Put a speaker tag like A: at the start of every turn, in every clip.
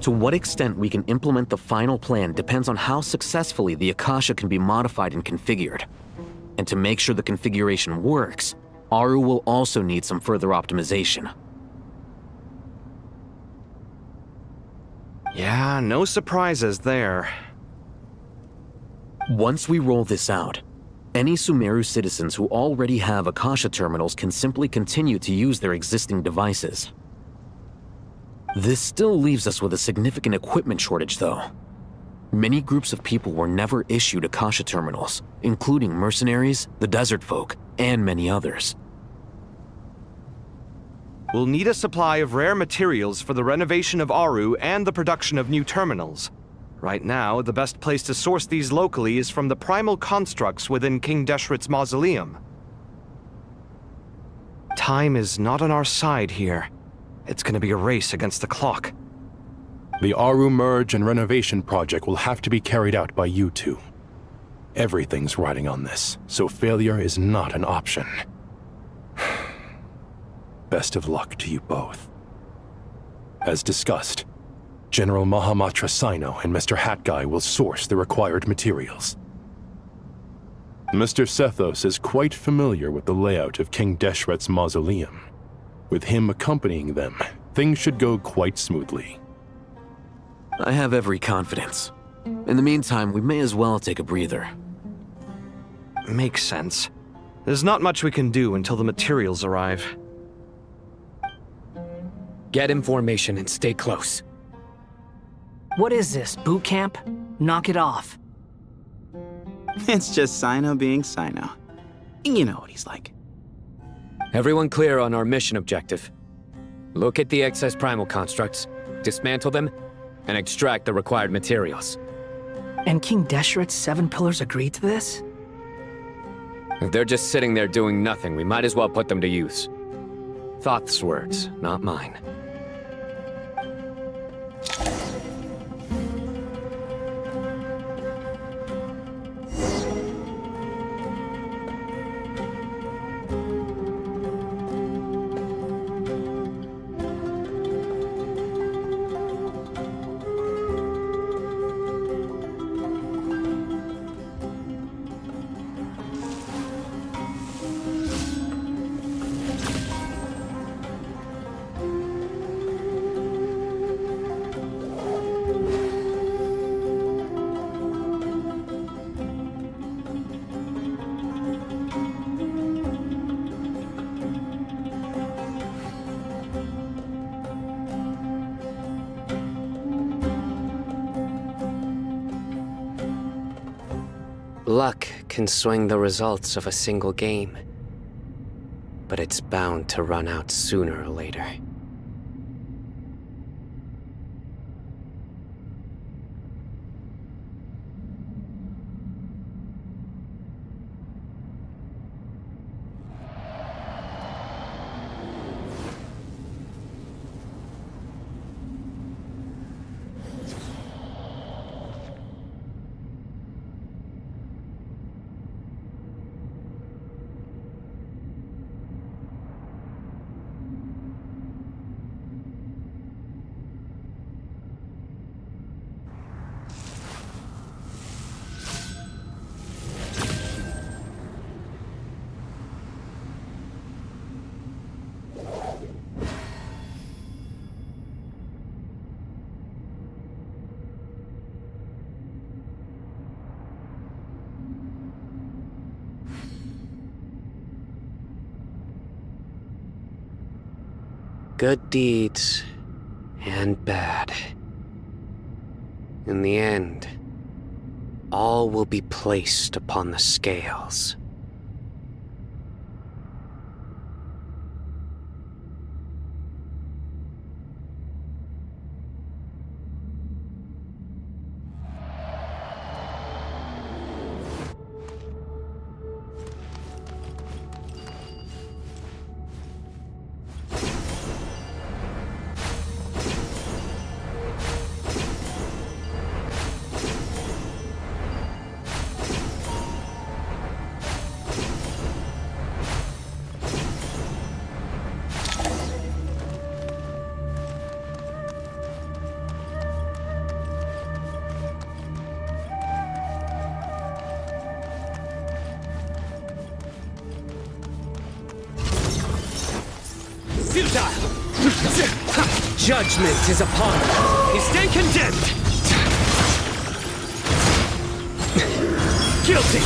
A: To what extent we can implement the final plan depends on how successfully the Akasha can be modified and configured. And to make sure the configuration works, Aru will also need some further optimization.
B: Yeah, no surprises there.
A: Once we roll this out, any Sumeru citizens who already have Akasha terminals can simply continue to use their existing devices. This still leaves us with a significant equipment shortage, though. Many groups of people were never issued Akasha terminals, including mercenaries, the desert folk, and many others.
B: We'll need a supply of rare materials for the renovation of Aru and the production of new terminals. Right now, the best place to source these locally is from the primal constructs within King Deshret's mausoleum. Time is not on our side here. It's gonna be a race against the clock.
C: The Aru merge and renovation project will have to be carried out by you two. Everything's riding on this, so failure is not an option. Best of luck to you both. As discussed, General Mahamatra Sino and Mr. Hat Guy will source the required materials. Mr. Sethos is quite familiar with the layout of King Deshret's mausoleum. With him accompanying them, things should go quite smoothly.
A: I have every confidence. In the meantime, we may as well take a breather.
B: Makes sense. There's not much we can do until the materials arrive.
D: Get information and stay close.
E: What is this, boot camp? Knock it off.
F: It's just Sino being Sino. You know what he's like.
D: Everyone clear on our mission objective. Look at the excess primal constructs, dismantle them, and extract the required materials.
E: And King Deshret's 7 pillars agreed to this?
D: If they're just sitting there doing nothing, we might as well put them to use. Thoth's words, not mine.
G: Luck can swing the results of a single game.
D: but it's bound to run out sooner or later. Good deeds and bad. In the end, all will be placed upon the scales.
G: Futile! Judgment is upon you. You stand condemned! Guilty!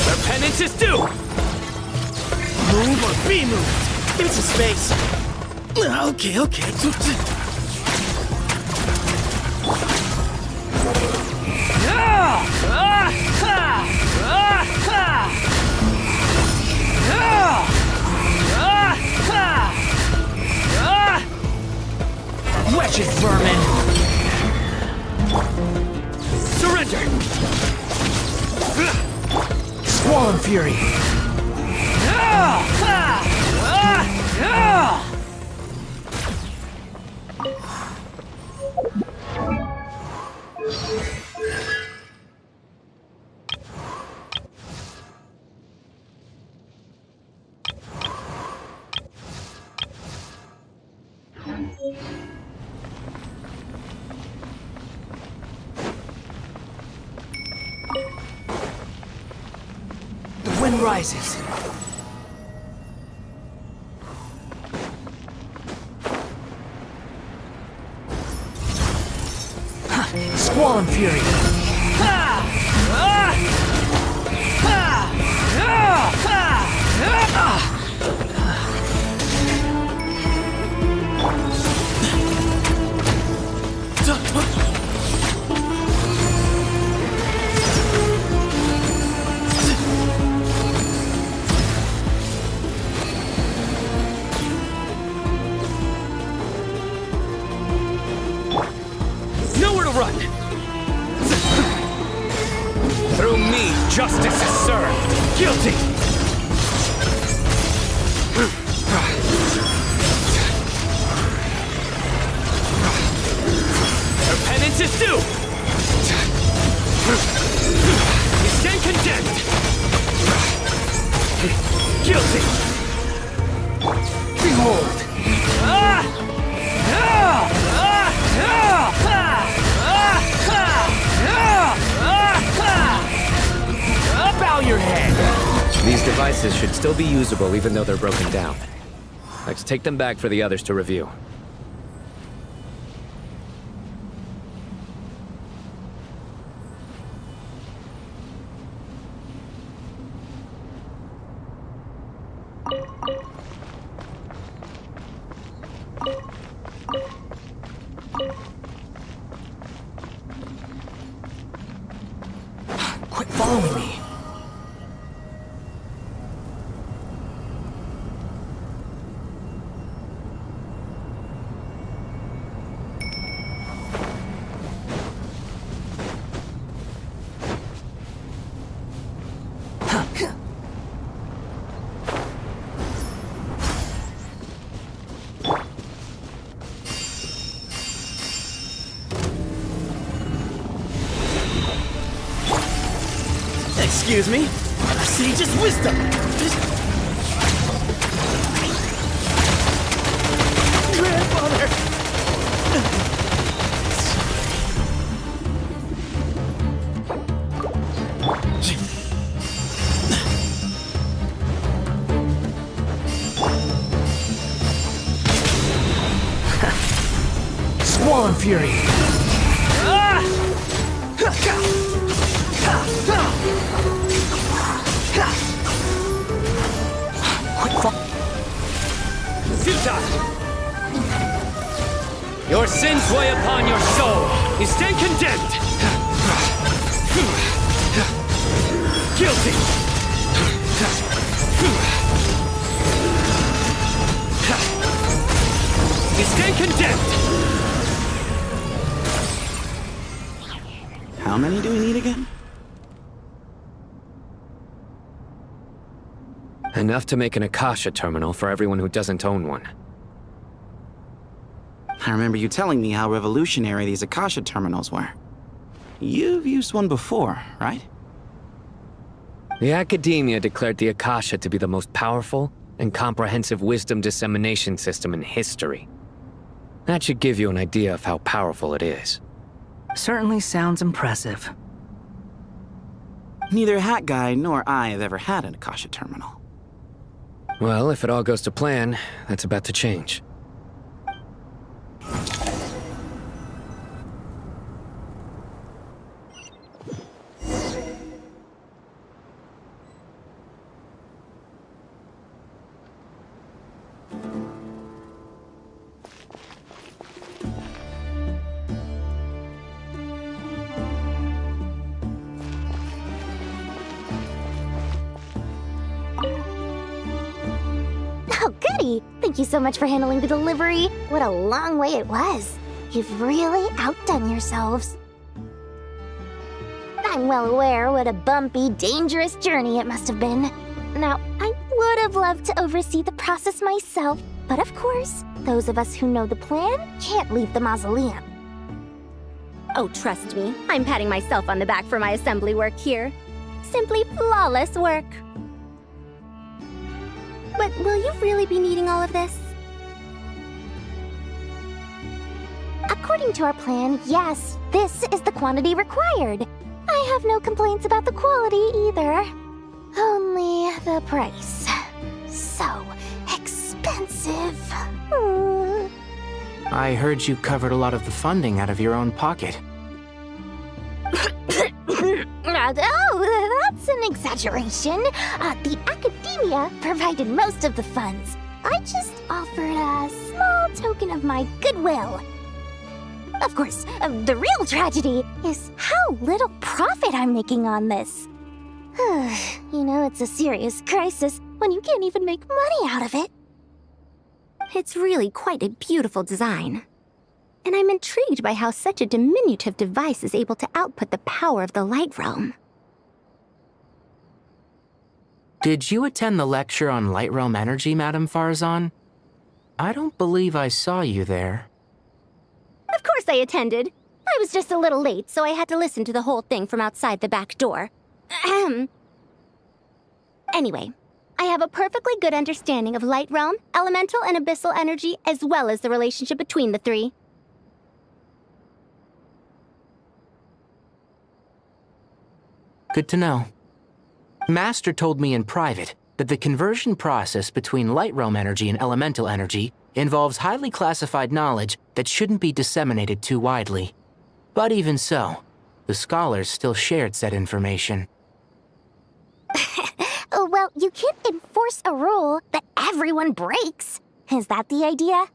G: Their penance is due! Move or be moved! Give me some space! Okay.
E: Wretched vermin!
G: Surrender!
E: Swollen fury! The wind rises. Swollen fury.
G: Nowhere to run! Through me, justice is served! Guilty! Their penance is due! You stand condemned! Guilty!
E: Behold! Bow your head!
D: These devices should still be usable even though they're broken down. Let's take them back for the others to review.
E: Quit following me.
H: Excuse me? Sage's wisdom! Grandfather!
E: Swan Fury!
G: Futile! Your sins weigh upon your soul. You stand condemned. Guilty. You stand condemned.
F: How many do we need again?
D: Enough to make an Akasha terminal for everyone who doesn't own one.
F: I remember you telling me how revolutionary these Akasha terminals were. You've used one before, right?
D: The academia declared the Akasha to be the most powerful and comprehensive wisdom dissemination system in history. That should give you an idea of how powerful it is.
E: Certainly sounds impressive.
F: Neither Hat Guy nor I have ever had an Akasha terminal.
D: Well, if it all goes to plan, that's about to change.
I: Oh, goody! Thank you so much for handling the delivery. What a long way it was. You've really outdone yourselves. I'm well aware what a bumpy, dangerous journey it must have been. Now, I would have loved to oversee the process myself, but of course, those of us who know the plan can't leave the mausoleum.
J: Oh, trust me, I'm patting myself on the back for my assembly work here. Simply flawless work. But will you really be needing all of this?
I: According to our plan, yes, this is the quantity required. I have no complaints about the quality either. Only the price. So expensive.
E: I heard you covered a lot of the funding out of your own pocket.
I: Oh, that's an exaggeration. The academia provided most of the funds. I just offered a small token of my goodwill. Of course, the real tragedy is how little profit I'm making on this. You know, it's a serious crisis when you can't even make money out of it.
J: It's really quite a beautiful design. And I'm intrigued by how such a diminutive device is able to output the power of the light realm.
E: Did you attend the lecture on light realm energy, Madame Farzan? I don't believe I saw you there.
J: Of course I attended. I was just a little late, so I had to listen to the whole thing from outside the back door. Anyway, I have a perfectly good understanding of light realm, elemental and abyssal energy, as well as the relationship between the three.
E: Good to know. Master told me in private that the conversion process between light realm energy and elemental energy involves highly classified knowledge that shouldn't be disseminated too widely. But even so, the scholars still shared said information.
I: Well, you can't enforce a rule that everyone breaks. Is that the idea?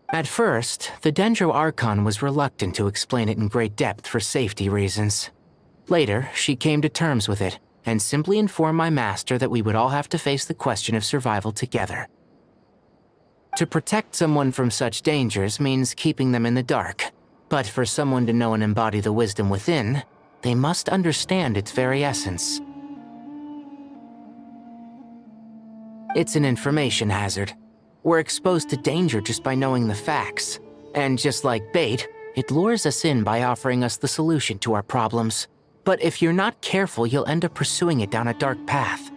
E: At first, the Dendro Archon was reluctant to explain it in great depth for safety reasons. Later, she came to terms with it, and simply informed my master that we would all have to face the question of survival together. To protect someone from such dangers means keeping them in the dark, but for someone to know and embody the wisdom within, they must understand its very essence. It's an information hazard. We're exposed to danger just by knowing the facts, and just like bait, it lures us in by offering us the solution to our problems. but if you're not careful, you'll end up pursuing it down a dark path.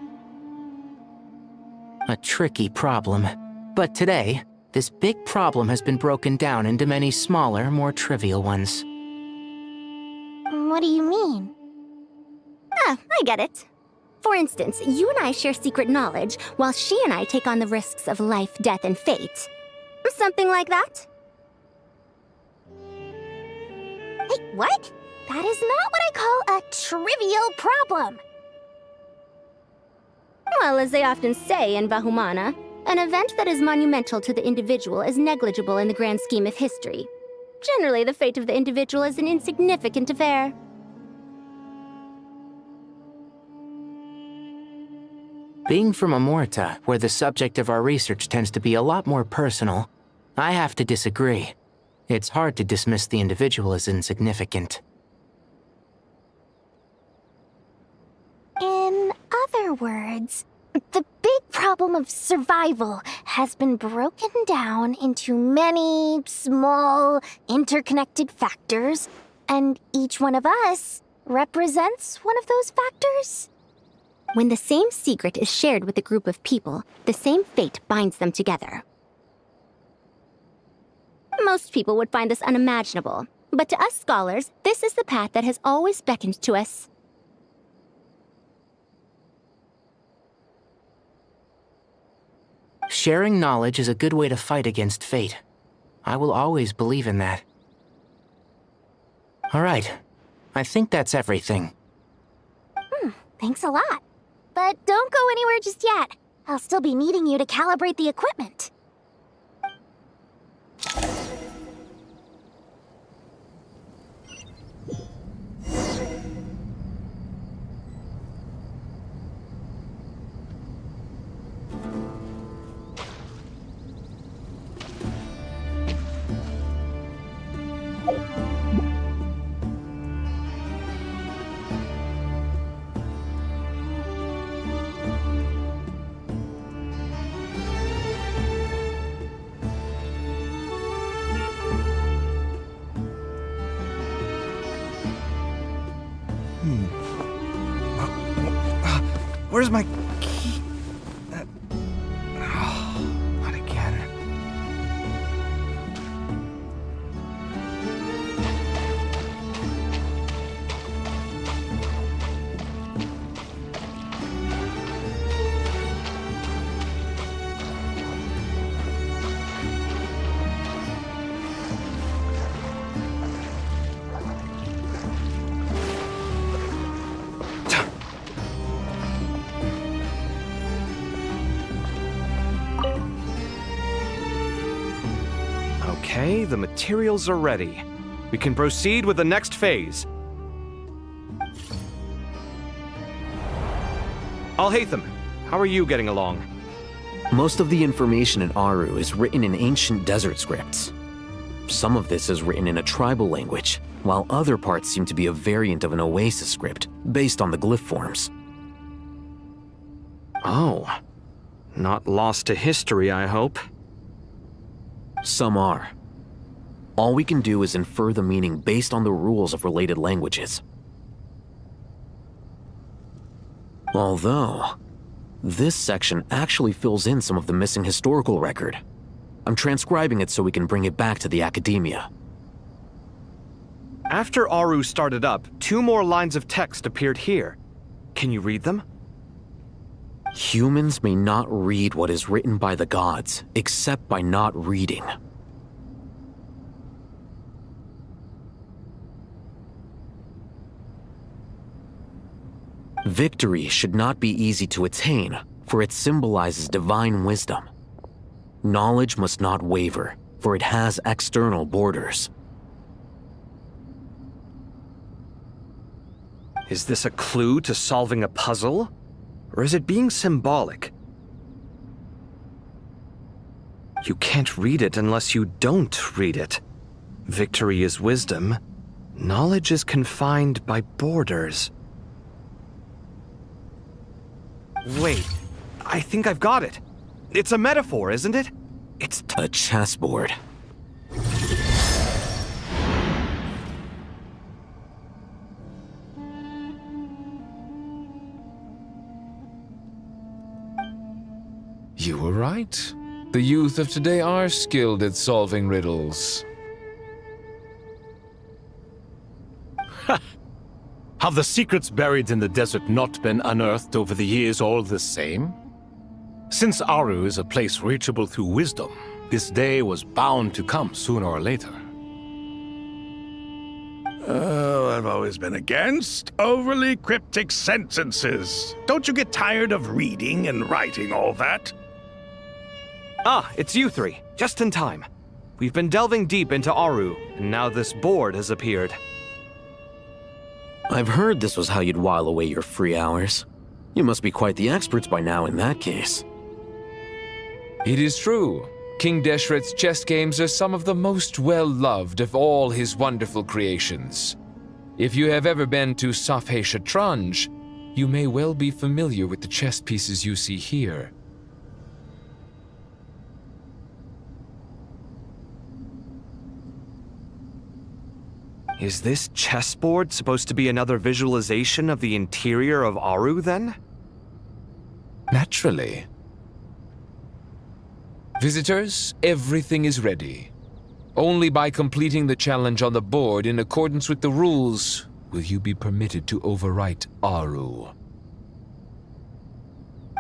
E: A tricky problem. But today, this big problem has been broken down into many smaller, more trivial ones.
I: What do you mean?
J: Ah, I get it. For instance, you and I share secret knowledge, while she and I take on the risks of life, death, and fate. Something like that?
I: Hey, what? That is not what I call a trivial problem.
J: Well, as they often say in Vahumana, an event that is monumental to the individual is negligible in the grand scheme of history. Generally, the fate of the individual is an insignificant affair.
E: Being from Amorta, where the subject of our research tends to be a lot more personal, I have to disagree. It's hard to dismiss the individual as insignificant.
I: In other words, the big problem of survival has been broken down into many small, interconnected factors, and each one of us represents one of those factors.
J: When the same secret is shared with a group of people, the same fate binds them together. Most people would find this unimaginable, but to us scholars, this is the path that has always beckoned to us.
E: Sharing knowledge is a good way to fight against fate. I will always believe in that. All right. I think that's everything.
I: Thanks a lot. But don't go anywhere just yet. I'll still be needing you to calibrate the equipment.
B: Where's my key? Not again. Okay, the materials are ready. We can proceed with the next phase. Alhaitham, how are you getting along?
A: Most of the information in Aru is written in ancient desert scripts. Some of this is written in a tribal language, while other parts seem to be a variant of an Oasis script based on the glyph forms.
B: Oh. Not lost to history, I hope.
A: Some are. All we can do is infer the meaning based on the rules of related languages. Although, this section actually fills in some of the missing historical record. I'm transcribing it so we can bring it back to the academia.
B: After Aru started up, 2 more lines of text appeared here. Can you read them?
A: Humans may not read what is written by the gods, except by not reading. Victory should not be easy to attain, for it symbolizes divine wisdom. Knowledge must not waver, for it has external borders.
B: Is this a clue to solving a puzzle? Or is it being symbolic? You can't read it unless you don't read it. Victory is wisdom. Knowledge is confined by borders. Wait, I think I've got it. It's a metaphor, isn't it? It's
A: a chessboard.
G: You were right. The youth of today are skilled at solving riddles.
C: Have the secrets buried in the desert not been unearthed over the years all the same? Since Aru is a place reachable through wisdom, this day was bound to come sooner or later.
K: Oh, I've always been against overly cryptic sentences. Don't you get tired of reading and writing all that?
B: Ah, it's you three. Just in time. We've been delving deep into Aru, and now this board has appeared.
A: I've heard this was how you'd while away your free hours. You must be quite the experts by now in that case.
G: It is true. King Deshret's chess games are some of the most well-loved of all his wonderful creations. If you have ever been to Safhe Shatranj, you may well be familiar with the chess pieces you see here.
B: Is this chessboard supposed to be another visualization of the interior of Aru, then?
G: Naturally. Visitors, everything is ready. Only by completing the challenge on the board in accordance with the rules will you be permitted to overwrite Aru.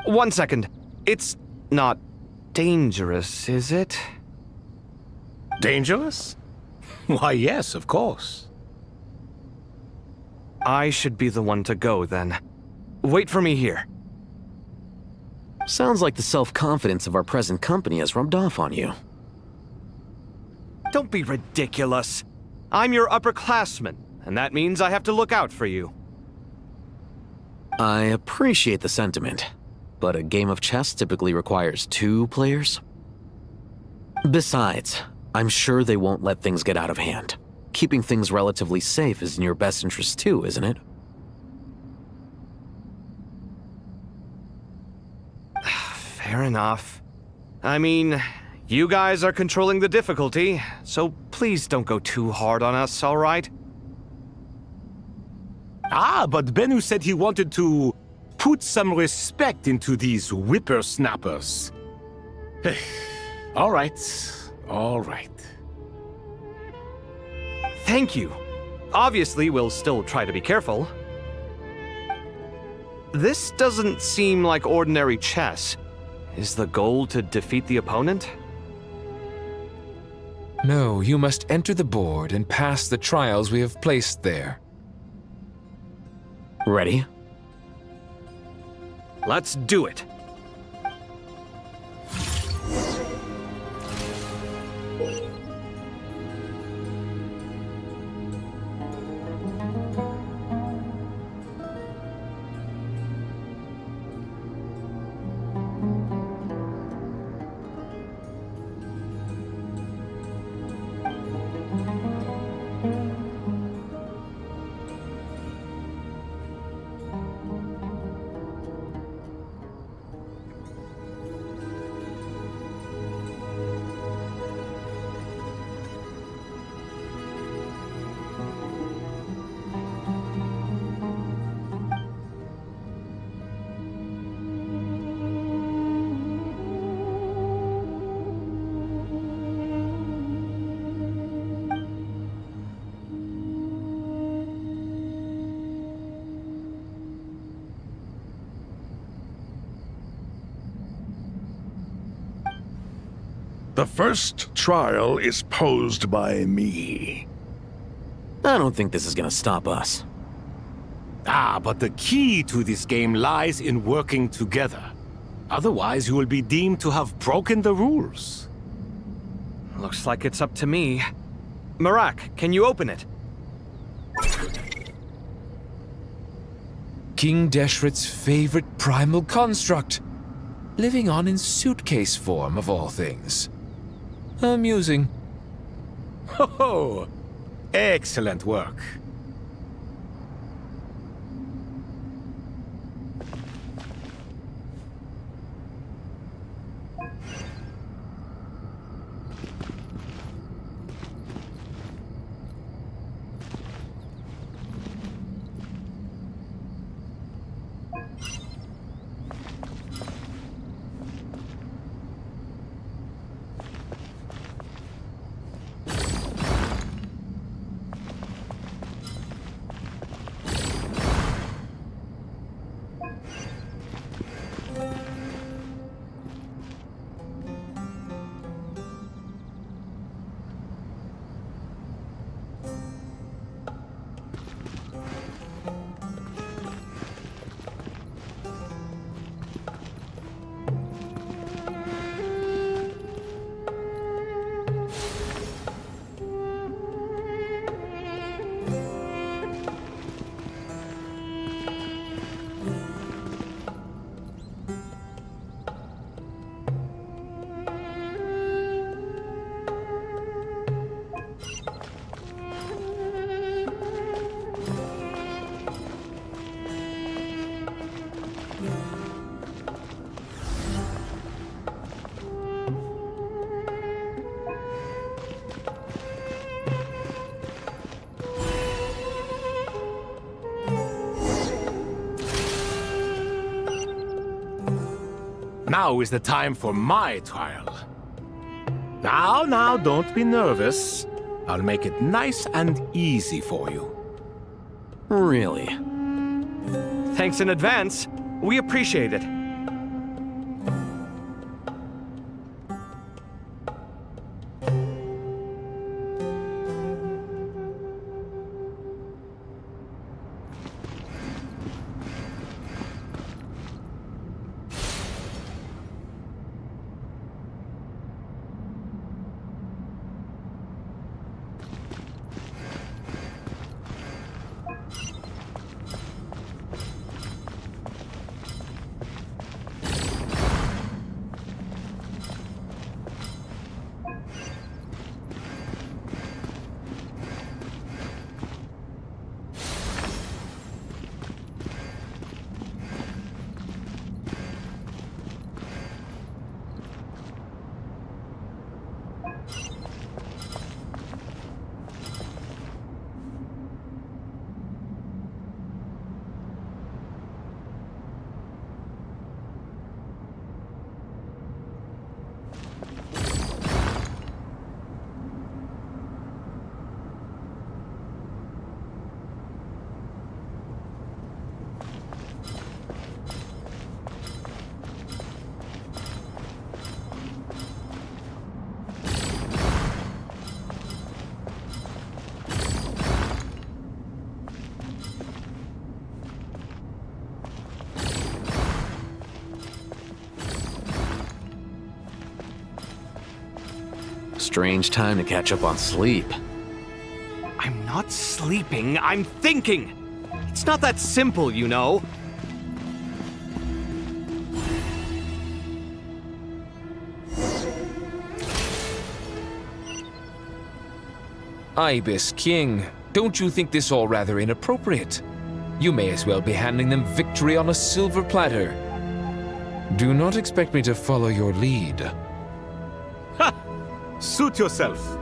B: 1 second. It's not dangerous, is it?
C: Dangerous? Why, yes, of course.
B: I should be the one to go, then. Wait for me here.
A: Sounds like the self-confidence of our present company has rubbed off on you.
B: Don't be ridiculous. I'm your upperclassman, and that means I have to look out for you.
A: I appreciate the sentiment, but a game of chess typically requires 2 players. Besides, I'm sure they won't let things get out of hand. Keeping things relatively safe is in your best interest too, isn't it?
B: Fair enough. I mean, you guys are controlling the difficulty, so please don't go too hard on us, all right?
C: Ah, but Bennu said he wanted to put some respect into these whippersnappers. All right, all right.
B: Thank you. Obviously, we'll still try to be careful. This doesn't seem like ordinary chess. Is the goal to defeat the opponent?
G: No, you must enter the board and pass the trials we have placed there.
A: Ready?
B: Let's do it.
K: The first trial is posed by me.
A: I don't think this is gonna stop us.
C: Ah, but the key to this game lies in working together. Otherwise, you will be deemed to have broken the rules.
B: Looks like it's up to me. Marak, can you open it?
G: King Deshret's favorite primal construct. Living on in suitcase form, of all things. Amusing.
C: Ho-ho! Excellent work. Now is the time for my trial. Now, don't be nervous. I'll make it nice and easy for you.
A: Really?
B: Thanks in advance. We appreciate it.
A: Strange time to catch up on sleep.
B: I'm not sleeping, I'm thinking! It's not that simple, you know.
G: Ibis King, don't you think this all rather inappropriate? You may as well be handing them victory on a silver platter. Do not expect me to follow your lead.
C: Ha! Suit yourself.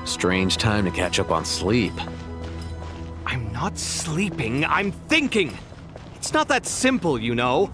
A: Strange time to catch up on sleep.
B: I'm not sleeping, I'm thinking! It's not that simple, you know.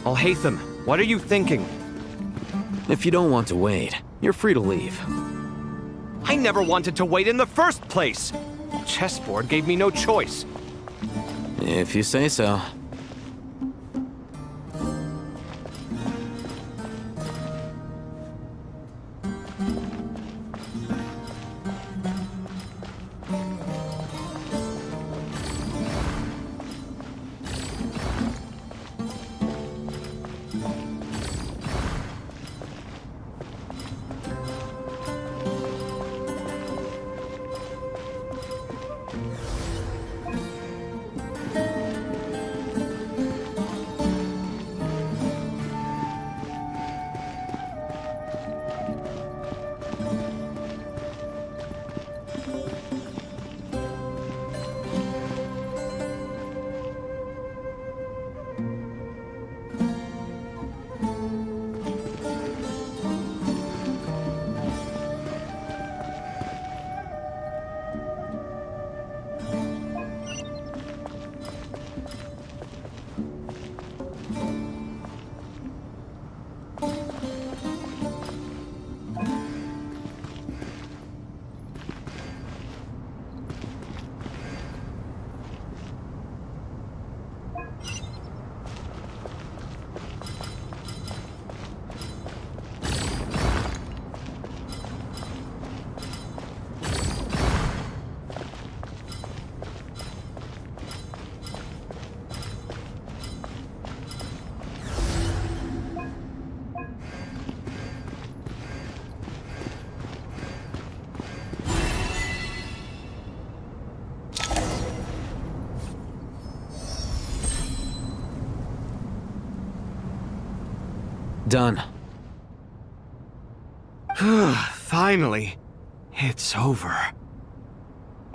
B: Alhaitham, what are you thinking?
A: If you don't want to wait, you're free to leave.
B: I never wanted to wait in the first place. The chessboard gave me no choice.
A: If you say so. Done.
B: Finally. It's over.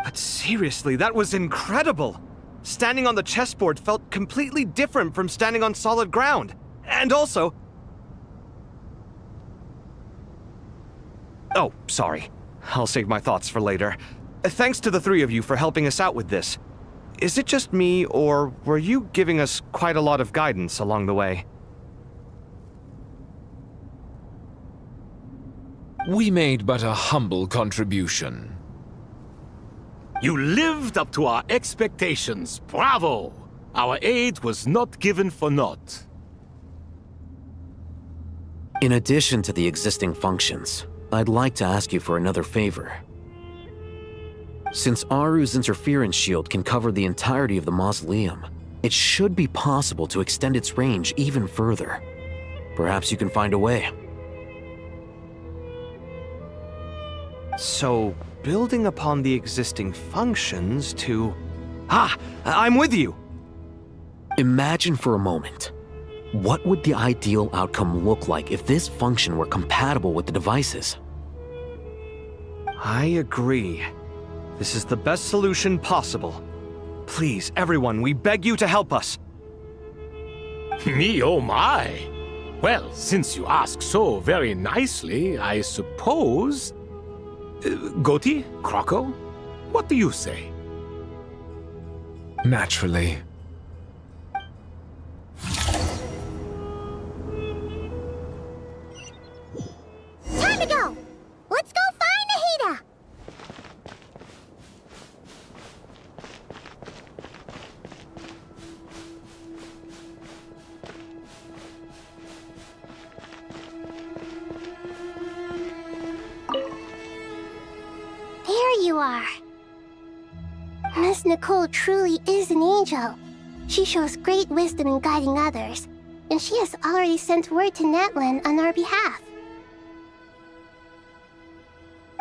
B: But seriously, that was incredible! Standing on the chessboard felt completely different from standing on solid ground. And also... Oh, sorry. I'll save my thoughts for later. Thanks to the three of you for helping us out with this. Is it just me, or were you giving us quite a lot of guidance along the way?
G: We made but a humble contribution.
C: You lived up to our expectations. Bravo! Our aid was not given for naught.
A: In addition to the existing functions, I'd like to ask you for another favor. Since Aru's interference shield can cover the entirety of the mausoleum, it should be possible to extend its range even further. Perhaps you can find a way.
B: So, building upon the existing functions to... Ah! I'm with you!
A: Imagine for a moment. What would the ideal outcome look like if this function were compatible with the devices?
B: I agree. This is the best solution possible. Please, everyone, we beg you to help us.
C: Me, oh my! Well, since you ask so very nicely, I suppose... Goti? Croco? What do you say?
G: Naturally.
I: Time to go! Let's go find Nahida! There you are. Miss Nicole truly is an angel. She shows great wisdom in guiding others, and she has already sent word to Netland on our behalf.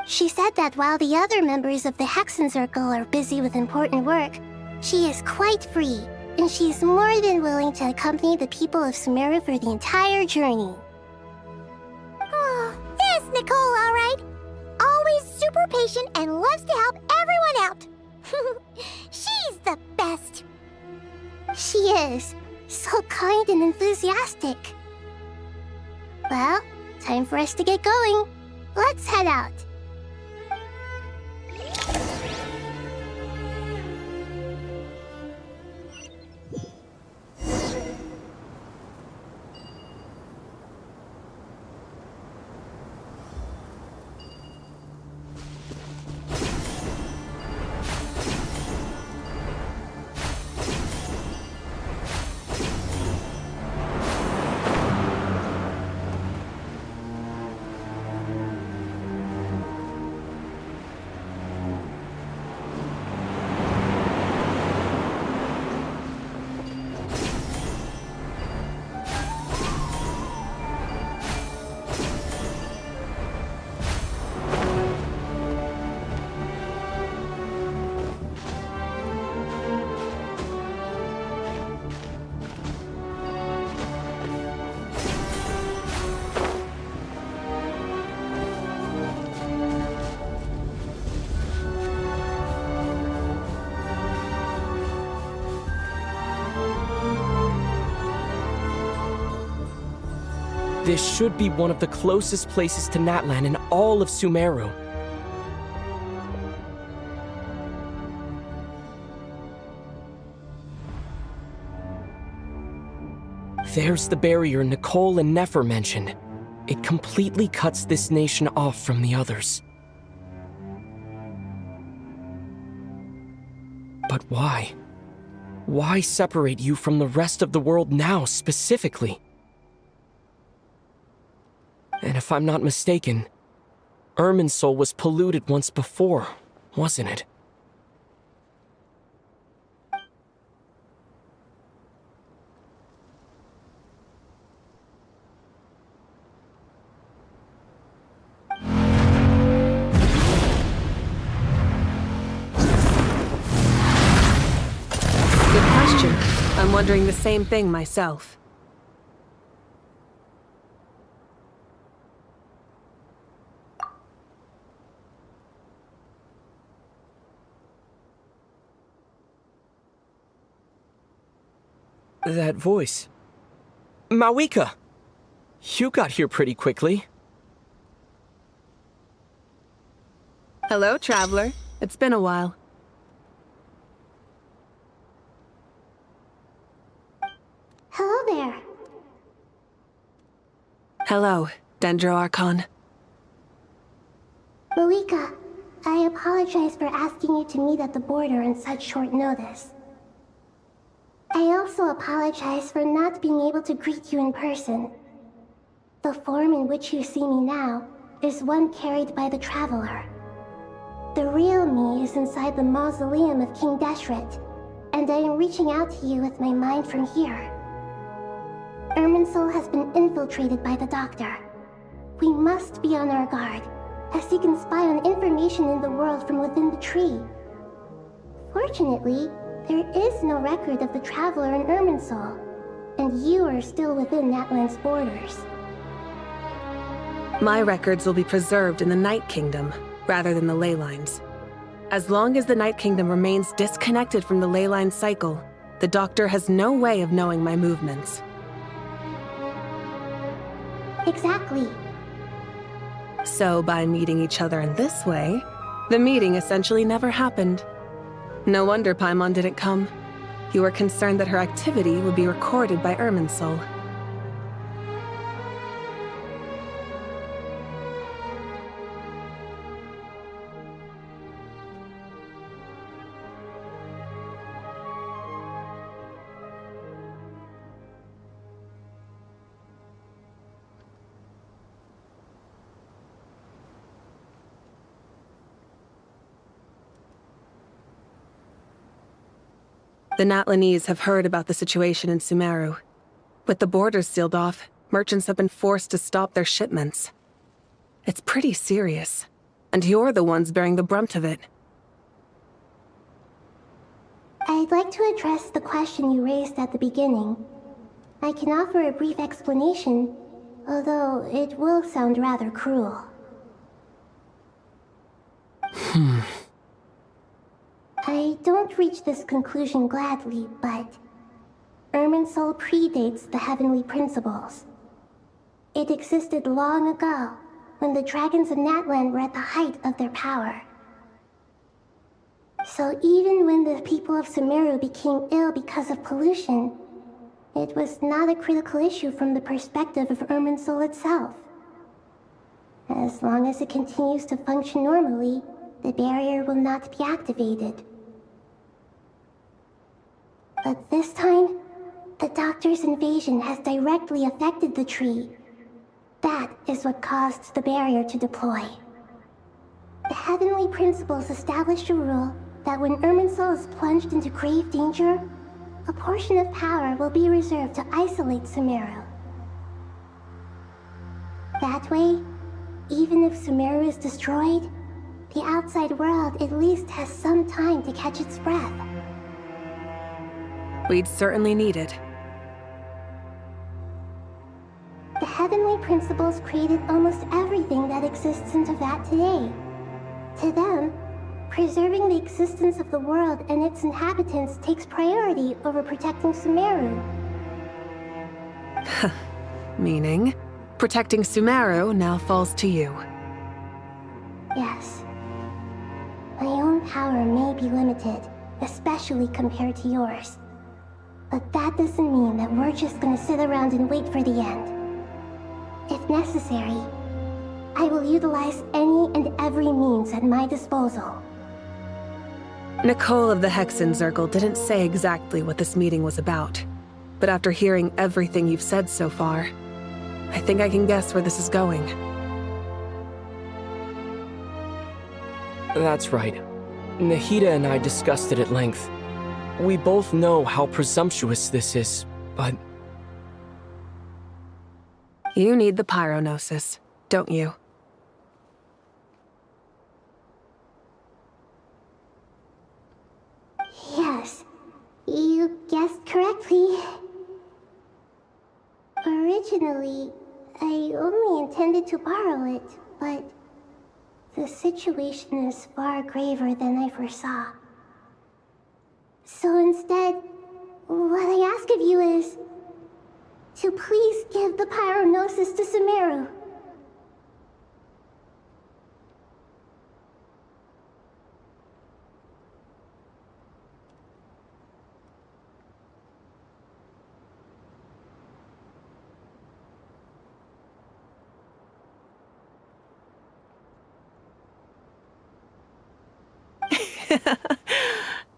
I: She said that while the other members of the Hexen Circle are busy with important work, she is quite free, and she is more than willing to accompany the people of Sumeru for the entire journey. Oh, there's Nicole, all right. Always super patient and loves to help everyone out. She's the best. She is. So kind and enthusiastic. Well, time for us to get going. Let's head out.
L: This should be one of the closest places to Natlan in all of Sumeru. There's the barrier Nicole and Nefer mentioned. It completely cuts this nation off from the others. But why? Why separate you from the rest of the world now, specifically? And if I'm not mistaken, Irminsul was polluted once before, wasn't it?
M: I'm wondering the same thing myself.
L: That voice. Mawika! You got here pretty quickly.
M: Hello, traveler. It's been a while.
I: Hello there.
M: Hello, Dendro Archon.
I: Mawika, I apologize for asking you to meet at the border on such short notice. I also apologize for not being able to greet you in person. The form in which you see me now is one carried by the Traveler. The real me is inside the mausoleum of King Deshret, and I am reaching out to you with my mind from here. Irminsul has been infiltrated by the Doctor. We must be on our guard, as he can spy on information in the world from within the tree. Fortunately, there is no record of the Traveler in Irminsul, and you are still within Natlan's borders.
M: My records will be preserved in the Night Kingdom, rather than the ley lines. As long as the Night Kingdom remains disconnected from the ley line cycle, the Doctor has no way of knowing my movements.
I: Exactly.
M: So by meeting each other in this way, the meeting essentially never happened. No wonder Paimon didn't come. You were concerned that her activity would be recorded by Irminsul. The Natlanese have heard about the situation in Sumeru. With the borders sealed off, merchants have been forced to stop their shipments. It's pretty serious, and you're the ones bearing the brunt of it.
I: I'd like to address the question you raised at the beginning. I can offer a brief explanation, although it will sound rather cruel. I don't reach this conclusion gladly, but Irminsul predates the heavenly principles. It existed long ago, when the dragons of Natlan were at the height of their power. So even when the people of Sumeru became ill because of pollution, it was not a critical issue from the perspective of Irminsul itself. As long as it continues to function normally, the barrier will not be activated. But this time, the Doctor's invasion has directly affected the tree. That is what caused the barrier to deploy. The heavenly principles established a rule that when Irminsul is plunged into grave danger, a portion of power will be reserved to isolate Sumeru. That way, even if Sumeru is destroyed, the outside world at least has some time to catch its breath.
M: We'd certainly need it.
I: The heavenly principles created almost everything that exists in Teyvat today. To them, preserving the existence of the world and its inhabitants takes priority over protecting Sumeru.
M: Meaning, Protecting Sumeru now falls to you.
I: Yes. My own power may be limited, especially compared to yours. But that doesn't mean that we're just gonna sit around and wait for the end. If necessary, I will utilize any and every means at my disposal.
M: Nicole of the Hexen Circle didn't say exactly what this meeting was about. But after hearing everything you've said so far, I think I can guess where this is going.
L: That's right. Nahida and I discussed it at length. We both know how presumptuous this is, but...
M: You need the pyronosis, don't you?
I: Yes, you guessed correctly. Originally, I only intended to borrow it, but the situation is far graver than I foresaw. So instead, what I ask of you is to please give the pyronosis to Sumeru.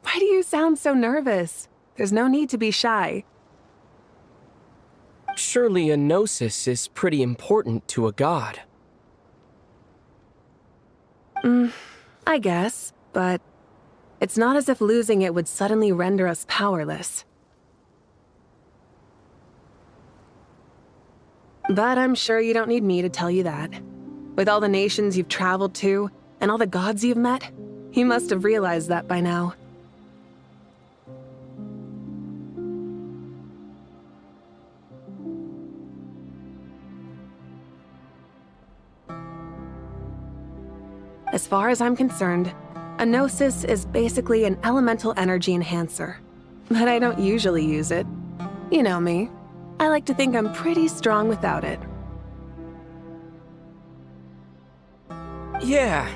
M: Why do you sound so nervous? There's no need to be shy.
L: Surely a gnosis is pretty important to a god.
M: I guess, but it's not as if losing it would suddenly render us powerless. But I'm sure you don't need me to tell you that. With all the nations you've traveled to, and all the gods you've met, you must have realized that by now. As far as I'm concerned, a gnosis is basically an elemental energy enhancer. But I don't usually use it. You know me. I like to think I'm pretty strong without it.
L: Yeah,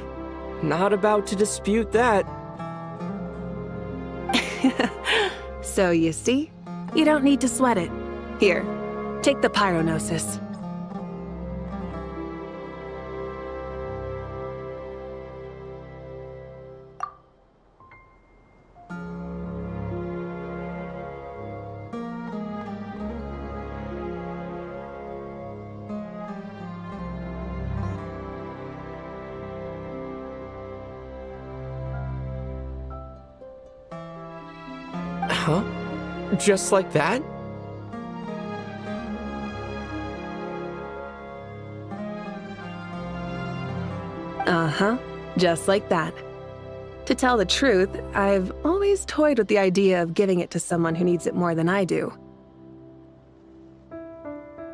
L: not about to dispute that.
M: So you see, you don't need to sweat it. Here, take the pyronosis.
L: Huh? Just like that?
M: Uh-huh, just like that. To tell the truth, I've always toyed with the idea of giving it to someone who needs it more than I do.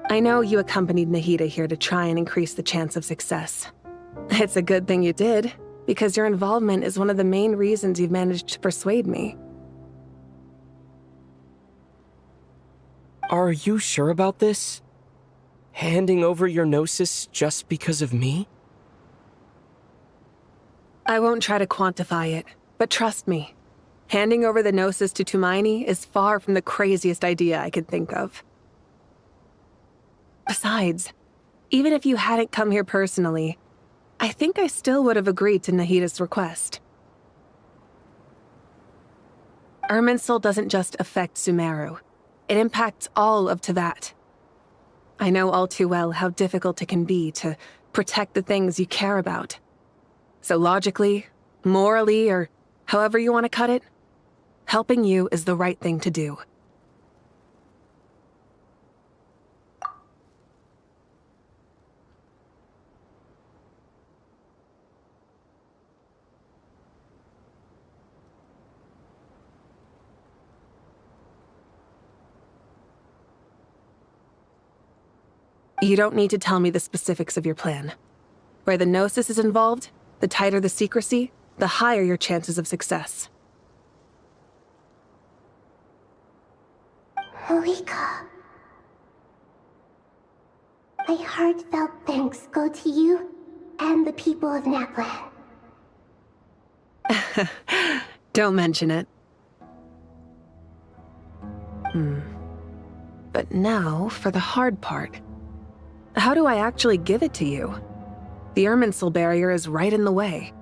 M: I know you accompanied Nahida here to try and increase the chance of success. It's a good thing you did, because your involvement is one of the main reasons you've managed to persuade me.
L: Are you sure about this? Handing over your gnosis just because of me?
M: I won't try to quantify it, but trust me. Handing over the gnosis to Tumaini is far from the craziest idea I could think of. Besides, even if you hadn't come here personally, I think I still would have agreed to Nahida's request. Irminsul doesn't just affect Sumeru. It impacts all of Teyvat. I know all too well how difficult it can be to protect the things you care about. So logically, morally, or however you want to cut it, helping you is the right thing to do. You don't need to tell me the specifics of your plan. Where the gnosis is involved, the tighter the secrecy, the higher your chances of success.
I: Marika. My heartfelt thanks go to you and the people of Natlan.
M: Don't mention it. But now, for the hard part. How do I actually give it to you? The Irminsul barrier is right in the way.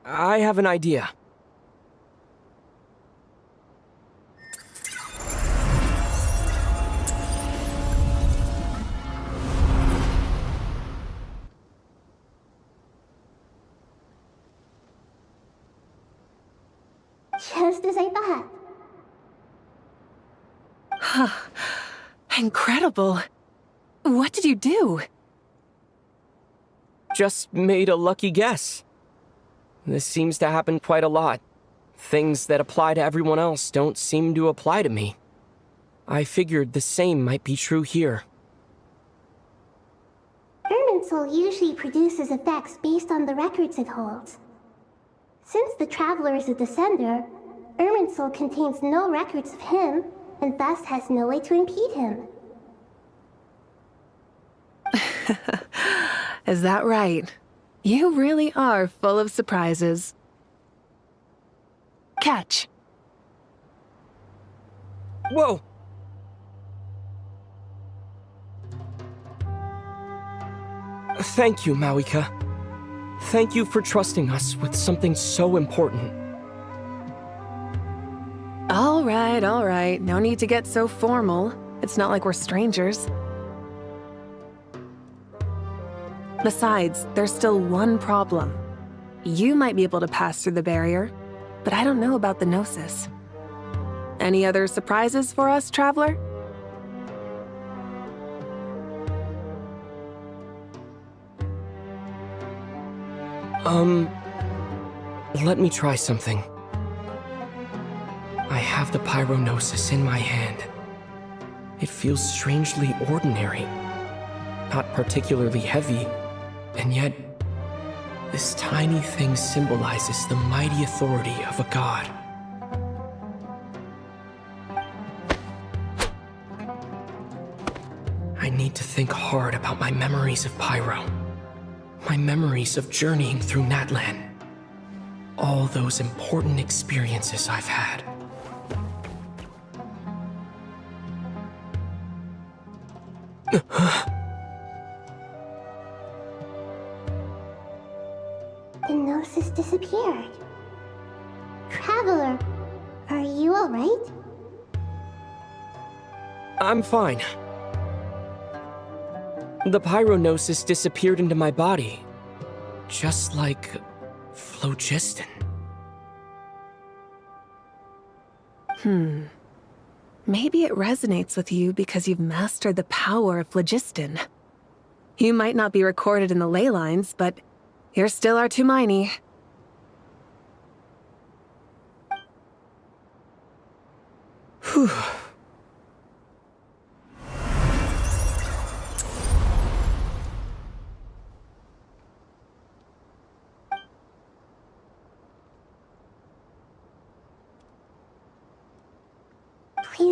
L: I have an idea.
I: Just as I thought.
M: Incredible. What did you do?
L: Just made a lucky guess. This seems to happen quite a lot. Things that apply to everyone else don't seem to apply to me. I figured the same might be true here.
I: Irminsul usually produces effects based on the records it holds. Since the Traveler is a descender, Irminsul contains no records of him, and thus has no way to impede him.
M: Is that right? You really are full of surprises. Catch.
L: Whoa! Thank you, Mawika. Thank you for trusting us with something so important.
M: All right. No need to get so formal. It's not like we're strangers. Besides, there's still one problem. You might be able to pass through the barrier, but I don't know about the Gnosis. Any other surprises for us, Traveler?
L: Let me try something. I have the Pyronosis in my hand. It feels strangely ordinary. Not particularly heavy, and yet, this tiny thing symbolizes the mighty authority of a god. I need to think hard about my memories of Pyro. My memories of journeying through Natlan. All those important experiences I've had.
I: The Gnosis disappeared. Traveler, are you alright?
L: I'm fine. The Pyronosis disappeared into my body. Just like phlogiston.
M: Maybe it resonates with you because you've mastered the power of phlogiston. You might not be recorded in the ley lines, but you're still our Tumaini.
L: Whew.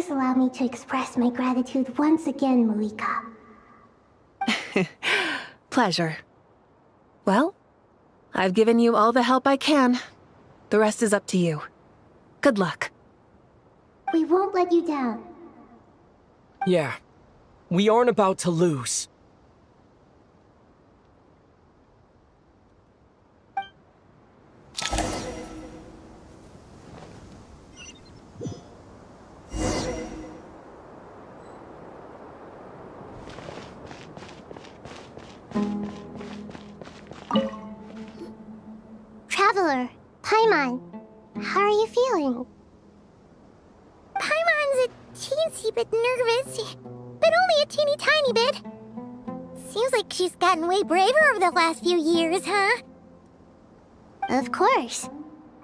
I: please allow me to express my gratitude once again, Malika.
M: Pleasure. Well, I've given you all the help I can. The rest is up to you. Good luck.
I: We won't let you down.
L: Yeah. We aren't about to lose.
I: Traveler, Paimon, how are you feeling? Paimon's a teensy bit nervous, but only a teeny tiny bit. Seems like she's gotten way braver over the last few years, huh? Of course.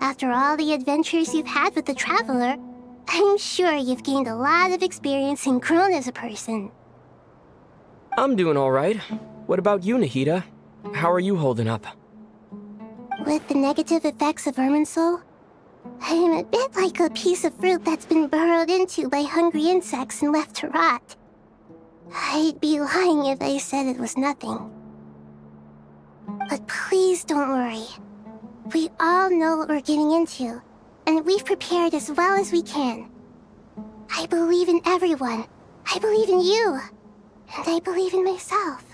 I: After all the adventures you've had with the Traveler, I'm sure you've gained a lot of experience and grown as a person.
L: I'm doing all right. What about you, Nahida? How are you holding up?
I: With the negative effects of Irminsul, I'm a bit like a piece of fruit that's been burrowed into by hungry insects and left to rot. I'd be lying if I said it was nothing. But please don't worry. We all know what we're getting into, and we've prepared as well as we can. I believe in everyone. I believe in you. And I believe in myself.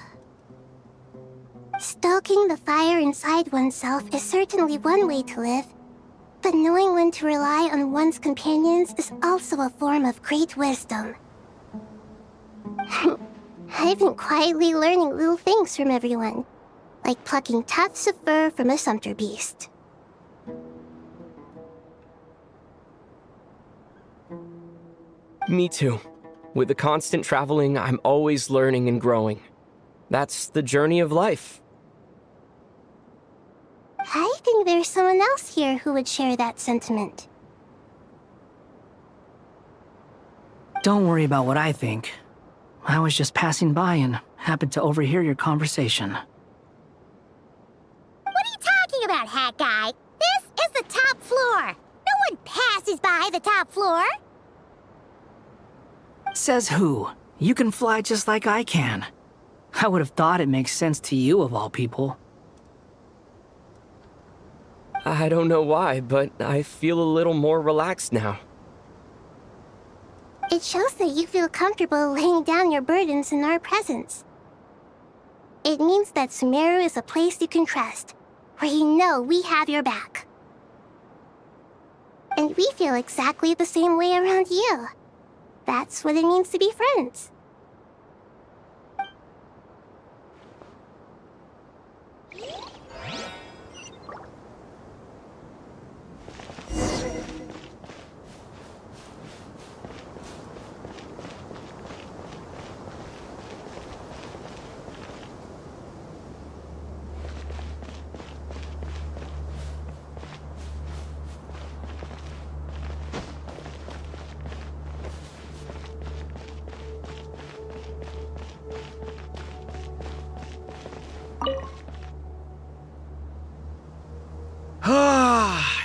I: Stoking the fire inside oneself is certainly one way to live, but knowing when to rely on one's companions is also a form of great wisdom. I've been quietly learning little things from everyone, like plucking tufts of fur from a sumpter beast.
L: Me too. With the constant traveling, I'm always learning and growing. That's the journey of life.
I: I think there's someone else here who would share that sentiment.
H: Don't worry about what I think. I was just passing by and happened to overhear your conversation.
I: What are you talking about, Hat Guy? This is the top floor. No one passes by the top floor.
H: Says who? You can fly just like I can. I would have thought it makes sense to you of all people.
L: I don't know why, but I feel a little more relaxed now.
I: It shows that you feel comfortable laying down your burdens in our presence. It means that Sumeru is a place you can trust, where you know we have your back. And we feel exactly the same way around you. That's what it means to be friends.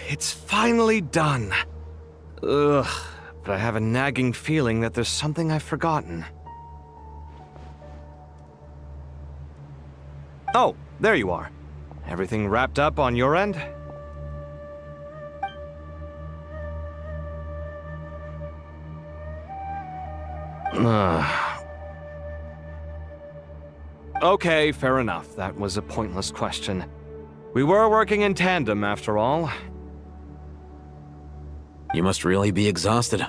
B: It's finally done. Ugh, but I have a nagging feeling that there's something I've forgotten. Oh, there you are. Everything wrapped up on your end? Okay, fair enough. That was a pointless question. We were working in tandem, after all.
A: You must really be exhausted.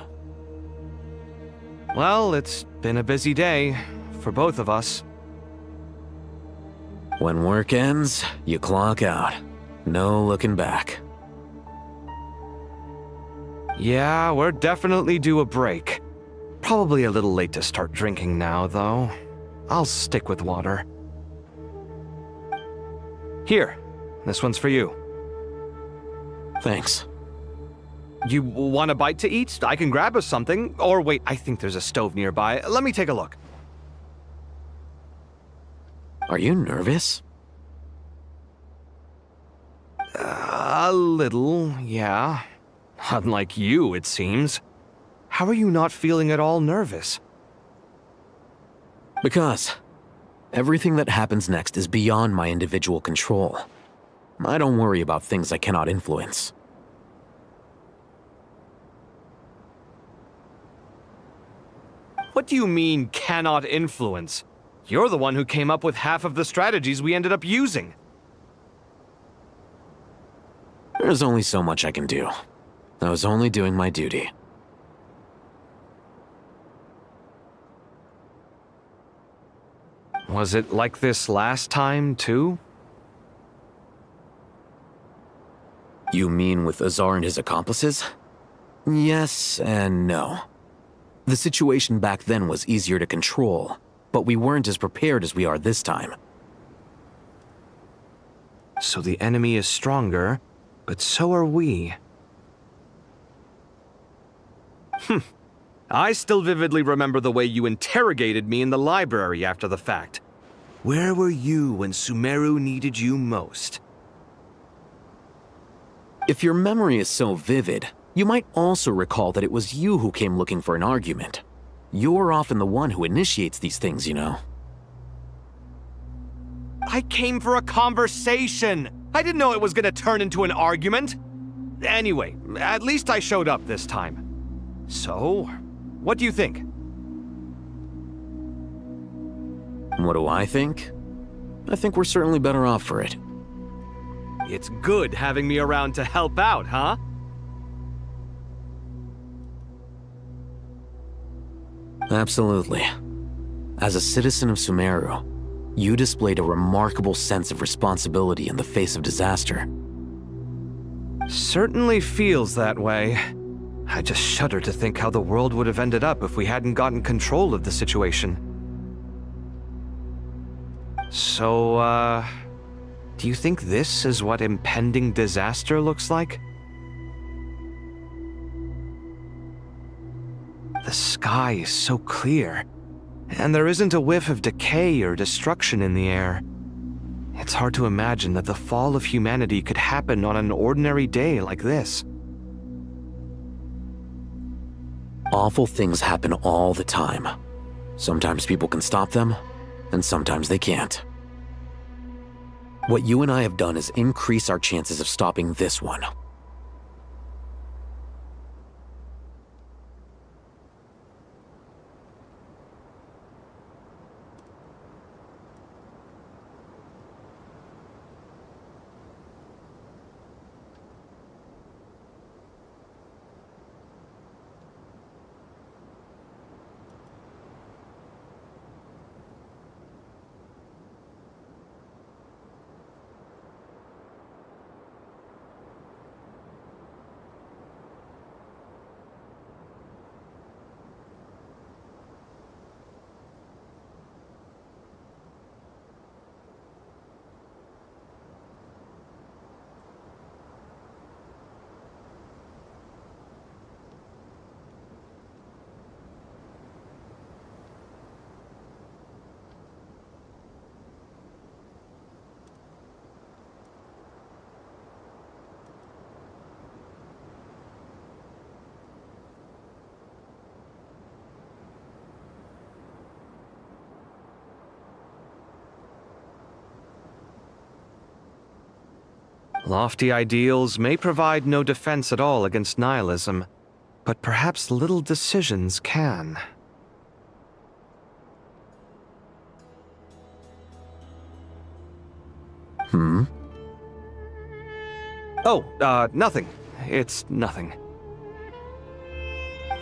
B: Well, it's been a busy day for both of us.
A: When work ends, you clock out. No looking back.
B: Yeah, we're definitely due a break. Probably a little late to start drinking now, though. I'll stick with water. Here, this one's for you.
A: Thanks.
B: You want a bite to eat? I can grab us something. Or wait, I think there's a stove nearby. Let me take a look.
A: Are you nervous?
B: A little, yeah. Unlike you, it seems. How are you not feeling at all nervous?
A: Because everything that happens next is beyond my individual control. I don't worry about things I cannot influence.
B: What do you mean, cannot influence? You're the one who came up with half of the strategies we ended up using.
A: There's only so much I can do. I was only doing my duty.
B: Was it like this last time, too?
A: You mean with Azar and his accomplices? Yes and no. The situation back then was easier to control, but we weren't as prepared as we are this time.
B: So the enemy is stronger, but so are we. I still vividly remember the way you interrogated me in the library after the fact. Where were you when Sumeru needed you most?
A: If your memory is so vivid, you might also recall that it was you who came looking for an argument. You're often the one who initiates these things, you know.
B: I came for a conversation! I didn't know it was gonna turn into an argument! Anyway, at least I showed up this time. So, what do you think?
A: What do I think? I think we're certainly better off for it.
B: It's good having me around to help out, huh?
A: Absolutely. As a citizen of Sumeru, you displayed a remarkable sense of responsibility in the face of disaster.
B: Certainly feels that way. I just shudder to think how the world would have ended up if we hadn't gotten control of the situation. So, do you think this is what impending disaster looks like? The sky is so clear, and there isn't a whiff of decay or destruction in the air. It's hard to imagine that the fall of humanity could happen on an ordinary day like this.
A: Awful things happen all the time. Sometimes people can stop them, and sometimes they can't. What you and I have done is increase our chances of stopping this one.
B: Lofty ideals may provide no defense at all against nihilism, but perhaps little decisions can. Oh, nothing. It's nothing.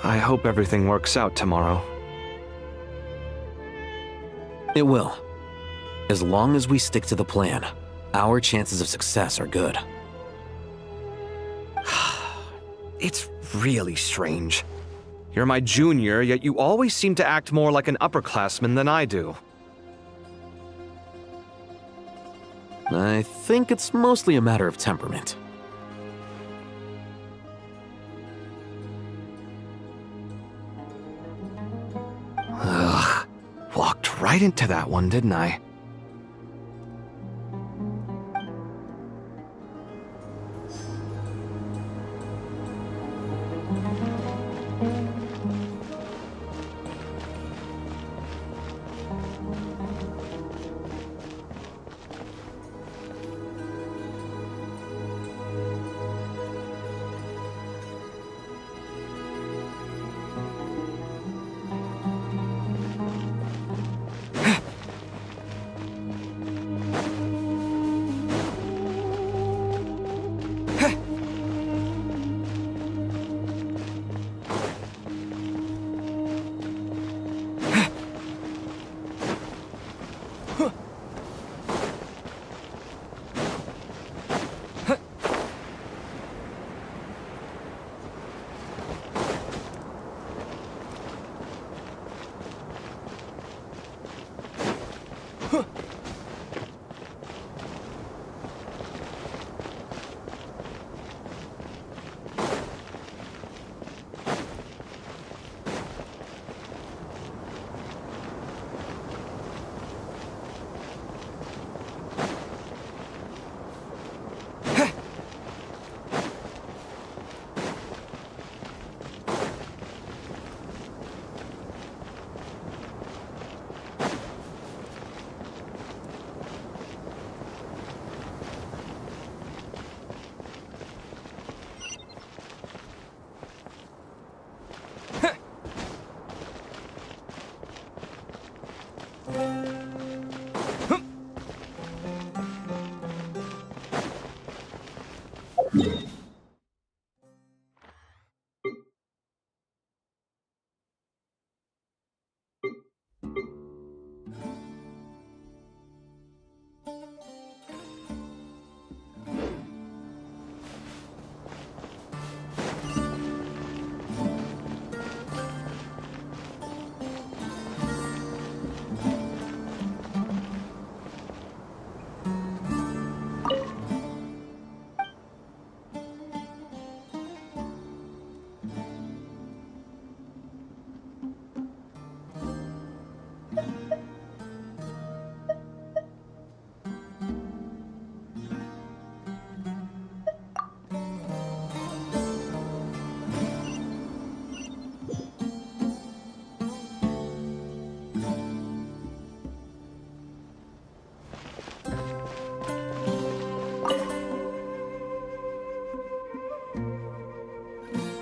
B: I hope everything works out tomorrow.
A: It will. As long as we stick to the plan, our chances of success are good.
B: It's really strange. You're my junior, yet you always seem to act more like an upperclassman than I do.
A: I think it's mostly a matter of temperament.
B: Ugh. Walked right into that one, didn't I?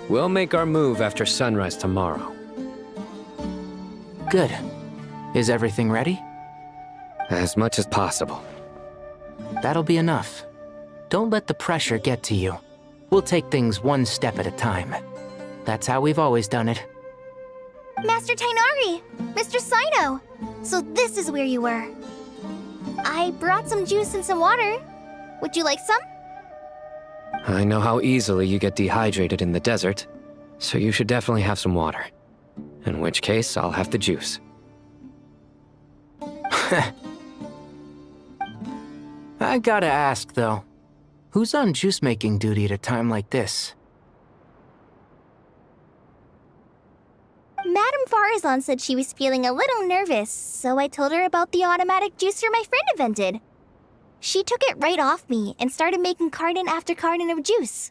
D: We'll make our move after sunrise tomorrow.
E: Good. Is everything ready?
D: As much as possible.
E: That'll be enough. Don't let the pressure get to you. We'll take things one step at a time. That's how we've always done it.
I: Master Tainari! Mr. Sino! So this is where you were. I brought some juice and some water. Would you like some?
D: I know how easily you get dehydrated in the desert, so you should definitely have some water. In which case, I'll have the juice.
E: I gotta ask, though. Who's on juice-making duty at a time like this?
I: Madame Farazan said she was feeling a little nervous, so I told her about the automatic juicer my friend invented. She took it right off me and started making carton after carton of juice.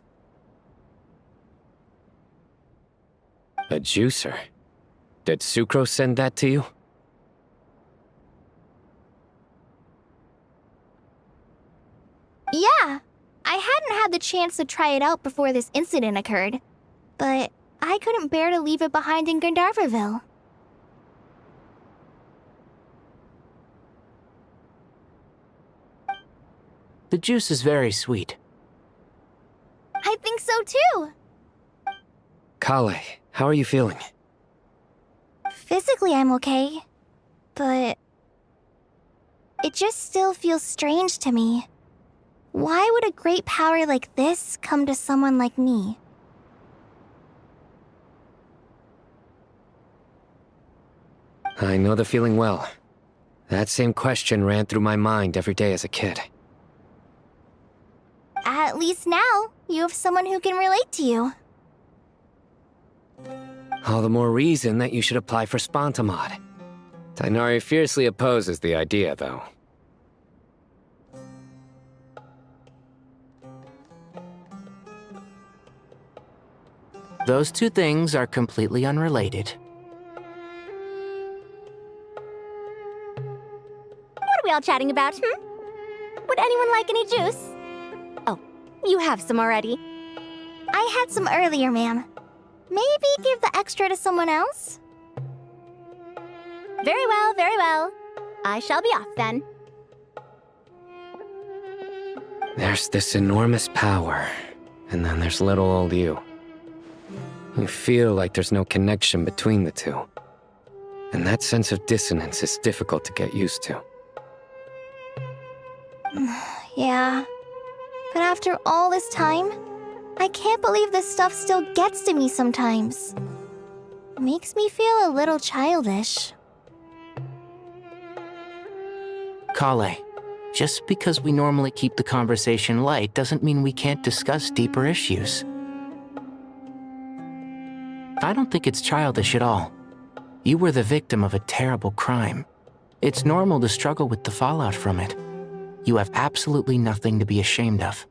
D: A juicer? Did Sucrose send that to you?
I: Yeah, I hadn't had the chance to try it out before this incident occurred, but I couldn't bear to leave it behind in Gandharvaville.
E: The juice is very sweet.
I: I think so too.
D: Kale, how are you feeling?
I: Physically, I'm okay, but it just still feels strange to me. Why would a great power like this come to someone like me?
D: I know the feeling well. That same question ran through my mind every day as a kid.
I: At least now, you have someone who can relate to you.
D: All the more reason that you should apply for Spontamod. Tainari fiercely opposes the idea, though.
E: Those two things are completely unrelated.
J: What are we all chatting about, Would anyone like any juice? Oh, you have some already.
I: I had some earlier, ma'am. Maybe give the extra to someone else?
J: Very well, very well. I shall be off then.
D: There's this enormous power, and then there's little old you. You feel like there's no connection between the two. And that sense of dissonance is difficult to get used to.
I: Yeah. But after all this time, I can't believe this stuff still gets to me sometimes. Makes me feel a little childish.
E: Kale, just because we normally keep the conversation light doesn't mean we can't discuss deeper issues. I don't think it's childish at all. You were the victim of a terrible crime. It's normal to struggle with the fallout from it. You have absolutely nothing to be ashamed of.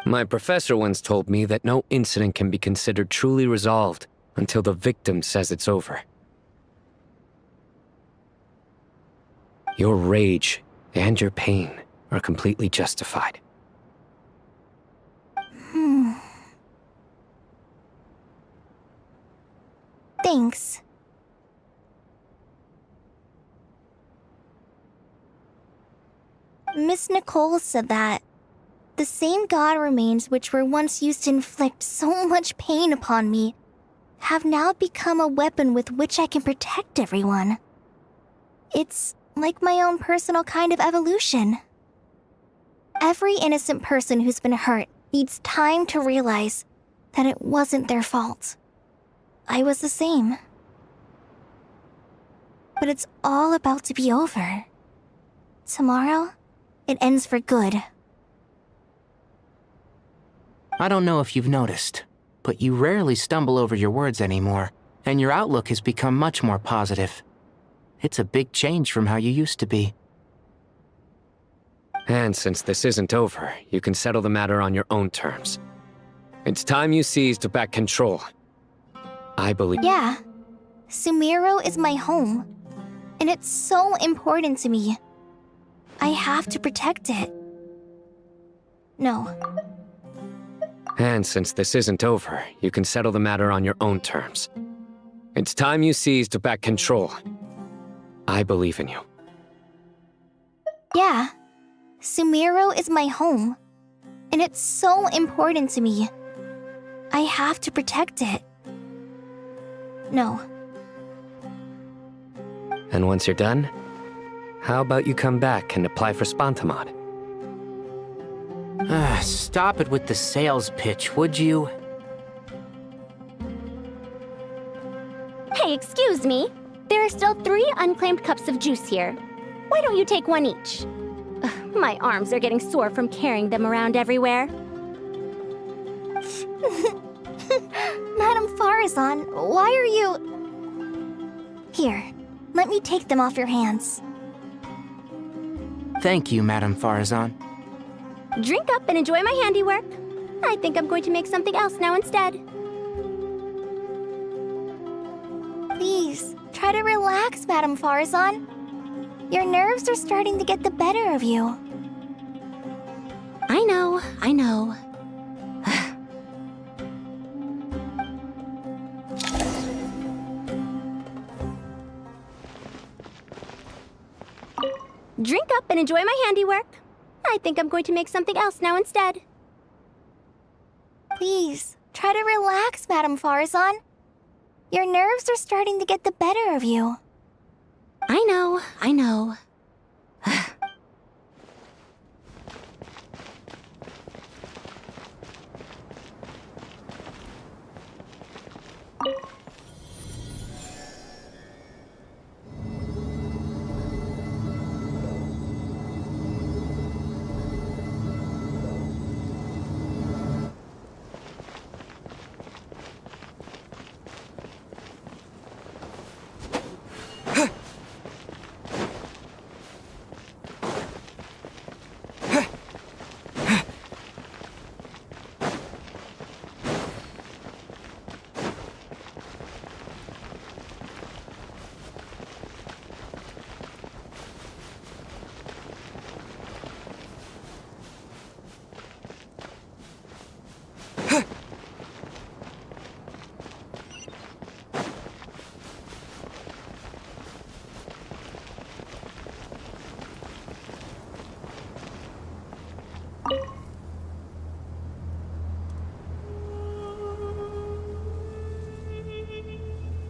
D: My professor once told me that no incident can be considered truly resolved until the victim says it's over. Your rage and your pain are completely justified.
I: Thanks. Miss Nicole said that The same god remains which were once used to inflict so much pain upon me have now become a weapon with which I can protect everyone. It's like my own personal kind of evolution. Every innocent person who's been hurt needs time to realize that it wasn't their fault. I was the same. But it's all about to be over. Tomorrow, it ends for good.
E: I don't know if you've noticed, but you rarely stumble over your words anymore, and your outlook has become much more positive. It's a big change from how you used to be.
D: And since this isn't over, you can settle the matter on your own terms. It's time you seized back control. I believe—
I: Yeah. Sumeru is my home. And it's so important to me. I have to protect it. No.
D: And since this isn't over, you can settle the matter on your own terms. It's time you seized back control. I believe in you.
I: Yeah. Sumeru is my home. And it's so important to me. I have to protect it. No.
D: And once you're done, how about you come back and apply for Spontamod?
E: Stop it with the sales pitch, would you?
J: Hey, excuse me. There are still 3 unclaimed cups of juice here. Why don't you take one each? My arms are getting sore from carrying them around everywhere.
I: Madame Farazan, why are you... Here, let me take them off your hands.
E: Thank you, Madame Farazan.
J: Drink up and enjoy my handiwork. I think I'm going to make something else now instead.
I: Please, try to relax, Madame Farazan. Your nerves are starting to get the better of you.
J: I know, I know. Drink up and enjoy my handiwork. I think I'm going to make something else now instead.
I: Please, try to relax, Madame Farazan. Your nerves are starting to get the better of you.
J: I know, I know.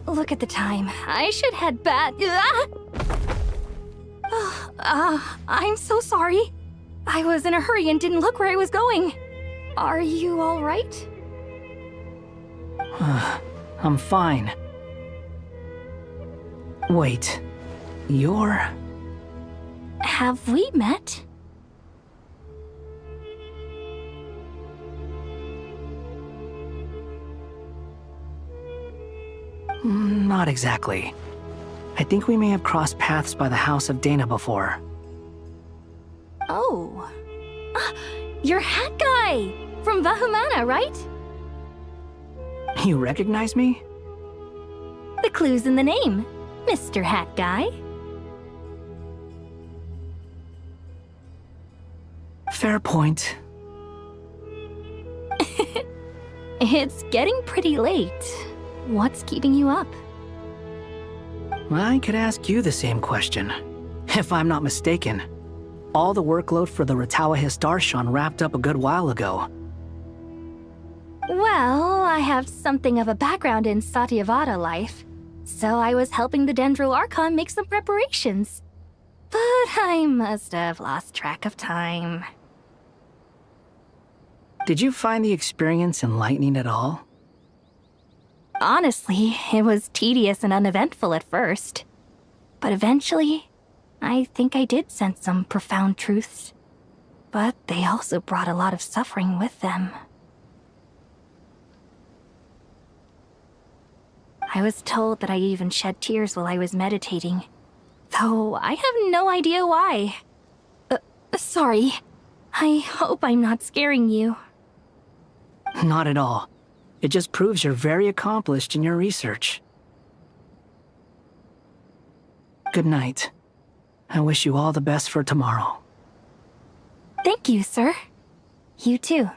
N: Look at the time. I should head back. I'm so sorry. I was in a hurry and didn't look where I was going. Are you all right?
H: I'm fine. Wait, you're...
N: Have we met?
H: Not exactly. I think we may have crossed paths by the house of Dana before.
N: Oh. You're Hat Guy! From Vahumana, right?
H: You recognize me?
N: The clue's in the name, Mr. Hat Guy.
H: Fair point.
N: It's getting pretty late. What's keeping you up?
H: I could ask you the same question. If I'm not mistaken, All the workload for the Ratawa Histarshan wrapped up a good while ago.
N: Well, I have something of a background in Satyavada life, so I was helping the Dendro Archon make some preparations. But I must have lost track of time.
H: Did you find the experience enlightening at all?
N: Honestly, it was tedious and uneventful at first. But eventually, I think I did sense some profound truths. But they also brought a lot of suffering with them. I was told that I even shed tears while I was meditating, though I have no idea why. Sorry. I hope I'm not scaring you.
H: Not at all. It just proves you're very accomplished in your research. Good night. I wish you all the best for tomorrow.
N: Thank you, sir. You too.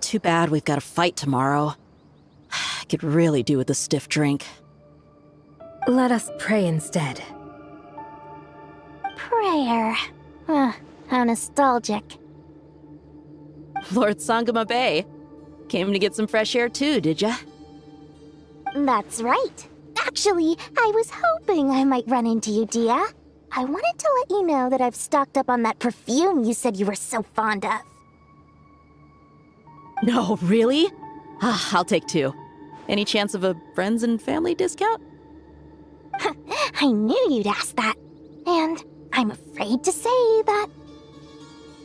O: Too bad we've got a fight tomorrow. I could really do with a stiff drink.
J: Let us pray instead.
I: Prayer. How nostalgic.
O: Lord Sangama Bay. Came to get some fresh air too, did ya?
I: That's right. Actually, I was hoping I might run into you, Dia. I wanted to let you know that I've stocked up on that perfume you said you were so fond of.
O: No, really? I'll take 2. Any chance of a friends and family discount?
I: I knew you'd ask that. And I'm afraid to say that...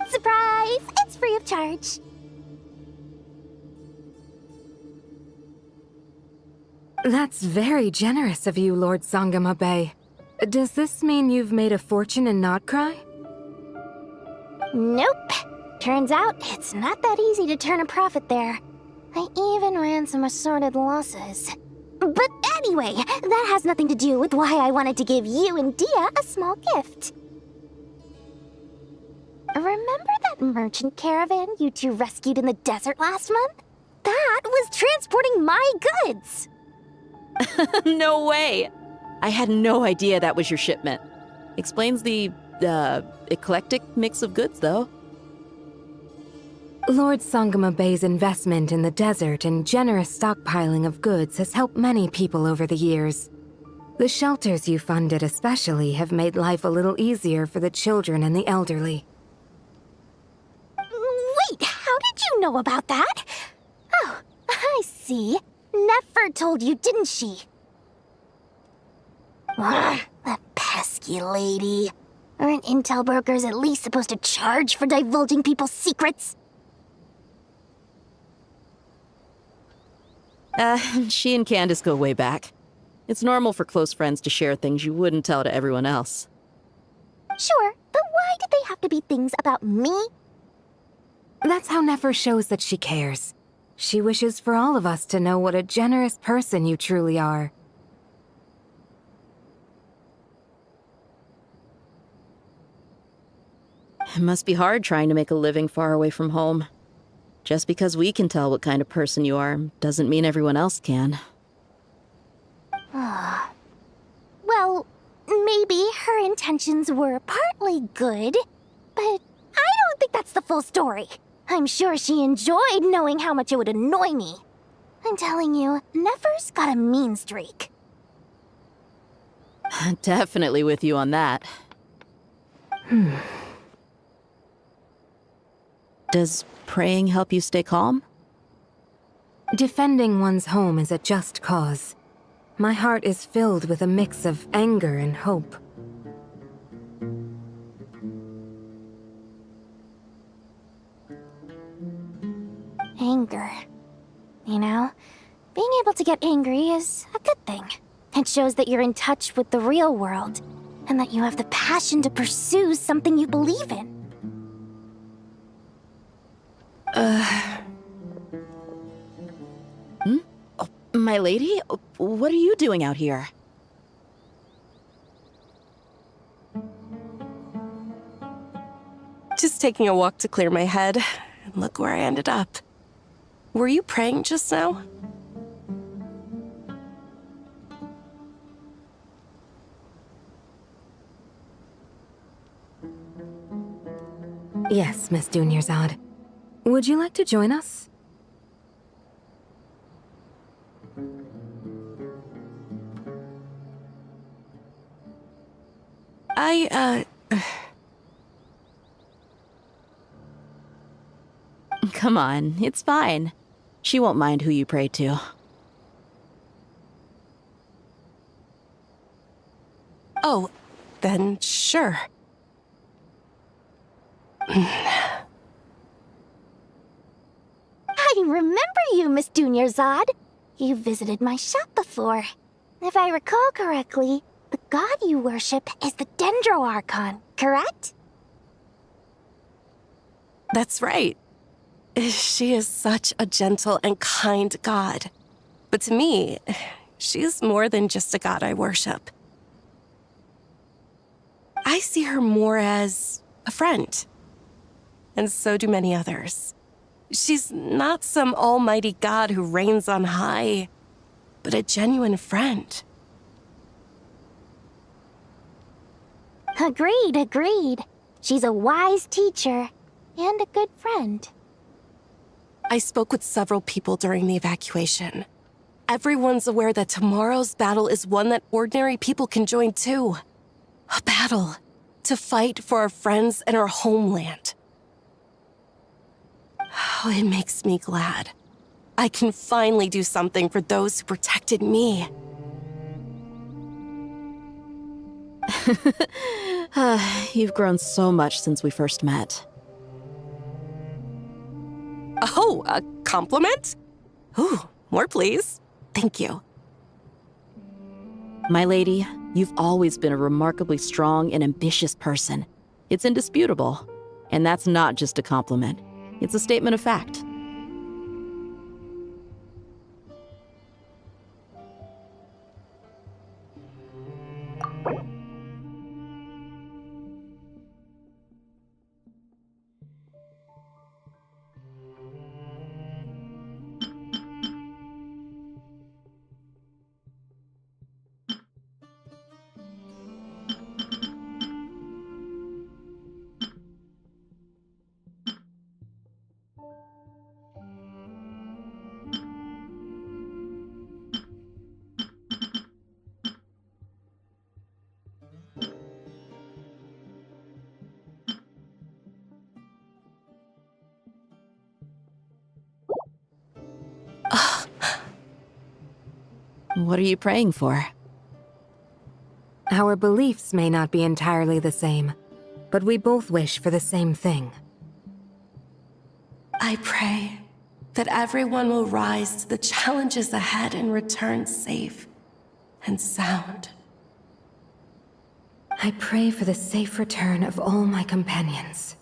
I: Surprise! It's free of charge.
J: That's very generous of you, Lord Sangama Bay. Does this mean you've made a fortune in nod-krai?
I: Nope. Turns out, it's not that easy to turn a profit there. I even ran some assorted losses. But anyway, that has nothing to do with why I wanted to give you and Dia a small gift. Remember that merchant caravan you two rescued in the desert last month? That was transporting my goods!
O: No way! I had no idea that was your shipment. Explains the, eclectic mix of goods, though.
J: Lord Sangama Bay's investment in the desert and generous stockpiling of goods has helped many people over the years. The shelters you funded especially have made life a little easier for the children and the elderly.
I: Wait, how did you know about that? Oh, I see. Nefer told you, didn't she? Ugh, that pesky lady. Aren't intel brokers at least supposed to charge for divulging people's secrets?
O: She and Candace go way back. It's normal for close friends to share things you wouldn't tell to everyone else.
I: Sure, but why did they have to be things about me?
J: That's how Nefer shows that she cares. She wishes for all of us to know what a generous person you truly are.
O: It must be hard trying to make a living far away from home. Just because we can tell what kind of person you are doesn't mean everyone else can.
I: Well, maybe her intentions were partly good, but I don't think that's the full story. I'm sure she enjoyed knowing how much it would annoy me. I'm telling you, Nefer's got a mean streak.
O: Definitely with you on that. Does praying help you stay calm?
J: Defending one's home is a just cause. My heart is filled with a mix of anger and hope.
I: Anger. You know, being able to get angry is a good thing. It shows that you're in touch with the real world, and that you have the passion to pursue something you believe in.
O: My lady, what are you doing out here?
M: Just taking a walk to clear my head. And look where I ended up. Were you praying just now?
J: Yes, Miss Dunyarzad. Would you like to join us?
O: Come on, it's fine. She won't mind who you pray to.
M: Oh, then sure.
I: I remember you, Miss Dunyarzad. You visited my shop before. If I recall correctly, the god you worship is the Dendro-Archon, correct?
M: That's right. She is such a gentle and kind god. But to me, she's more than just a god I worship. I see her more as a friend. And so do many others. She's not some almighty god who reigns on high, but a genuine friend.
I: Agreed. She's a wise teacher and a good friend.
M: I spoke with several people during the evacuation. Everyone's aware that tomorrow's battle is one that ordinary people can join too. A battle to fight for our friends and our homeland. Oh, it makes me glad. I can finally do something for those who protected me.
O: You've grown so much since we first met.
M: Oh, a compliment? Ooh, more please. Thank you.
O: My lady, you've always been a remarkably strong and ambitious person. It's indisputable. And that's not just a compliment. It's a statement of fact. What are you praying for?
J: Our beliefs may not be entirely the same, but we both wish for the same thing.
M: I pray that everyone will rise to the challenges ahead and return safe and sound.
J: I pray for the safe return of all my companions.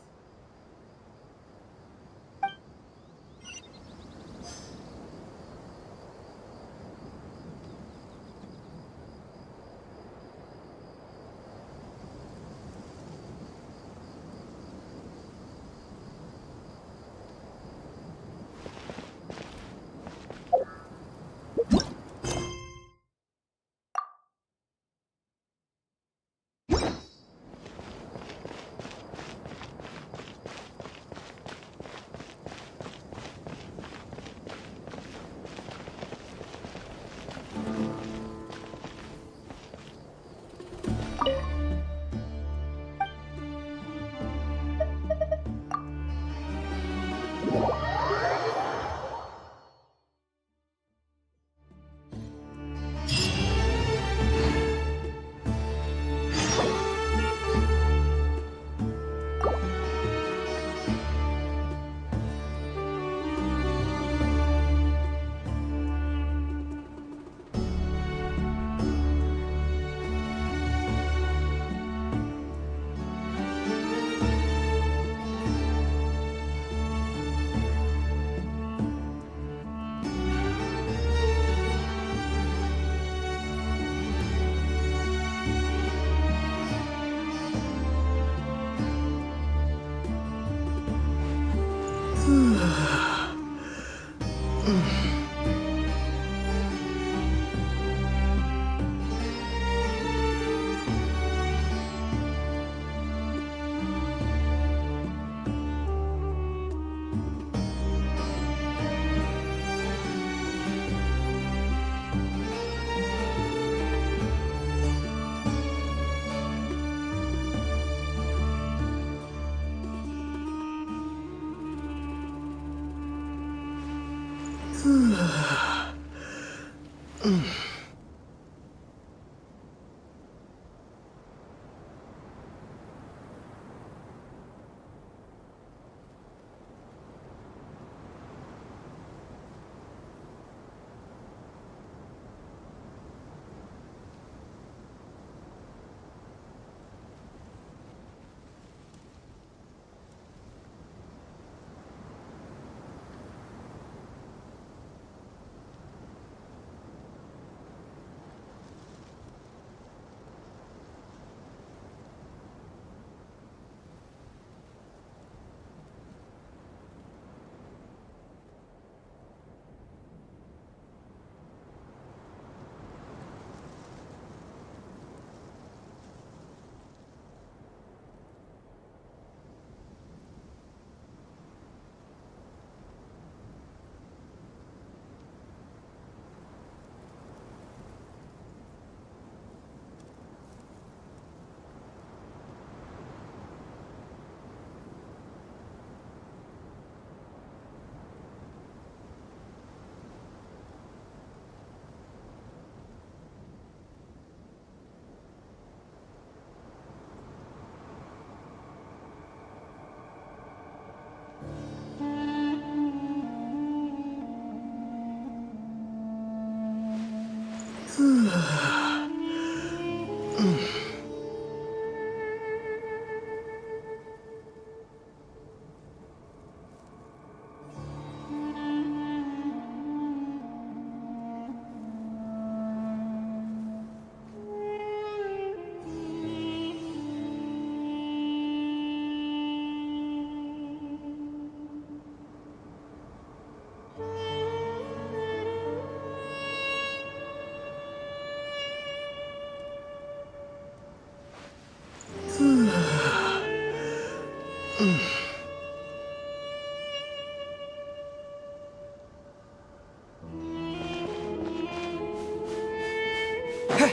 I: Time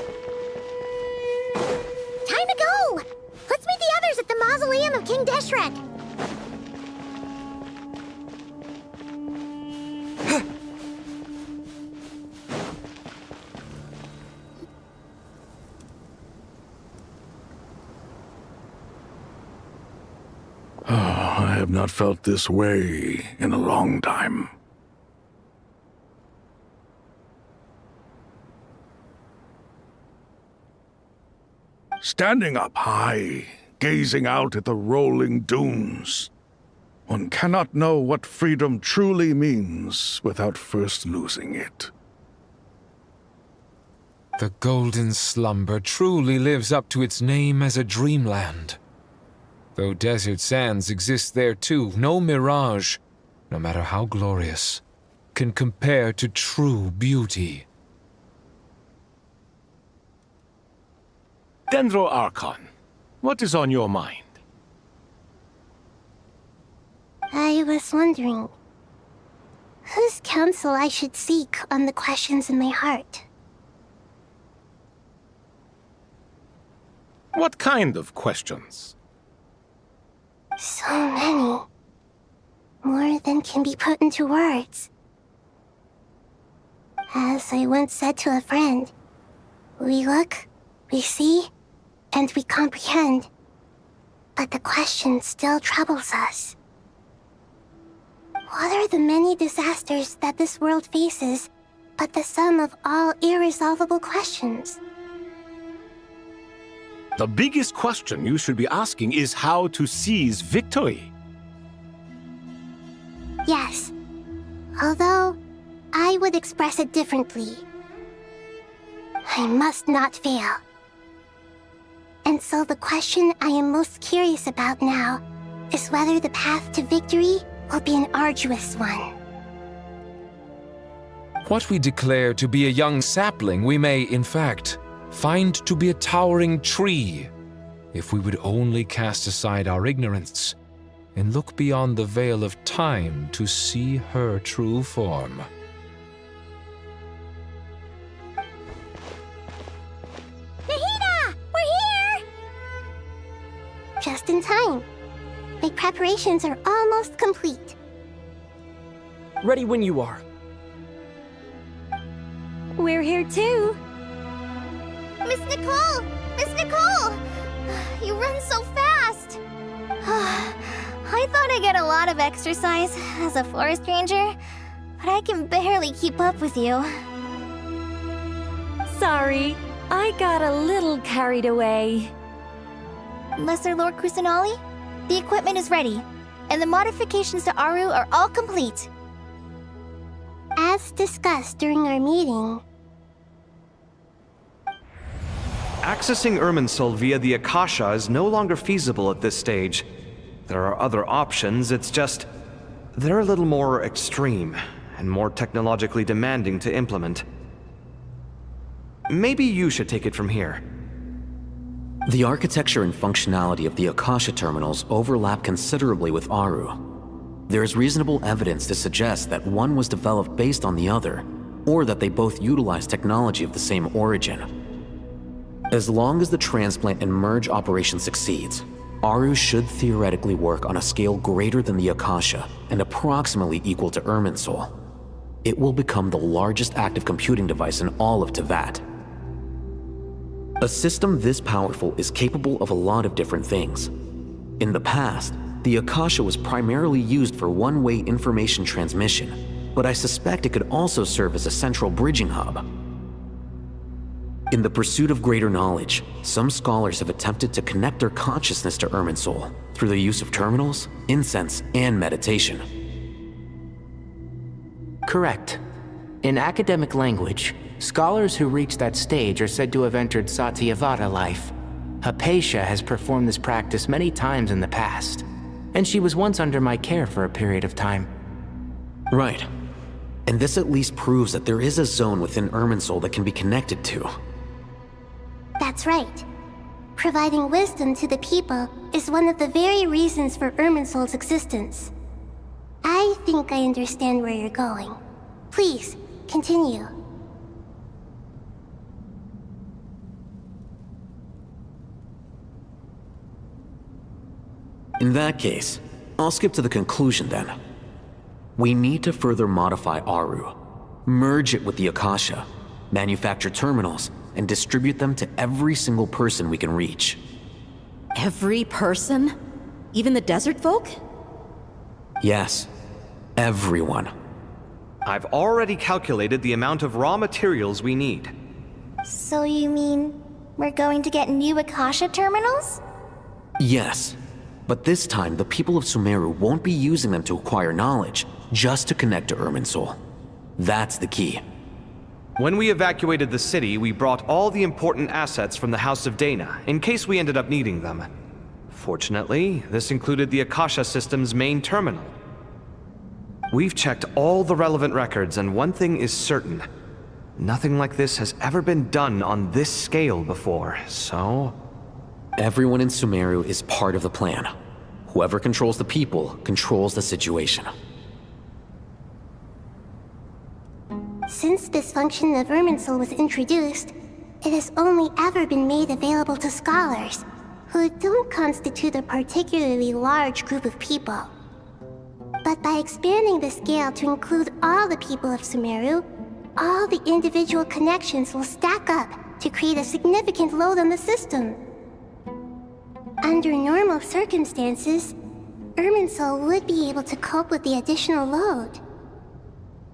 I: to go! Let's meet the others at the mausoleum of King Deshret.
K: I have not felt this way in a long time. Standing up high, gazing out at the rolling dunes, one cannot know what freedom truly means without first losing it.
G: The golden slumber truly lives up to its name as a dreamland. Though desert sands exist there too, no mirage, no matter how glorious, can compare to true beauty.
C: Dendro Archon, what is on your mind?
I: I was wondering whose counsel I should seek on the questions in my heart.
C: What kind of questions?
I: So many. More than can be put into words. As I once said to a friend, we look, we see, and we comprehend. But the question still troubles us. What are the many disasters that this world faces but the sum of all irresolvable questions?
C: The biggest question you should be asking is how to seize victory.
I: Yes. Although, I would express it differently. I must not fail. And so the question I am most curious about now is whether the path to victory will be an arduous one.
G: What we declare to be a young sapling, we may, in fact, find to be a towering tree, if we would only cast aside our ignorance and look beyond the veil of time to see her true form.
I: Nahida! We're here! Just in time. My preparations are almost complete.
L: Ready when you are.
N: We're here too.
I: Miss Nicole! Miss Nicole! You run so fast! I thought I'd get a lot of exercise as a forest ranger, but I can barely keep up with you.
N: Sorry, I got a little carried away.
I: Lesser Lord Kusanali, the equipment is ready, and the modifications to Aru are all complete. As discussed during our meeting,
B: Accessing Irminsul via the Akasha is no longer feasible at this stage. There are other options, it's just they're a little more extreme and more technologically demanding to implement. Maybe you should take it from here.
A: The architecture and functionality of the Akasha terminals overlap considerably with Aru. There is reasonable evidence to suggest that one was developed based on the other, or that they both utilize technology of the same origin. As long as the transplant and merge operation succeeds, Aru should theoretically work on a scale greater than the Akasha and approximately equal to Irminsul. It will become the largest active computing device in all of Teyvat. A system this powerful is capable of a lot of different things. In the past, the Akasha was primarily used for one-way information transmission, but I suspect it could also serve as a central bridging hub. In the pursuit of greater knowledge, some scholars have attempted to connect their consciousness to Irminsul through the use of terminals, incense, and meditation.
E: Correct. In academic language, scholars who reach that stage are said to have entered Satyavata life. Hypatia has performed this practice many times in the past, and she was once under my care for a period of time.
A: Right. And this at least proves that there is a zone within Irminsul that can be connected to.
I: that's right. Providing wisdom to the people is one of the very reasons for Irminsul's existence. I think I understand where you're going. Please, continue.
A: In that case, I'll skip to the conclusion then. We need to further modify Aru, merge it with the Akasha, manufacture terminals, and distribute them to every single person we can reach.
O: Every person? Even the desert folk?
A: Yes, everyone.
B: I've already calculated the amount of raw materials we need.
I: So you mean we're going to get new Akasha terminals?
A: Yes, but this time the people of Sumeru won't be using them to acquire knowledge, just to connect to Irminsul. That's the key.
B: When we evacuated the city, we brought all the important assets from the House of Dana, in case we ended up needing them. Fortunately, this included the Akasha system's main terminal. We've checked all the relevant records, and one thing is certain. Nothing like this has ever been done on this scale before, so...
A: Everyone in Sumeru is part of the plan. Whoever controls the people controls the situation.
I: Since this function of Irminsul was introduced, it has only ever been made available to scholars, who don't constitute a particularly large group of people. But by expanding the scale to include all the people of Sumeru, all the individual connections will stack up to create a significant load on the system. Under normal circumstances, Irminsul would be able to cope with the additional load.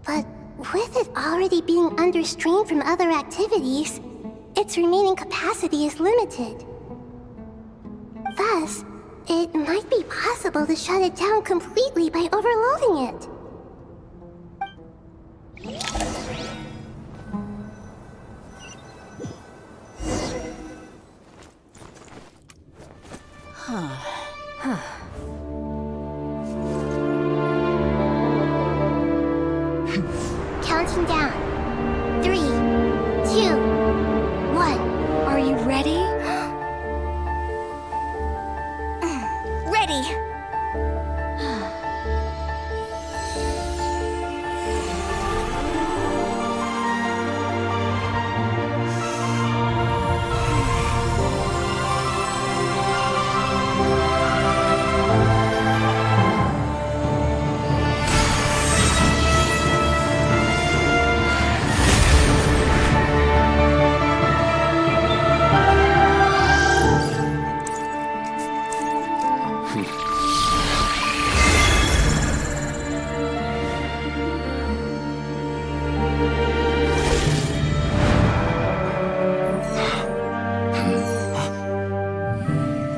I: But with it already being under strain from other activities, its remaining capacity is limited. Thus, it might be possible to shut it down completely by overloading it. Counting down. 3, 2, 1.
N: Are you ready?
I: Ready.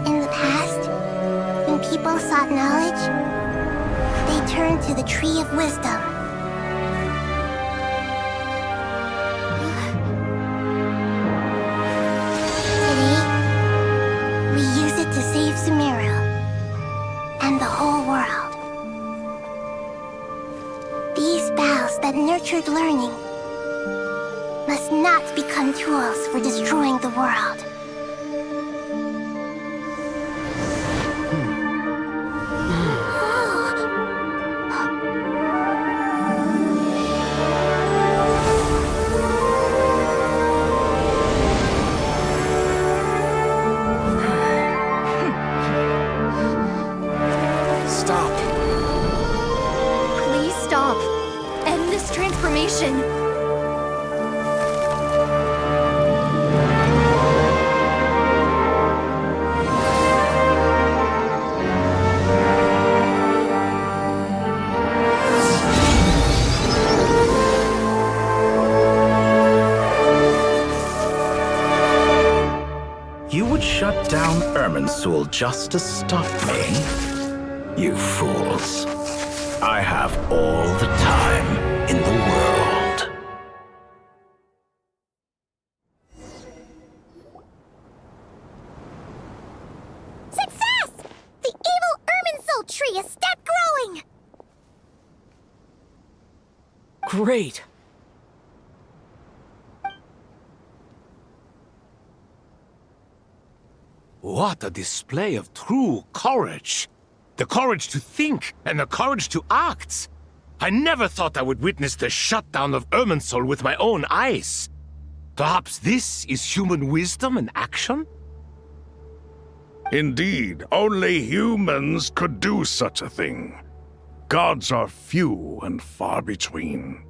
I: In the past, when people sought knowledge, they turned to the Tree of Wisdom. Today, we use it to save Sumeru and the whole world. These boughs that nurtured learning must not become tools for destroying the world.
N: Stop. Please stop. End this transformation.
P: You would shut down Irminsul just to stop me? You fools. I have all the time in the world.
I: Success! The evil Irminsul tree is step growing!
L: Great!
C: What a display of true courage! The courage to think and the courage to act! I never thought I would witness the shutdown of Irminsul with my own eyes. Perhaps this is human wisdom in action?
K: Indeed, only humans could do such a thing. Gods are few and far between.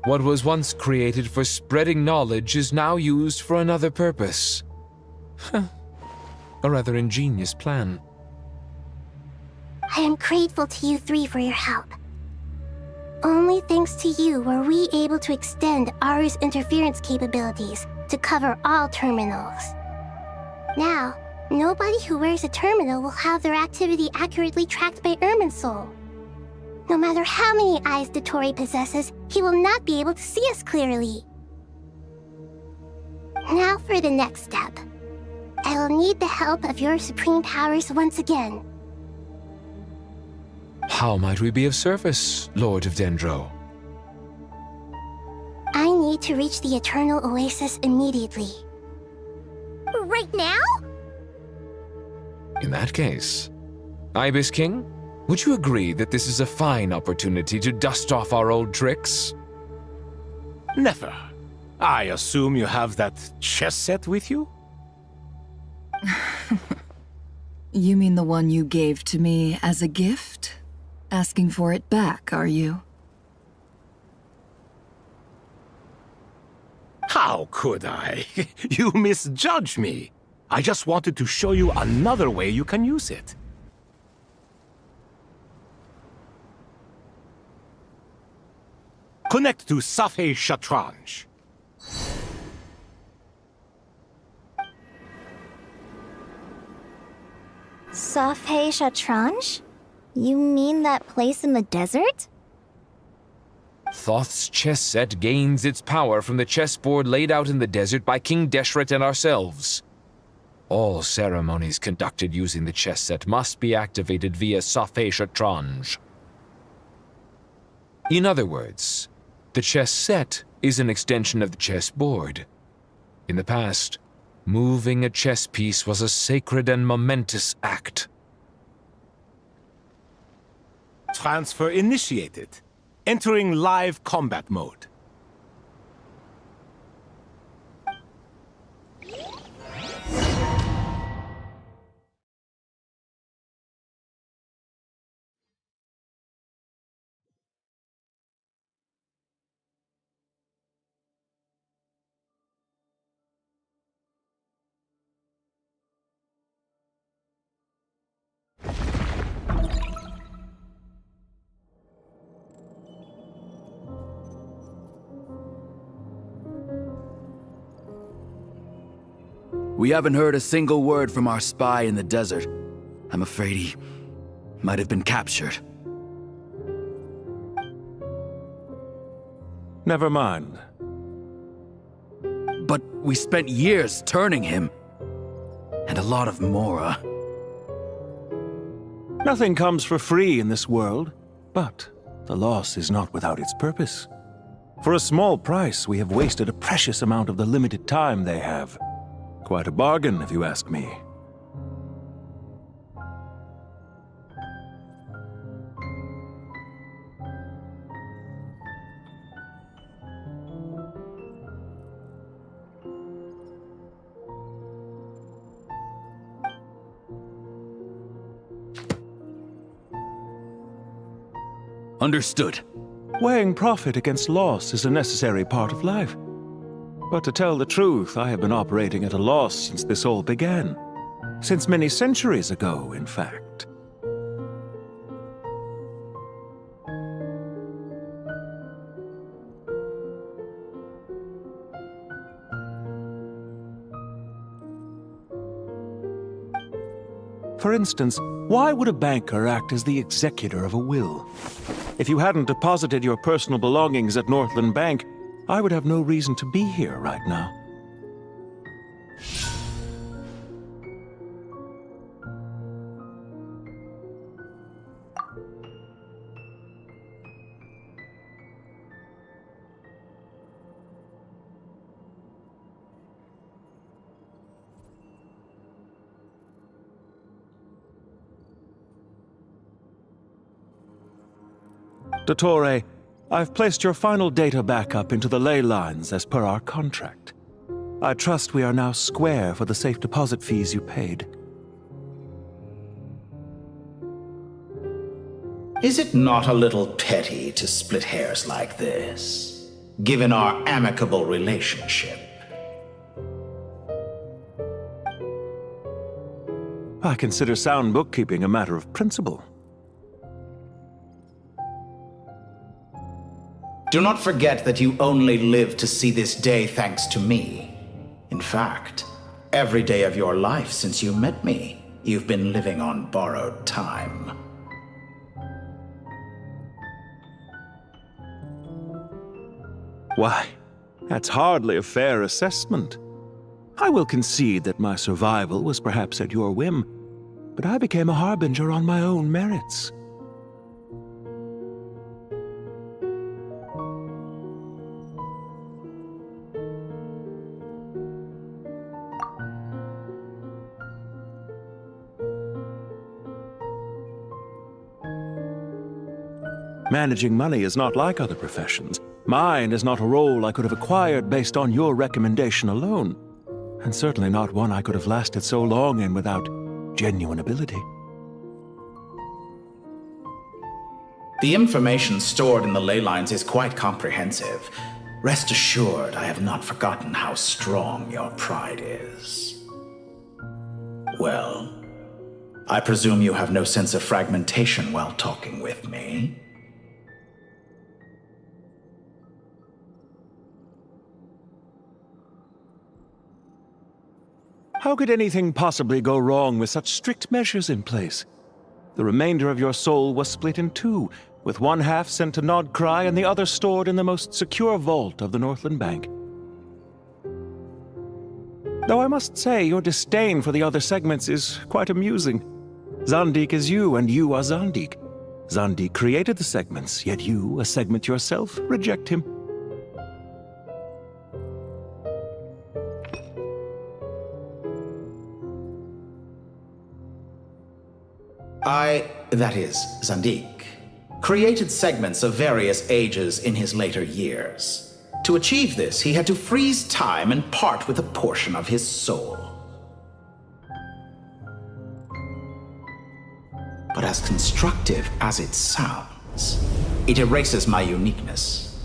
G: What was once created for spreading knowledge is now used for another purpose. A rather ingenious plan.
I: I am grateful to you three for your help. Only thanks to you were we able to extend Aru's interference capabilities to cover all terminals. Now, nobody who wears a terminal will have their activity accurately tracked by Irminsul. No matter how many eyes Dottore possesses, he will not be able to see us clearly. Now for the next step. I will need the help of your supreme powers once again.
G: How might we be of service, Lord of Dendro?
I: I need to reach the Eternal Oasis immediately. Right now?
G: In that case, Ibis King, would you agree that this is a fine opportunity to dust off our old tricks?
C: Never. I assume you have that chess set with you?
Q: You mean the one you gave to me as a gift? Asking for it back, are you?
C: How could I? You misjudge me. I just wanted to show you another way you can use it. Connect to Safei Shatranj.
N: Safei Shatranj? You mean that place in the desert?
G: Thoth's chess set gains its power from the chessboard laid out in the desert by King Deshret and ourselves. All ceremonies conducted using the chess set must be activated via Safei Shatranj. In other words, the chess set is an extension of the chessboard. In the past, moving a chess piece was a sacred and momentous act.
C: Transfer initiated. Entering live combat mode.
R: We haven't heard a single word from our spy in the desert. I'm afraid he might have been captured.
C: Never mind.
R: But we spent years turning him. And a lot of Mora.
S: Nothing comes for free in this world, but the loss is not without its purpose. For a small price, we have wasted a precious amount of the limited time they have. Quite a bargain, if you ask me.
R: Understood.
S: Weighing profit against loss is a necessary part of life. But to tell the truth, I have been operating at a loss since this all began. Since many centuries ago, in fact. For instance, why would a banker act as the executor of a will? If you hadn't deposited your personal belongings at Northland Bank, I would have no reason to be here right now. Dottore, I've placed your final data backup into the ley lines as per our contract. I trust we are now square for the safe deposit fees you paid.
P: Is it not a little petty to split hairs like this, given our amicable relationship?
S: I consider sound bookkeeping a matter of principle.
P: Do not forget that you only live to see this day thanks to me. In fact, every day of your life since you met me, you've been living on borrowed time.
S: Why, that's hardly a fair assessment. I will concede that my survival was perhaps at your whim, but I became a harbinger on my own merits. Managing money is not like other professions. Mine is not a role I could have acquired based on your recommendation alone, and certainly not one I could have lasted so long in without genuine ability.
P: The information stored in the ley lines is quite comprehensive. Rest assured, I have not forgotten how strong your pride is. Well, I presume you have no sense of fragmentation while talking with me.
S: How could anything possibly go wrong with such strict measures in place? The remainder of your soul was split in two, with one half sent to nod-krai and the other stored in the most secure vault of the Northland Bank. Though I must say, your disdain for the other segments is quite amusing. Zandik is you, and you are Zandik. Zandik created the segments, yet you, a segment yourself, reject him.
P: That is, Zandik, created segments of various ages in his later years. To achieve this, he had to freeze time and part with a portion of his soul. But as constructive as it sounds, it erases my uniqueness.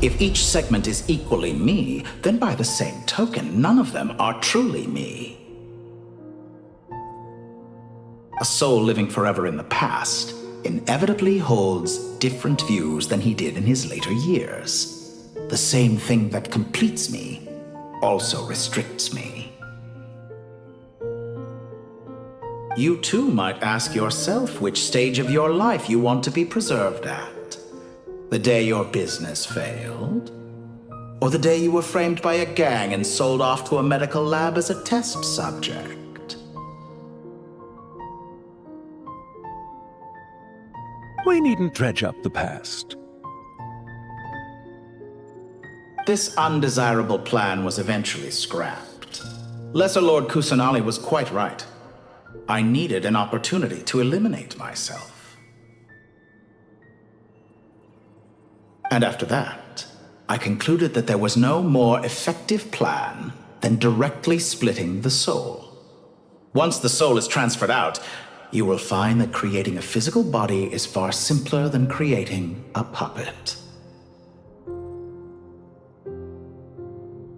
P: If each segment is equally me, then by the same token, none of them are truly me. A soul living forever in the past inevitably holds different views than he did in his later years. The same thing that completes me also restricts me. You too might ask yourself which stage of your life you want to be preserved at. The day your business failed? Or the day you were framed by a gang and sold off to a medical lab as a test subject?
S: We needn't dredge up the past.
P: This undesirable plan was eventually scrapped. Lesser Lord Kusanali was quite right. I needed an opportunity to eliminate myself. And after that, I concluded that there was no more effective plan than directly splitting the soul. Once the soul is transferred out, you will find that creating a physical body is far simpler than creating a puppet.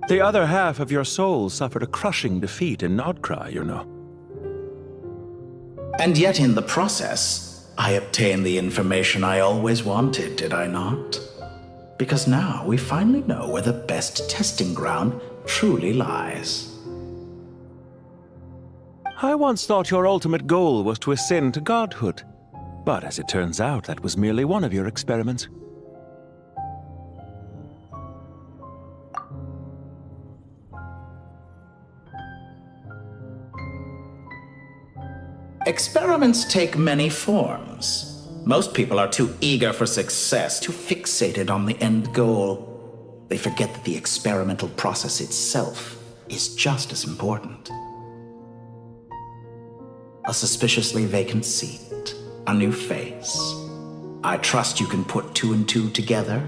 S: The other half of your soul suffered a crushing defeat in nod-krai, you know.
P: And yet in the process, I obtained the information I always wanted, did I not? Because now we finally know where the best testing ground truly lies.
S: I once thought your ultimate goal was to ascend to godhood, but as it turns out, that was merely one of your experiments.
P: Experiments take many forms. Most people are too eager for success, too fixated on the end goal. They forget that the experimental process itself is just as important. A suspiciously vacant seat, a new face. I trust you can put two and two together.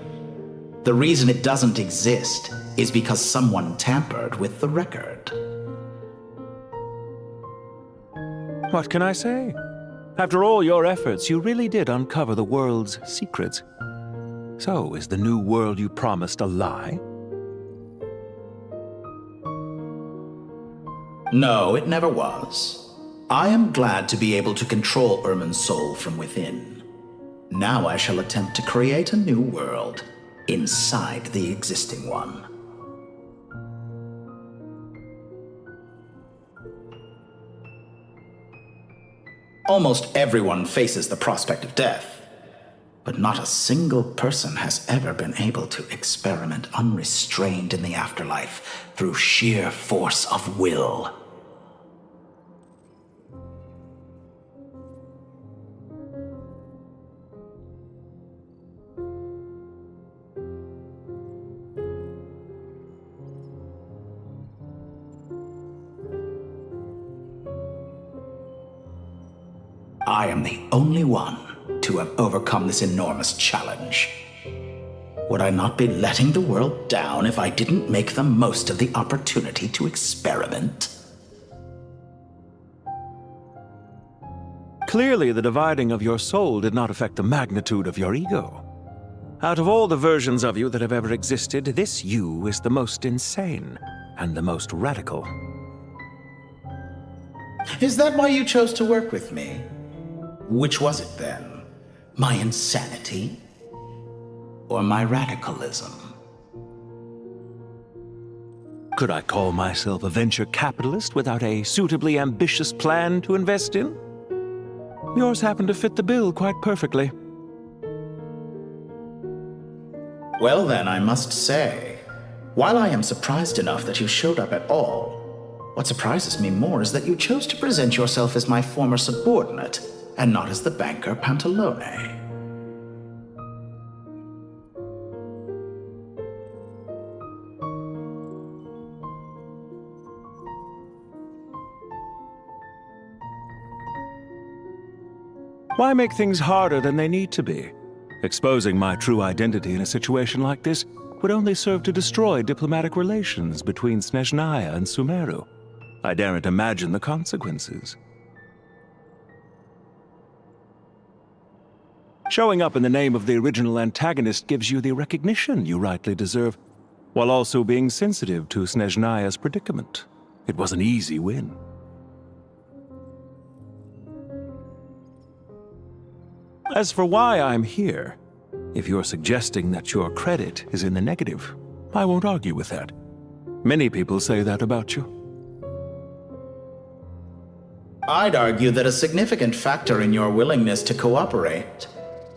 P: The reason it doesn't exist is because someone tampered with the record.
S: What can I say? After all your efforts, you really did uncover the world's secrets. So, is the new world you promised a lie?
P: No, it never was. I am glad to be able to control Irmin's soul from within. Now I shall attempt to create a new world inside the existing one. Almost everyone faces the prospect of death, but not a single person has ever been able to experiment unrestrained in the afterlife through sheer force of will. I am the only one to have overcome this enormous challenge. Would I not be letting the world down if I didn't make the most of the opportunity to experiment?
S: Clearly, the dividing of your soul did not affect the magnitude of your ego. Out of all the versions of you that have ever existed, this you is the most insane and the most radical.
P: Is that why you chose to work with me? Which was it then? My insanity? Or my radicalism?
S: Could I call myself a venture capitalist without a suitably ambitious plan to invest in? Yours happened to fit the bill quite perfectly.
P: Well then, I must say, while I am surprised enough that you showed up at all, what surprises me more is that you chose to present yourself as my former subordinate, and not as the banker Pantalone.
S: Why make things harder than they need to be? Exposing my true identity in a situation like this would only serve to destroy diplomatic relations between Snezhnaya and Sumeru. I daren't imagine the consequences. Showing up in the name of the original antagonist gives you the recognition you rightly deserve, while also being sensitive to Snezhnaya's predicament. It was an easy win. As for why I'm here, if you're suggesting that your credit is in the negative, I won't argue with that. Many people say that about you.
P: I'd argue that a significant factor in your willingness to cooperate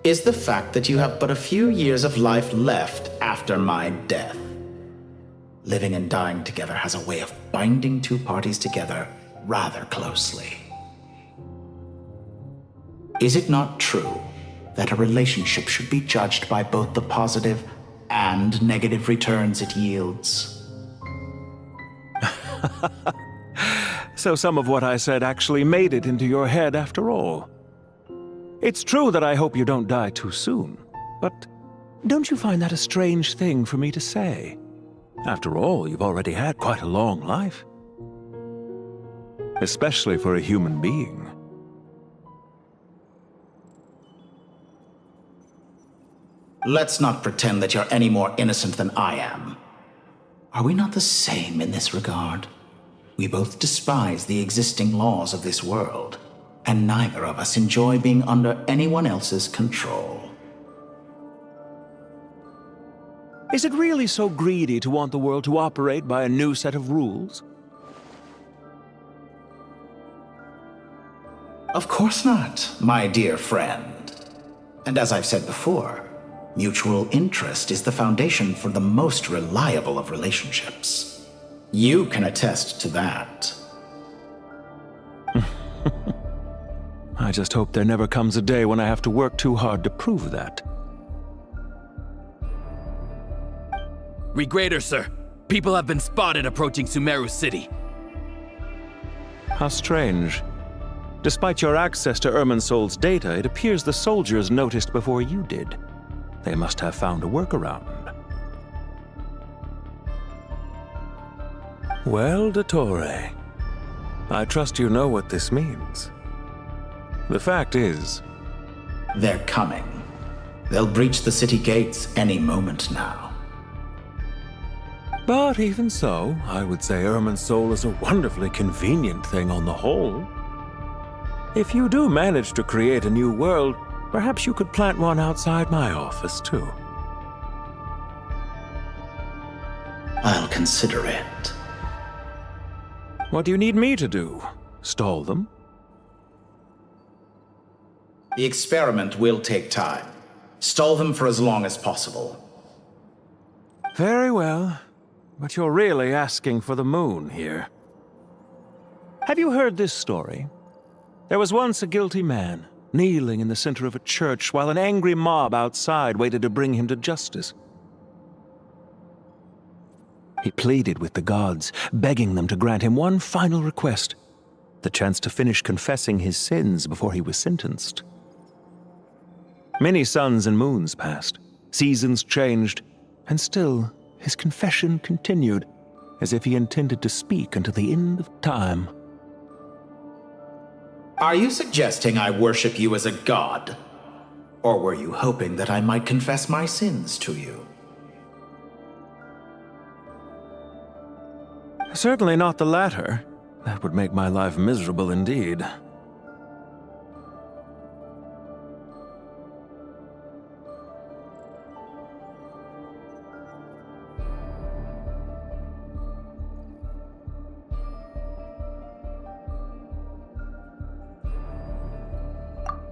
P: is the fact that you have but a few years of life left after my death. Living and dying together has a way of binding two parties together rather closely. Is it not true that a relationship should be judged by both the positive and negative returns it yields?
S: So some of what I said actually made it into your head after all. It's true that I hope you don't die too soon, but don't you find that a strange thing for me to say? After all, you've already had quite a long life. Especially for a human being.
P: Let's not pretend that you're any more innocent than I am. Are we not the same in this regard? We both despise the existing laws of this world, and neither of us enjoy being under anyone else's control.
S: Is it really so greedy to want the world to operate by a new set of rules?
P: Of course not, my dear friend. And as I've said before, mutual interest is the foundation for the most reliable of relationships. You can attest to that.
S: I just hope there never comes a day when I have to work too hard to prove that.
R: Regrader, sir. People have been spotted approaching Sumeru City.
S: How strange. Despite your access to Irminsol's data, it appears the soldiers noticed before you did. They must have found a workaround. Well, Dottore, I trust you know what this means. The fact is...
P: They're coming. They'll breach the city gates any moment now.
S: But even so, I would say Irminsul is a wonderfully convenient thing on the whole. If you do manage to create a new world, perhaps you could plant one outside my office, too.
P: I'll consider it.
S: What do you need me to do? Stall them?
P: The experiment will take time. Stall them for as long as possible.
S: Very well. But you're really asking for the moon here. Have you heard this story? There was once a guilty man, kneeling in the center of a church while an angry mob outside waited to bring him to justice. He pleaded with the gods, begging them to grant him one final request, the chance to finish confessing his sins before he was sentenced. Many suns and moons passed, seasons changed, and still his confession continued, as if he intended to speak until the end of time.
P: Are you suggesting I worship you as a god? Or were you hoping that I might confess my sins to you?
S: Certainly not the latter. That would make my life miserable indeed.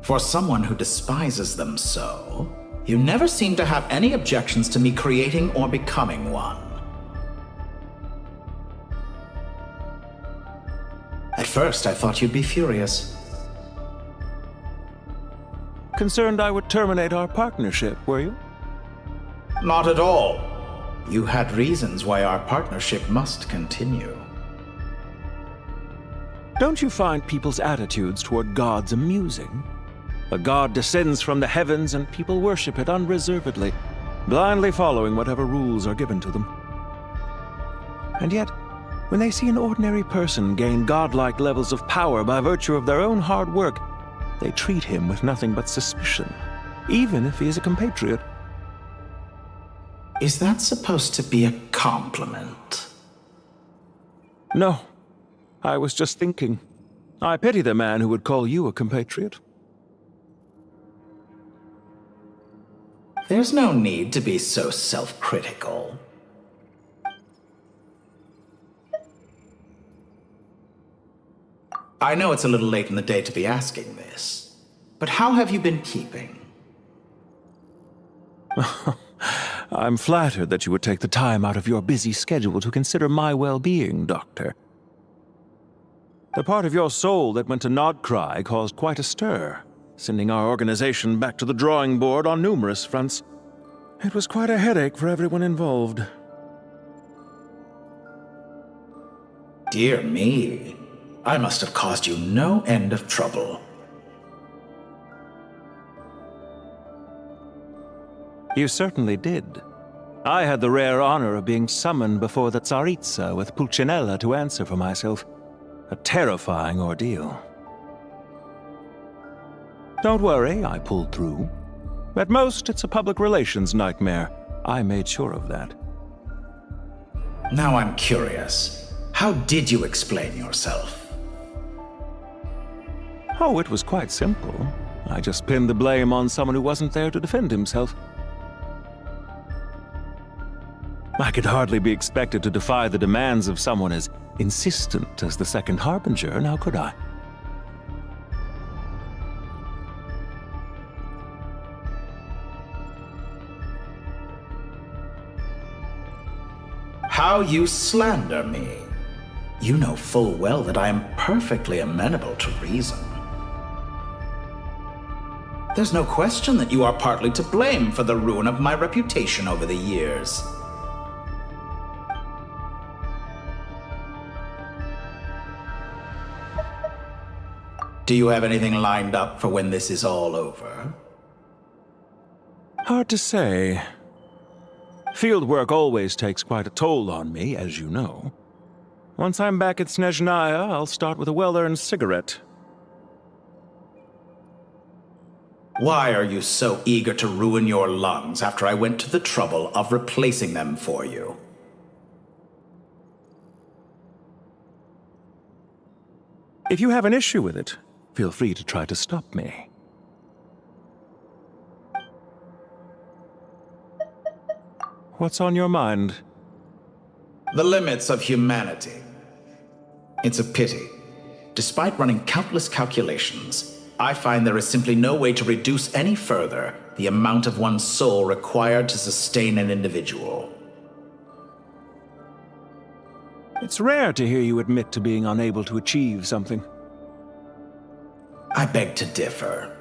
P: For someone who despises them so, you never seem to have any objections to me creating or becoming one. At first, I thought you'd be furious.
S: Concerned I would terminate our partnership, were you?
P: Not at all. You had reasons why our partnership must continue.
S: Don't you find people's attitudes toward gods amusing? A god descends from the heavens and people worship it unreservedly, blindly following whatever rules are given to them. And yet, when they see an ordinary person gain godlike levels of power by virtue of their own hard work, they treat him with nothing but suspicion, even if he is a compatriot.
P: Is that supposed to be a compliment?
S: No. I was just thinking. I pity the man who would call you a compatriot.
P: There's no need to be so self-critical. I know it's a little late in the day to be asking this, but how have you been keeping?
S: I'm flattered that you would take the time out of your busy schedule to consider my well-being, Doctor. The part of your soul that went to nod-krai caused quite a stir, sending our organization back to the drawing board on numerous fronts. It was quite a headache for everyone involved.
P: Dear me, I must have caused you no end of trouble.
S: You certainly did. I had the rare honor of being summoned before the Tsaritsa with Pulcinella to answer for myself. A terrifying ordeal. Don't worry, I pulled through. At most, it's a public relations nightmare. I made sure of that.
P: Now I'm curious. How did you explain yourself?
S: Oh, it was quite simple. I just pinned the blame on someone who wasn't there to defend himself. I could hardly be expected to defy the demands of someone as insistent as the Second Harbinger, now could I?
P: How you slander me. You know full well that I am perfectly amenable to reason. There's no question that you are partly to blame for the ruin of my reputation over the years. Do you have anything lined up for when this is all over?
S: Hard to say. Field work always takes quite a toll on me, as you know. Once I'm back at Snezhnaya, I'll start with a well-earned cigarette.
P: Why are you so eager to ruin your lungs after I went to the trouble of replacing them for you?
S: If you have an issue with it, feel free to try to stop me. What's on your mind?
P: The limits of humanity. It's a pity. Despite running countless calculations, I find there is simply no way to reduce any further the amount of one's soul required to sustain an individual.
S: It's rare to hear you admit to being unable to achieve something.
P: I beg to differ.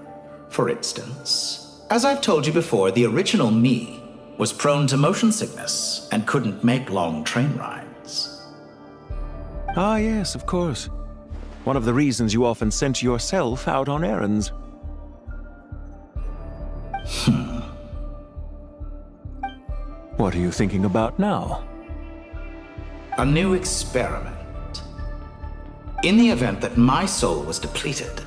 P: For instance, as I've told you before, the original me was prone to motion sickness and couldn't make long train rides.
S: Ah, yes, of course. One of the reasons you often sent yourself out on errands. What are you thinking about now?
P: A new experiment. In the event that my soul was depleted,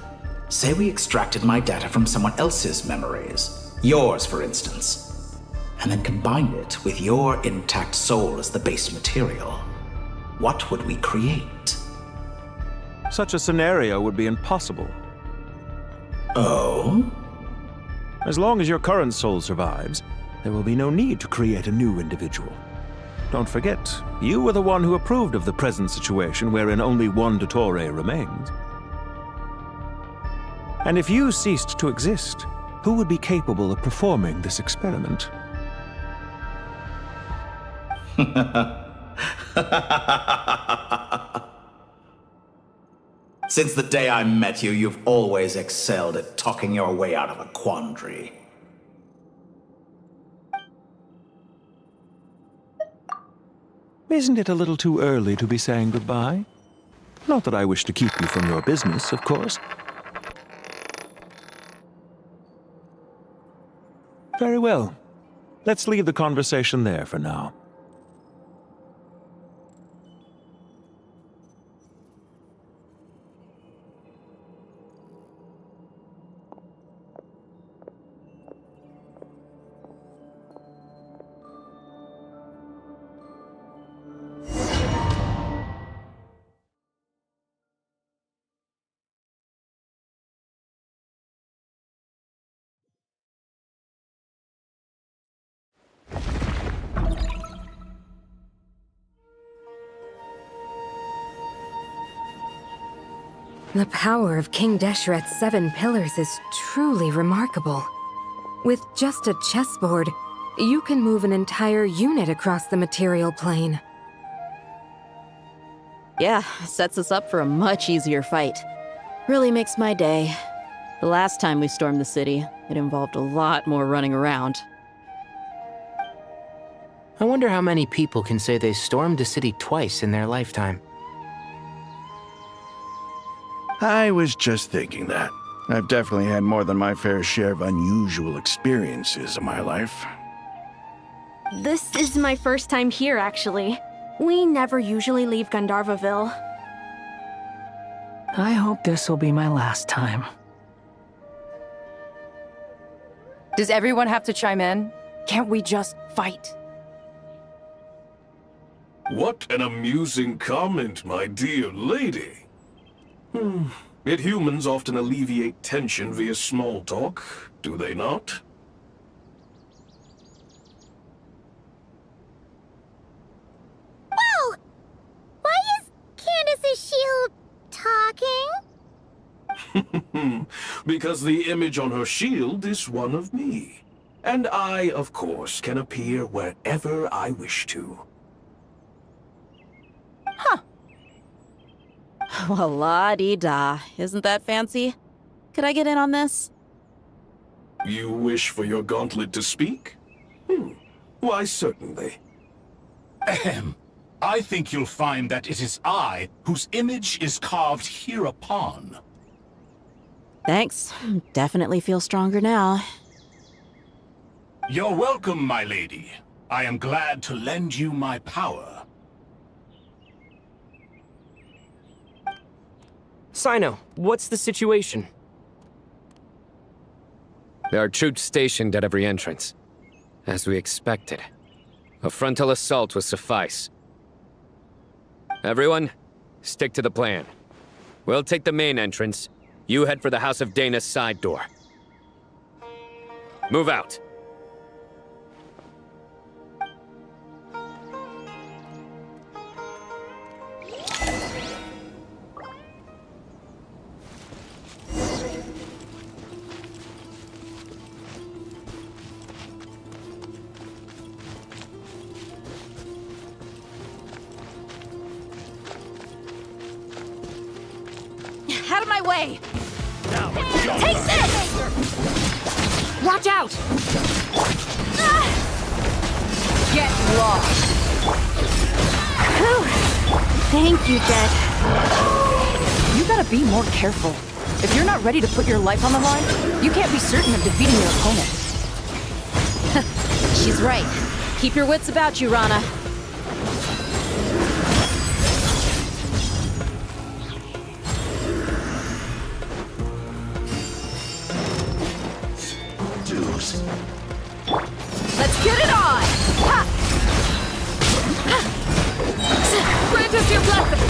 P: say we extracted my data from someone else's memories, yours for instance, and then combined it with your intact soul as the base material, what would we create?
S: Such a scenario would be impossible.
P: Oh?
S: As long as your current soul survives, there will be no need to create a new individual. Don't forget, you were the one who approved of the present situation wherein only one Dottore remains. And if you ceased to exist, who would be capable of performing this experiment?
P: Since the day I met you, you've always excelled at talking your way out of a quandary.
S: Isn't it a little too early to be saying goodbye? Not that I wish to keep you from your business, of course. Very well. Let's leave the conversation there for now.
J: The power of King Deshret's 7 pillars is truly remarkable. With just a chessboard, you can move an entire unit across the material plane.
O: Yeah, sets us up for a much easier fight. Really makes my day. The last time we stormed the city, it involved a lot more running around.
E: I wonder how many people can say they stormed a city twice in their lifetime.
K: I was just thinking that. I've definitely had more than my fair share of unusual experiences in my life.
N: This is my first time here, actually. We never usually leave Gandharvaville.
H: I hope this will be my last time.
T: Does everyone have to chime in? Can't we just fight?
U: What an amusing comment, my dear lady. Yet humans often alleviate tension via small talk, do they not?
I: Whoa! Why is Candace's shield talking?
U: Because the image on her shield is one of me. And I, of course, can appear wherever I wish to.
O: Well, la-dee-da. Isn't that fancy? Could I get in on this?
U: You wish for your gauntlet to speak? Why, certainly.
V: Ahem. I think you'll find that it is I whose image is carved hereupon.
O: Thanks. Definitely feel stronger now.
V: You're welcome, my lady. I am glad to lend you my power.
L: Sino, what's the situation?
D: There are troops stationed at every entrance. As we expected. A frontal assault will suffice. Everyone, stick to the plan. We'll take the main entrance. You head for the House of Dana's side door. Move out.
T: Out of my way! Take this! Watch out! Get lost!
N: Whew. Thank you, Jet.
T: You gotta be more careful. If you're not ready to put your life on the line, you can't be certain of defeating your opponent.
O: She's right. Keep your wits about you, Rana.
T: Let's get it on! Ha! Grant us your blessing!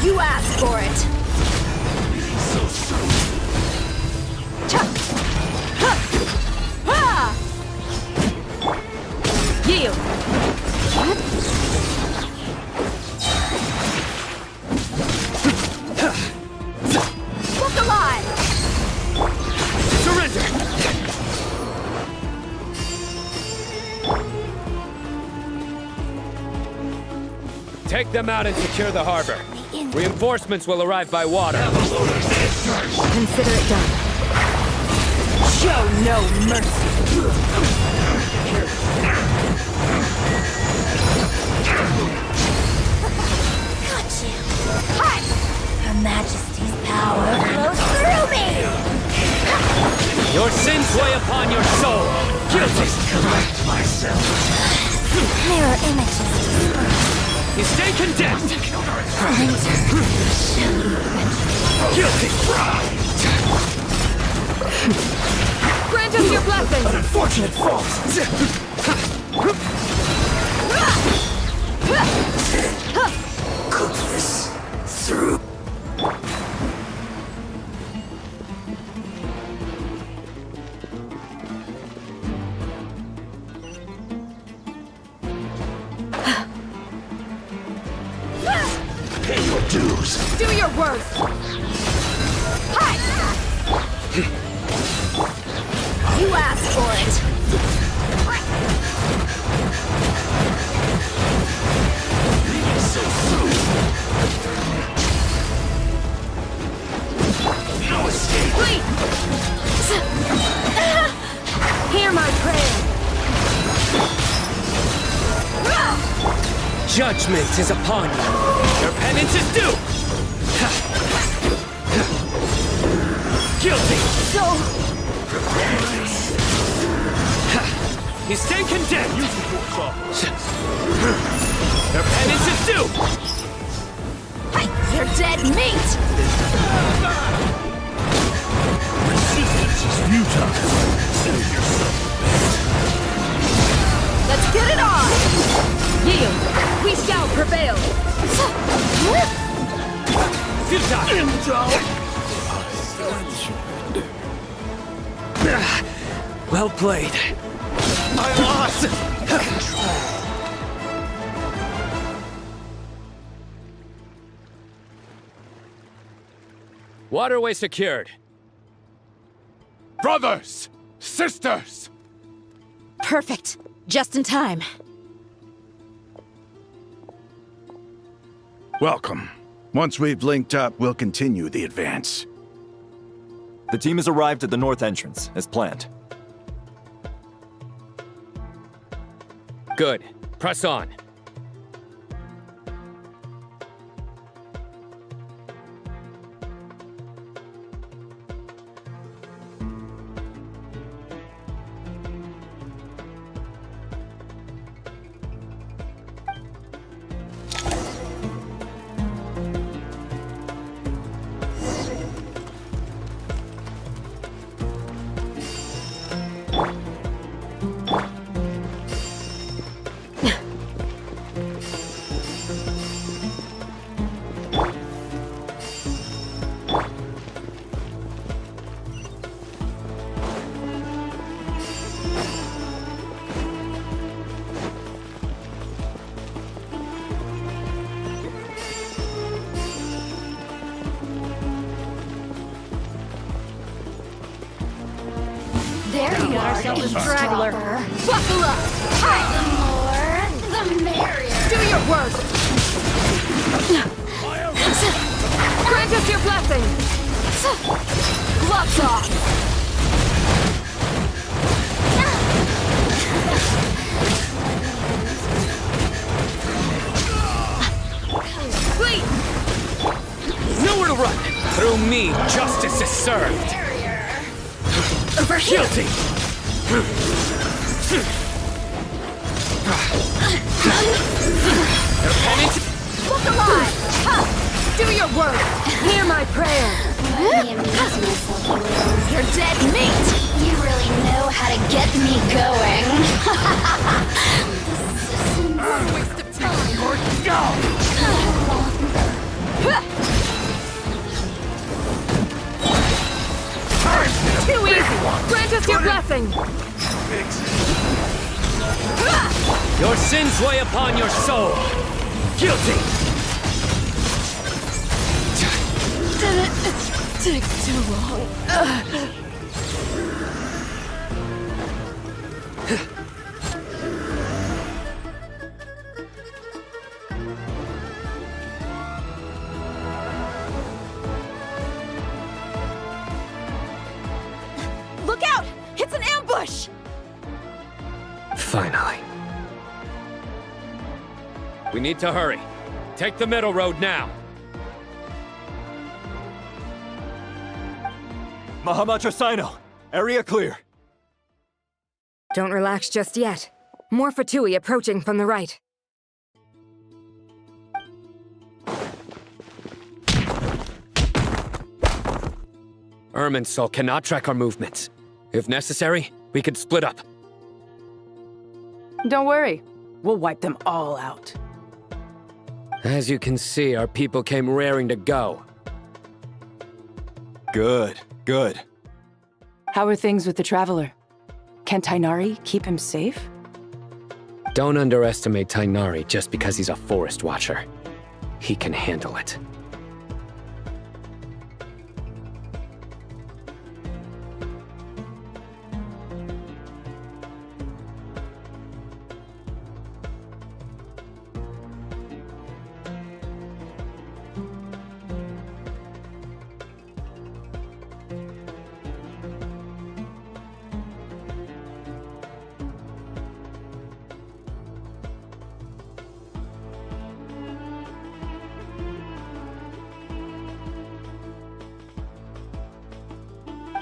T: You asked for it! Yield! What? Look alive!
D: Surrender! Take them out and secure the harbor. Reinforcements will arrive by water.
J: Consider it done.
T: Show no mercy!
I: Got you. Hi! Her Majesty's power flows through me!
D: Your sins weigh upon your soul. Guilty.
I: Correct myself. Mirror images dispersed.
D: You stay condemned.
I: Guilty.
T: Grant us your blessing!
I: An unfortunate fault. Cook this through. Pay your dues.
T: Do your worst! Hi! You asked for it!
I: So soon. No escape.
T: Wait! Hear my prayer!
D: Judgment is upon you. Your penance is due. Guilty.
T: So...
D: You stay condemned. Your penance is due.
T: You're dead meat!
I: Resistance is futile. Save yourself a
T: Let's get it on! Yield! We shall prevail!
D: Well played. I lost. Waterway secured.
V: Brothers! Sisters!
O: Perfect. Just in time.
K: Welcome. Once we've linked up, we'll continue the advance.
F: The team has arrived at the north entrance, as planned.
D: Good. Press on.
I: very
T: We got ourselves a straggler.
I: Buckle up! The more, the merrier.
T: Do your work! Grant us your blessing! Gloves off! Flee!
D: Nowhere to run! Through me, justice is served! Guilty!
T: Look alive! Do your work! Hear my prayer!
I: You're dead meat! You really know how to get me going.
T: Waste of time, or go! Too easy! Grant us your blessing!
D: Your sins weigh upon your soul! Guilty!
T: Did it take too long? Look out! It's an ambush!
D: Finally. We need to hurry. Take the middle road now.
F: Mahamatrasino, area clear.
J: Don't relax just yet. More Fatui approaching from the right.
D: Irminsul cannot track our movements. If necessary, we could split up.
T: Don't worry. We'll wipe them all out.
D: As you can see, our people came raring to go.
F: Good, good.
T: How are things with the Traveler? Can Tainari keep him safe?
D: Don't underestimate Tainari just because he's a forest watcher. He can handle it.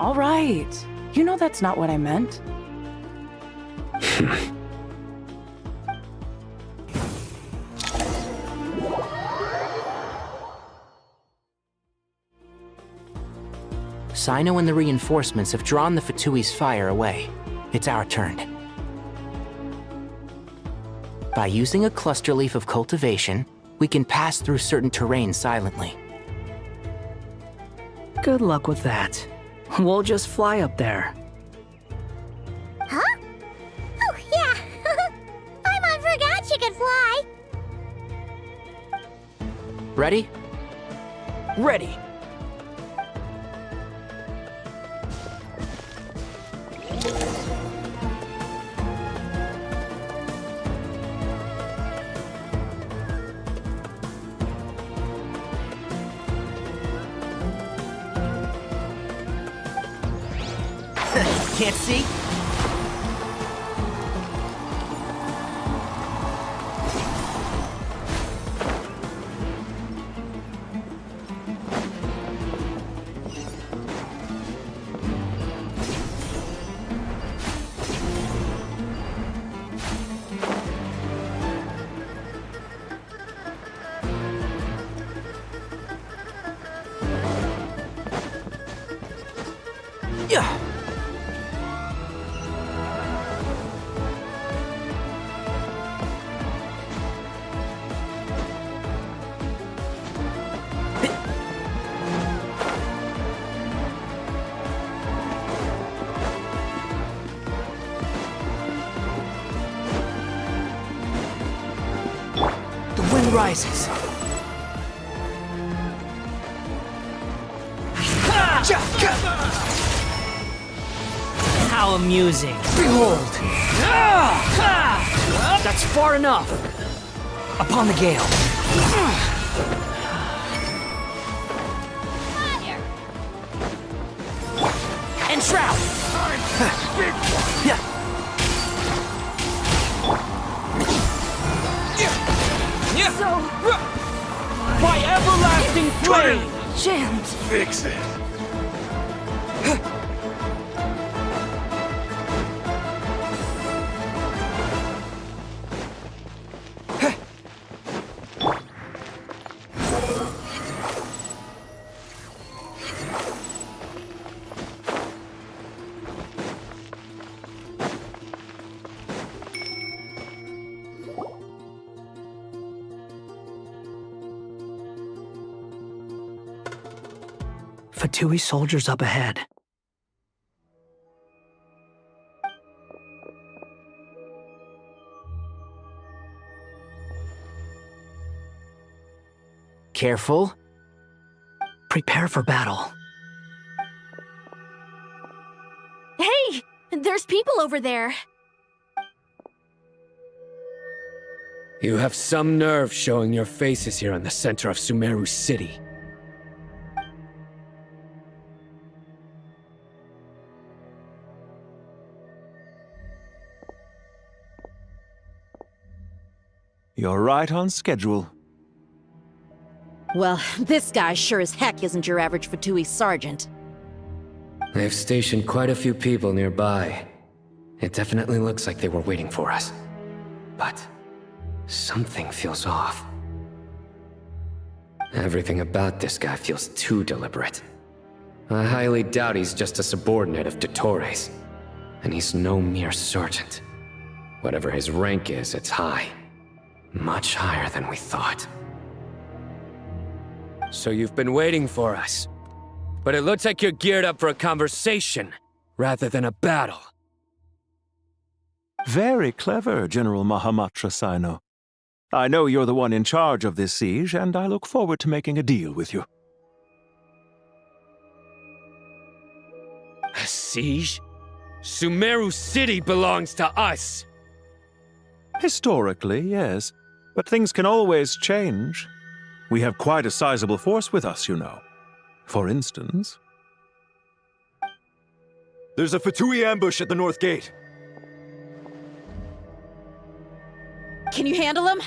T: All right. You know that's not what I meant.
E: Sino and the reinforcements have drawn the Fatui's fire away. It's our turn. By using a cluster leaf of cultivation, we can pass through certain terrain silently.
H: Good luck with that. We'll just fly up there.
I: Huh? Oh, yeah. I forgot you could fly.
E: Ready? Ready!
B: Can't see?
E: Yeah.
H: The wind rises.
B: How amusing. Behold! That's far enough. Upon the gale.
I: Fire!
B: And shroud!
I: So...
B: By everlasting flame!
I: Jammed.
U: Fix it.
H: Fatui soldiers up ahead.
E: Careful.
H: Prepare for battle.
N: Hey! There's people over there.
D: You have some nerve showing your faces here in the center of Sumeru City.
S: You're right on schedule.
O: Well, this guy sure as heck isn't your average Fatui sergeant.
D: They've stationed quite a few people nearby. It definitely looks like they were waiting for us. But something feels off. Everything about this guy feels too deliberate. I highly doubt he's just a subordinate of Dottores. And he's no mere sergeant. Whatever his rank is, it's high. Much higher than we thought. So you've been waiting for us. But it looks like you're geared up for a conversation, rather than a battle.
S: Very clever, General Mahamatra Sino. I know you're the one in charge of this siege, and I look forward to making a deal with you.
D: A siege? Sumeru City belongs to us!
S: Historically, yes. But things can always change. We have quite a sizable force with us, you know. For instance...
F: There's a Fatui ambush at the north gate.
O: Can you handle him?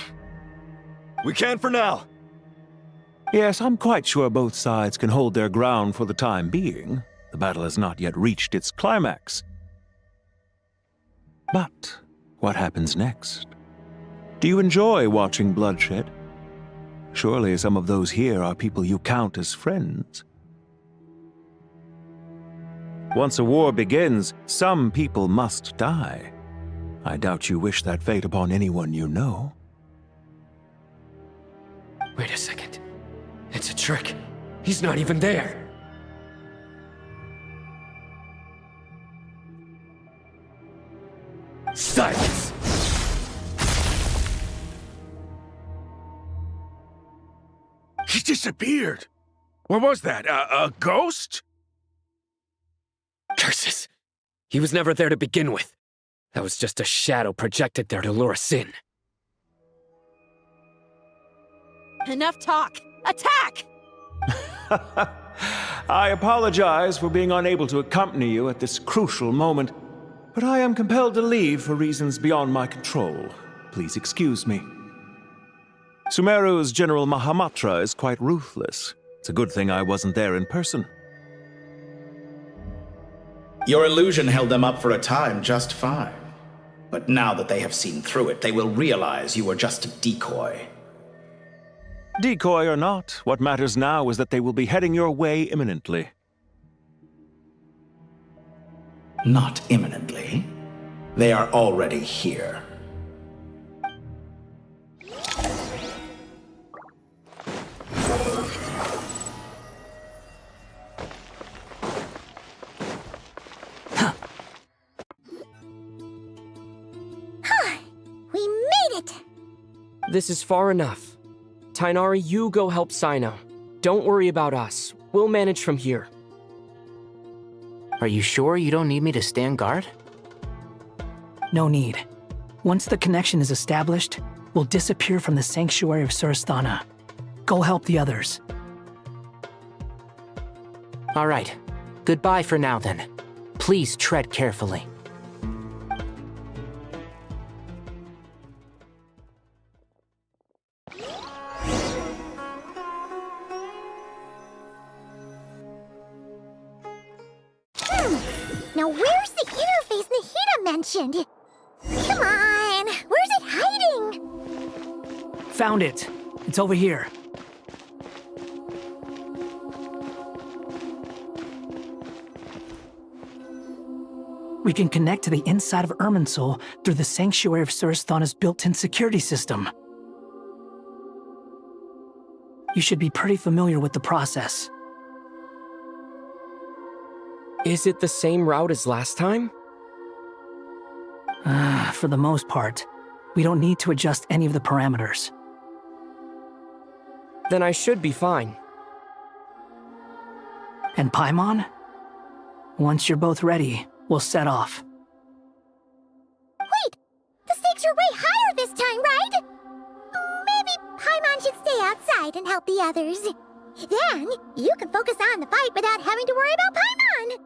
F: We can for now.
S: Yes, I'm quite sure both sides can hold their ground for the time being. The battle has not yet reached its climax. But what happens next? Do you enjoy watching bloodshed? Surely some of those here are people you count as friends. Once a war begins, some people must die. I doubt you wish that fate upon anyone you know.
D: Wait a second. It's a trick. He's not even there. Silence!
K: He disappeared. What was that? A ghost?
D: Curses! He was never there to begin with. That was just a shadow projected there to lure us in.
O: Enough talk! Attack!
S: I apologize for being unable to accompany you at this crucial moment, but I am compelled to leave for reasons beyond my control. Please excuse me. Sumeru's General Mahamatra is quite ruthless. It's a good thing I wasn't there in person.
P: Your illusion held them up for a time just fine. But now that they have seen through it, they will realize you were just a decoy.
S: Decoy or not, what matters now is that they will be heading your way imminently.
P: Not imminently. They are already here.
I: We made it!
L: This is far enough. Tainari, you go help Sino. Don't worry about us. We'll manage from here.
E: Are you sure you don't need me to stand guard?
H: No need. Once the connection is established, we'll disappear from the sanctuary of Surasthana. Go help the others.
E: All right. Goodbye for now, then. Please tread carefully.
I: Now where's the interface Nahida mentioned? Come on, where's it hiding?
H: Found it. It's over here. We can connect to the inside of Irminsul through the Sanctuary of Surasthana's built-in security system. You should be pretty familiar with the process.
L: Is it the same route as last time?
H: For the most part, we don't need to adjust any of the parameters.
L: Then I should be fine.
H: And Paimon? Once you're both ready, we'll set off.
I: Wait! The stakes are way higher this time, right? Maybe Paimon should stay outside and help the others. Then, you can focus on the fight without having to worry about Paimon!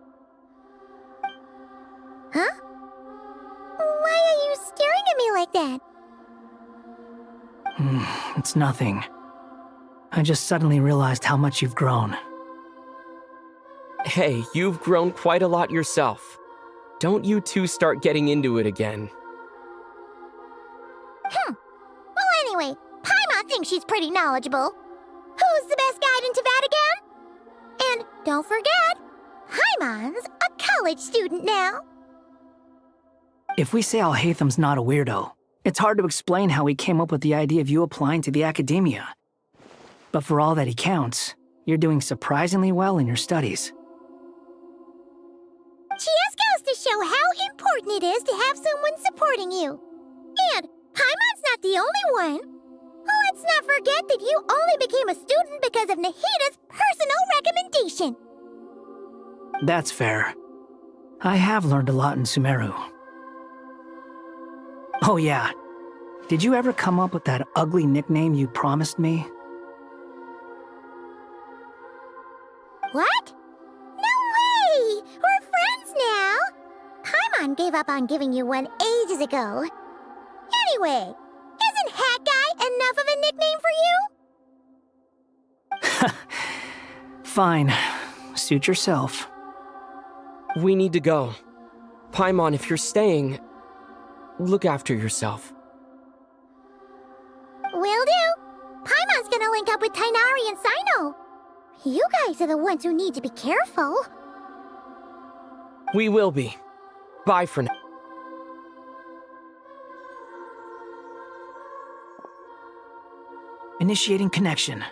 I: Huh? Why are you staring at me like that?
H: It's nothing. I just suddenly realized how much you've grown.
L: Hey, you've grown quite a lot yourself. Don't you two start getting into it again.
I: Well, anyway, Paimon thinks she's pretty knowledgeable. Who's the best guide in Teyvat again? And don't forget, Paimon's a college student now.
H: If we say Alhatham's not a weirdo, it's hard to explain how he came up with the idea of you applying to the academia. But for all that he counts, you're doing surprisingly well in your studies.
I: Just goes to show how important it is to have someone supporting you. And Paimon's not the only one. Let's not forget that you only became a student because of Nahida's personal recommendation.
H: That's fair. I have learned a lot in Sumeru. Oh yeah, did you ever come up with that ugly nickname you promised me?
I: What? No way! We're friends now! Paimon gave up on giving you one ages ago. Anyway, isn't Hat Guy enough of a nickname for you?
H: Fine. Suit yourself.
L: We need to go. Paimon, if you're staying, look after yourself.
I: Will do. Paimon's gonna link up with Tainari and Sino. You guys are the ones who need to be careful.
L: We will be. Bye for now.
H: Initiating connection.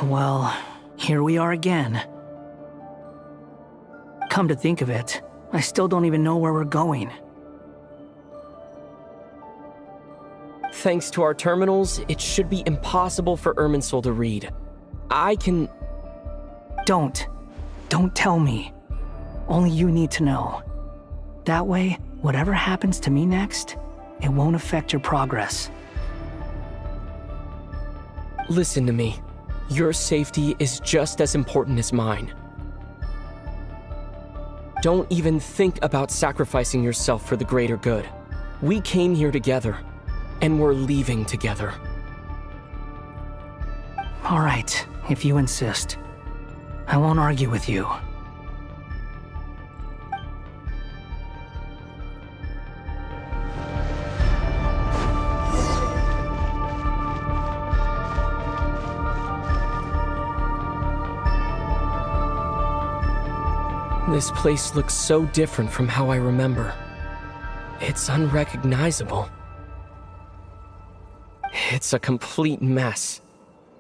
H: Well, here we are again. Come to think of it, I still don't even know where we're going.
L: Thanks to our terminals, it should be impossible for Irminsul to read. I can...
H: Don't tell me. Only you need to know. That way, whatever happens to me next, it won't affect your progress.
L: Listen to me. Your safety is just as important as mine. Don't even think about sacrificing yourself for the greater good. We came here together, and we're leaving together.
H: All right, if you insist. I won't argue with you.
L: This place looks so different from how I remember. It's unrecognizable. It's a complete mess.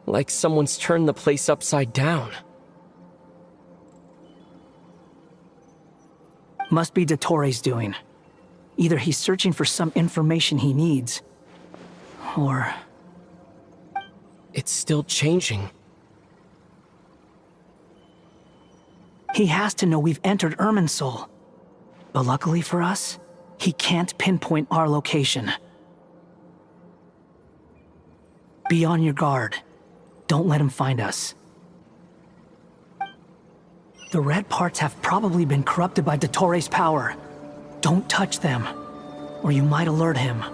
L: Like someone's turned the place upside down.
H: Must be Dottoro's doing. Either he's searching for some information he needs, or...
L: It's still changing.
H: He has to know we've entered Irminsul. But luckily for us, he can't pinpoint our location. Be on your guard. Don't let him find us. The red parts have probably been corrupted by Dottoro's power. Don't touch them, or you might alert him.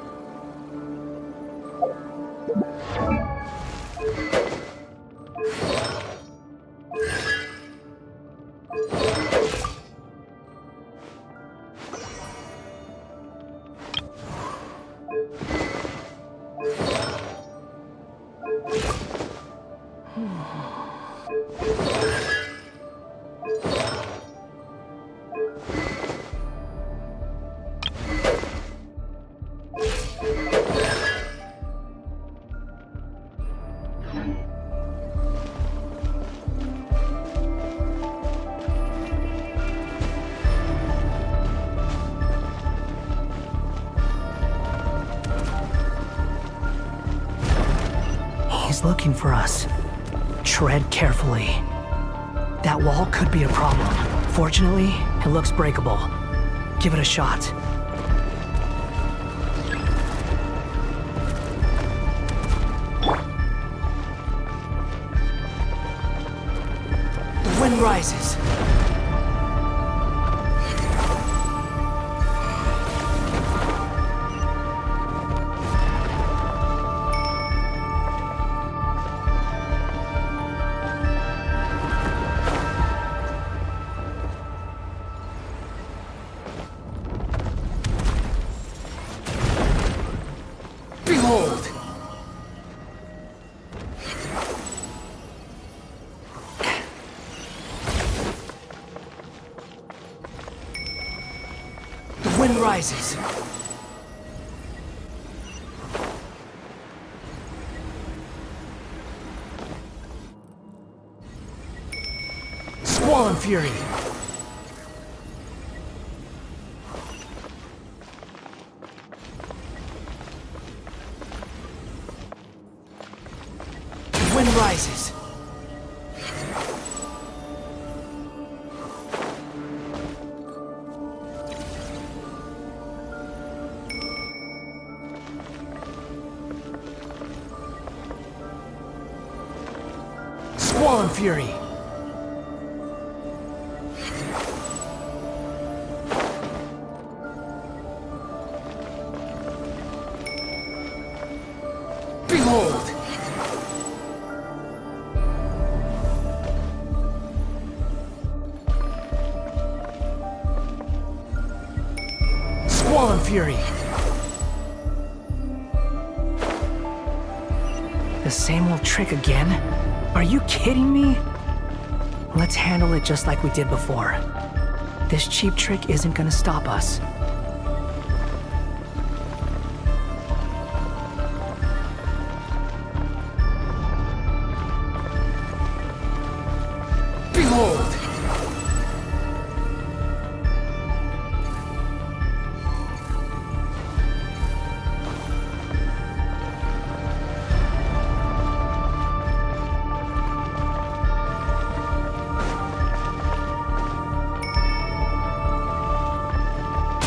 H: He's looking for us. Tread carefully. That wall could be a problem. Fortunately, it looks breakable. Give it a shot. The wind rises. Behold! The wind rises. Squall and fury. Wind rises. Squall and fury. Behold! Squall and fury. The same old trick again? Are you kidding me? Let's handle it just like we did before. This cheap trick isn't gonna stop us. Behold!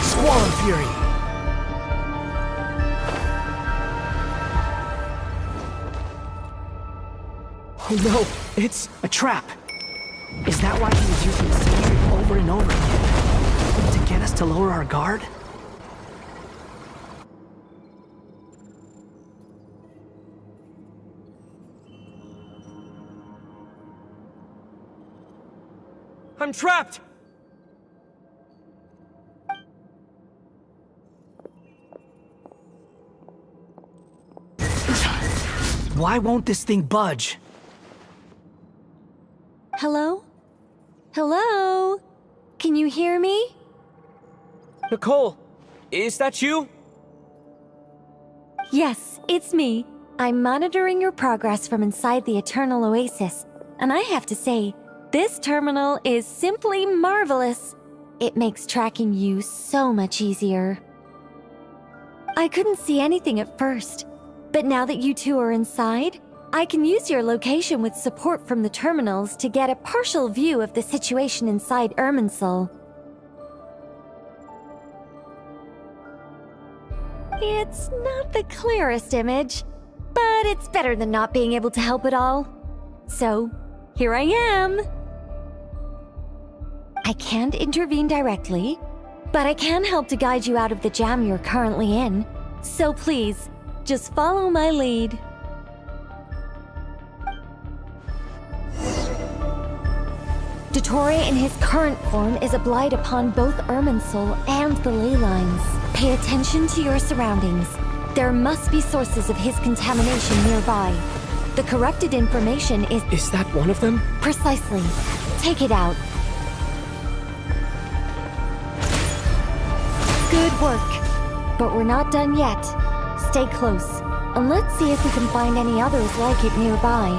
H: Squall and fury. Oh no, it's a trap. Is that why he was using the same trick over and over again? To get us to lower our guard?
L: I'm trapped!
H: Why won't this thing budge?
A: Hello? Hello? Can you hear me?
L: Nicole, is that you?
A: Yes, it's me. I'm monitoring your progress from inside the Eternal Oasis, and I have to say, this terminal is simply marvelous. It makes tracking you so much easier. I couldn't see anything at first, but now that you two are inside, I can use your location with support from the terminals to get a partial view of the situation inside Irminsul. It's not the clearest image, but it's better than not being able to help at all. So, here I am. I can't intervene directly, but I can help to guide you out of the jam you're currently in. So please, just follow my lead. Dottore in his current form is a blight upon both Irminsul and the ley lines. Pay attention to your surroundings. There must be sources of his contamination nearby. The corrupted information is...
L: Is that one of them?
A: Precisely. Take it out. Good work. But we're not done yet. Stay close, and let's see if we can find any others like it nearby.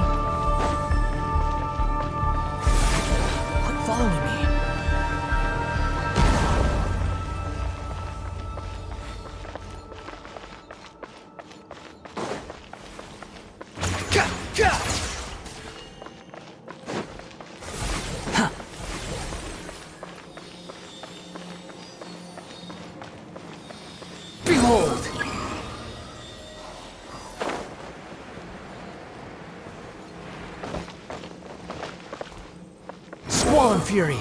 B: Quit following me. Behold! Squall and Fury!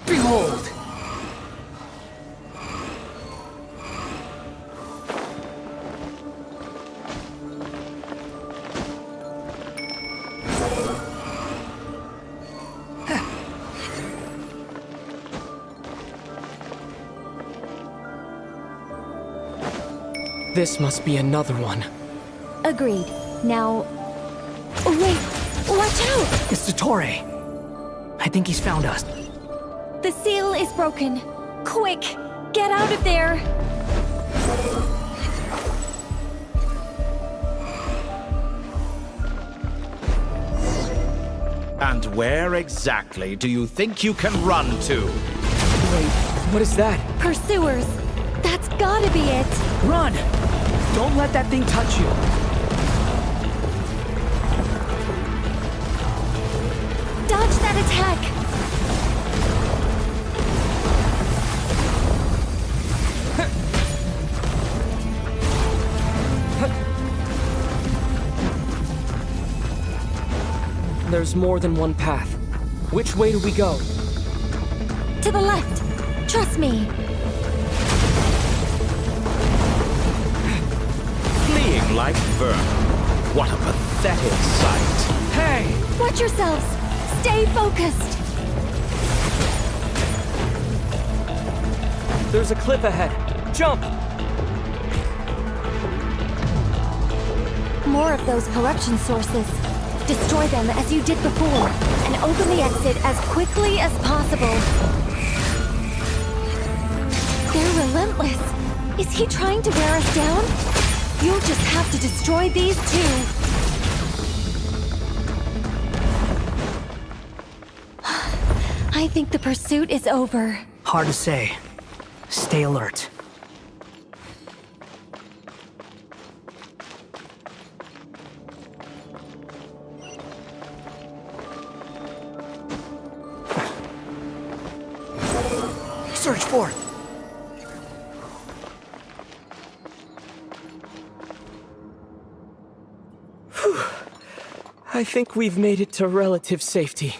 B: Behold!
L: This must be another one.
A: Agreed. Now... Oh, wait! Watch out!
B: It's Dottore. I think he's found us.
A: The seal is broken. Quick! Get out of there!
M: And where exactly do you think you can run to?
L: Wait, what is that?
A: Pursuers! That's gotta be it!
B: Run! Don't let that thing touch you.
A: Dodge that attack!
L: There's more than one path. Which way do we go?
A: To the left! Trust me!
M: Fleeing like vermin. What a pathetic sight.
B: Hey!
A: Watch yourselves! Stay focused!
L: There's a cliff ahead. Jump!
A: More of those corruption sources. Destroy them as you did before, and open the exit as quickly as possible. They're relentless. Is he trying to wear us down? You'll just have to destroy these too. I think the pursuit is over.
B: Hard to say. Stay alert. Search for it.
L: I think we've made it to relative safety.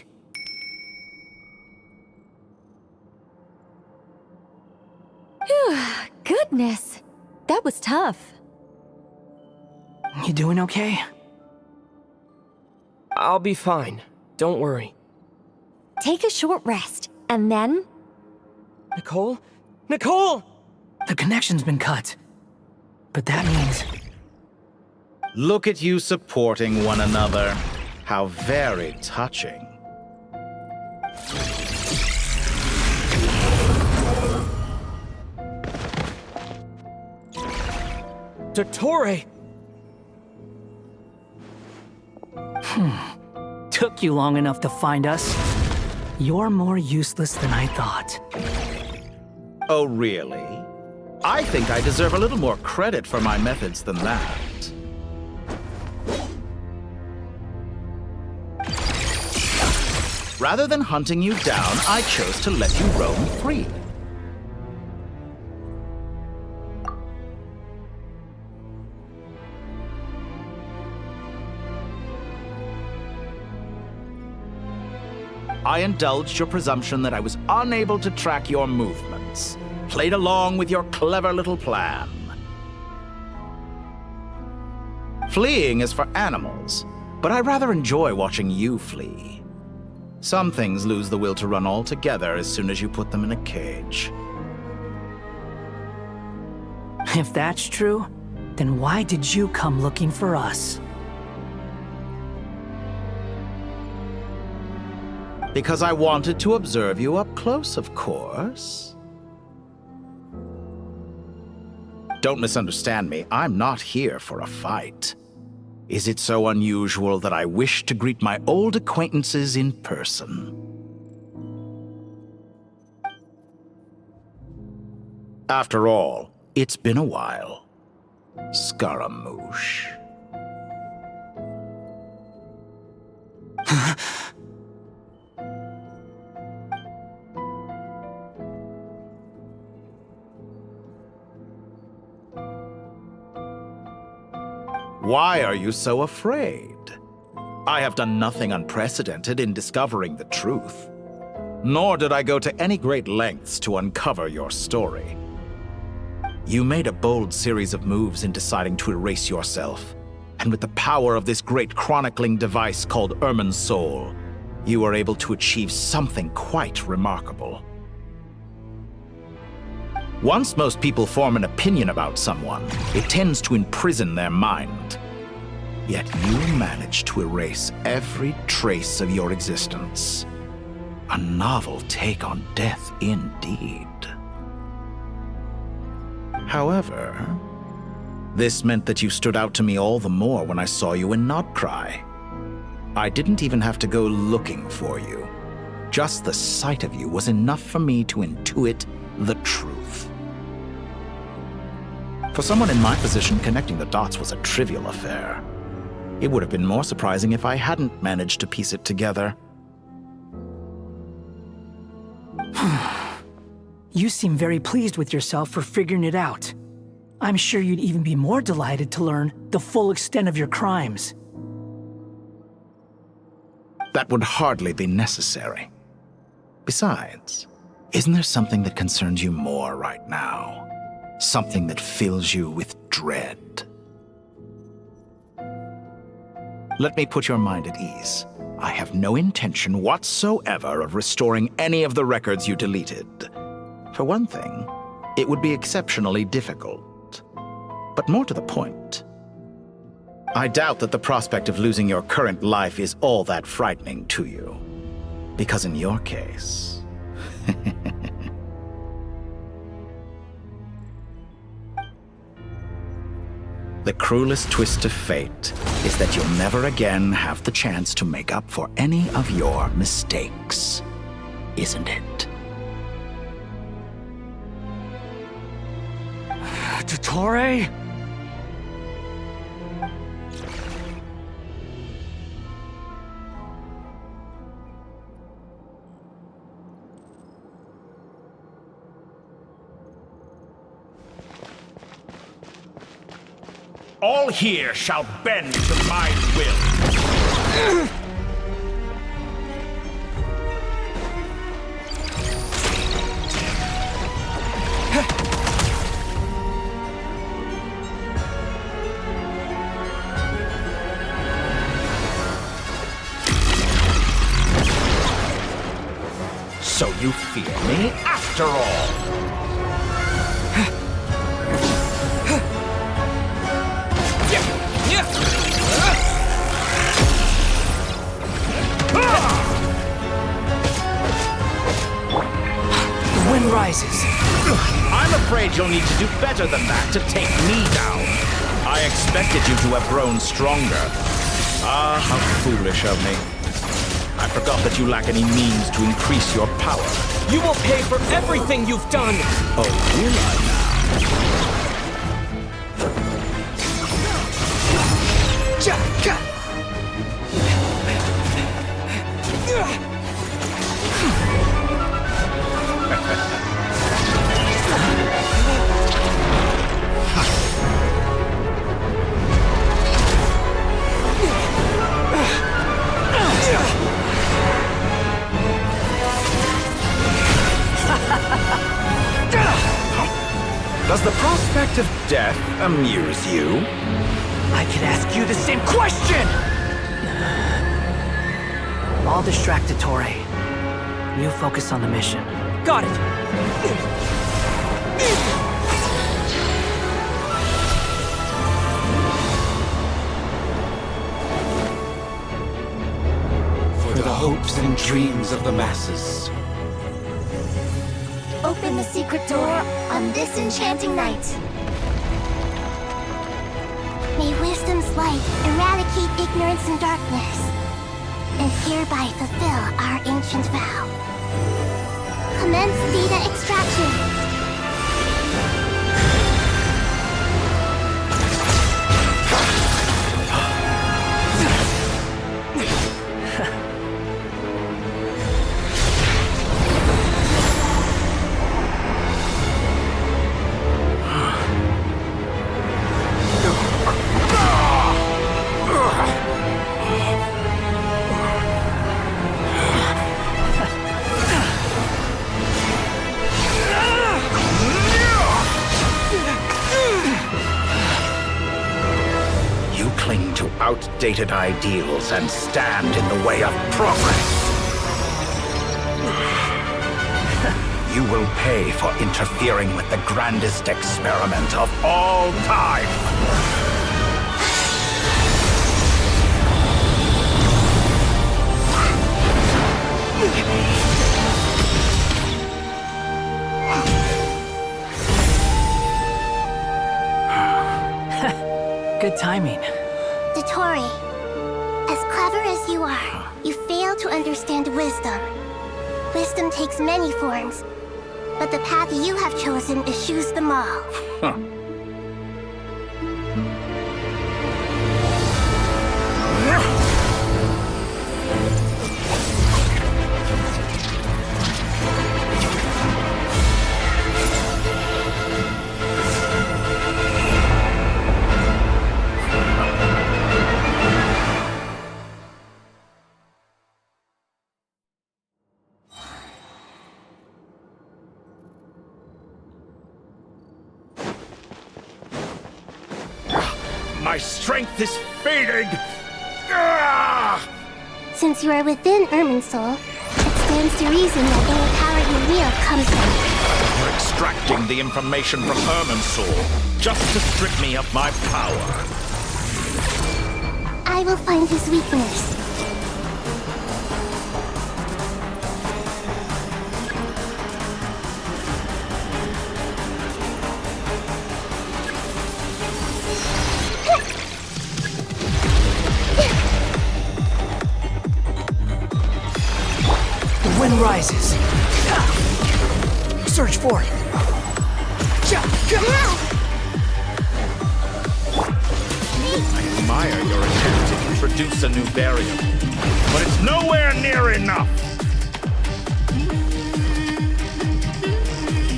A: Phew, goodness. That was tough.
B: You doing okay?
L: I'll be fine. Don't worry.
A: Take a short rest, and then...
L: Nicole? Nicole!
B: The connection's been cut. But that means...
P: Look at you supporting one another. How very touching.
H: Dottore! Took you long enough to find us. You're more useless than I thought.
P: Oh, really? I think I deserve a little more credit for my methods than that. Rather than hunting you down, I chose to let you roam free. I indulged your presumption that I was unable to track your movements, played along with your clever little plan. Fleeing is for animals, but I rather enjoy watching you flee. Some things lose the will to run altogether as soon as you put them in a cage.
H: If that's true, then why did you come looking for us?
P: Because I wanted to observe you up close, of course. Don't misunderstand me. I'm not here for a fight. Is it so unusual that I wish to greet my old acquaintances in person? After all, it's been a while. Scaramouche. Why are you so afraid? I have done nothing unprecedented in discovering the truth. Nor did I go to any great lengths to uncover your story. You made a bold series of moves in deciding to erase yourself. And with the power of this great chronicling device called Irmin's Soul, you were able to achieve something quite remarkable. Once most people form an opinion about someone, it tends to imprison their mind. Yet you managed to erase every trace of your existence. A novel take on death indeed. However, this meant that you stood out to me all the more when I saw you in nod-krai. I didn't even have to go looking for you. Just the sight of you was enough for me to intuit the truth. For someone in my position, connecting the dots was a trivial affair. It would have been more surprising if I hadn't managed to piece it together.
H: You seem very pleased with yourself for figuring it out. I'm sure you'd even be more delighted to learn the full extent of your crimes.
P: That would hardly be necessary. Besides, isn't there something that concerns you more right now? Something that fills you with dread. Let me put your mind at ease. I have no intention whatsoever of restoring any of the records you deleted. For one thing, it would be exceptionally difficult. But more to the point, I doubt that the prospect of losing your current life is all that frightening to you. Because in your case... The cruelest twist of fate is that you'll never again have the chance to make up for any of your mistakes, isn't it?
H: Dottore?
V: All here shall bend to my will. So you fear me after all?
H: rises.
M: I'm afraid you'll need to do better than that to take me down. I expected you to have grown stronger. Ah, how foolish of me. I forgot that you lack any means to increase your power.
B: You will pay for everything you've done!
M: Oh, will I now? Does the prospect of death amuse you?
H: I could ask you the same question! I'll distract Dottore. You focus on the mission.
B: Got it!
M: For the hopes and dreams of the masses.
I: Open the secret door on this enchanting night. May wisdom's light eradicate ignorance and darkness, and hereby fulfill our ancient vow. Commence data extraction.
M: Outdated ideals and stand in the way of progress. You will pay for interfering with the grandest experiment of all time.
H: Good timing.
I: Dottore, as clever as you are, you fail to understand wisdom. Wisdom takes many forms, but the path you have chosen eschews them all.
M: Huh. My strength is fading!
I: Since you are within Irminsul, it stands to reason that any power you wield comes from it.
M: You're extracting the information from Irminsul just to strip me of my power.
I: I will find his weakness.
H: Wind rises. Search for it.
M: I admire your attempt to introduce a new variable, but it's nowhere near enough.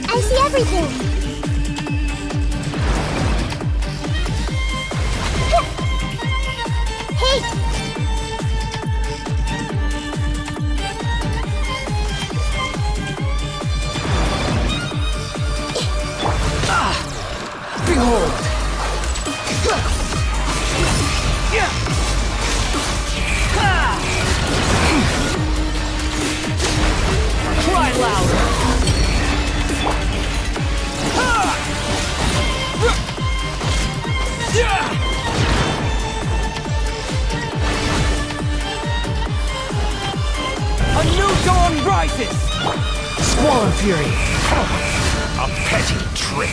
I: I see everything. Hey!
H: Behold!
B: Cry louder!
M: trick.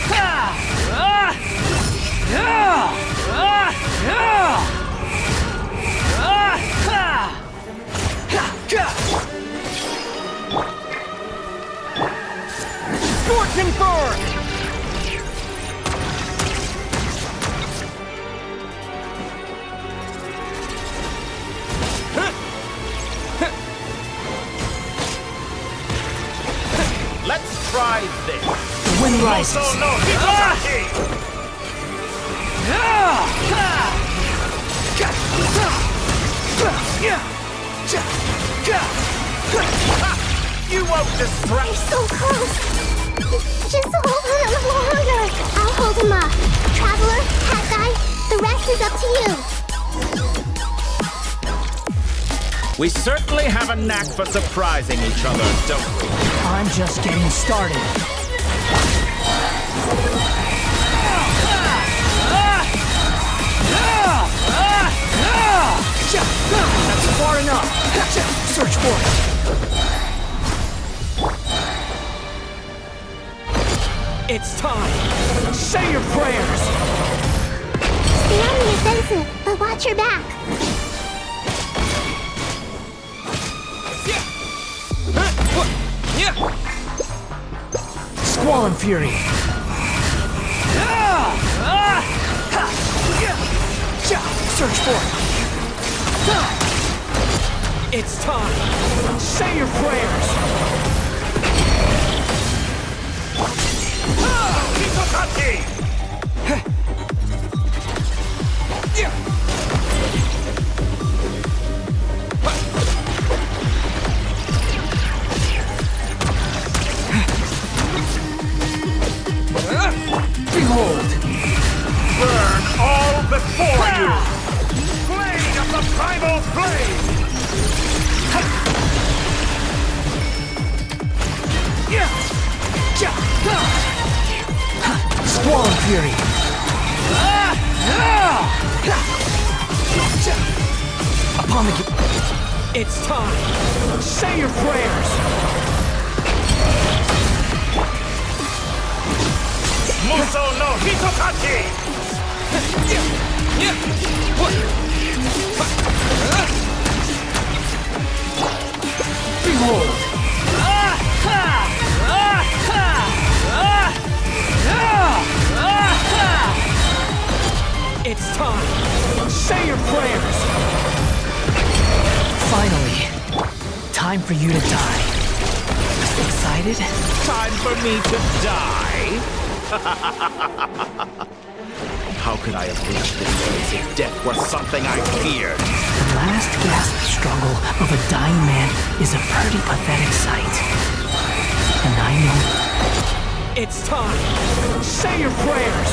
B: Scorching Bird!
M: Let's try this.
H: The wind rises.
M: No, Hitotaki! You won't distract.
I: You're so close. Just hold on a little longer. I'll hold him up. Traveler, Hat Guy, the rest is up to you.
M: We certainly have a knack for surprising each other, don't we?
H: I'm just getting started.
B: That's far enough!
H: Search for it.
B: It's time! Say your prayers!
I: Stay on the offensive, but watch your back.
H: Squall and Fury. Search for it.
B: It's time! Say your prayers!
M: Hitotaki!
B: Behold!
M: Burn all before you! Blade of the primal flame!
H: Squall and Fury. Upon the...
B: It's time! Say your prayers!
M: Muso no Hitotaki!
B: Behold! It's time! Say your prayers!
H: Finally, time for you to die. Excited?
M: Time for me to die? How could I have reached this place if death was something I feared?
H: The last gasp struggle of a dying man is a pretty pathetic sight. And I know...
B: It's time! Say your prayers!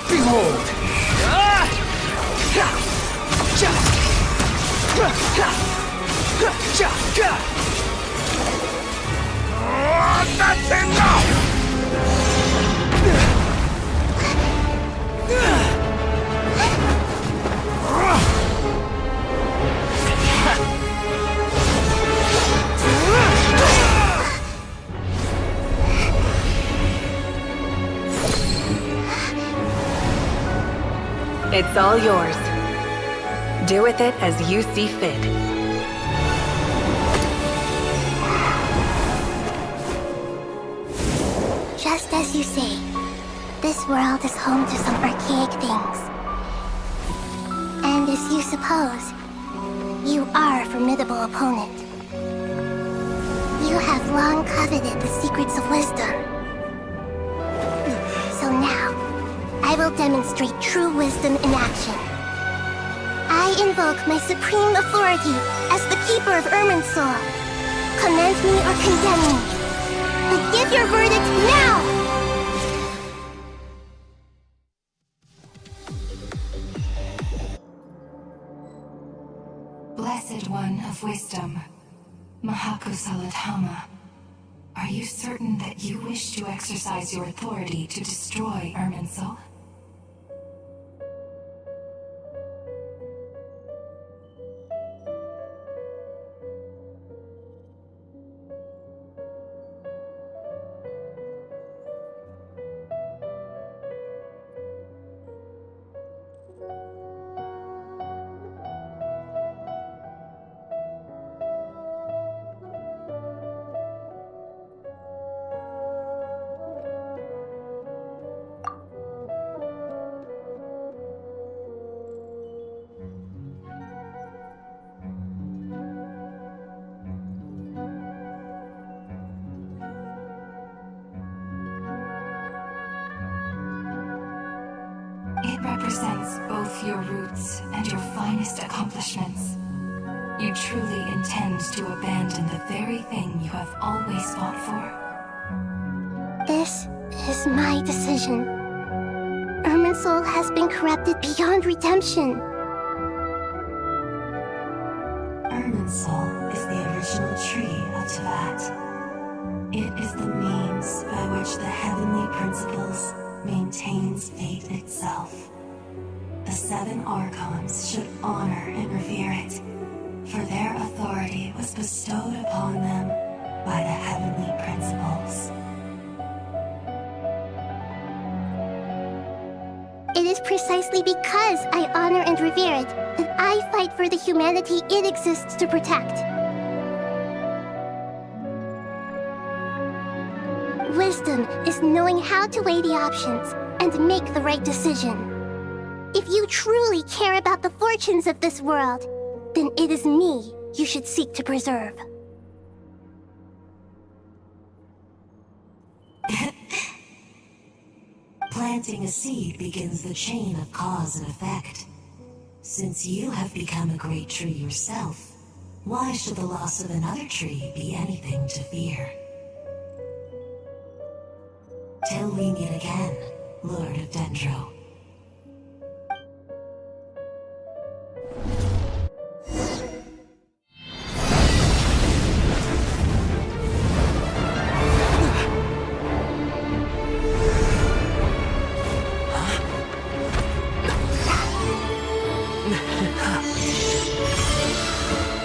B: Behold!
M: That's enough!
J: It's all yours. Do with it as you see fit.
I: Just as you say, this world is home to some archaic things. And as you suppose, you are a formidable opponent. You have long coveted the secrets of wisdom. So now, I will demonstrate true wisdom in action. I invoke my supreme authority as the keeper of Irminsul. Commend me or condemn me. But give your verdict now!
J: Blessed One of Wisdom, Mahakusaladhama, are you certain that you wish to exercise your authority to destroy Irminsul?
G: possess both your roots and your finest accomplishments, you truly intend to abandon the very thing you have always fought for?
I: This is my decision. Irminsul has been corrupted beyond redemption.
G: Irminsul is the original tree of Teyvat. It is the means by which the heavenly principles maintains fate itself. The 7 Archons should honor and revere it, for their authority was bestowed upon them by the heavenly principles.
I: It is precisely because I honor and revere it that I fight for the humanity it exists to protect. Wisdom is knowing how to weigh the options and make the right decision. If you truly care about the fortunes of this world, then it is me you should seek to preserve.
G: Planting a seed begins the chain of cause and effect. Since you have become a great tree yourself, why should the loss of another tree be anything to fear? Till we meet again, Lord of Dendro.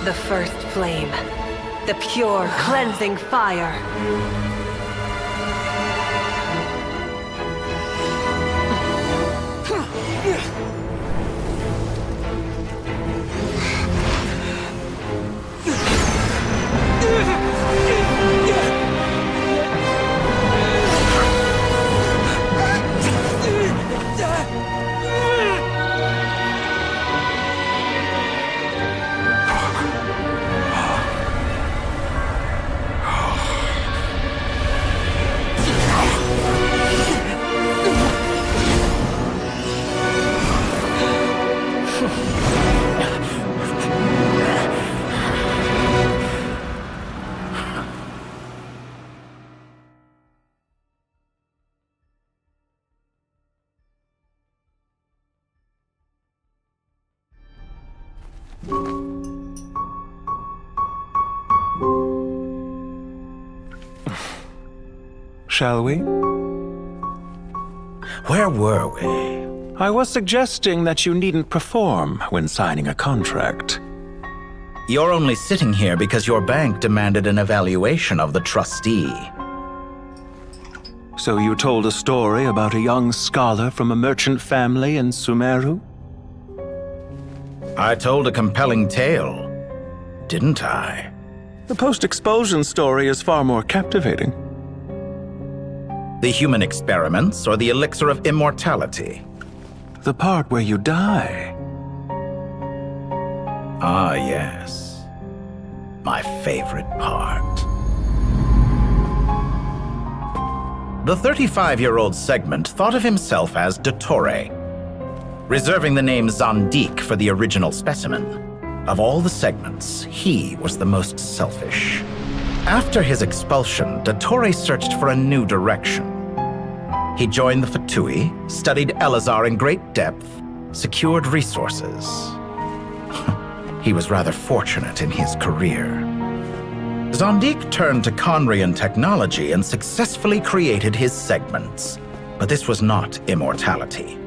Q: The first flame. The pure, cleansing fire.
S: Shall we?
M: Where were we?
S: I was suggesting that you needn't perform when signing a contract.
M: You're only sitting here because your bank demanded an evaluation of the trustee.
S: So you told a story about a young scholar from a merchant family in Sumeru?
M: I told a compelling tale, didn't I?
S: The post-expulsion story is far more captivating.
M: The human experiments or the elixir of immortality?
S: The part where you die.
M: Ah, yes. My favorite part. The 35-year-old Segment thought of himself as Dottore, reserving the name Zandik for the original specimen. Of all the Segments, he was the most selfish. After his expulsion, Dottore searched for a new direction. He joined the Fatui, studied Elazar in great depth, secured resources. He was rather fortunate in his career. Zandik turned to Conrian technology and successfully created his segments. But this was not immortality.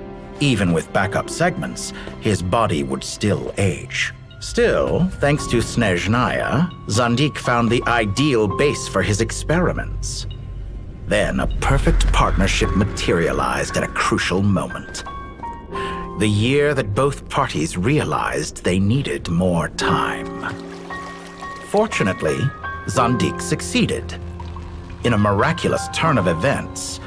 M: Even with backup segments, his body would still age. Still, thanks to Snezhnaya, Zandik found the ideal base for his experiments. Then a perfect partnership materialized at a crucial moment. The year that both parties realized they needed more time. Fortunately, Zandik succeeded. In a miraculous turn of events,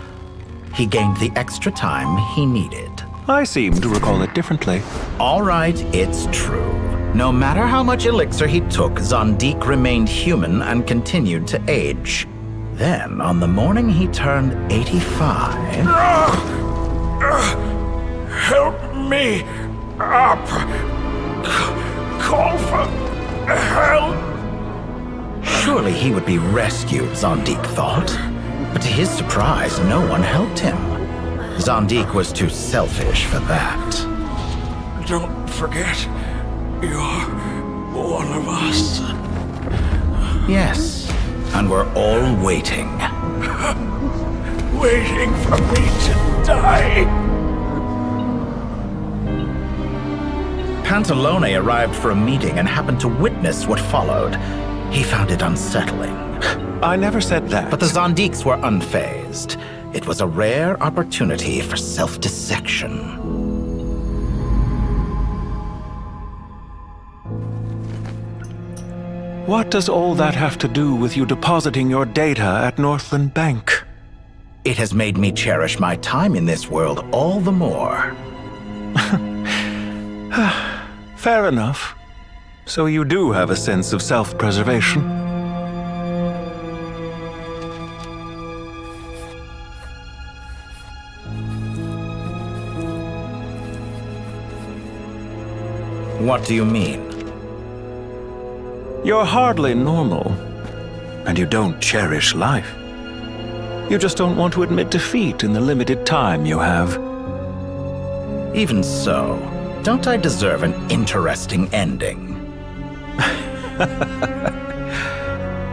M: he gained the extra time he needed.
S: I seem to recall it differently.
M: All right, it's true. No matter how much elixir he took, Zandik remained human and continued to age. Then, on the morning he turned 85...
U: Help
K: me up. Call for help.
P: Surely he would be rescued, Zondik thought. But to his surprise, no one helped him. Zondik was too selfish for that.
K: Don't forget, you're one of us.
P: Yes, and we're all waiting.
K: Waiting for me to die.
P: Pantalone arrived for a meeting and happened to witness what followed. He found it unsettling.
S: I never said that.
P: But the Zondiks were unfazed. It was a rare opportunity for self-dissection.
S: What does all that have to do with you depositing your data at Northland Bank?
P: It has made me cherish my time in this world all the more.
S: Fair enough. So you do have a sense of self-preservation.
P: What do you mean?
S: You're hardly normal, and you don't cherish life. You just don't want to admit defeat in the limited time you have.
P: Even so, don't I deserve an interesting ending?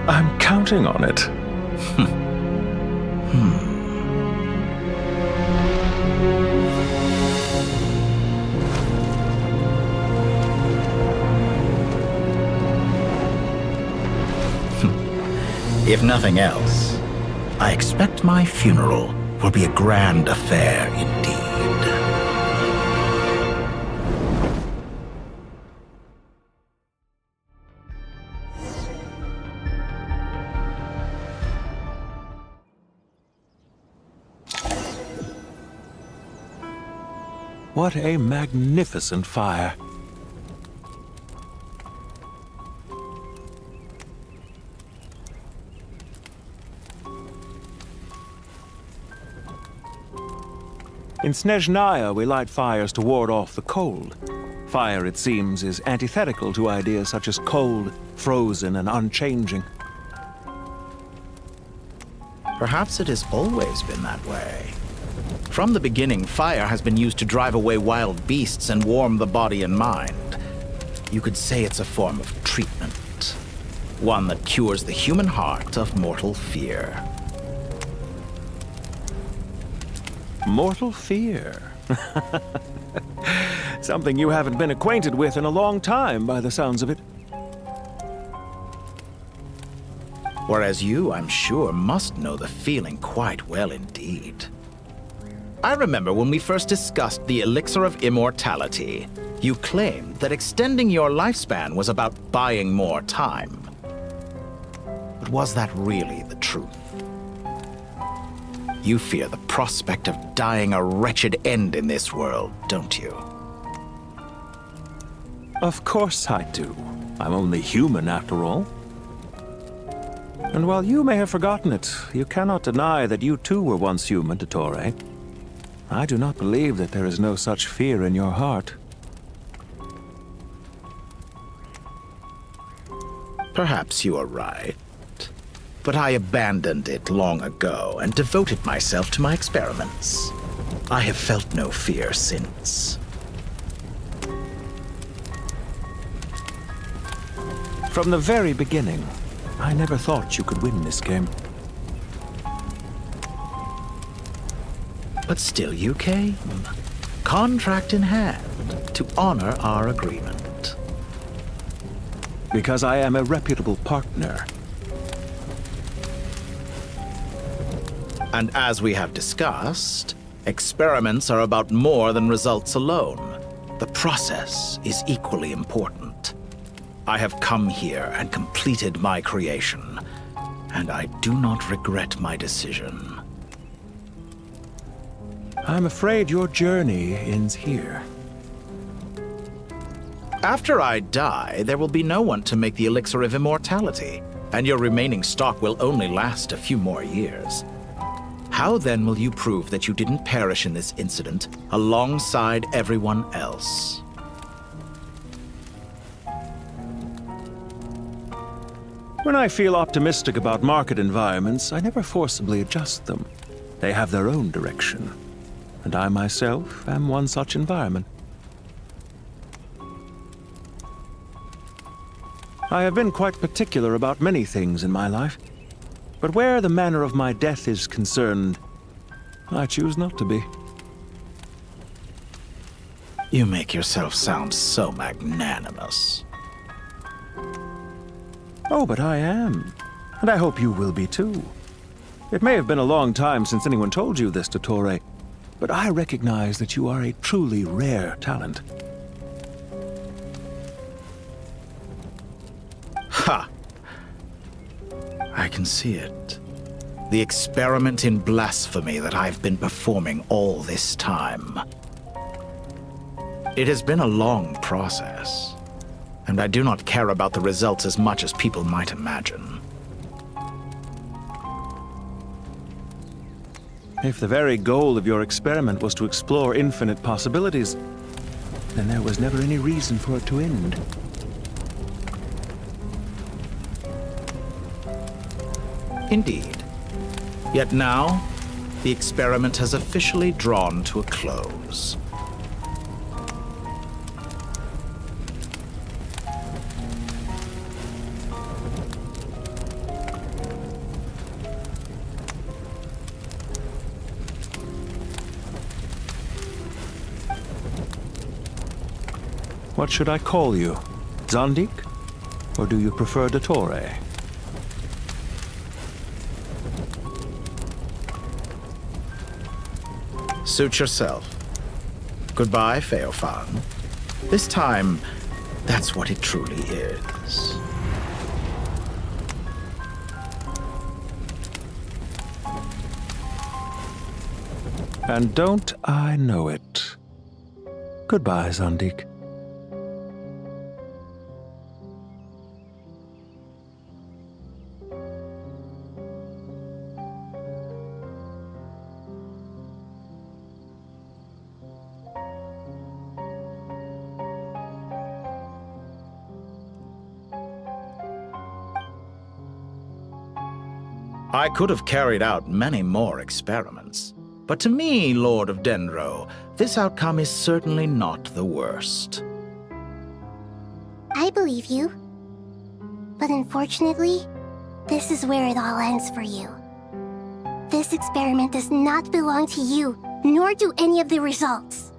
S: I'm counting on it.
P: If nothing else, I expect my funeral will be a grand affair indeed.
S: What a magnificent fire. In Snezhnaya, we light fires to ward off the cold. Fire, it seems, is antithetical to ideas such as cold, frozen, and unchanging.
P: Perhaps it has always been that way. From the beginning, fire has been used to drive away wild beasts and warm the body and mind. You could say it's a form of treatment. One that cures the human heart of mortal fear.
S: Mortal fear. Something you haven't been acquainted with in a long time, by the sounds of it.
P: Whereas you, I'm sure, must know the feeling quite well indeed. I remember when we first discussed the elixir of immortality. You claimed that extending your lifespan was about buying more time. But was that really the truth? You fear the prospect of dying a wretched end in this world, don't you?
S: Of course I do. I'm only human, after all. And while you may have forgotten it, you cannot deny that you too were once human, Dottore. I do not believe that there is no such fear in your heart.
P: Perhaps you are right. But I abandoned it long ago and devoted myself to my experiments. I have felt no fear since.
S: From the very beginning, I never thought you could win this game.
P: But still you came. Contract in hand, to honor our agreement.
S: Because I am a reputable partner.
P: And as we have discussed, experiments are about more than results alone. The process is equally important. I have come here and completed my creation, and I do not regret my decision.
S: I'm afraid your journey ends here.
P: After I die, there will be no one to make the elixir of immortality, and your remaining stock will only last a few more years. How then will you prove that you didn't perish in this incident alongside everyone else?
S: When I feel optimistic about market environments, I never forcibly adjust them. They have their own direction. And I myself am one such environment. I have been quite particular about many things in my life. But where the manner of my death is concerned, I choose not to be.
P: You make yourself sound so magnanimous.
S: Oh, but I am. And I hope you will be too. It may have been a long time since anyone told you this, Dottore, but I recognize that you are a truly rare talent.
P: Ha! I can see it. The experiment in blasphemy that I've been performing all this time. It has been a long process, and I do not care about the results as much as people might imagine.
S: If the very goal of your experiment was to explore infinite possibilities, then there was never any reason for it to end.
P: Indeed. Yet now, the experiment has officially drawn to a close.
S: What should I call you? Zandik? Or do you prefer Dottore?
P: Suit yourself. Goodbye, Feofan. This time, that's what it truly is.
S: And don't I know it? Goodbye, Zandik.
P: I could have carried out many more experiments, but to me, Lord of Dendro, this outcome is certainly not the worst.
I: I believe you. But unfortunately, this is where it all ends for you. This experiment does not belong to you, nor do any of the results.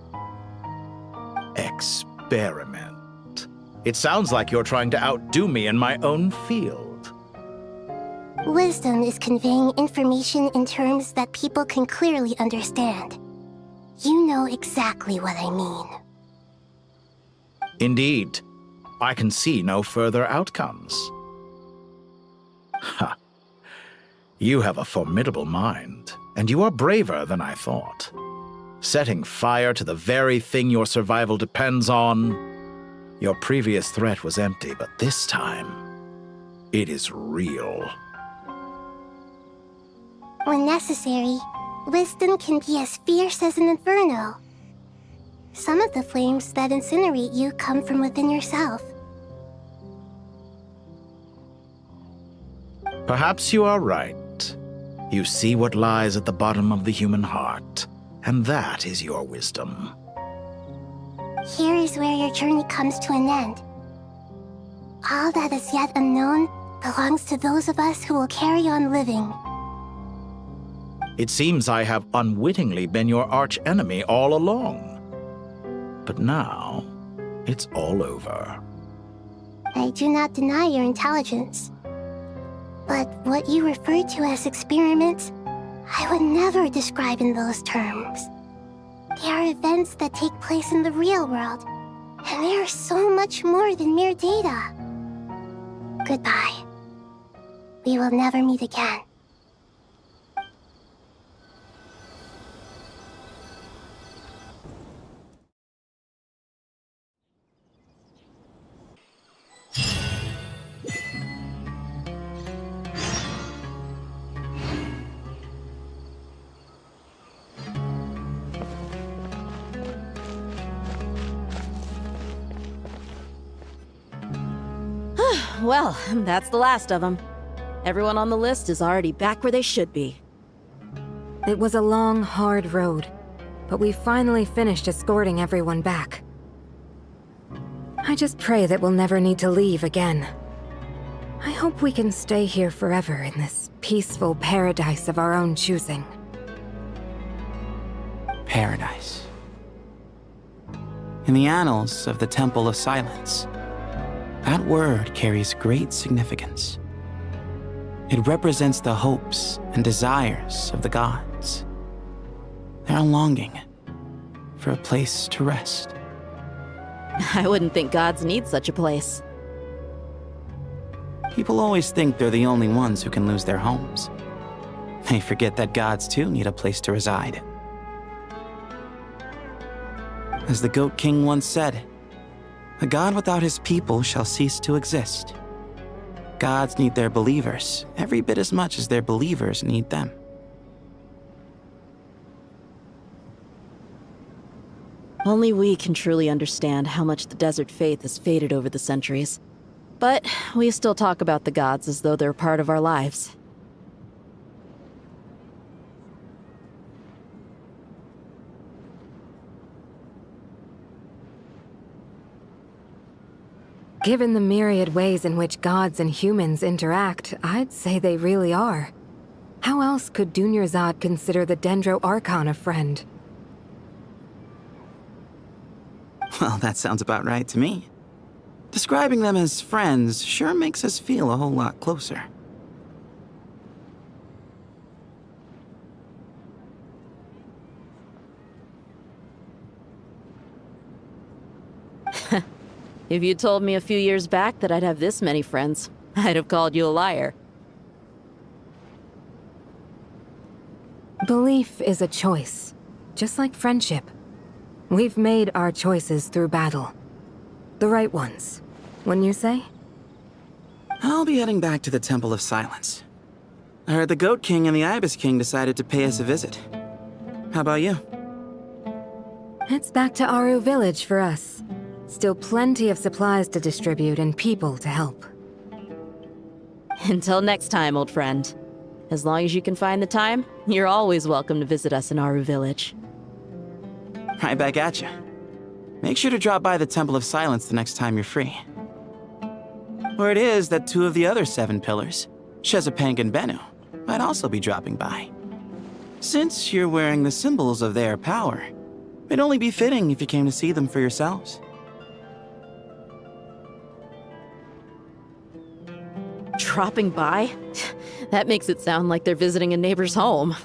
P: Experiment. It sounds like you're trying to outdo me in my own field.
I: Wisdom is conveying information in terms that people can clearly understand. You know exactly what I mean.
P: Indeed. I can see no further outcomes. Ha! You have a formidable mind, and you are braver than I thought. Setting fire to the very thing your survival depends on. Your previous threat was empty, but this time, it is real.
I: When necessary, wisdom can be as fierce as an inferno. Some of the flames that incinerate you come from within yourself.
P: Perhaps you are right. You see what lies at the bottom of the human heart, and that is your wisdom.
I: Here is where your journey comes to an end. All that is yet unknown belongs to those of us who will carry on living.
P: It seems I have unwittingly been your arch-enemy all along. But now, it's all over.
I: I do not deny your intelligence. But what you refer to as experiments, I would never describe in those terms. They are events that take place in the real world, and they are so much more than mere data. Goodbye. We will never meet again.
O: Well, that's the last of them. Everyone on the list is already back where they should be.
J: It was a long, hard road, but we finally finished escorting everyone back. I just pray that we'll never need to leave again. I hope we can stay here forever in this peaceful paradise of our own choosing.
E: Paradise. In the annals of the Temple of Silence, that word carries great significance. It represents the hopes and desires of the gods. Their longing for a place to rest.
O: I wouldn't think gods need such a place.
E: People always think they're the only ones who can lose their homes. They forget that gods too need a place to reside. As the Goat King once said, "A god without his people shall cease to exist." Gods need their believers every bit as much as their believers need them.
O: Only we can truly understand how much the desert faith has faded over the centuries. But we still talk about the gods as though they're part of our lives.
J: Given the myriad ways in which gods and humans interact, I'd say they really are. How else could Dunyarzad consider the Dendro Archon a friend?
E: Well, that sounds about right to me. Describing them as friends sure makes us feel a whole lot closer.
O: If you told me a few years back that I'd have this many friends, I'd have called you a liar.
J: Belief is a choice, just like friendship. We've made our choices through battle. The right ones, wouldn't you say?
E: I'll be heading back to the Temple of Silence. I heard the Goat King and the Ibis King decided to pay us a visit. How about you?
J: It's back to Aru Village for us. Still plenty of supplies to distribute and people to help.
O: Until next time, old friend. As long as you can find the time, you're always welcome to visit us in Aru Village.
E: Right back at you. Make sure to drop by the Temple of Silence the next time you're free. Word is that 2 of the other 7 pillars, Shezapang and Bennu, might also be dropping by. Since you're wearing the symbols of their power, it'd only be fitting if you came to see them for yourselves.
O: Dropping by? That makes it sound like they're visiting a neighbor's home.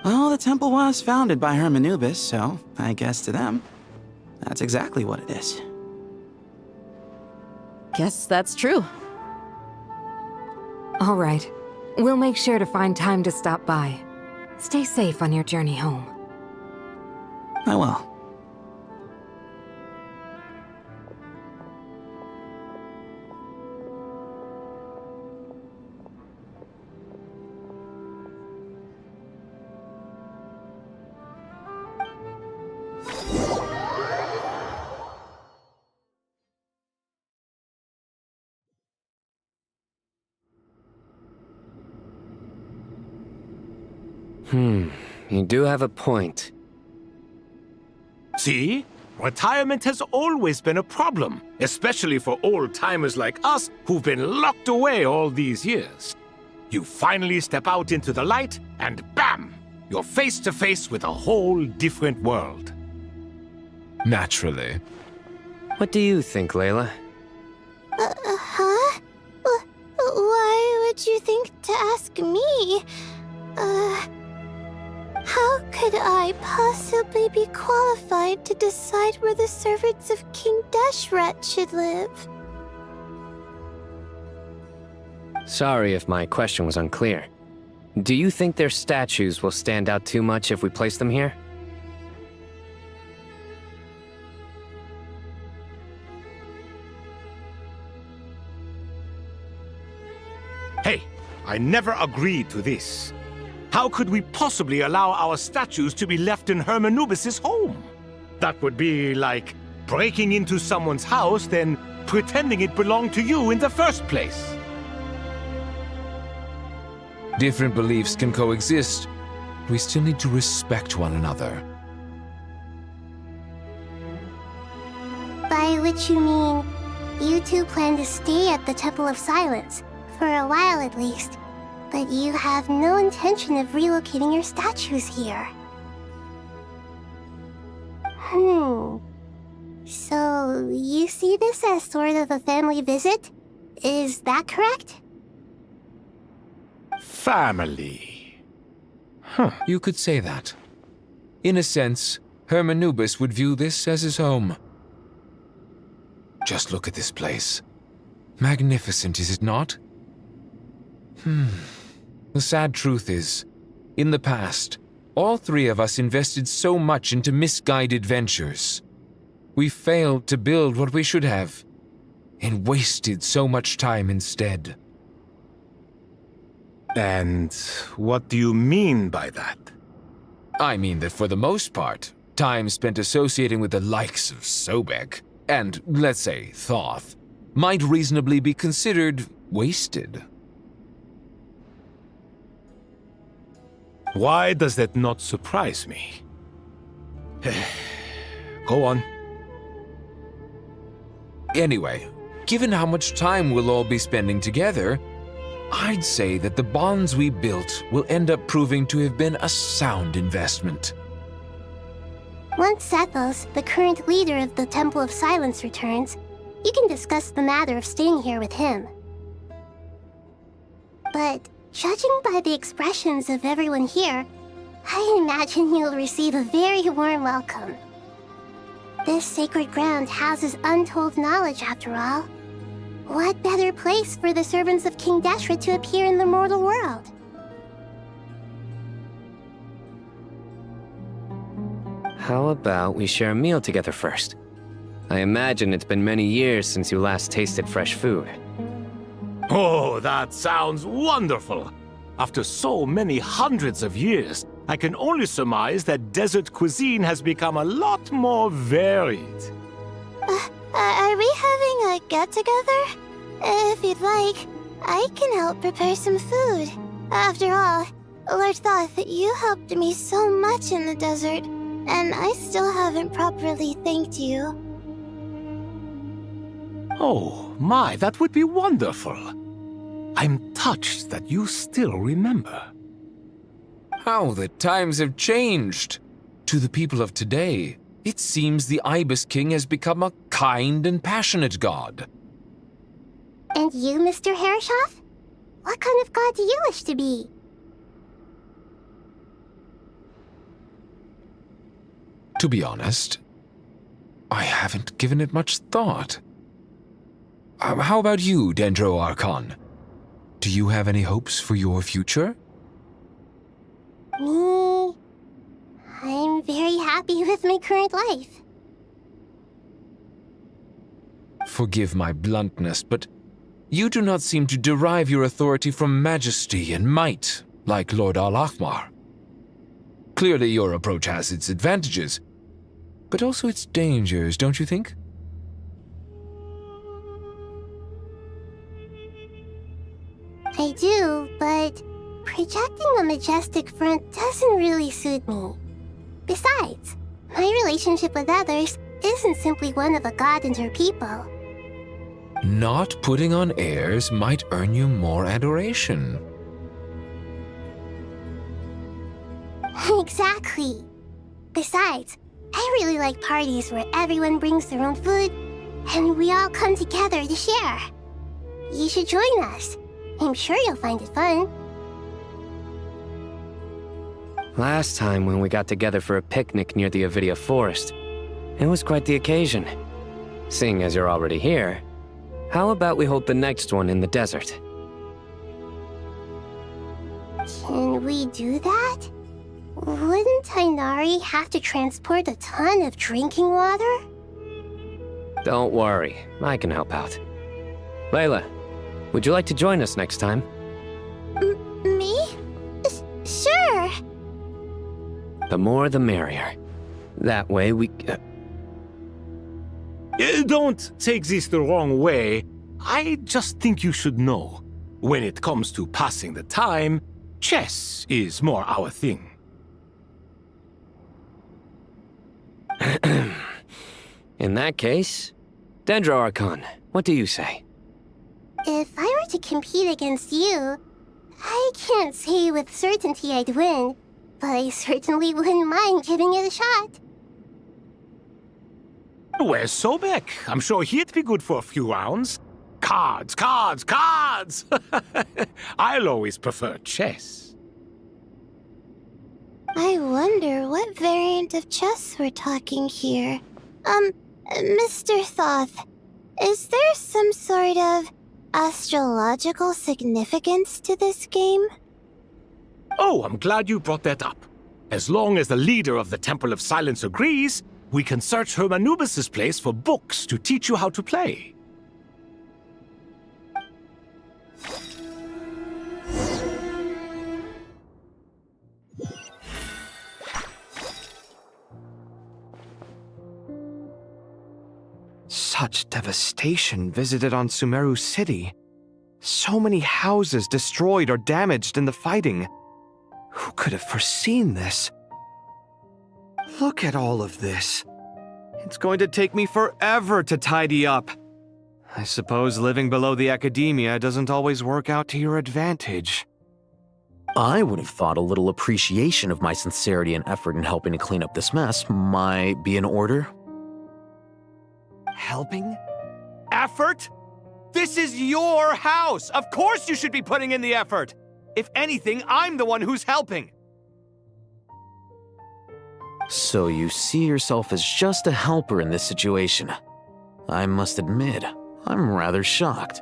E: Well, the temple was founded by Hermanubis, so I guess to them, that's exactly what it is.
O: Guess that's true.
J: All right. We'll make sure to find time to stop by. Stay safe on your journey home.
E: I will.
D: You do have a point.
S: See? Retirement has always been a problem, especially for old-timers like us who've been locked away all these years. You finally step out into the light, and bam! You're face to face with a whole different world.
D: Naturally. What do you think, Layla?
I: Huh? Why would you think to ask me? How could I possibly be qualified to decide where the servants of King Deshret should live?
D: Sorry if my question was unclear. Do you think their statues will stand out too much if we place them here?
S: Hey, I never agreed to this. How could we possibly allow our statues to be left in Hermanubis' home? That would be like breaking into someone's house, then pretending it belonged to you in the first place.
C: Different beliefs can coexist. We still need to respect one another.
I: By which you mean, you two plan to stay at the Temple of Silence, for a while at least, but you have no intention of relocating your statues here. So, you see this as sort of a family visit? Is that correct?
S: Family.
C: You could say that. In a sense, Hermanubis would view this as his home. Just look at this place. Magnificent, is it not? The sad truth is, in the past, all three of us invested so much into misguided ventures. We failed to build what we should have, and wasted so much time instead.
S: And what do you mean by that?
C: I mean that for the most part, time spent associating with the likes of Sobek, and, let's say, Thoth, might reasonably be considered wasted.
S: Why does that not surprise me? Go on.
C: Anyway, given how much time we'll all be spending together, I'd say that the bonds we built will end up proving to have been a sound investment.
I: Once Sethos, the current leader of the Temple of Silence, returns, you can discuss the matter of staying here with him. But judging by the expressions of everyone here, I imagine you'll receive a very warm welcome. This sacred ground houses untold knowledge, after all. What better place for the servants of King Deshret to appear in the mortal world?
D: How about we share a meal together first? I imagine it's been many years since you last tasted fresh food.
S: Oh, that sounds wonderful! After so many hundreds of years, I can only surmise that desert cuisine has become a lot more varied.
I: Are we having a get-together? If you'd like, I can help prepare some food. After all, Lord Thoth, you helped me so much in the desert, and I still haven't properly thanked you.
S: Oh, my, that would be wonderful. I'm touched that you still remember.
C: How the times have changed! To the people of today, it seems the Ibis King has become a kind and passionate god.
I: And you, Mr. Herreshoff? What kind of god do you wish to be?
C: To be honest, I haven't given it much thought. How about you, Dendro Archon? Do you have any hopes for your future?
I: Me? I'm very happy with my current life.
C: Forgive my bluntness, but you do not seem to derive your authority from majesty and might, like Lord Al-Ahmar. Clearly your approach has its advantages, but also its dangers, don't you think?
I: I do, but projecting a majestic front doesn't really suit me. Besides, my relationship with others isn't simply one of a god and her people.
C: Not putting on airs might earn you more adoration.
I: Exactly. Besides, I really like parties where everyone brings their own food, and we all come together to share. You should join us. I'm sure you'll find it fun.
D: Last time when we got together for a picnic near the Avidia Forest, it was quite the occasion. Seeing as you're already here, how about we hold the next one in the desert?
I: Can we do that? Wouldn't Tainari have to transport a ton of drinking water?
D: Don't worry, I can help out. Layla, would you like to join us next time?
I: Me? Sure.
D: The more the merrier. That way we...
S: Don't take this the wrong way. I just think you should know. When it comes to passing the time, chess is more our thing.
D: In that case, Dendro Archon, what do you say?
I: If I were to compete against you, I can't say with certainty I'd win, but I certainly wouldn't mind giving it a shot.
S: Where's Sobek? I'm sure he'd be good for a few rounds. Cards, cards, cards! I'll always prefer chess.
I: I wonder what variant of chess we're talking here. Mr. Thoth, is there some sort of astrological significance to this game?
S: Oh, I'm glad you brought that up. As long as the leader of the Temple of Silence agrees, we can search Hermanubis' place for books to teach you how to play.
R: Such devastation visited on Sumeru City. So many houses destroyed or damaged in the fighting. Who could have foreseen this? Look at all of this. It's going to take me forever to tidy up. I suppose living below the academia doesn't always work out to your advantage.
T: I would have thought a little appreciation of my sincerity and effort in helping to clean up this mess might be in order.
R: Helping? Effort? This is your house! Of course you should be putting in the effort! If anything, I'm the one who's helping.
T: So you see yourself as just a helper in this situation. I must admit, I'm rather shocked.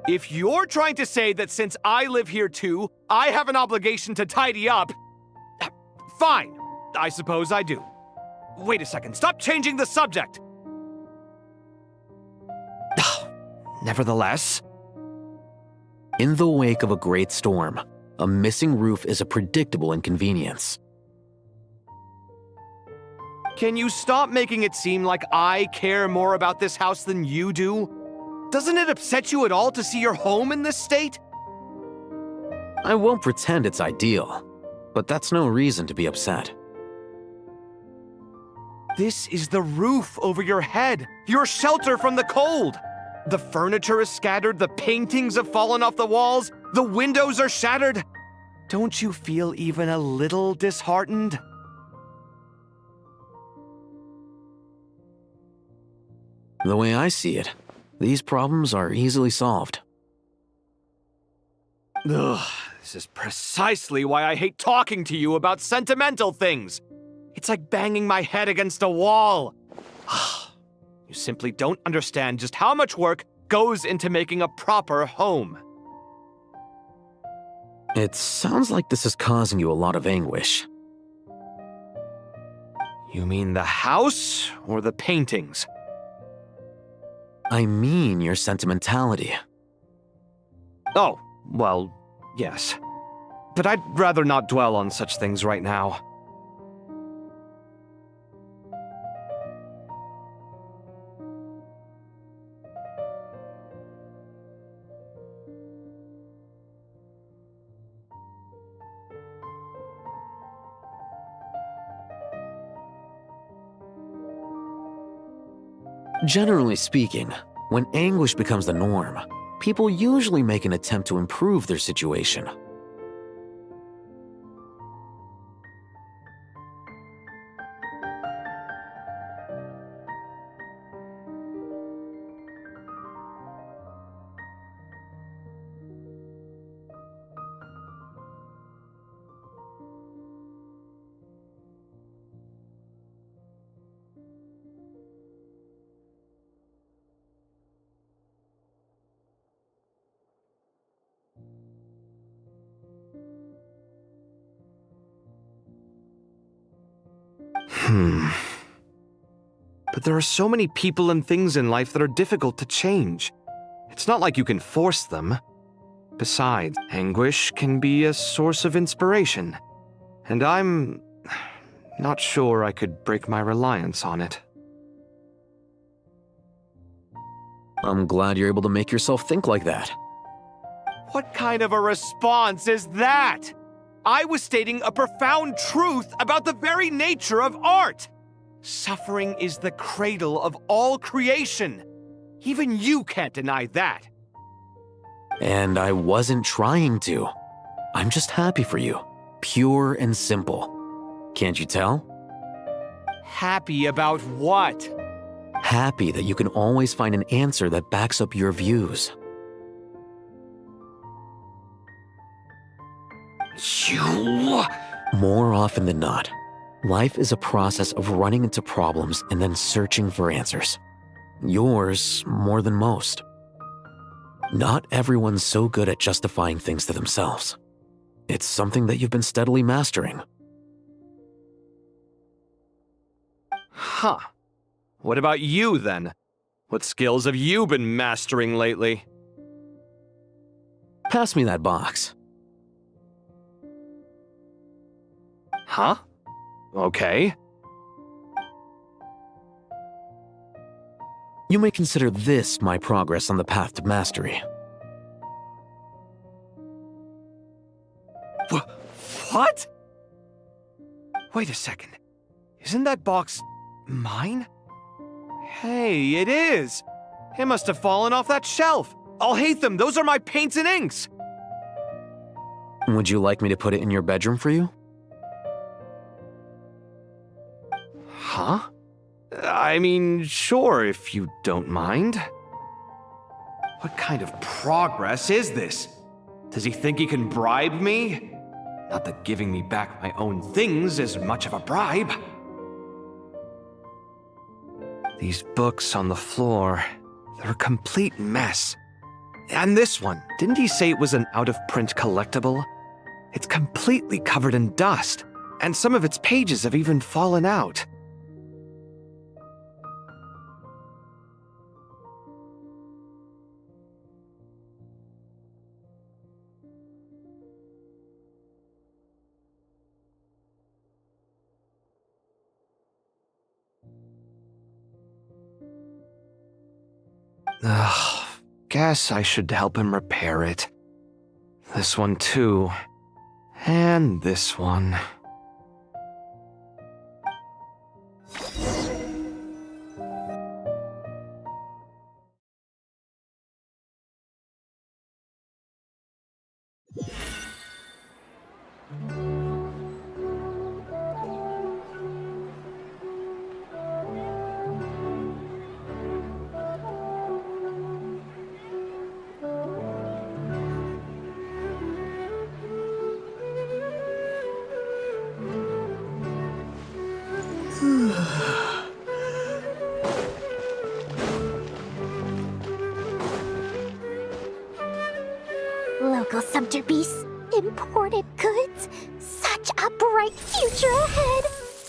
R: If you're trying to say that since I live here too, I have an obligation to tidy up, fine, I suppose I do. Wait a second, stop changing the subject!
T: Nevertheless, in the wake of a great storm, a missing roof is a predictable inconvenience.
R: Can you stop making it seem like I care more about this house than you do? Doesn't it upset you at all to see your home in this state?
T: I won't pretend it's ideal, but that's no reason to be upset.
R: This is the roof over your head, your shelter from the cold. The furniture is scattered, the paintings have fallen off the walls, the windows are shattered. Don't you feel even a little disheartened?
T: The way I see it, these problems are easily solved.
R: Ugh, this is precisely why I hate talking to you about sentimental things. It's like banging my head against a wall. You simply don't understand just how much work goes into making a proper home.
T: It sounds like this is causing you a lot of anguish.
R: You mean the house or the paintings?
T: I mean your sentimentality.
R: Oh, well, yes. But I'd rather not dwell on such things right now.
T: Generally speaking, when anguish becomes the norm, people usually make an attempt to improve their situation.
R: But there are so many people and things in life that are difficult to change. It's not like you can force them. Besides, anguish can be a source of inspiration. And I'm not sure I could break my reliance on it.
T: I'm glad you're able to make yourself think like that.
R: What kind of a response is that? I was stating a profound truth about the very nature of art. Suffering is the cradle of all creation. Even you can't deny that.
T: And I wasn't trying to. I'm just happy for you. Pure and simple. Can't you tell?
R: Happy about what?
T: Happy that you can always find an answer that backs up your views.
R: You...
T: More often than not, life is a process of running into problems and then searching for answers. Yours more than most. Not everyone's so good at justifying things to themselves. It's something that you've been steadily mastering.
R: Huh. What about you, then? What skills have you been mastering lately?
T: Pass me that box.
R: Huh? Okay.
T: You may consider this my progress on the path to mastery.
R: What? Wait a second. Isn't that box mine? Hey, it is! It must have fallen off that shelf! I'll hate them! Those are my paints and inks!
T: Would you like me to put it in your bedroom for you?
R: Huh? I mean, sure, if you don't mind. What kind of progress is this? Does he think he can bribe me? Not that giving me back my own things is much of a bribe. These books on the floor, they're a complete mess. And this one, didn't he say it was an out-of-print collectible? It's completely covered in dust, and some of its pages have even fallen out. Ugh, guess I should help him repair it. This one too. And this one.
I: Local sumpter beasts, imported goods, such a bright future ahead.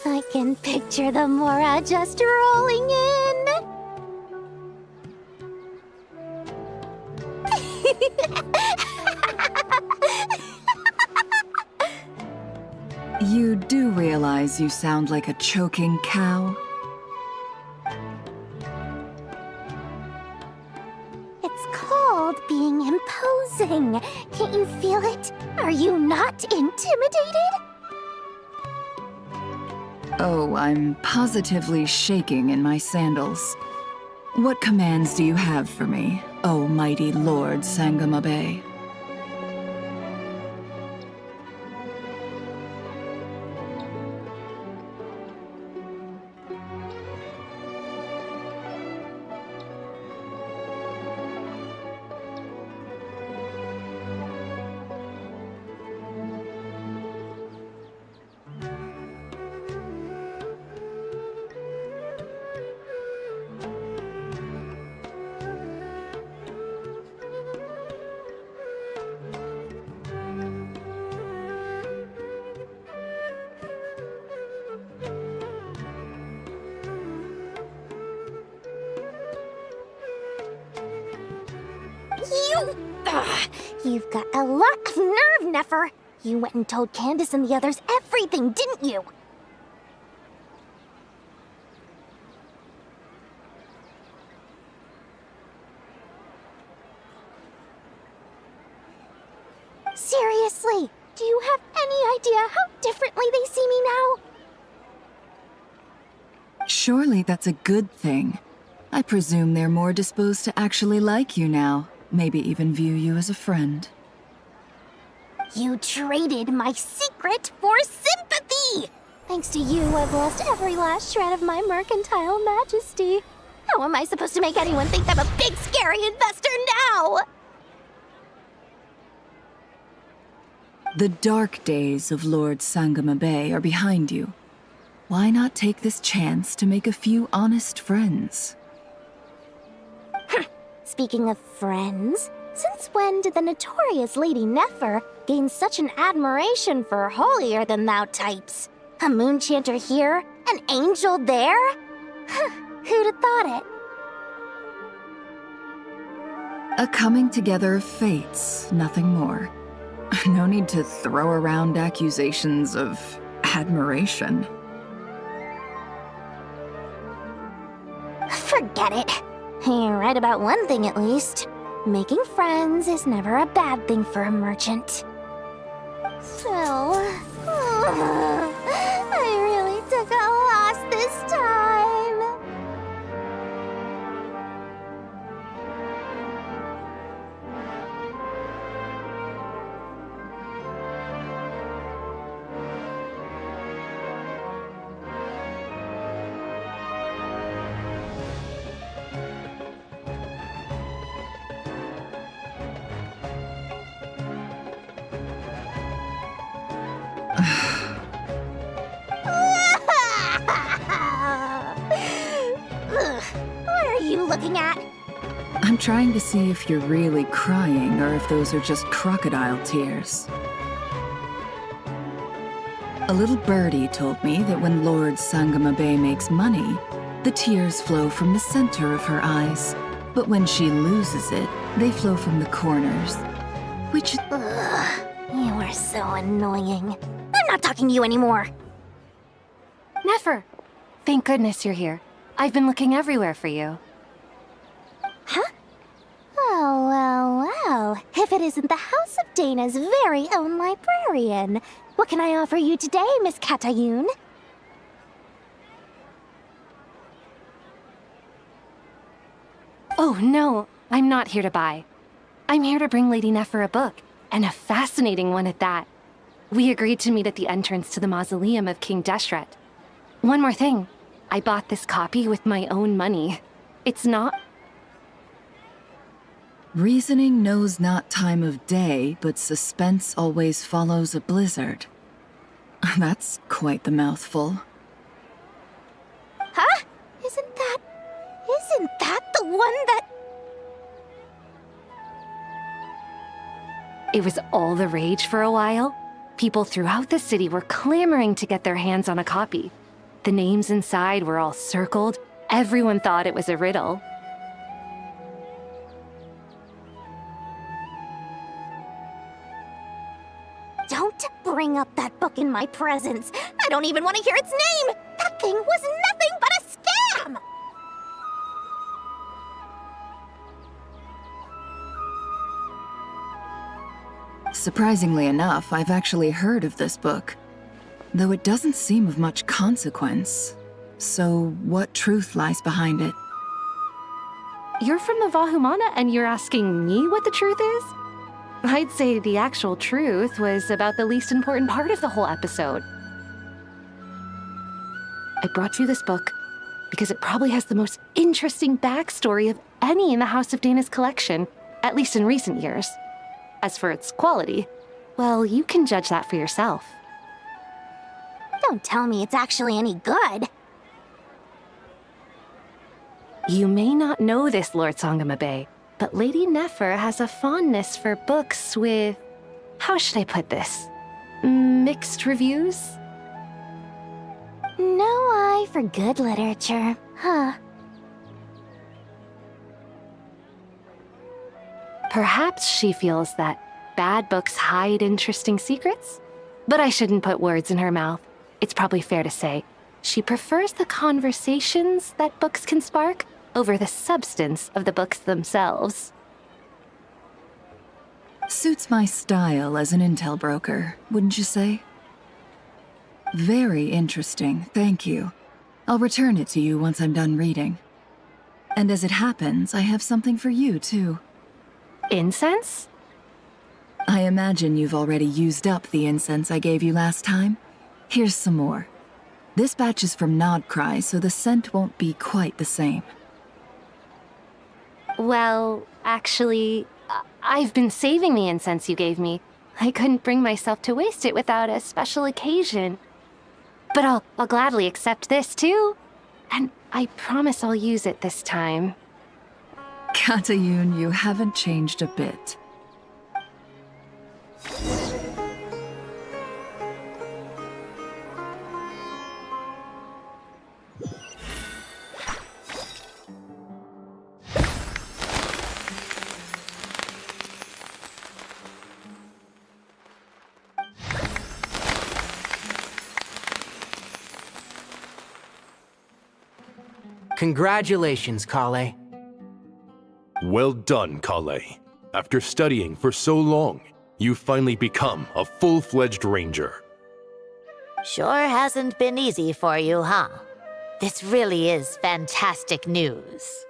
I: I can picture the Mora just rolling in.
F: You do realize you sound like a choking cow?
I: It's called being imposing. Can't you feel it? Are you not intimidated?
F: Oh, I'm positively shaking in my sandals. What commands do you have for me, O mighty Lord Sangamabe.
I: You've got a lot of nerve, Nefer. You went and told Candace and the others everything, didn't you? Seriously, do you have any idea how differently they see me now?
F: Surely that's a good thing. I presume they're more disposed to actually like you now. Maybe even view you as a friend.
I: You traded my secret for sympathy! Thanks to you, I've lost every last shred of my mercantile majesty. How am I supposed to make anyone think I'm a big, scary investor now?
F: The dark days of Lord Sangamabe are behind you. Why not take this chance to make a few honest friends?
I: Speaking of friends, since when did the notorious Lady Nefer gain such an admiration for holier-than-thou types? A moon chanter here, an angel there? Who'd have thought it?
F: A coming together of fates, nothing more. No need to throw around accusations of admiration.
I: Forget it. You're right about one thing at least. Making friends is never a bad thing for a merchant. So, I really took a loss this time. What are you looking at?
F: I'm trying to see if you're really crying or if those are just crocodile tears. A little birdie told me that when Lord Sangamabe makes money, the tears flow from the center of her eyes. But when she loses it, they flow from the corners. Which...
I: Ugh, you are so annoying. I'm not talking to you anymore.
A: Nefer! Thank goodness you're here. I've been looking everywhere for you.
I: Huh? Well. If it isn't the House of Dana's very own librarian. What can I offer you today, Miss Katayun?
A: Oh, no. I'm not here to buy. I'm here to bring Lady Nefer a book, and a fascinating one at that. We agreed to meet at the entrance to the mausoleum of King Deshret. One more thing. I bought this copy with my own money. It's not...
F: Reasoning knows not time of day, but suspense always follows a blizzard. That's quite the mouthful.
I: Huh? Isn't that the one that...
A: It was all the rage for a while. People throughout the city were clamoring to get their hands on a copy. The names inside were all circled. Everyone thought it was a riddle.
I: Don't bring up that book in my presence. I don't even want to hear its name. That thing was nothing but a scam.
F: Surprisingly enough, I've actually heard of this book, though it doesn't seem of much consequence. So, what truth lies behind it?
A: You're from the Vahumana and you're asking me what the truth is? I'd say the actual truth was about the least important part of the whole episode. I brought you this book because it probably has the most interesting backstory of any in the House of Dana's collection, at least in recent years. As for its quality, well, you can judge that for yourself.
I: Don't tell me it's actually any good.
A: You may not know this, Lord Sangamabe, but Lady Nefer has a fondness for books with... how should I put this? Mixed reviews?
I: No eye for good literature, huh?
A: Perhaps she feels that bad books hide interesting secrets? But I shouldn't put words in her mouth. It's probably fair to say she prefers the conversations that books can spark over the substance of the books themselves.
F: Suits my style as an intel broker, wouldn't you say? Very interesting, thank you. I'll return it to you once I'm done reading. And as it happens, I have something for you, too.
A: Incense?
F: I imagine you've already used up the incense I gave you last time. Here's some more. This batch is from nod-krai, so the scent won't be quite the same.
A: Well, actually, I've been saving the incense you gave me. I couldn't bring myself to waste it without a special occasion. But I'll gladly accept this, too. And I promise I'll use it this time.
F: Katayun, you haven't changed a bit.
E: Congratulations, Kale.
L: Well done, Kale. After studying for so long, you've finally become a full-fledged ranger.
N: Sure hasn't been easy for you, huh? This really is fantastic news.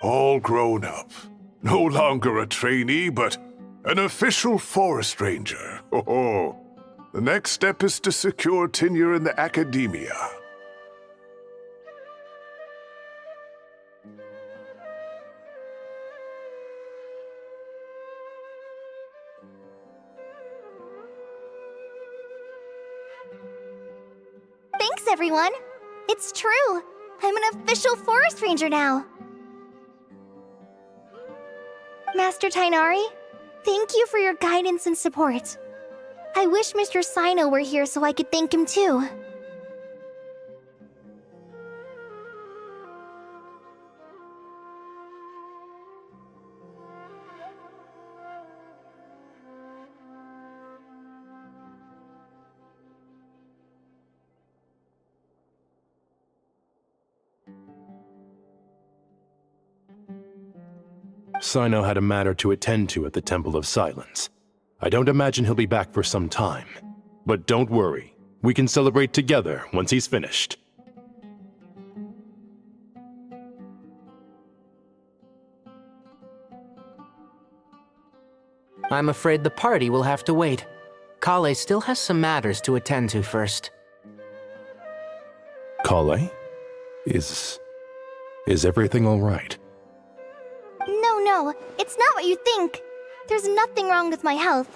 K: All grown up. No longer a trainee, but an official forest ranger. Oh, the next step is to secure tenure in the academia.
I: Thanks, everyone. It's true. I'm an official forest ranger now. Master Tainari, thank you for your guidance and support. I wish Mr. Sino were here so I could thank him too.
L: Sino had a matter to attend to at the Temple of Silence. I don't imagine he'll be back for some time. But don't worry, we can celebrate together once he's finished.
E: I'm afraid the party will have to wait. Kale still has some matters to attend to first.
L: Kale? Is everything all right?
I: No, it's not what you think. There's nothing wrong with my health.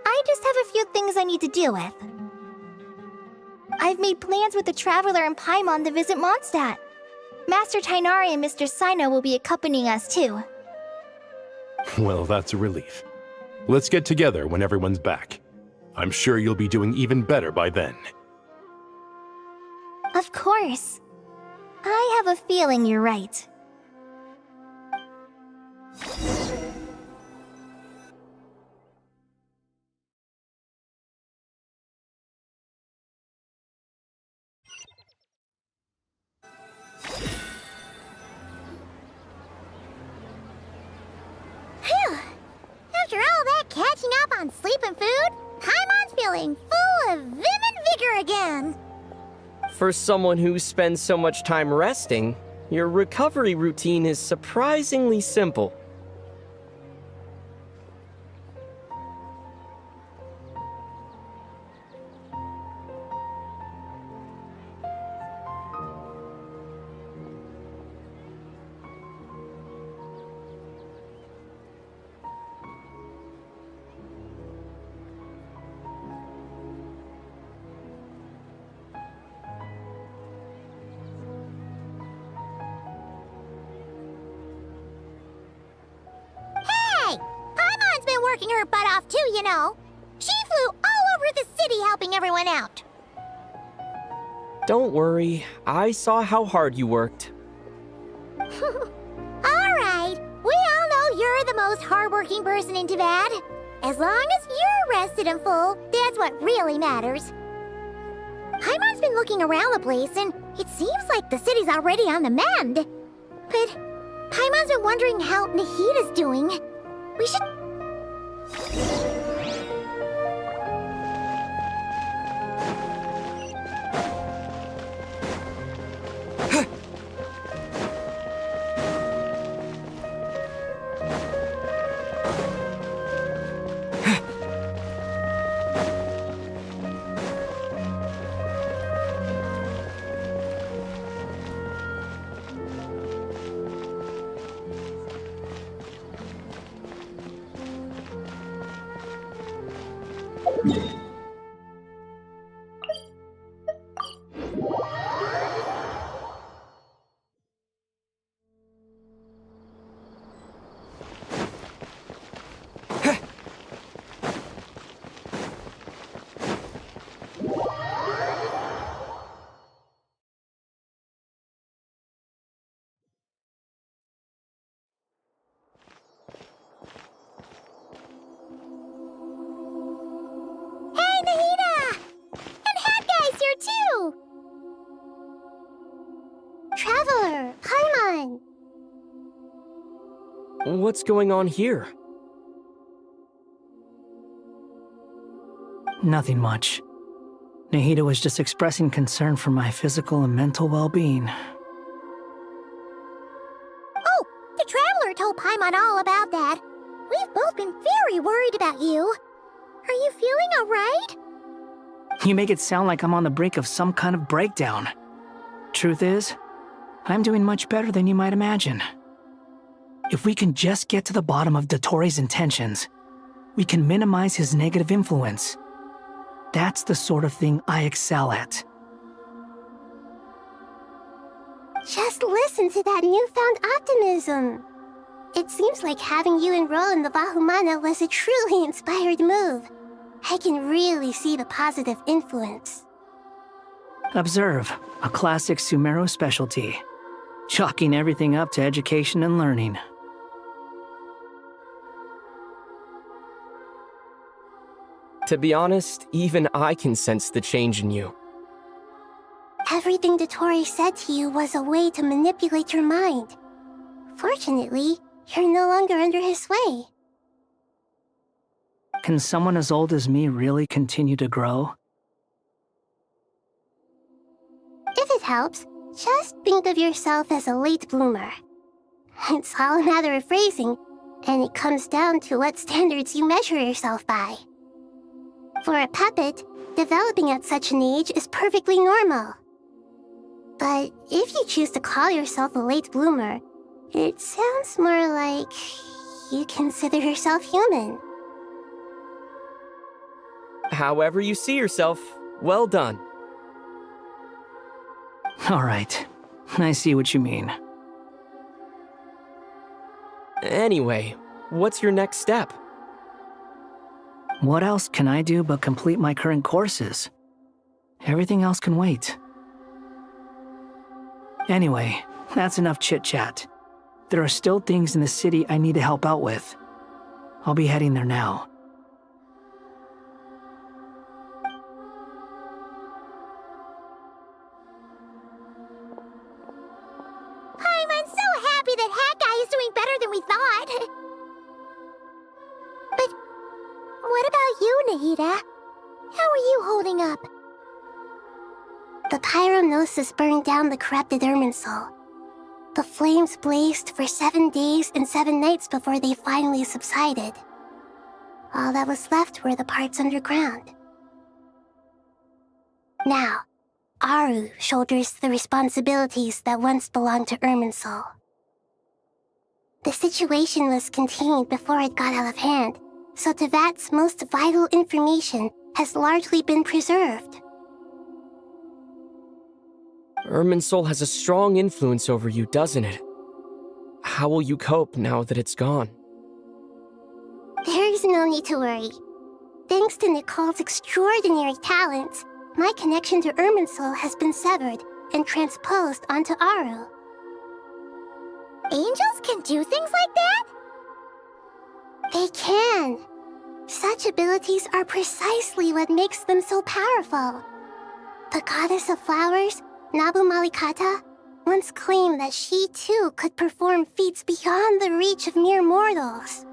I: I just have a few things I need to deal with. I've made plans with the Traveler and Paimon to visit Mondstadt. Master Tainari and Mr. Sino will be accompanying us too.
L: Well, that's a relief. Let's get together when everyone's back. I'm sure you'll be doing even better by then.
I: Of course. I have a feeling you're right. After all that catching up on sleep and food, Paimon's feeling full of vim and vigor again.
B: For someone who spends so much time resting, your recovery routine is surprisingly simple.
I: Working her butt off too, you know. She flew all over the city helping everyone out.
B: Don't worry, I saw how hard you worked.
I: Alright, we all know you're the most hardworking person in Teyvat. As long as you're rested and full, that's what really matters. Paimon's been looking around the place and it seems like the city's already on the mend. But Paimon's been wondering how Nahida's doing. We should... Traveler, Paimon!
B: What's going on here?
H: Nothing much. Nahida was just expressing concern for my physical and mental well-being.
I: Oh, Paimon all about that. We've both been very worried about you. Are you feeling alright?
H: You make it sound like I'm on the brink of some kind of breakdown. Truth is, I'm doing much better than you might imagine. If we can just get to the bottom of Dottoro's intentions, we can minimize his negative influence. That's the sort of thing I excel at.
I: Just listen to that newfound optimism. It seems like having you enroll in the Vahumana was a truly inspired move. I can really see the positive influence.
H: Observe, a classic Sumeru specialty. Chalking everything up to education and learning.
B: To be honest, even I can sense the change in you.
I: Everything Dottore said to you was a way to manipulate your mind. Fortunately, you're no longer under his sway.
H: Can someone as old as me really continue to grow?
I: If it helps, just think of yourself as a late bloomer. It's all a matter of phrasing, and it comes down to what standards you measure yourself by. For a puppet, developing at such an age is perfectly normal. But if you choose to call yourself a late bloomer, it sounds more like you consider yourself human.
B: However you see yourself, well done.
H: All right, I see what you mean.
B: Anyway, what's your next step?
H: What else can I do but complete my current courses? Everything else can wait. Anyway, that's enough chit-chat. There are still things in the city I need to help out with. I'll be heading there now.
I: I'm so happy that Hat Guy is doing better than we thought. But what about you, Nahida? How are you holding up? The pyronosis burned down the corrupted Irminsul. The flames blazed for 7 days and 7 nights before they finally subsided. All that was left were the parts underground. Now, Aru shoulders the responsibilities that once belonged to Irminsul. The situation was contained before it got out of hand, so Teyvat's most vital information has largely been preserved.
B: Irminsul has a strong influence over you, doesn't it? How will you cope now that it's gone?
I: There is no need to worry. Thanks to Nicole's extraordinary talents, my connection to Irminsul has been severed and transposed onto Aru. Angels can do things like that? They can. Such abilities are precisely what makes them so powerful. The goddess of flowers, Nabu Malikata, once claimed that she too could perform feats beyond the reach of mere mortals.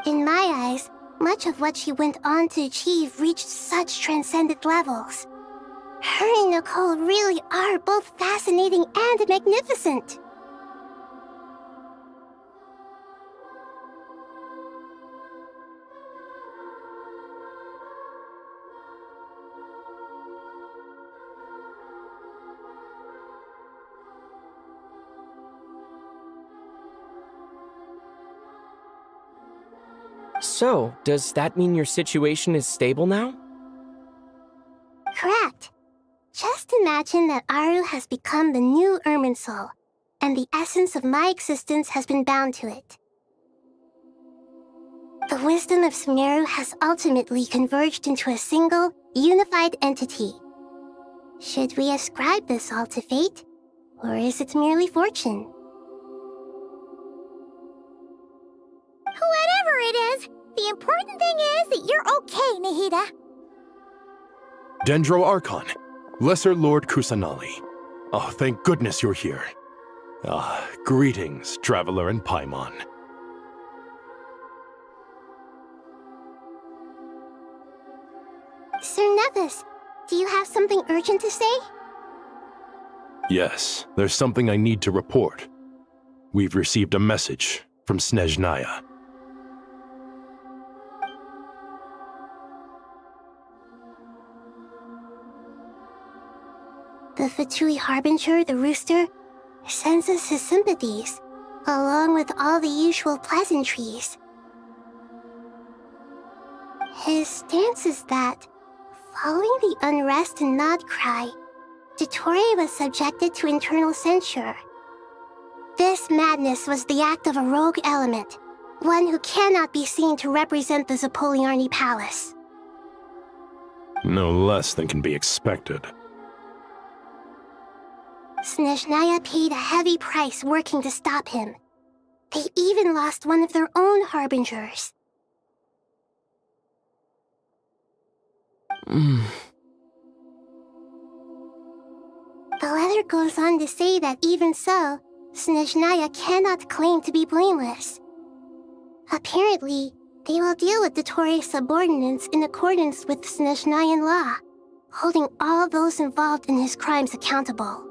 I: In my eyes, much of what she went on to achieve reached such transcendent levels. Her and Nicole really are both fascinating and magnificent.
B: So, does that mean your situation is stable now?
I: Correct. Just imagine that Aru has become the new Irminsul, and the essence of my existence has been bound to it. The wisdom of Sumeru has ultimately converged into a single, unified entity. Should we ascribe this all to fate, or is it merely fortune?
G: Whatever it is, the important thing is that you're okay, Nahida.
L: Dendro Archon, Lesser Lord Kusanali. Oh, thank goodness you're here. Greetings, Traveler in Paimon.
I: Sir Nevis, do you have something urgent to say?
L: Yes, there's something I need to report. We've received a message from Snezhnaya.
I: The Fatui Harbinger, the Rooster, sends us his sympathies, along with all the usual pleasantries. His stance is that, following the unrest in nod-krai, Dottore was subjected to internal censure. This madness was the act of a rogue element, one who cannot be seen to represent the Zapoliarni Palace.
L: No less than can be expected.
I: Snezhnaya paid a heavy price working to stop him. They even lost one of their own harbingers. The letter goes on to say that even so, Snezhnaya cannot claim to be blameless. Apparently, they will deal with Dottore's subordinates in accordance with Snezhnayan law, holding all those involved in his crimes accountable.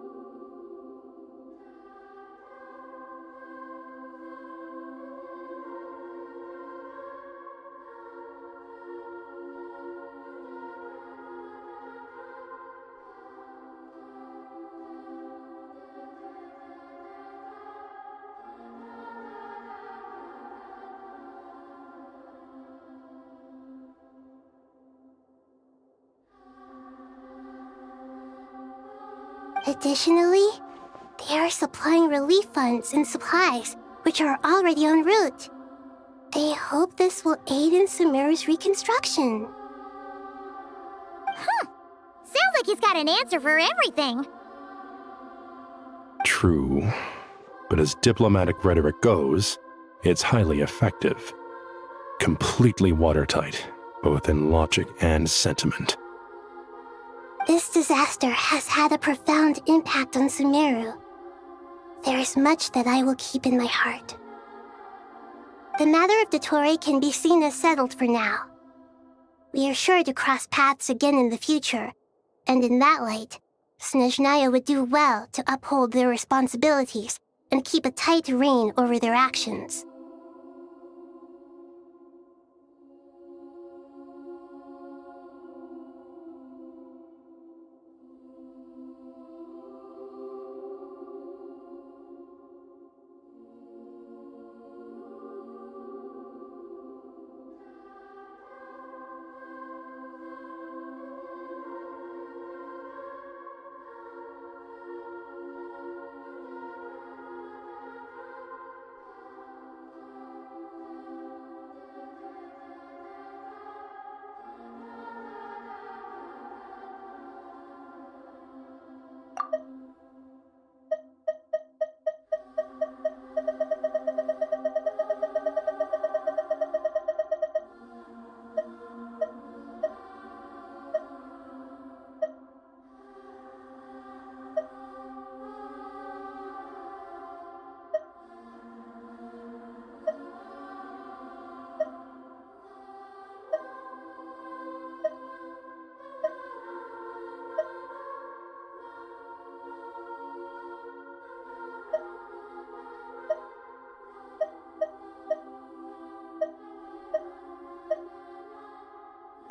I: Additionally, they are supplying relief funds and supplies, which are already en route. They hope this will aid in Sumeru's reconstruction.
G: Sounds like he's got an answer for everything.
L: True, but as diplomatic rhetoric goes, it's highly effective. Completely watertight, both in logic and sentiment.
I: This disaster has had a profound impact on Sumeru. There is much that I will keep in my heart. The matter of Dottore can be seen as settled for now. We are sure to cross paths again in the future, and in that light, Snezhnaya would do well to uphold their responsibilities and keep a tight rein over their actions.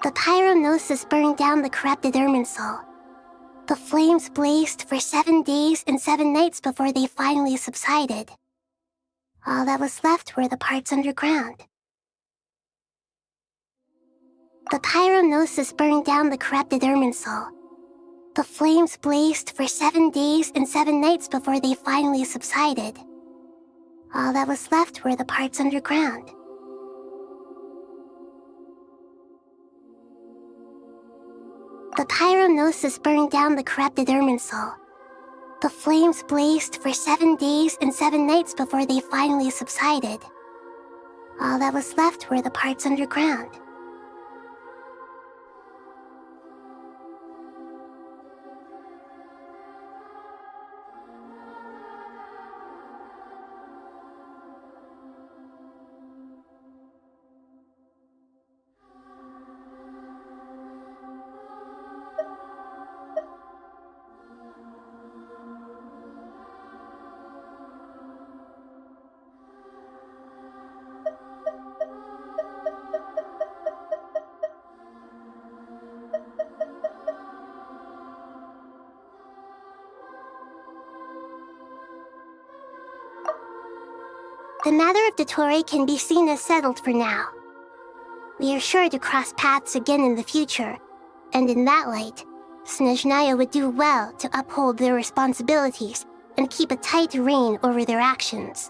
I: The pyronosis burned down the corrupted Irminsul. The flames blazed for 7 days and 7 nights before they finally subsided. All that was left were the parts underground. The pyronosis burned down the corrupted Irminsul. The flames blazed for 7 days and 7 nights before they finally subsided. All that was left were the parts underground. The pyronosis burned down the corrupted Irminsul. The flames blazed for 7 days and 7 nights before they finally subsided. All that was left were the parts underground. The matter of Dottore can be seen as settled for now. We are sure to cross paths again in the future, and in that light, Snezhnaya would do well to uphold their responsibilities and keep a tight rein over their actions.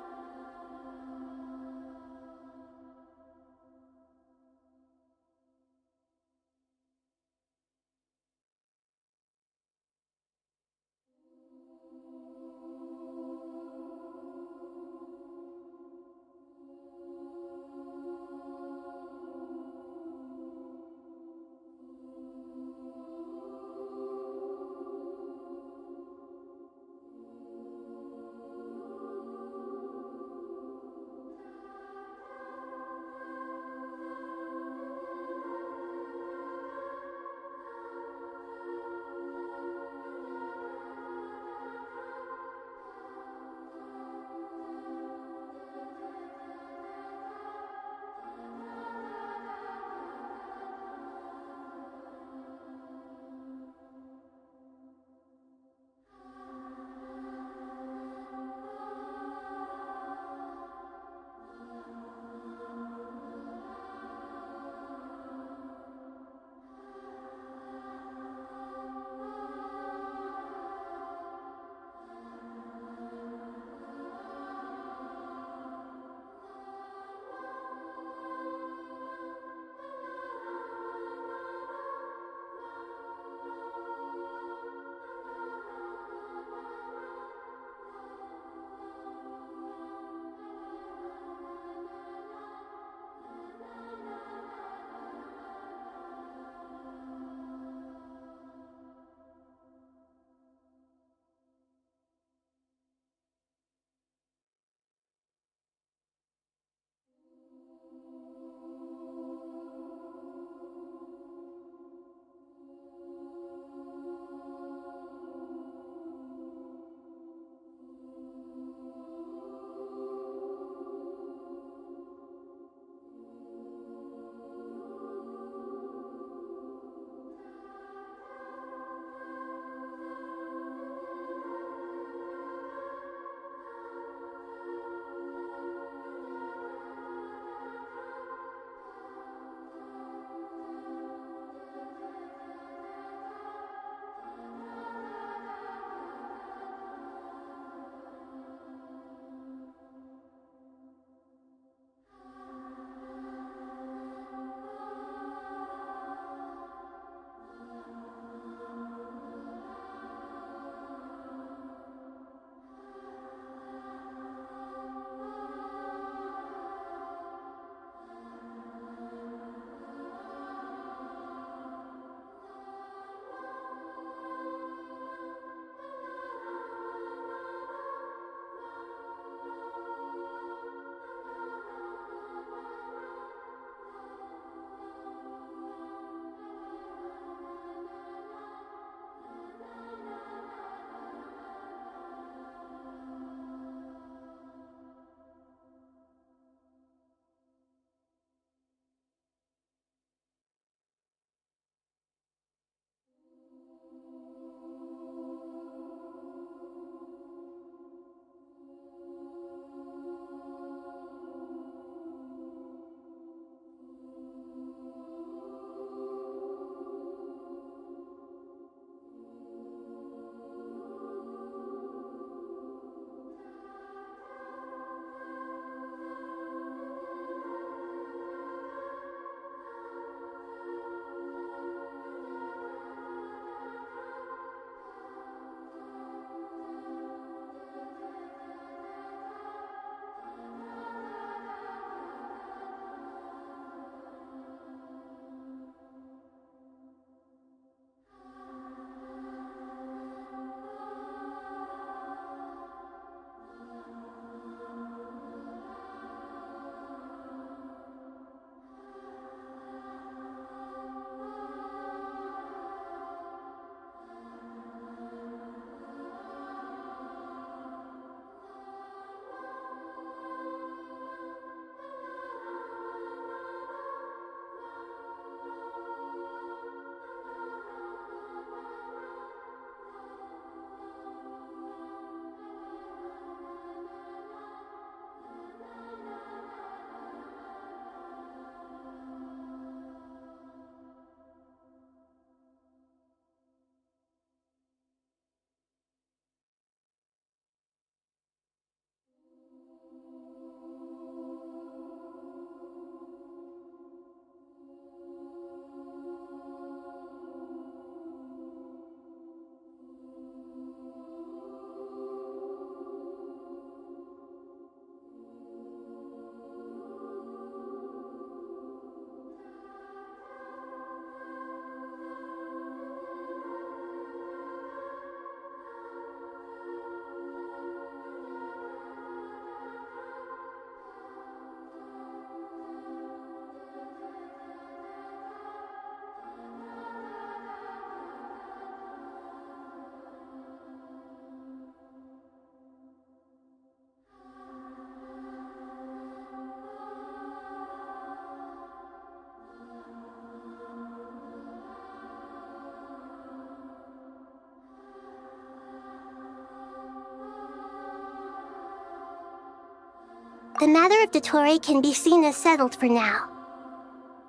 G: The matter of Dottore can be seen as settled for now.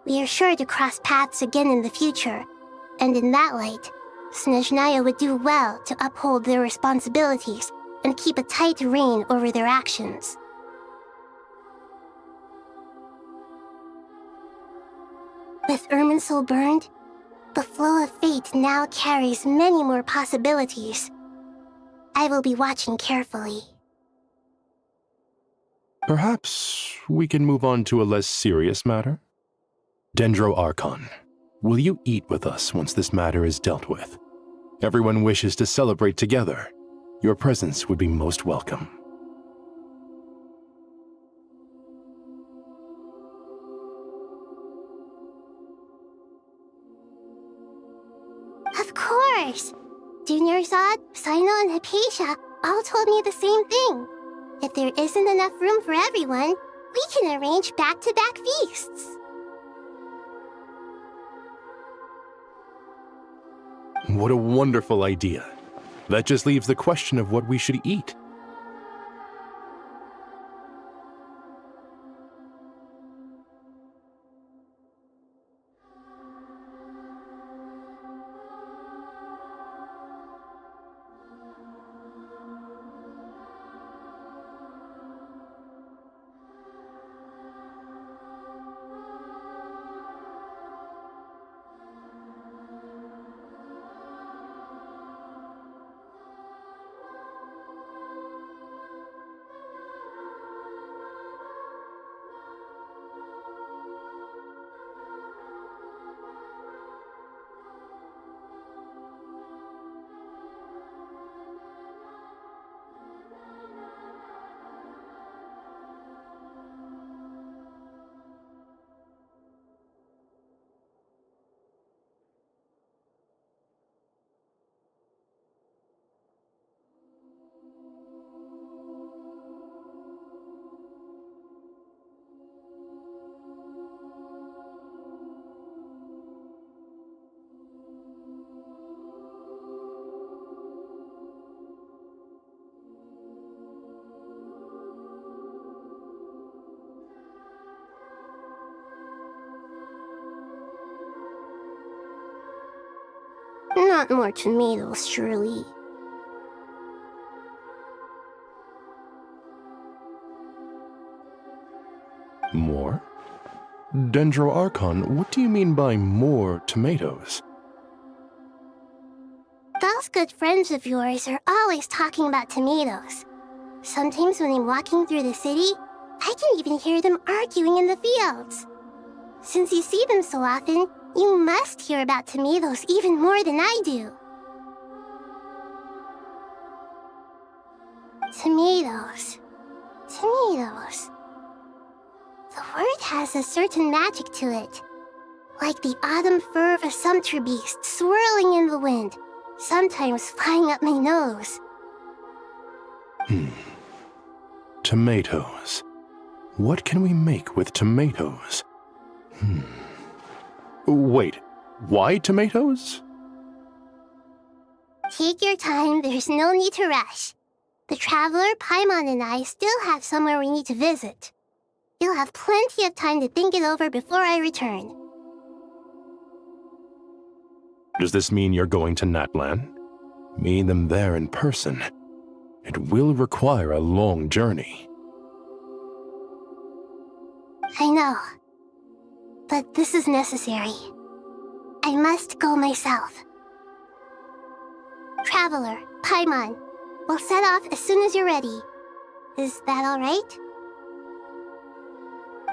G: We are sure to cross paths again in the future, and in that light, Snezhnaya would do well to uphold their responsibilities and keep a tight rein over their actions. With Irminsul burned, the flow of fate now carries many more possibilities. I will be watching carefully.
L: Perhaps we can move on to a less serious matter? Dendro Archon, will you eat with us once this matter is dealt with? Everyone wishes to celebrate together. Your presence would be most welcome.
G: Of course! Junior Zod, Sino, and Hypatia all told me the same thing. If there isn't enough room for everyone, we can arrange back-to-back feasts.
L: What a wonderful idea. That just leaves the question of what we should eat.
G: Not more tomatoes, surely.
L: More? Dendro Archon, what do you mean by more tomatoes?
G: Those good friends of yours are always talking about tomatoes. Sometimes when I'm walking through the city, I can even hear them arguing in the fields. Since you see them so often, you must hear about tomatoes even more than I do. Tomatoes. Tomatoes. The word has a certain magic to it. Like the autumn fur of a sumpter beast swirling in the wind, sometimes flying up my nose.
L: Tomatoes. What can we make with tomatoes? Wait, why tomatoes?
G: Take your time, there's no need to rush. The traveler, Paimon, and I still have somewhere we need to visit. You'll have plenty of time to think it over before I return.
L: Does this mean you're going to Natlan? Meet them there in person. It will require a long journey.
G: I know. But this is necessary. I must go myself. Traveler, Paimon, we'll set off as soon as you're ready. Is that all right?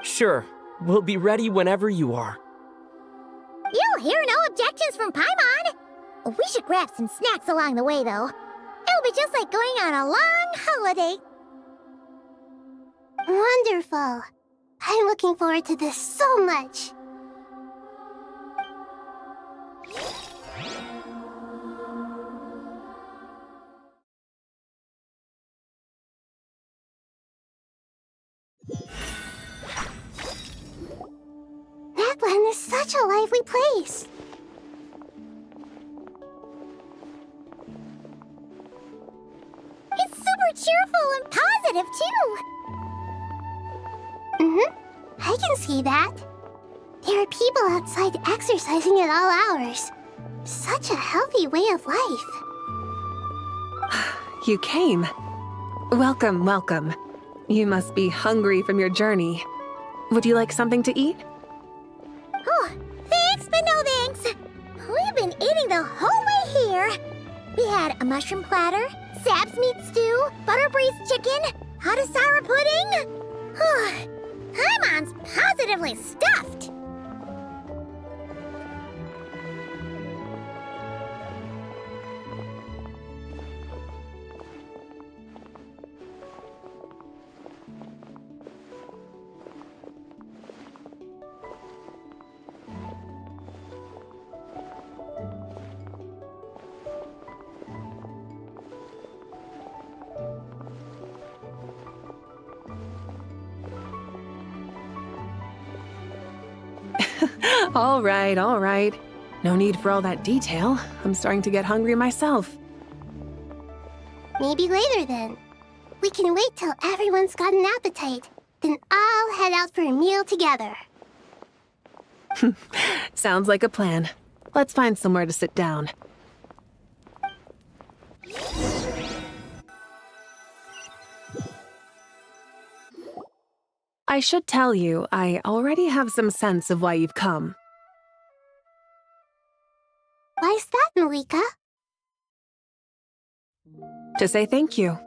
B: Sure. We'll be ready whenever you are.
I: You'll hear no objections from Paimon. We should grab some snacks along the way, though. It'll be just like going on a long holiday.
G: Wonderful. I'm looking forward to this so much. Natlan is such a lively place.
I: It's super cheerful and positive, too.
G: I can see that. There are people outside exercising at all hours. Such a healthy way of life.
Q: You came. Welcome, welcome. You must be hungry from your journey. Would you like something to eat?
I: Oh, thanks, but no thanks. We've been eating the whole way here. We had a mushroom platter, Sab's meat stew, butter braised chicken, hot asara pudding. Paimon's positively stuffed.
Q: All right, all right. No need for all that detail. I'm starting to get hungry myself.
G: Maybe later then. We can wait till everyone's got an appetite. Then all head out for a meal together.
Q: Sounds like a plan. Let's find somewhere to sit down. I should tell you, I already have some sense of why you've come.
G: Why's that, Malika?
Q: To say thank you.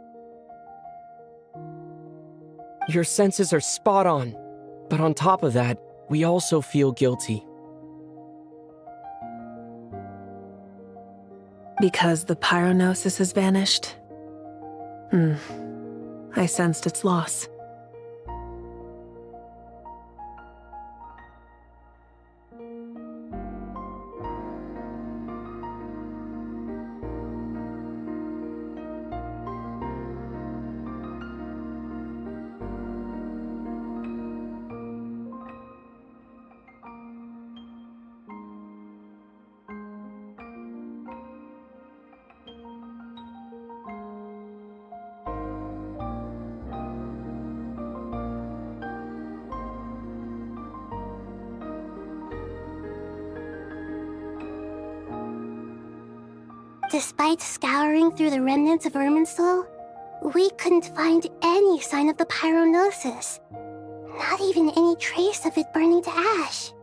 B: Your senses are spot on. But on top of that, we also feel guilty.
Q: Because the pyronosis has vanished? I sensed its loss.
G: Despite scouring through the remnants of Irminsul, we couldn't find any sign of the pyronosis. Not even any trace of it burning to ash.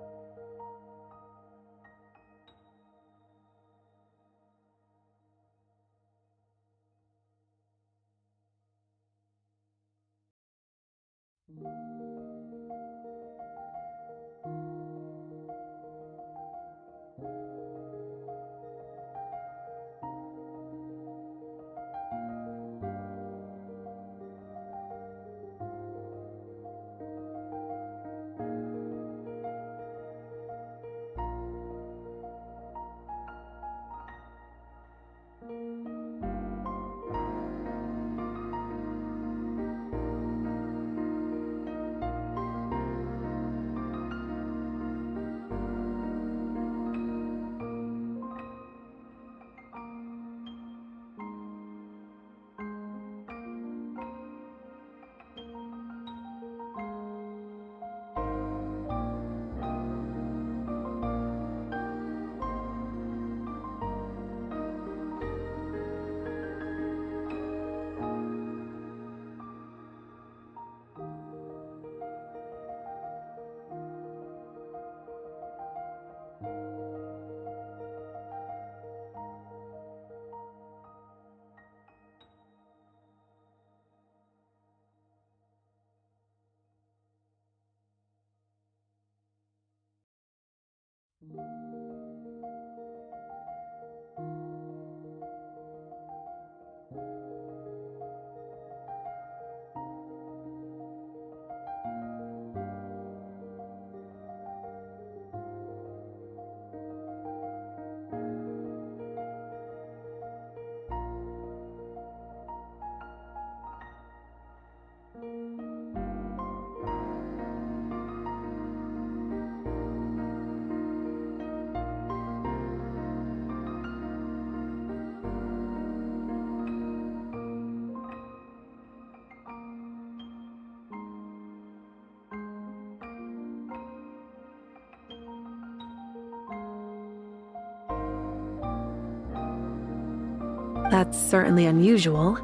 Q: That's certainly unusual.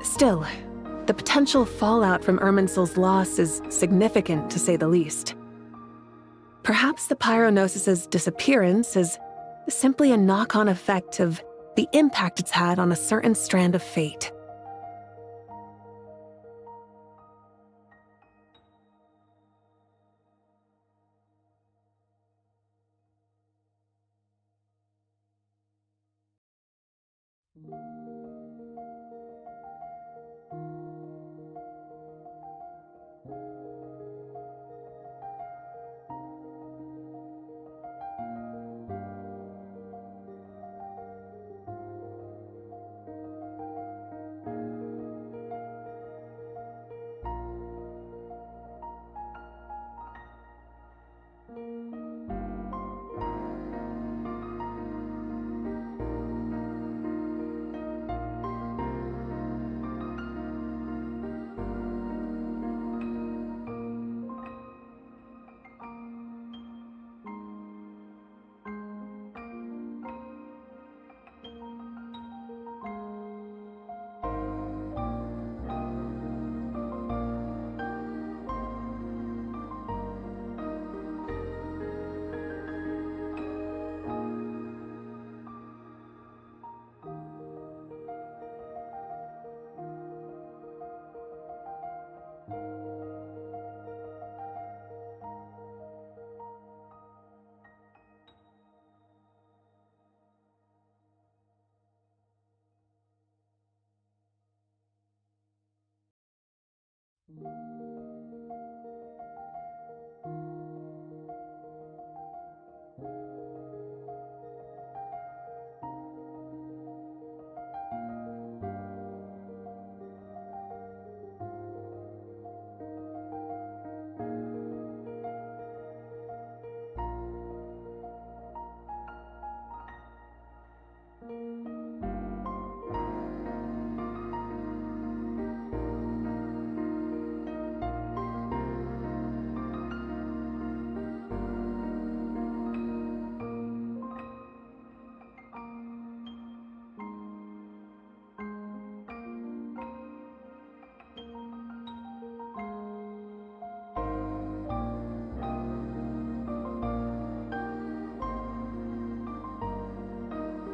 Q: Still, the potential fallout from Irminsul's loss is significant, to say the least. Perhaps the Pyronosis's disappearance is simply a knock-on effect of the impact it's had on a certain strand of fate.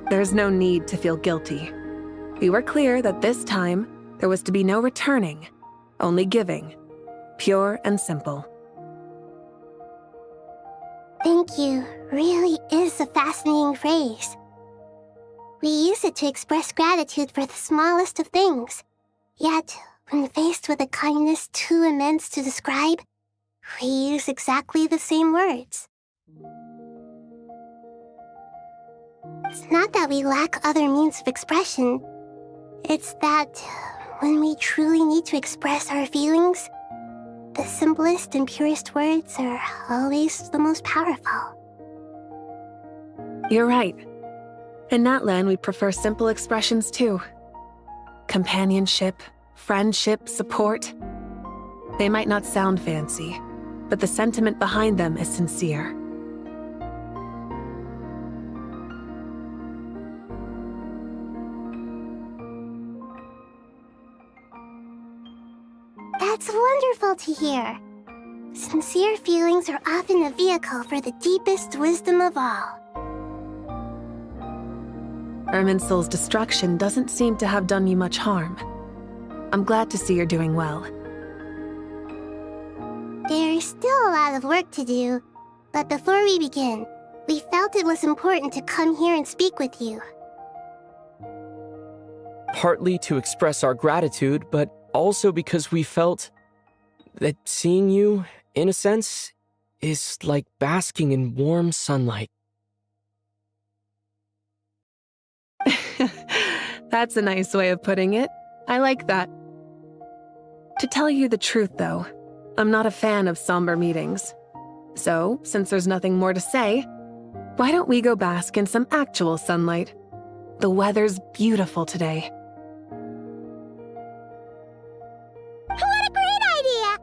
Q: There's no need to feel guilty. We were clear that this time, there was to be no returning, only giving. Pure and simple.
G: Thank you really is a fascinating phrase. We use it to express gratitude for the smallest of things. Yet, when faced with a kindness too immense to describe, we use exactly the same words. It's not that we lack other means of expression. It's that when we truly need to express our feelings, the simplest and purest words are always the most powerful.
Q: You're right. In Natlan, we prefer simple expressions too. Companionship, friendship, support. They might not sound fancy, but the sentiment behind them is sincere.
G: That's wonderful to hear. Sincere feelings are often a vehicle for the deepest wisdom of all.
Q: Irminsul's destruction doesn't seem to have done you much harm. I'm glad to see you're doing well.
G: There's still a lot of work to do, but before we begin, we felt it was important to come here and speak with you.
B: Partly to express our gratitude, but also because we felt that seeing you, in a sense, is like basking in warm sunlight.
Q: That's a nice way of putting it. I like that. To tell you the truth, though, I'm not a fan of somber meetings. So, since there's nothing more to say, why don't we go bask in some actual sunlight? The weather's beautiful today.
I: What a great idea!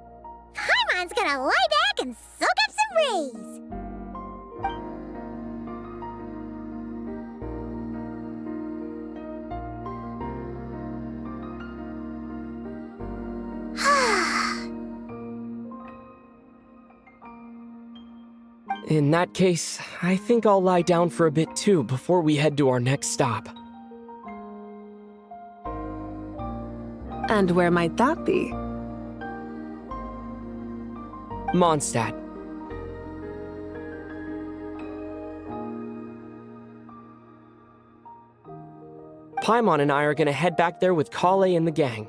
I: Paimon's gonna lie back and soak up some rays.
B: In that case, I think I'll lie down for a bit too before we head to our next stop.
Q: And where might that be?
B: Mondstadt. Paimon and I are gonna head back there with Kale and the gang.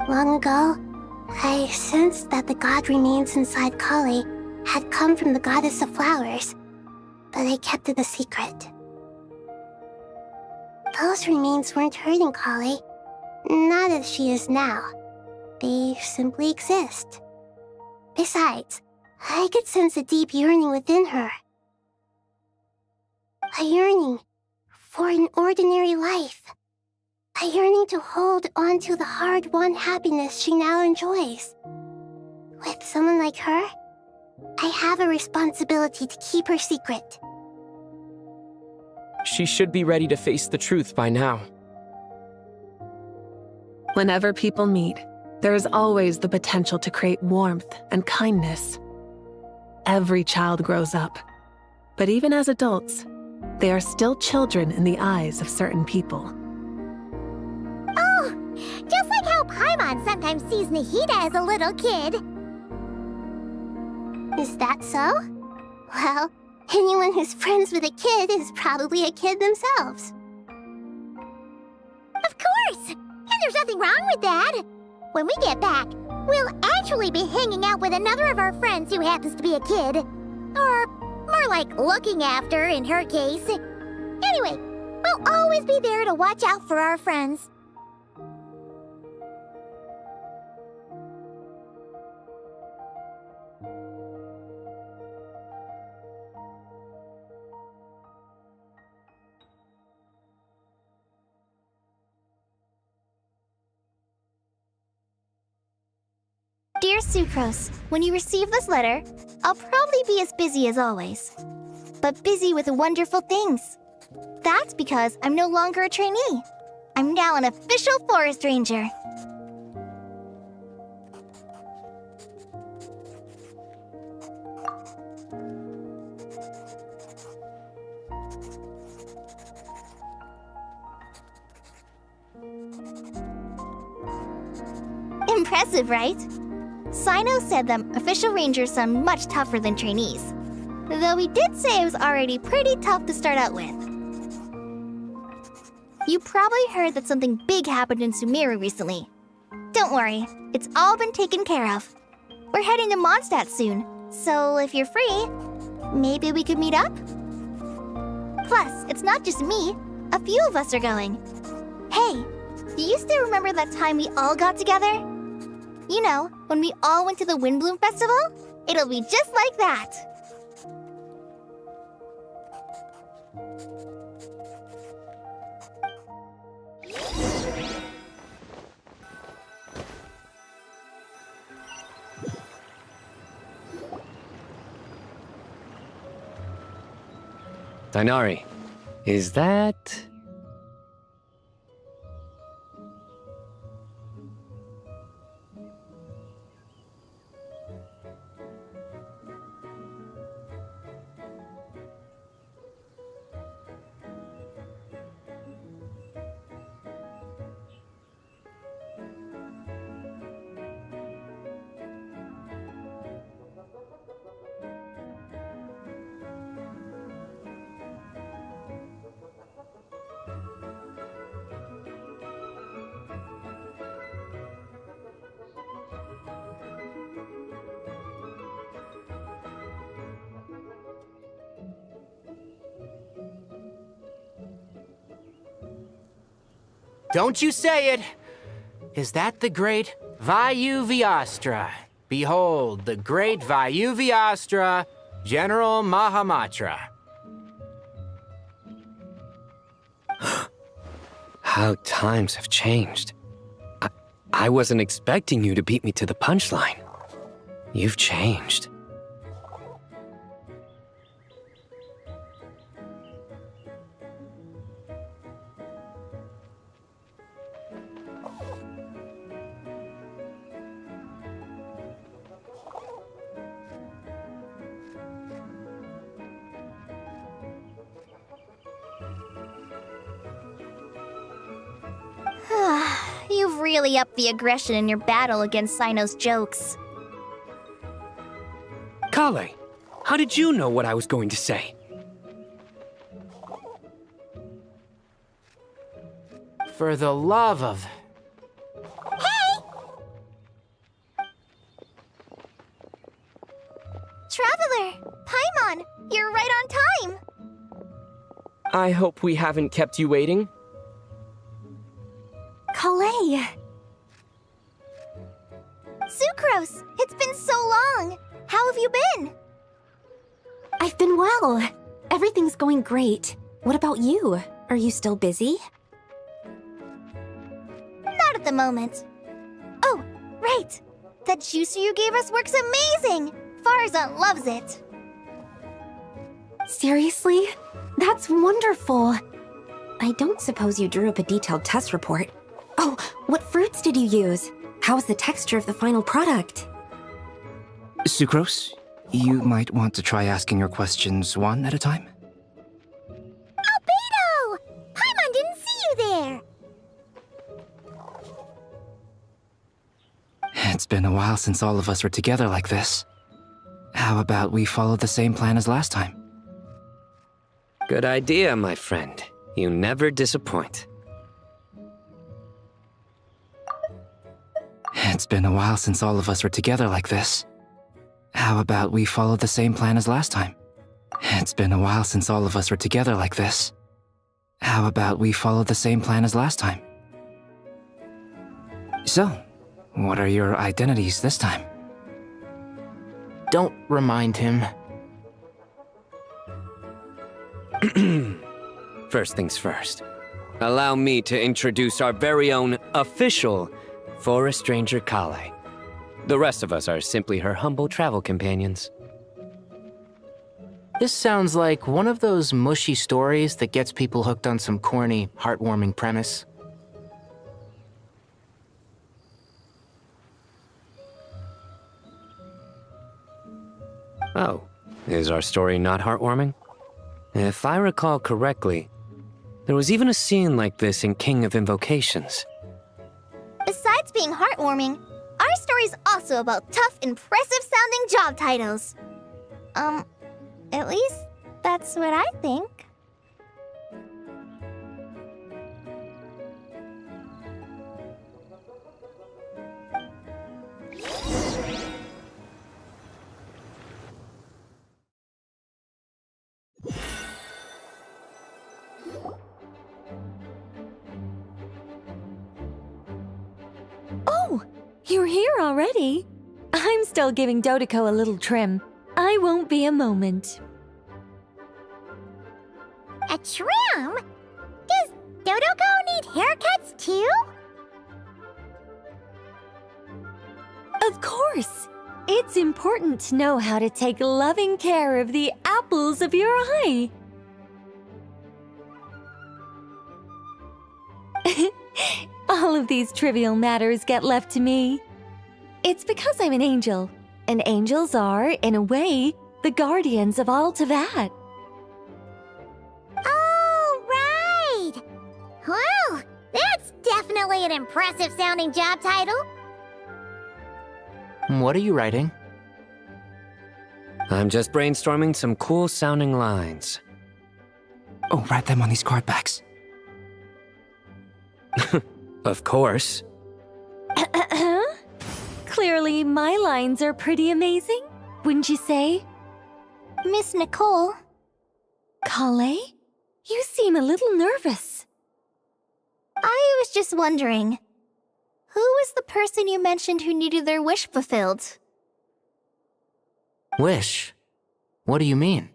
G: Long ago, I sensed that the god remains inside Kale had come from the goddess of flowers, but I kept it a secret. Those remains weren't hurting Kale, not as she is now. They simply exist. Besides, I could sense a deep yearning within her. A yearning for an ordinary life. A yearning to hold on to the hard-won happiness she now enjoys. With someone like her, I have a responsibility to keep her secret.
B: She should be ready to face the truth by now.
Q: Whenever people meet, there is always the potential to create warmth and kindness. Every child grows up, but even as adults, they are still children in the eyes of certain people.
I: Just like how Paimon sometimes sees Nahida as a little kid.
G: Is that so? Well, anyone who's friends with a kid is probably a kid themselves.
I: Of course! And there's nothing wrong with that. When we get back, we'll actually be hanging out with another of our friends who happens to be a kid. Or more like looking after, in her case. Anyway, we'll always be there to watch out for our friends. Dear Sucrose, when you receive this letter, I'll probably be as busy as always. But busy with wonderful things. That's because I'm no longer a trainee. I'm now an official forest ranger. Impressive, right? Sino said them official rangers sound much tougher than trainees. Though he did say it was already pretty tough to start out with. You probably heard that something big happened in Sumeru recently. Don't worry, it's all been taken care of. We're heading to Mondstadt soon, so if you're free, maybe we could meet up? Plus, it's not just me. A few of us are going. Hey, do you still remember that time we all got together? You know, when we all went to the Windbloom Festival? It'll be just like that.
D: Dainari, is that...
E: Don't you say it! Is that the great VII? Behold, the great VII, General Mahamatra.
D: How times have changed. I wasn't expecting you to beat me to the punchline. You've changed.
I: You've really upped the aggression in your battle against Sino's jokes.
D: Kale, how did you know what I was going to say?
E: For the love of...
I: Traveler! Paimon! You're right on time!
B: I hope we haven't kept you waiting.
I: Kalei! Sucrose! It's been so long! How have you been?
A: I've been well. Everything's going great. What about you? Are you still busy?
I: Not at the moment. Oh, right! That juicer you gave us works amazing! Farzan loves it.
A: Seriously? That's wonderful. I don't suppose you drew up a detailed test report. Oh, what fruits did you use? How's the texture of the final product?
M: Sucrose, you might want to try asking your questions one at a time.
I: Albedo! Paimon didn't see you there!
M: It's been a while since all of us were together like this. How about we follow the same plan as last time?
D: Good idea, my friend. You never disappoint.
M: It's been a while since all of us were together like this. How about we follow the same plan as last time? It's been a while since all of us were together like this. How about we follow the same plan as last time? So, what are your identities this time?
E: Don't remind him.
D: First things first. Allow me to introduce our very own official Forest Ranger Kale. The rest of us are simply her humble travel companions.
E: This sounds like one of those mushy stories that gets people hooked on some corny, heartwarming premise.
D: Oh, is our story not heartwarming? If I recall correctly, there was even a scene like this in King of Invocations.
I: Besides being heartwarming, our story's also about tough, impressive-sounding job titles. At least that's what I think.
V: Oh, you're here already? I'm still giving Dodeko a little trim. I won't be a moment.
I: A trim? Does Dodeko need haircuts too?
V: Of course! It's important to know how to take loving care of the apples of your eye. All of these trivial matters get left to me. It's because I'm an angel, and angels are, in a way, the guardians of all Teyvat.
I: Oh, right! Well, that's definitely an impressive-sounding job title.
E: What are you writing?
D: I'm just brainstorming some cool-sounding lines.
M: Oh, write them on these card backs.
D: Of course.
V: Clearly, my lines are pretty amazing, wouldn't you say?
I: Miss I was just wondering, who was the person you mentioned who needed their wish fulfilled?
E: Wish? What do you mean?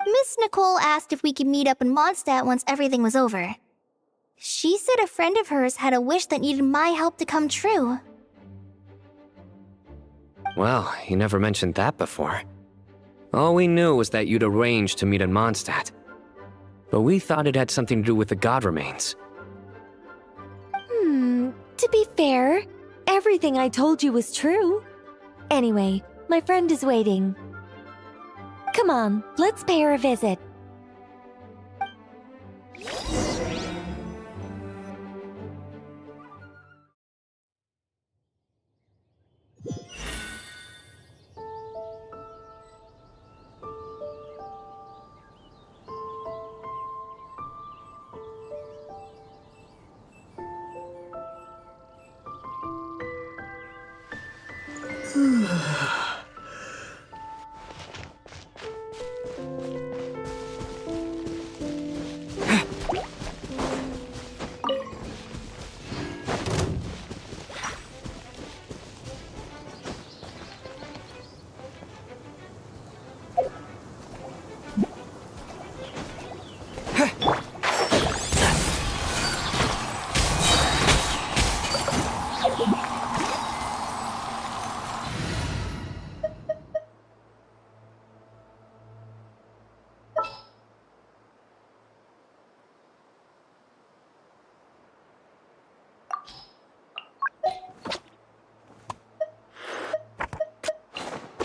I: Miss Nicole asked if we could meet up in Mondstadt once everything was over. She said a friend of hers had a wish that needed my help to come true.
D: Well, you never mentioned that before. All we knew was that you'd arranged to meet in Mondstadt. But we thought it had something to do with the god remains.
V: To be fair, everything I told you was true. Anyway, my friend is waiting. Come on, let's pay her a visit.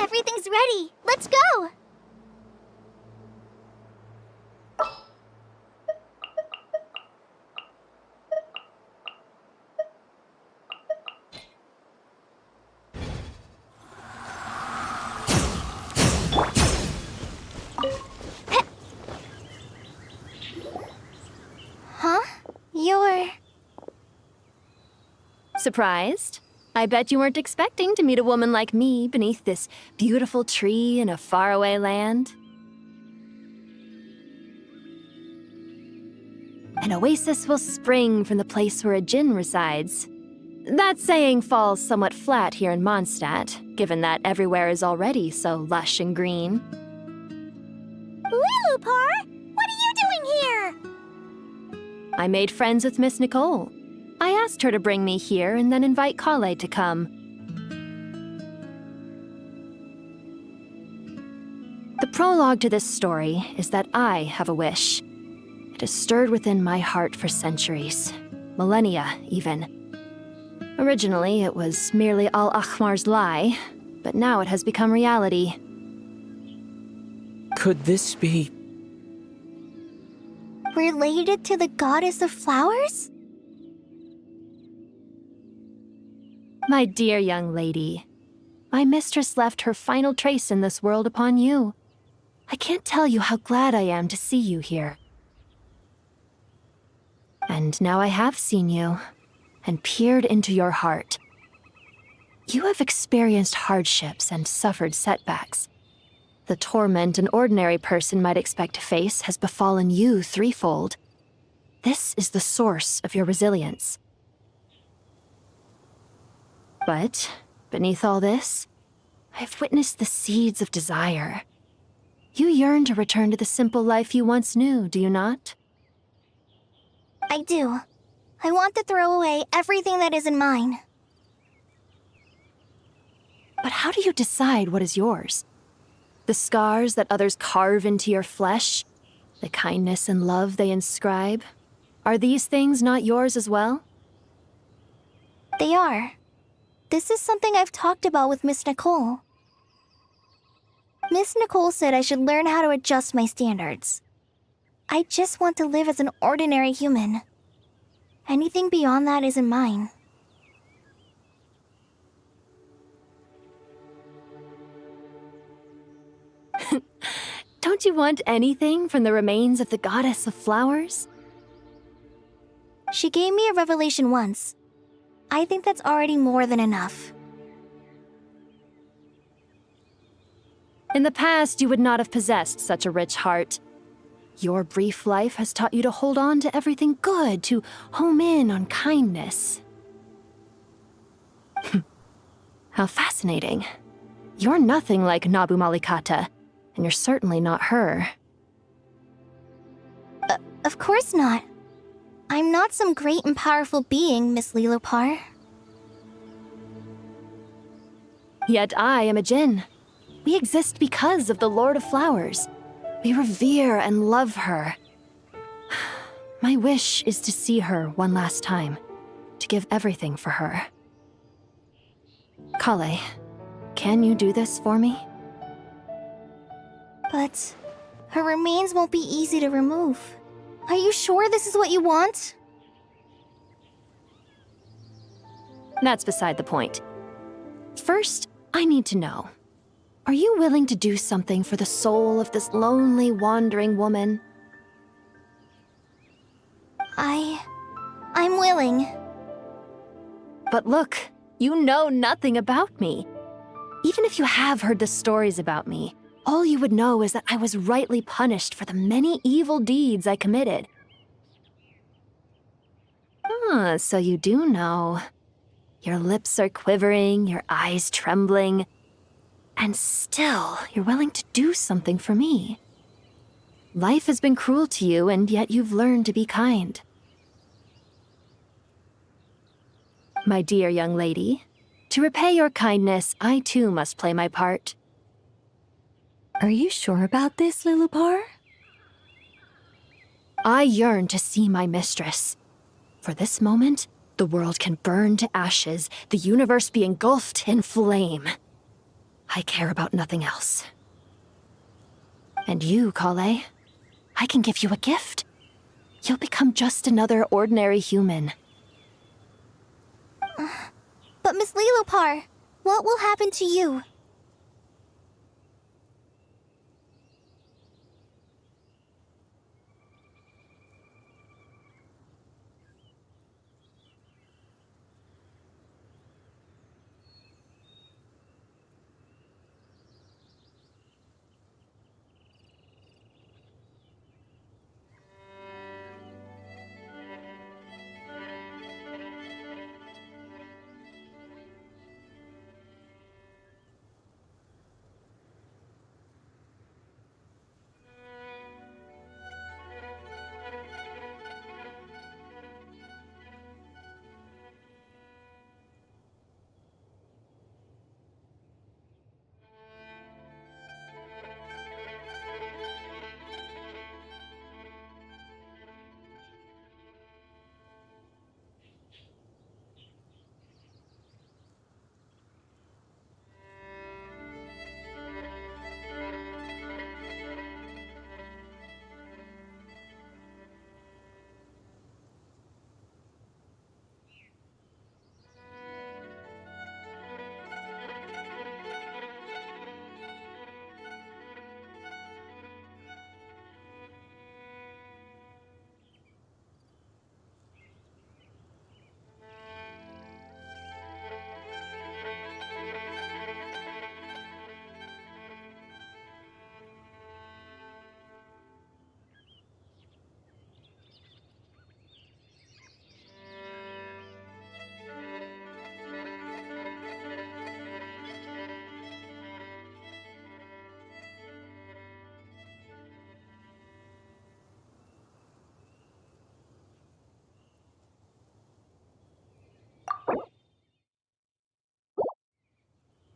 I: Everything's ready. Let's go! Huh? You're...
A: Surprised? I bet you weren't expecting to meet a woman like me beneath this beautiful tree in a faraway land. An oasis will spring from the place where a djinn resides. That saying falls somewhat flat here in Mondstadt, given that everywhere is already so lush and green.
I: Lilupar! What are you doing here?
A: I made friends with Miss Nicole. I asked her to bring me here and then invite Kale to come. The prologue to this story is that I have a wish. It has stirred within my heart for centuries, millennia even. Originally, it was merely Al-Ahmar's lie, but now it has become reality.
B: Could this be...
I: Related to the goddess of flowers?
A: My dear young lady, my mistress left her final trace in this world upon you. I can't tell you how glad I am to see you here. And now I have seen you, and peered into your heart. You have experienced hardships and suffered setbacks. The torment an ordinary person might expect to face has befallen you threefold. This is the source of your resilience. But, beneath all this, I've witnessed the seeds of desire. You yearn to return to the simple life you once knew, do you not?
I: I do. I want to throw away everything that isn't mine.
A: But how do you decide what is yours? The scars that others carve into your flesh? The kindness and love they inscribe? Are these things not yours as well?
I: They are. This is something I've talked about with Miss Nicole. Miss Nicole said I should learn how to adjust my standards. I just want to live as an ordinary human. Anything beyond that isn't mine.
A: Don't you want anything from the remains of the goddess of flowers?
I: She gave me a revelation once. I think that's already more than enough.
A: In the past, you would not have possessed such a rich heart. Your brief life has taught you to hold on to everything good, to home in on kindness. How fascinating. You're nothing like Nabu Malikata, and you're certainly not her.
I: Of course not. I'm not some great and powerful being, Miss Lilopar.
A: Yet I am a Djinn. We exist because of the Lord of Flowers. We revere and love her. My wish is to see her one last time, to give everything for her. Kale, can you do this for me?
I: But her remains won't be easy to remove. Are you sure this is what you want?
A: That's beside the point. First, I need to know. Are you willing to do something for the soul of this lonely, wandering woman?
I: I'm willing.
A: But look, you know nothing about me. Even if you have heard the stories about me, all you would know is that I was rightly punished for the many evil deeds I committed. Ah, so you do know. Your lips are quivering, your eyes trembling, and still you're willing to do something for me. Life has been cruel to you, and yet you've learned to be kind. My dear young lady, to repay your kindness, I too must play my part.
V: Are you sure about this, Lilopar?
A: I yearn to see my mistress. For this moment, the world can burn to ashes, the universe be engulfed in flame. I care about nothing else. And you, Kale, I can give you a gift. You'll become just another ordinary human.
I: But Miss Lilopar, what will happen to you?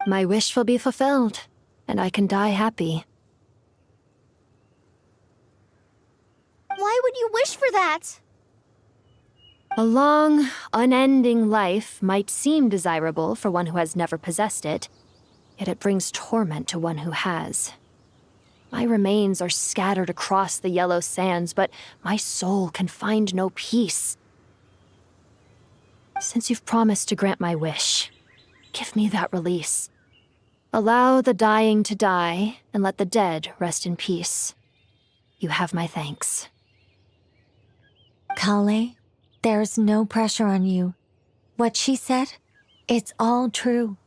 A: My wish will be fulfilled, and I can die happy.
I: Why would you wish for that?
A: A long, unending life might seem desirable for one who has never possessed it, yet it brings torment to one who has. My remains are scattered across the yellow sands, but my soul can find no peace. Since you've promised to grant my wish, give me that release. Allow the dying to die, and let the dead rest in peace. You have my thanks.
V: Kale, there's no pressure on you. What she said, it's all true.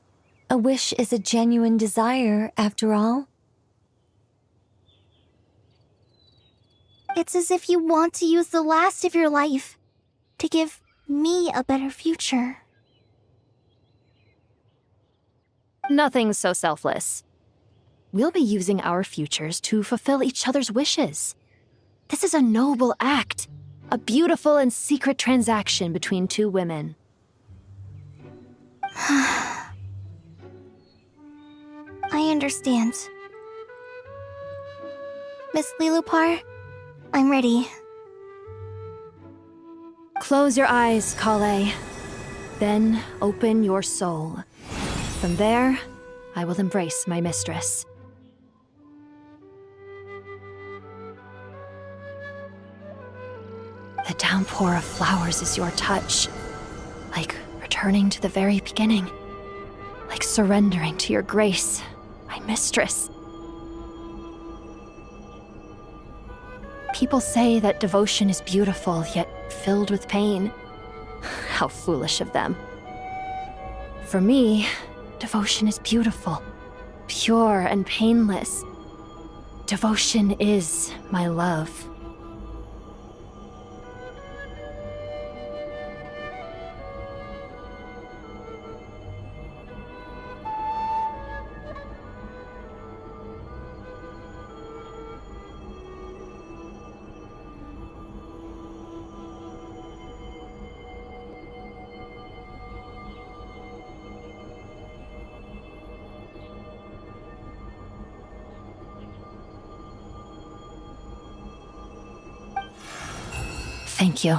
V: A wish is a genuine desire, after all.
I: It's as if you want to use the last of your life to give me a better future.
P: Nothing's so selfless. We'll be using our futures to fulfill each other's wishes. This is a noble act, a beautiful and secret transaction between two women.
I: I understand. Miss Lilupar, I'm ready.
P: Close your eyes, Kale. Then open your soul. From there, I will embrace my mistress. The downpour of flowers is your touch, like returning to the very beginning, like surrendering to your grace, my mistress. People say that devotion is beautiful, yet filled with pain. How foolish of them. For me, devotion is beautiful, pure and painless. Devotion is my love. Thank you.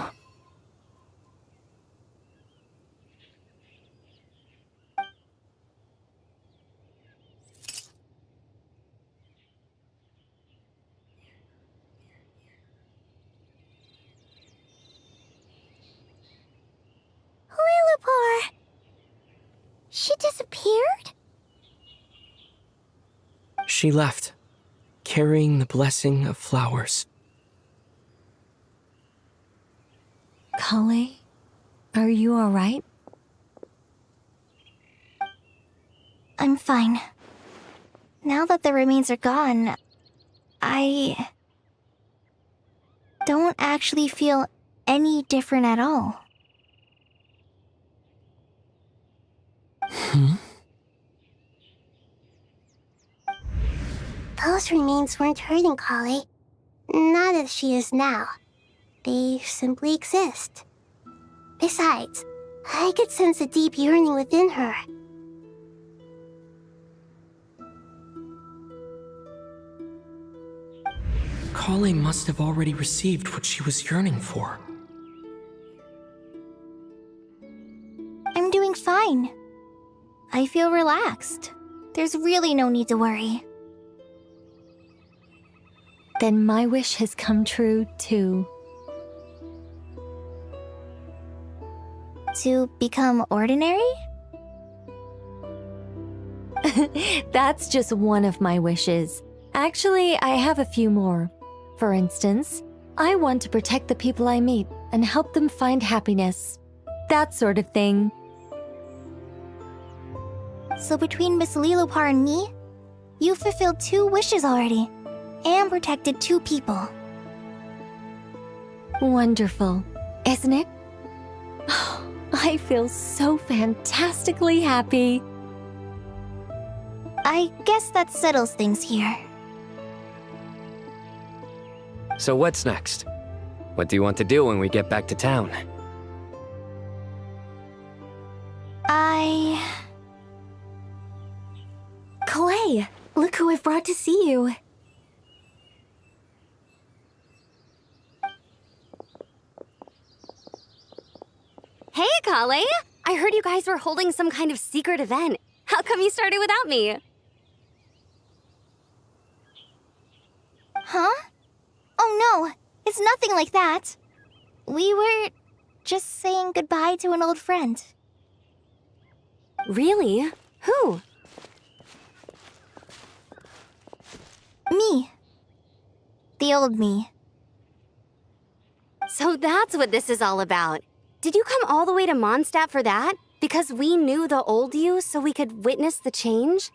I: Lilupar! She disappeared?
B: She left, carrying the blessing of flowers.
V: Kale, are you alright?
I: I'm fine. Now that the remains are gone, I don't actually feel any different at all.
G: Those remains weren't hurting Kale. Not as she is now. They simply exist. Besides, I could sense a deep yearning within her.
B: Kale must have already received what she was yearning for.
I: I'm doing fine. I feel relaxed. There's really no need to worry.
V: Then my wish has come true, too.
I: To become ordinary?
V: That's just one of my wishes. Actually, I have a few more. For instance, I want to protect the people I meet and help them find happiness. That sort of thing.
I: So between Miss Lilupar and me, you fulfilled 2 wishes already, and protected 2 people.
V: Wonderful, isn't it? I feel so fantastically happy.
I: I guess that settles things here.
D: So what's next? What do you want to do when we get back to town?
V: Kale, look who I've brought to see you.
U: Hey, Kale! I heard you guys were holding some kind of secret event. How come you started without me?
I: Huh? Oh no, it's nothing like that. We were just saying goodbye to an old friend.
U: Really? Who?
I: Me. The old me.
U: So that's what this is all about. Did you come all the way to Mondstadt for that? Because we knew the old you so we could witness the change?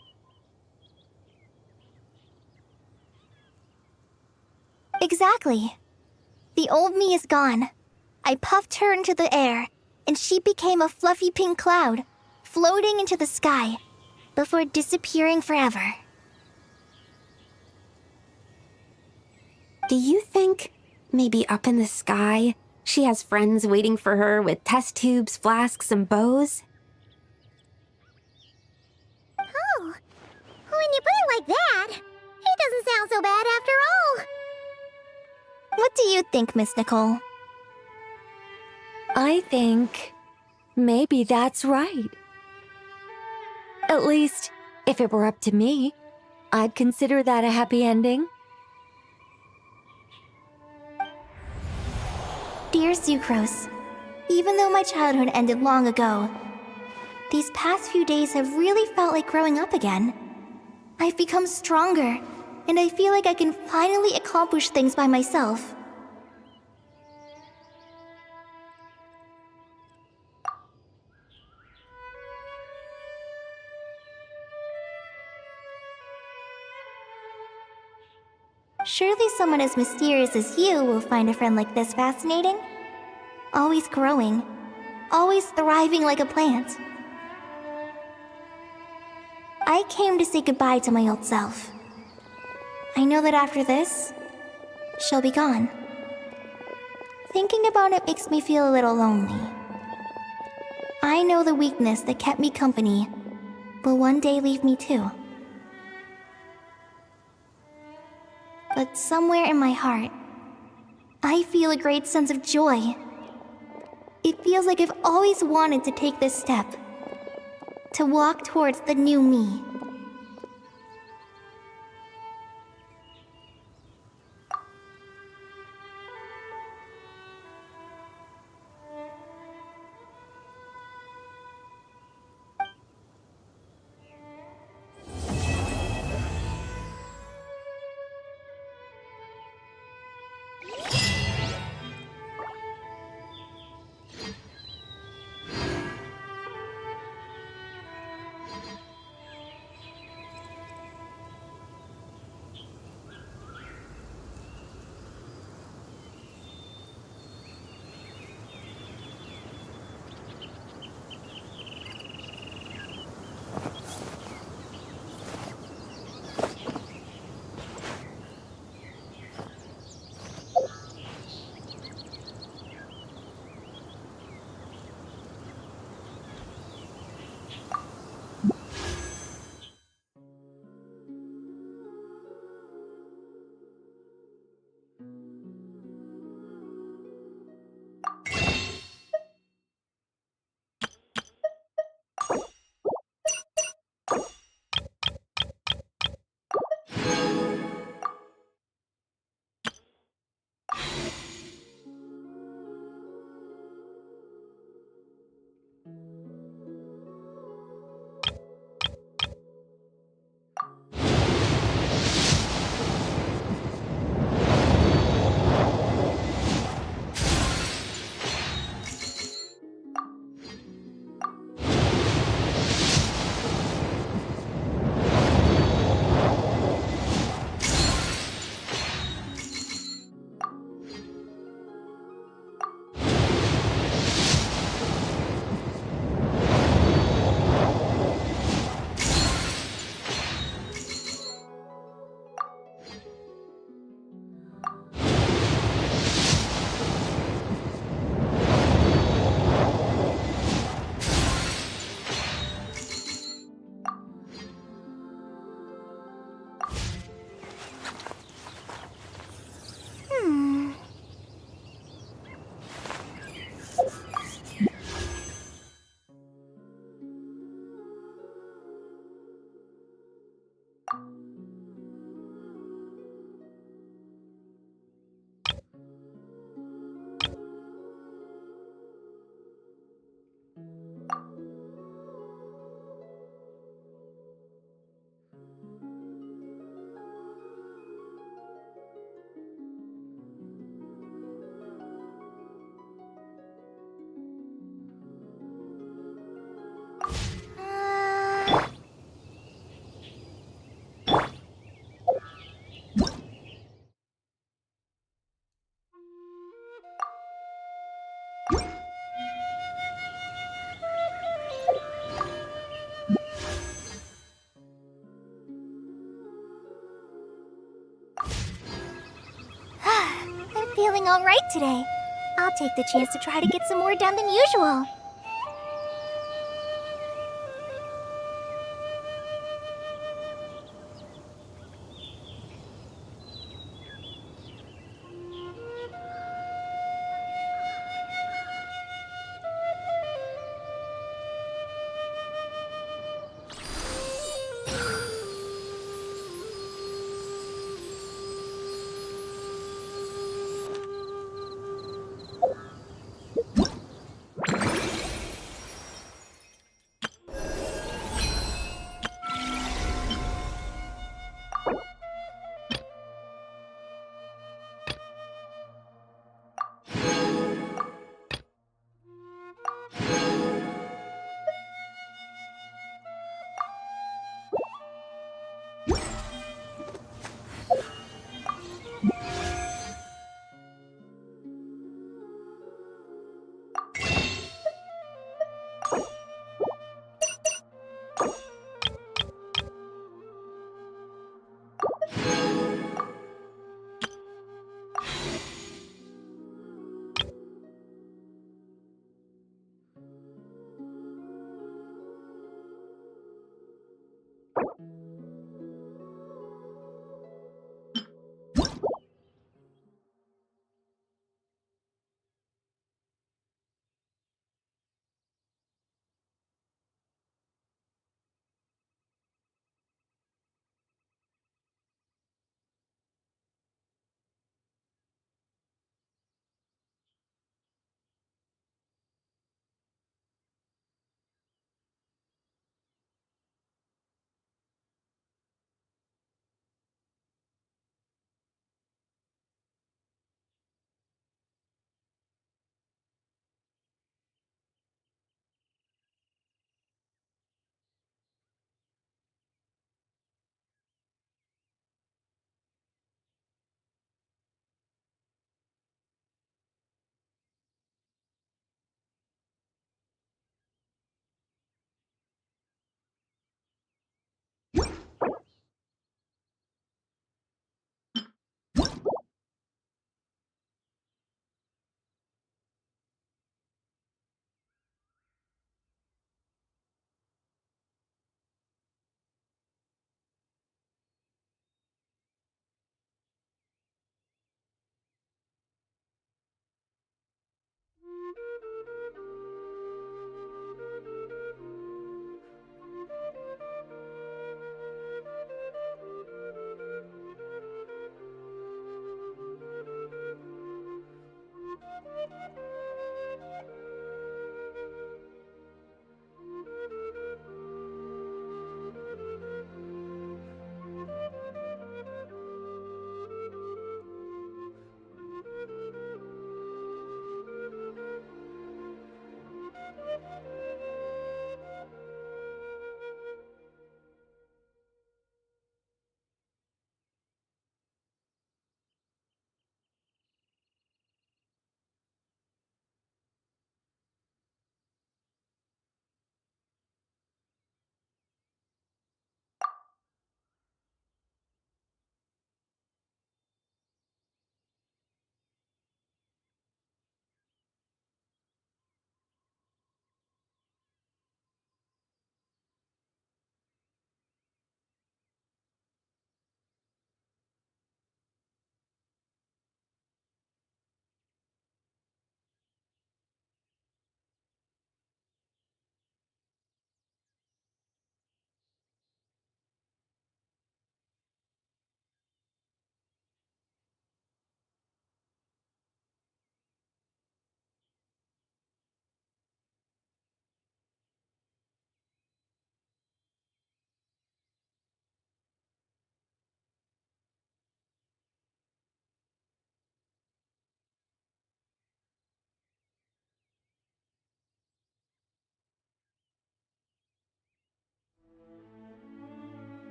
I: Exactly. The old me is gone. I puffed her into the air, and she became a fluffy pink cloud, floating into the sky, before disappearing forever.
U: Do you think, maybe up in the sky, she has friends waiting for her with test tubes, flasks, and bows?
I: Oh, when you put it like that, it doesn't sound so bad after all. What do you think, Miss Nicole?
V: I think maybe that's right. At least, if it were up to me, I'd consider that a happy ending.
I: Dear Sucrose, even though my childhood ended long ago, these past few days have really felt like growing up again. I've become stronger, and I feel like I can finally accomplish things by myself. Surely someone as mysterious as you will find a friend like this fascinating. Always growing, always thriving like a plant. I came to say goodbye to my old self. I know that after this, she'll be gone. Thinking about it makes me feel a little lonely. I know the weakness that kept me company will one day leave me too. But somewhere in my heart, I feel a great sense of joy. It feels like I've always wanted to take this step, to walk towards the new me. all right today. I'll take the chance to try to get some more done than usual.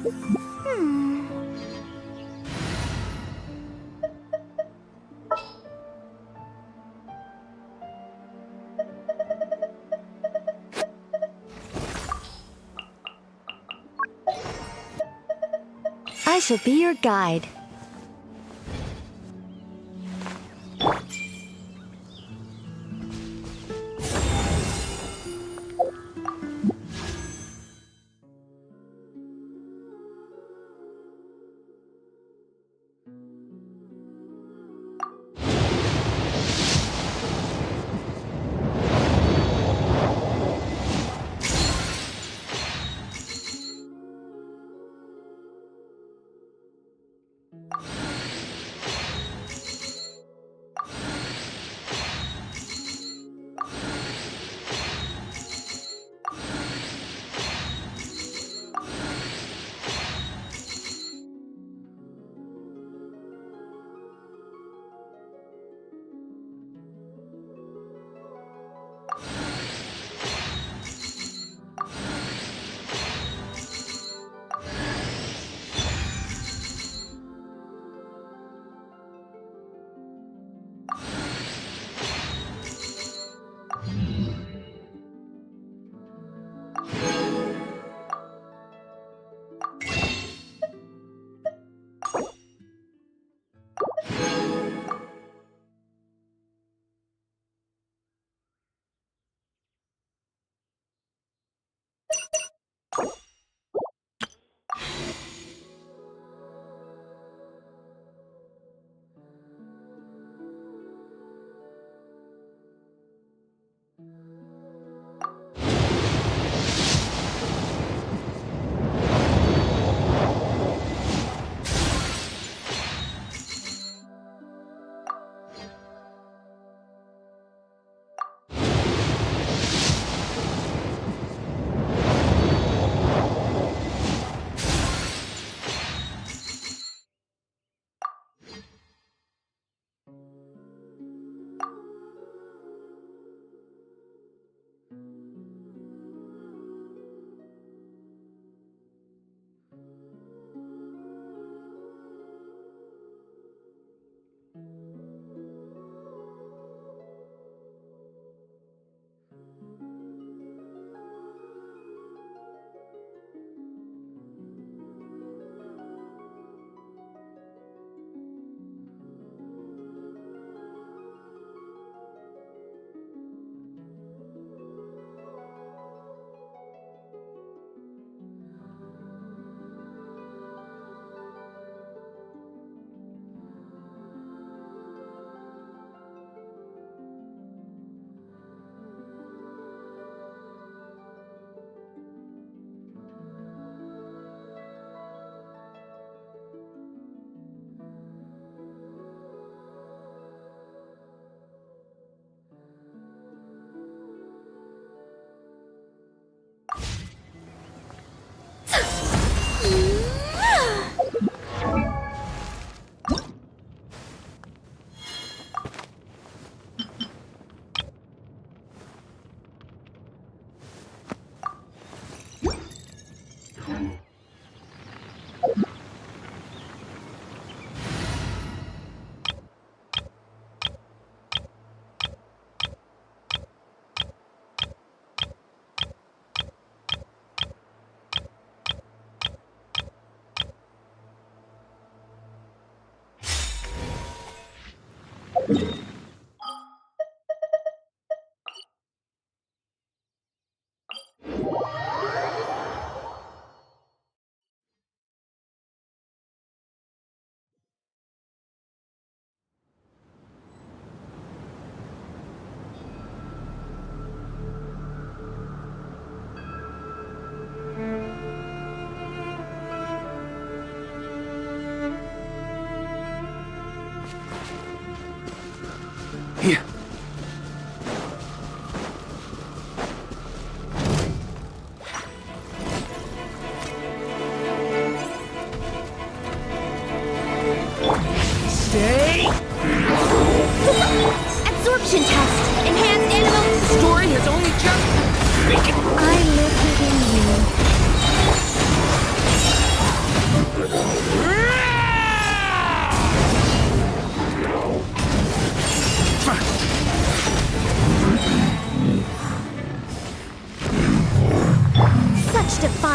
V: I shall be your guide.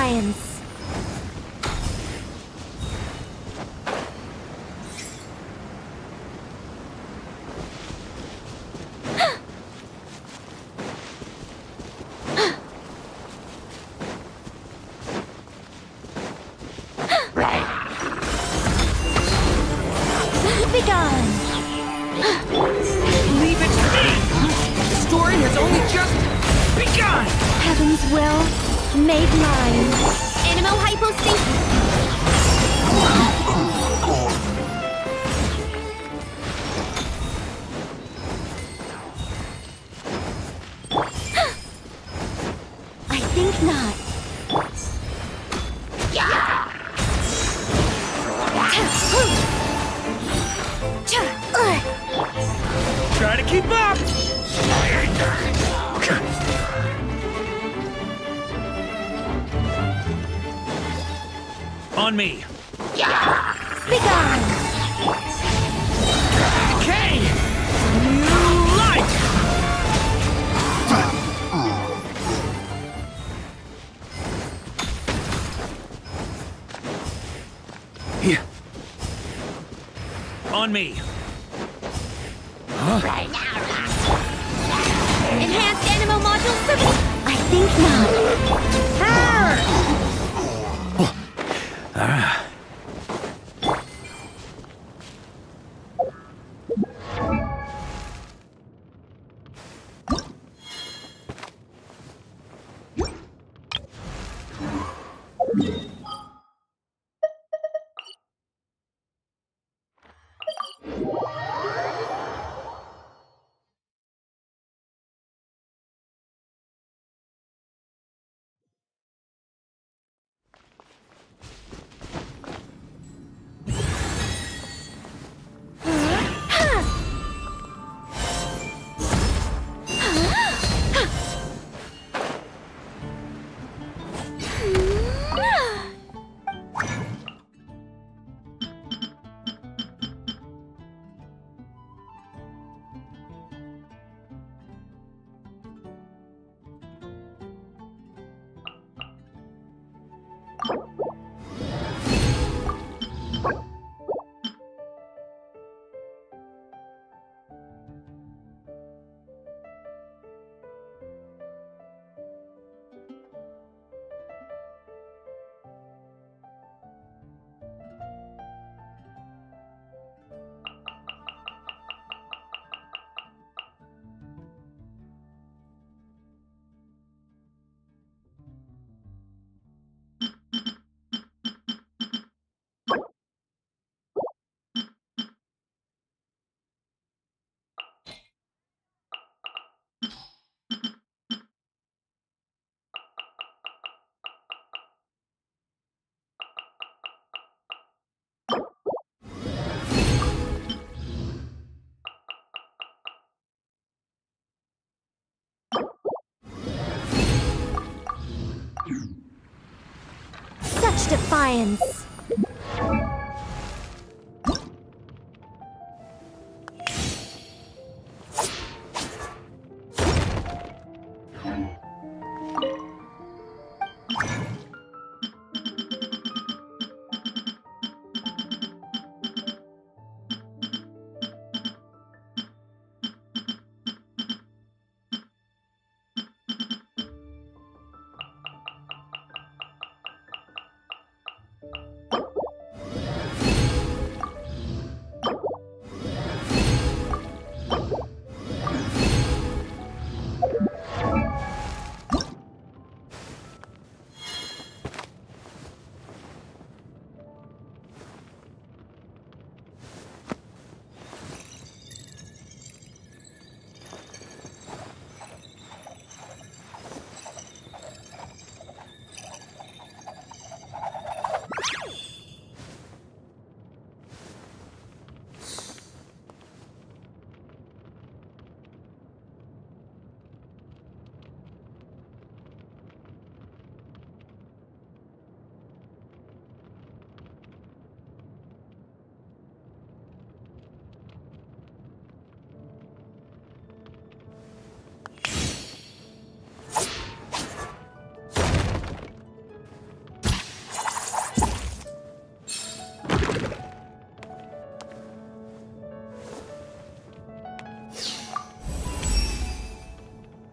V: defiance. Begone!
J: Leave it to me! The story has only just begun!
V: Heaven's will made mine. Animo hypostasis! I think not.
J: Try to keep up! On me!
V: Begone!
J: Okay! New life!
S: Here.
J: On me!
V: Enhanced Animo Module Service? I think not.
S: Ah.
V: Such defiance!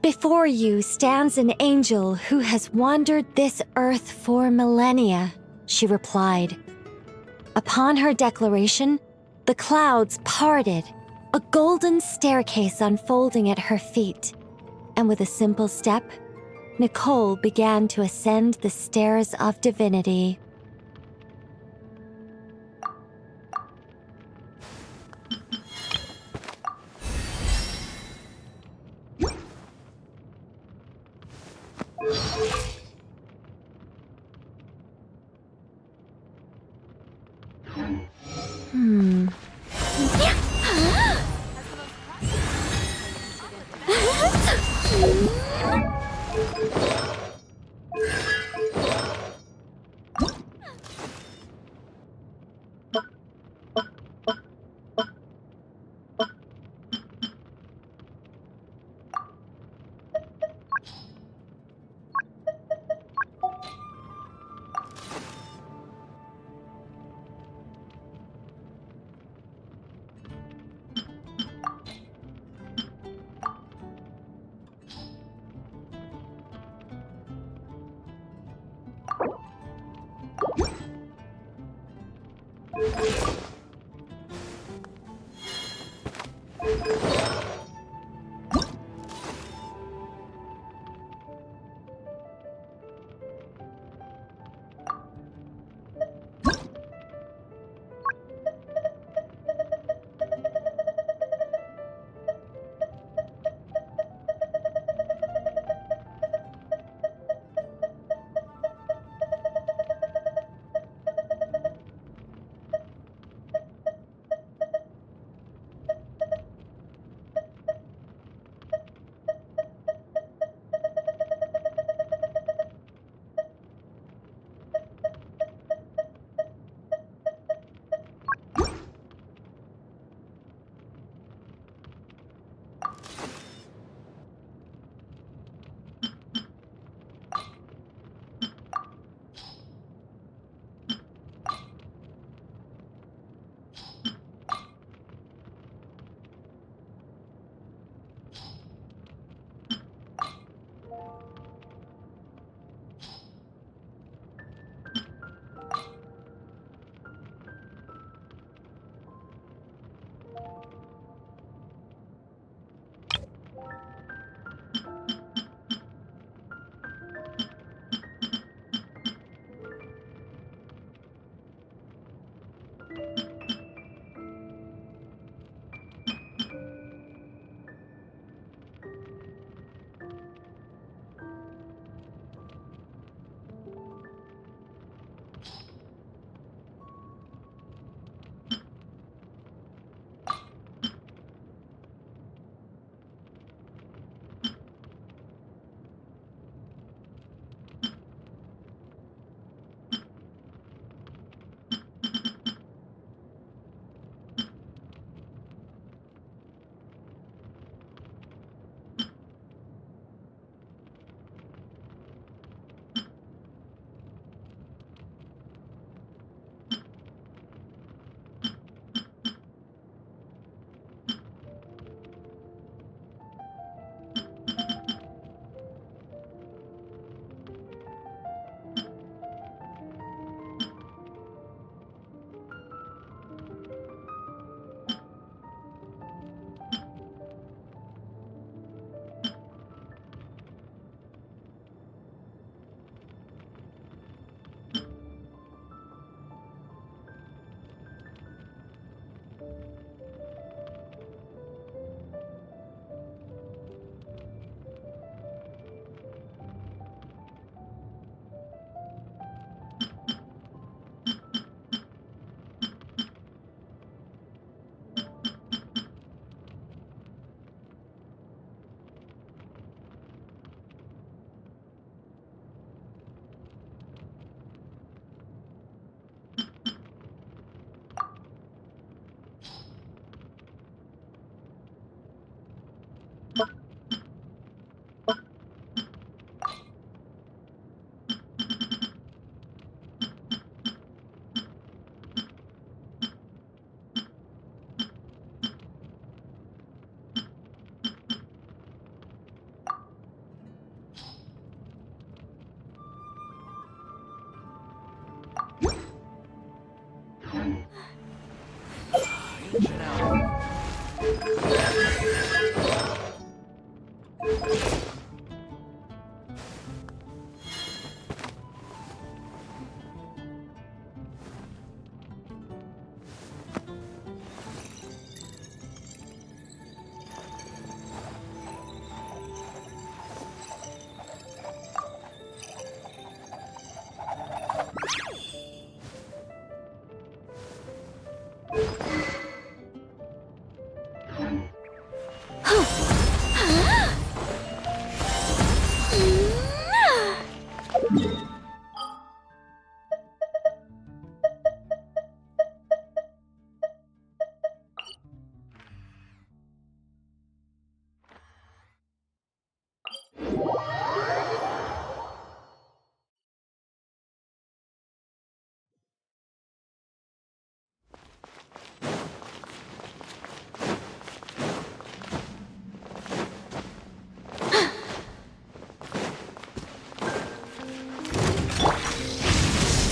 V: Before you stands an angel who has wandered this earth for millennia, she replied. Upon her declaration, the clouds parted, a golden staircase unfolding at her feet, and with a simple step, Nicole began to ascend the stairs of divinity.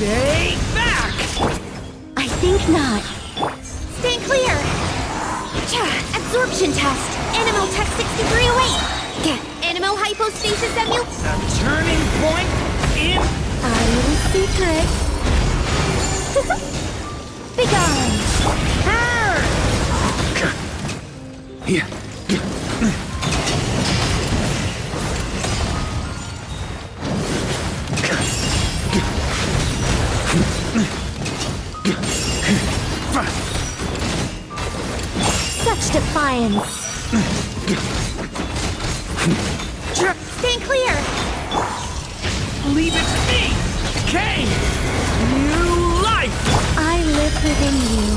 J: Stay back!
V: I think not.
I: Stay clear! Absorption test! Animo test 6308! Animo hypostasis emu...
J: The turning point in...
V: Our little secret. Begone! Such defiance!
I: Stay clear!
J: Leave it to me! Quem! New life!
V: I live within you.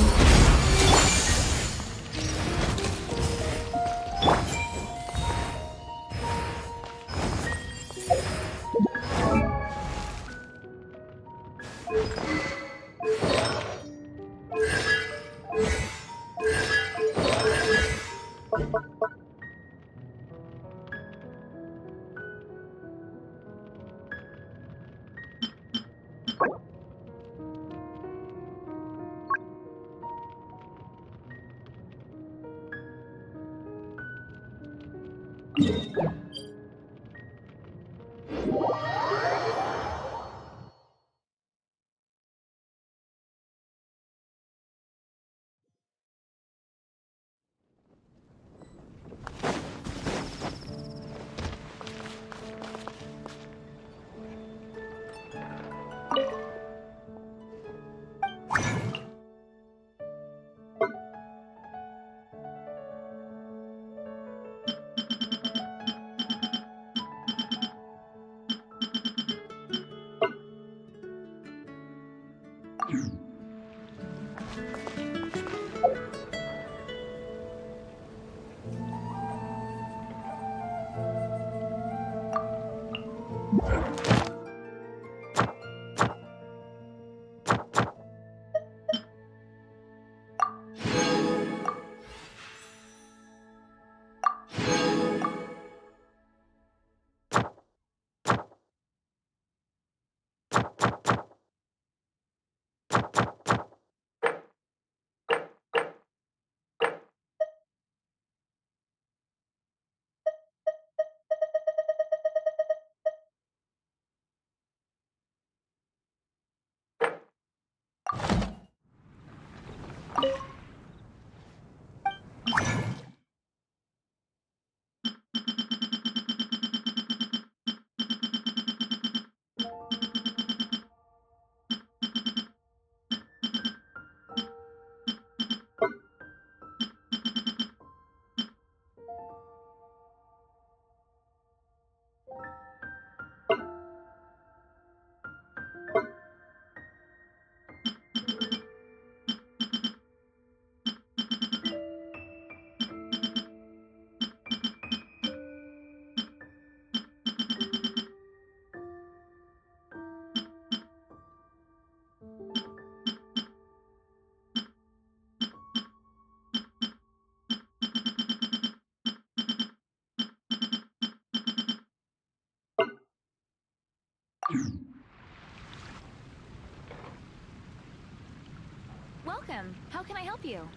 C: Welcome. How can I help you?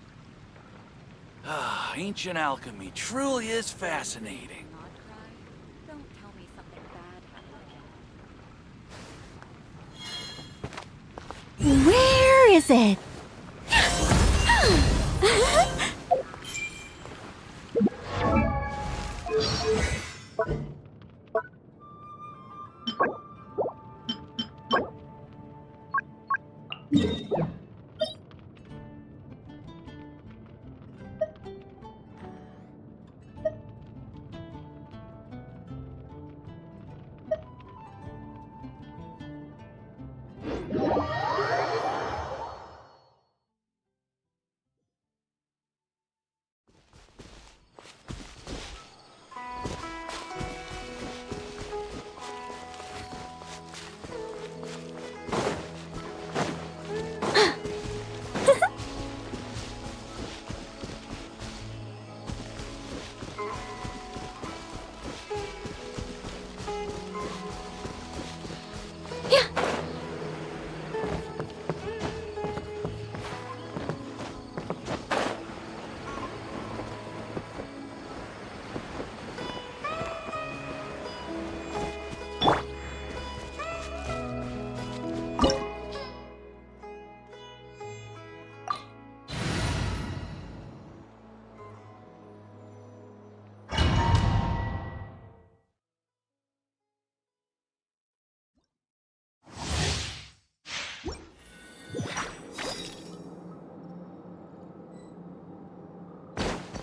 O: Ancient alchemy truly is fascinating.
C: Don't tell me something bad.
V: Where is it?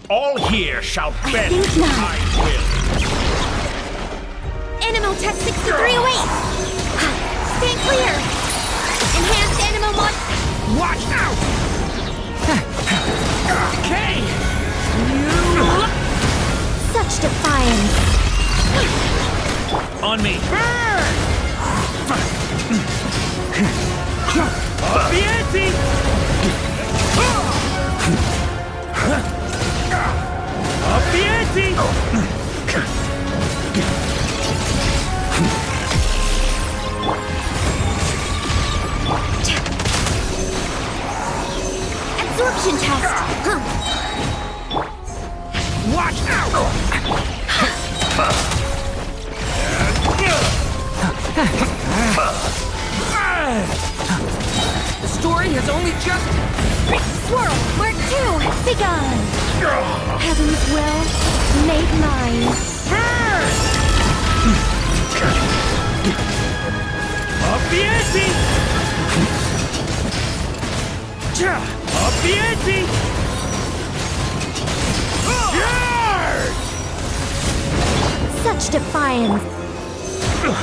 R: All here shall bend
I: think
R: to
I: not.
R: my will.
I: Animal Tech 6308! Stand clear! Enhanced Animal Mod...
R: Watch out! Okay!
I: Such defiance!
R: On me! Up the ante! Up the ante!
I: Absorption test!
R: Watch out!
J: The story has only just...
I: Swirl! Mark 2! Begone! Heaven's will, made mine.
R: Up the ante! Up the ante!
I: Such defiance!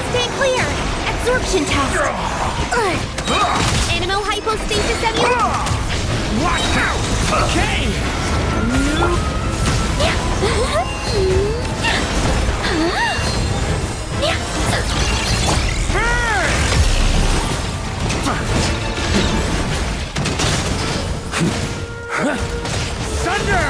I: Stay clear! Absorption test! Animal hypostasis emulate!
R: Watch out! Okay! Thunder!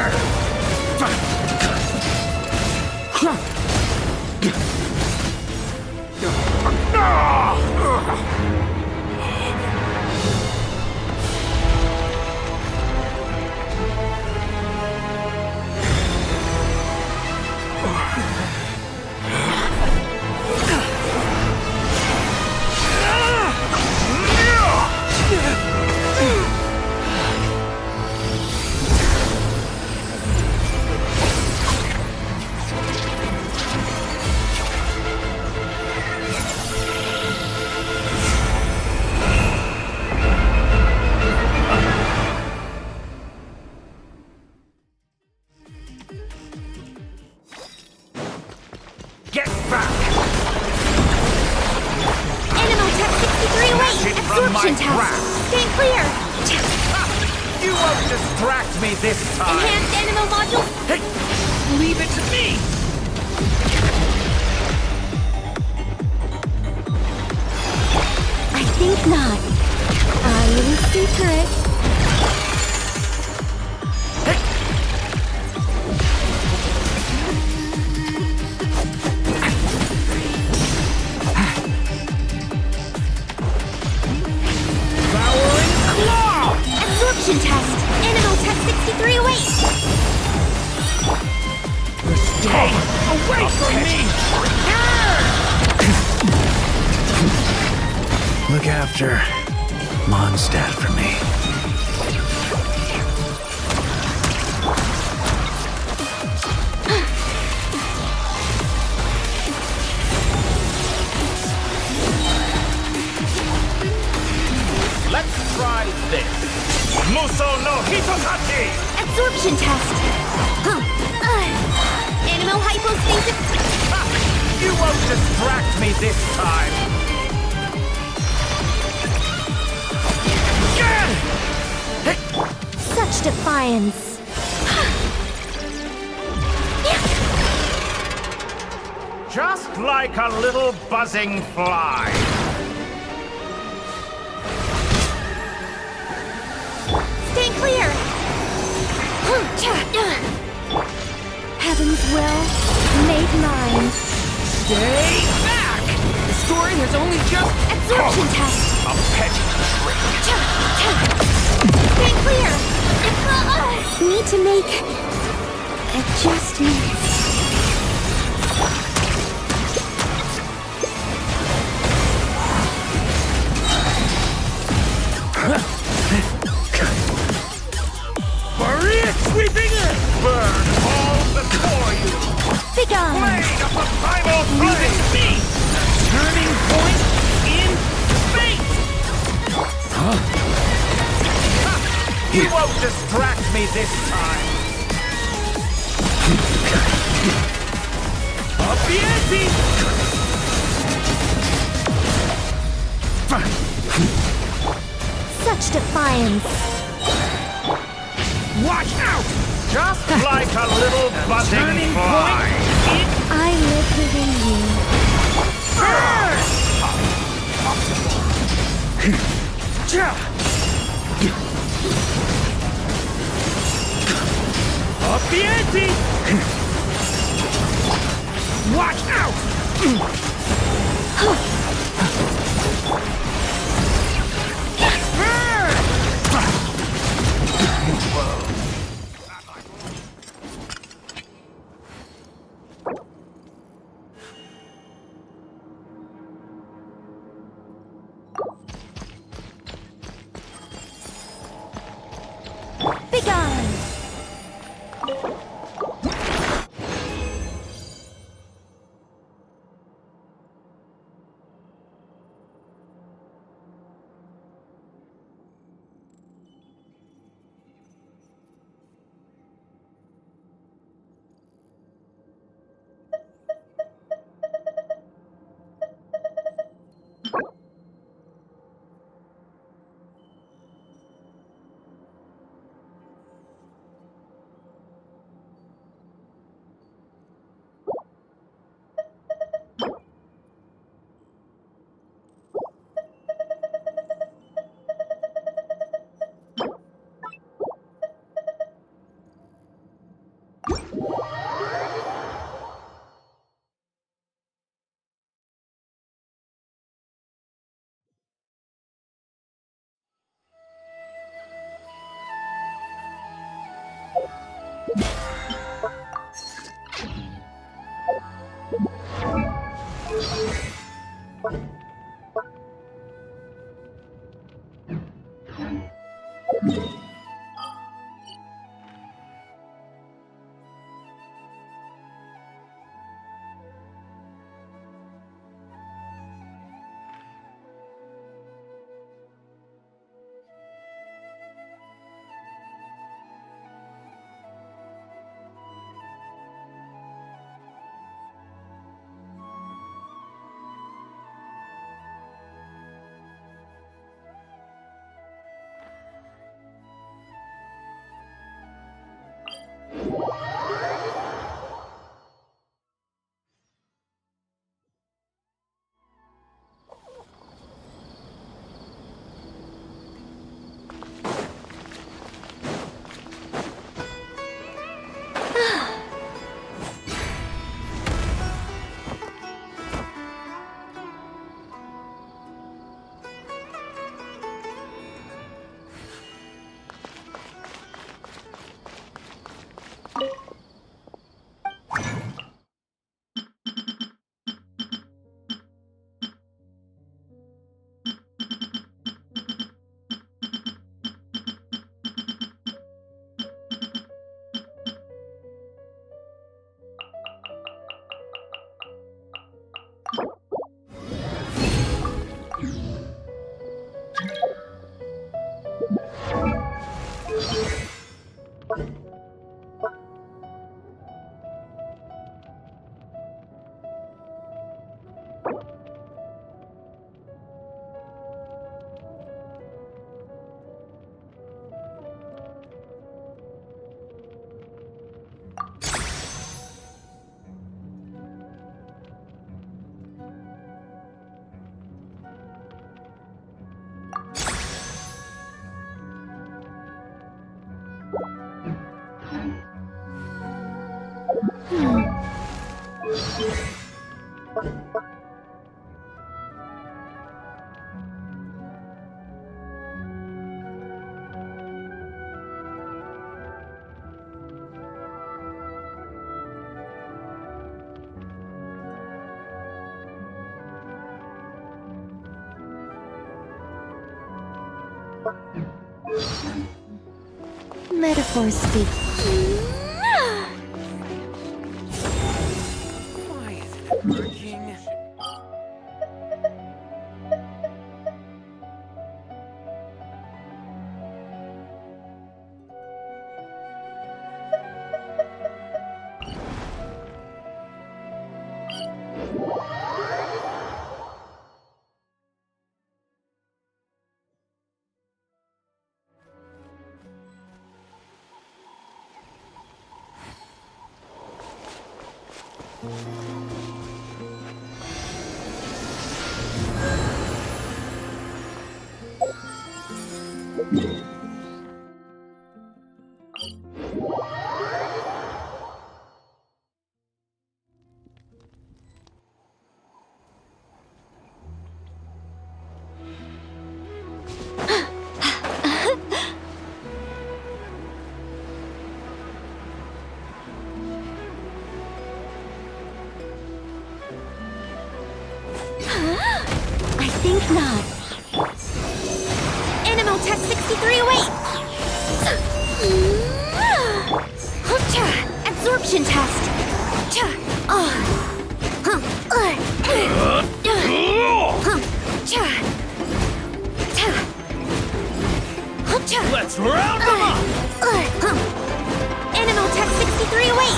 R: Get back!
I: Animal Tech 6308! Absorption test! Stay clear!
R: You won't distract me this time!
I: Enhanced Animal Module...
R: Hey! Leave it to me!
I: I think not. A little secret.
R: Devouring claw!
I: Absorption test! Animal Tech 6308!
R: Stay away from me!
T: Look after Mondstadt for me.
R: Let's try this. Muso no Hitokachi!
I: Absorption test! Animal hypostasis...
R: You won't distract me this time!
I: Such defiance!
R: Just like a little buzzing fly.
I: Stay clear! Heaven's will, made mine.
J: Stay back! The story has only just...
I: Absorption test!
R: A petty trick.
I: Stay clear! Need to make adjustments.
R: Maria sweeping in! Burn all before you!
I: Begone!
R: Blade of the primal flame! Me! Turning point in fate! You won't distract me this time! Aproveite!
I: Such defiance.
R: Watch out! Just like a little buzzing fly.
I: I live within you.
R: Aproveite! Watch out!
I: Begone! Metaphors speak.
R: Why is it working?
I: I think not. Animal test 63 away! Absorption test!
R: Let's round them up!
I: Animal test 63 away!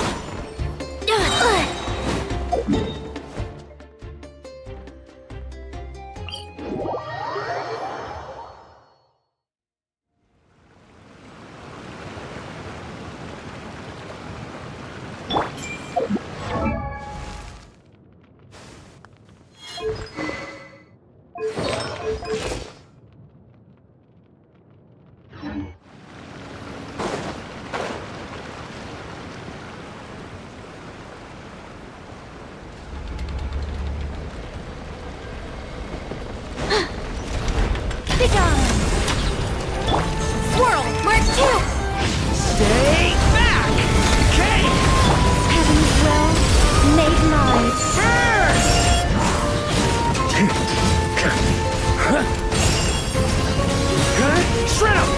I: Swirl, Mark 2!
R: Stay back! Quem!
I: Heaven's will, made mine.
R: Shred 'em!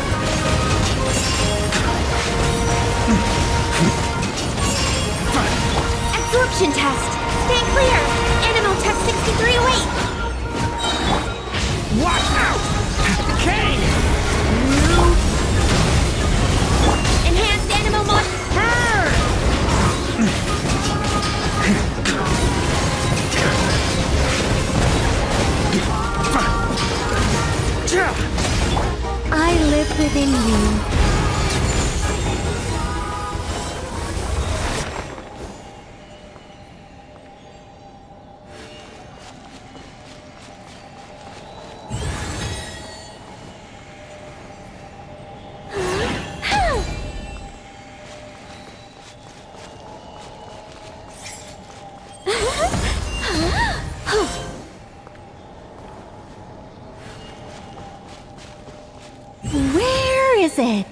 I: Absorption test! Stay clear! Animal test 63 away!
R: Watch out! Quem!
I: Enhanced animal mod. I live within you. Where is it?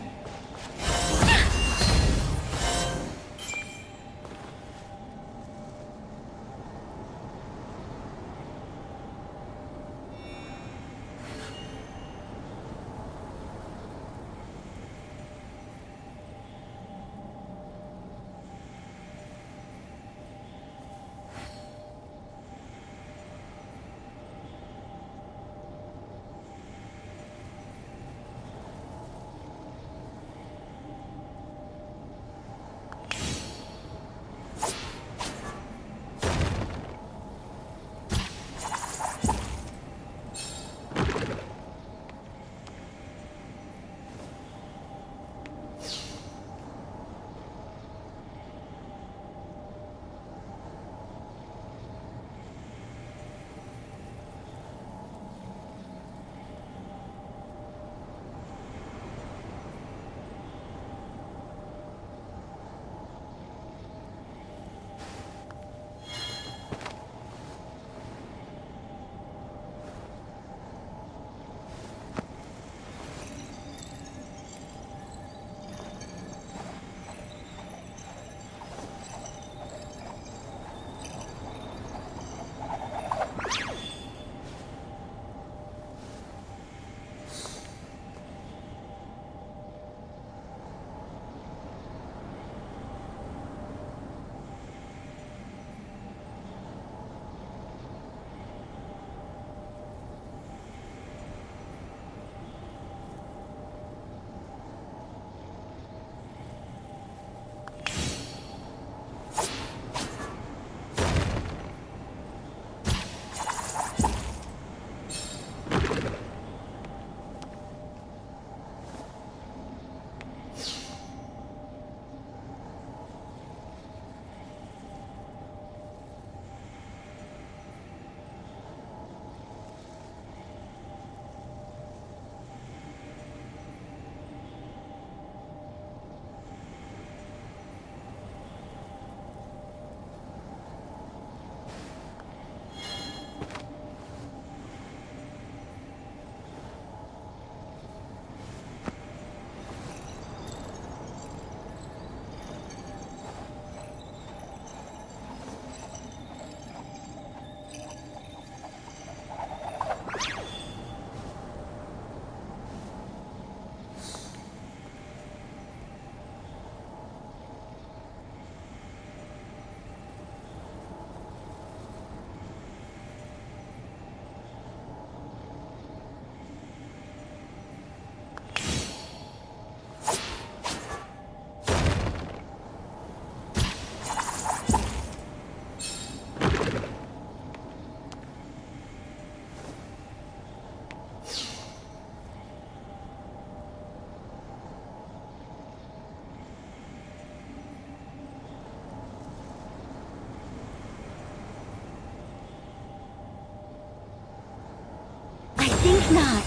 V: think not.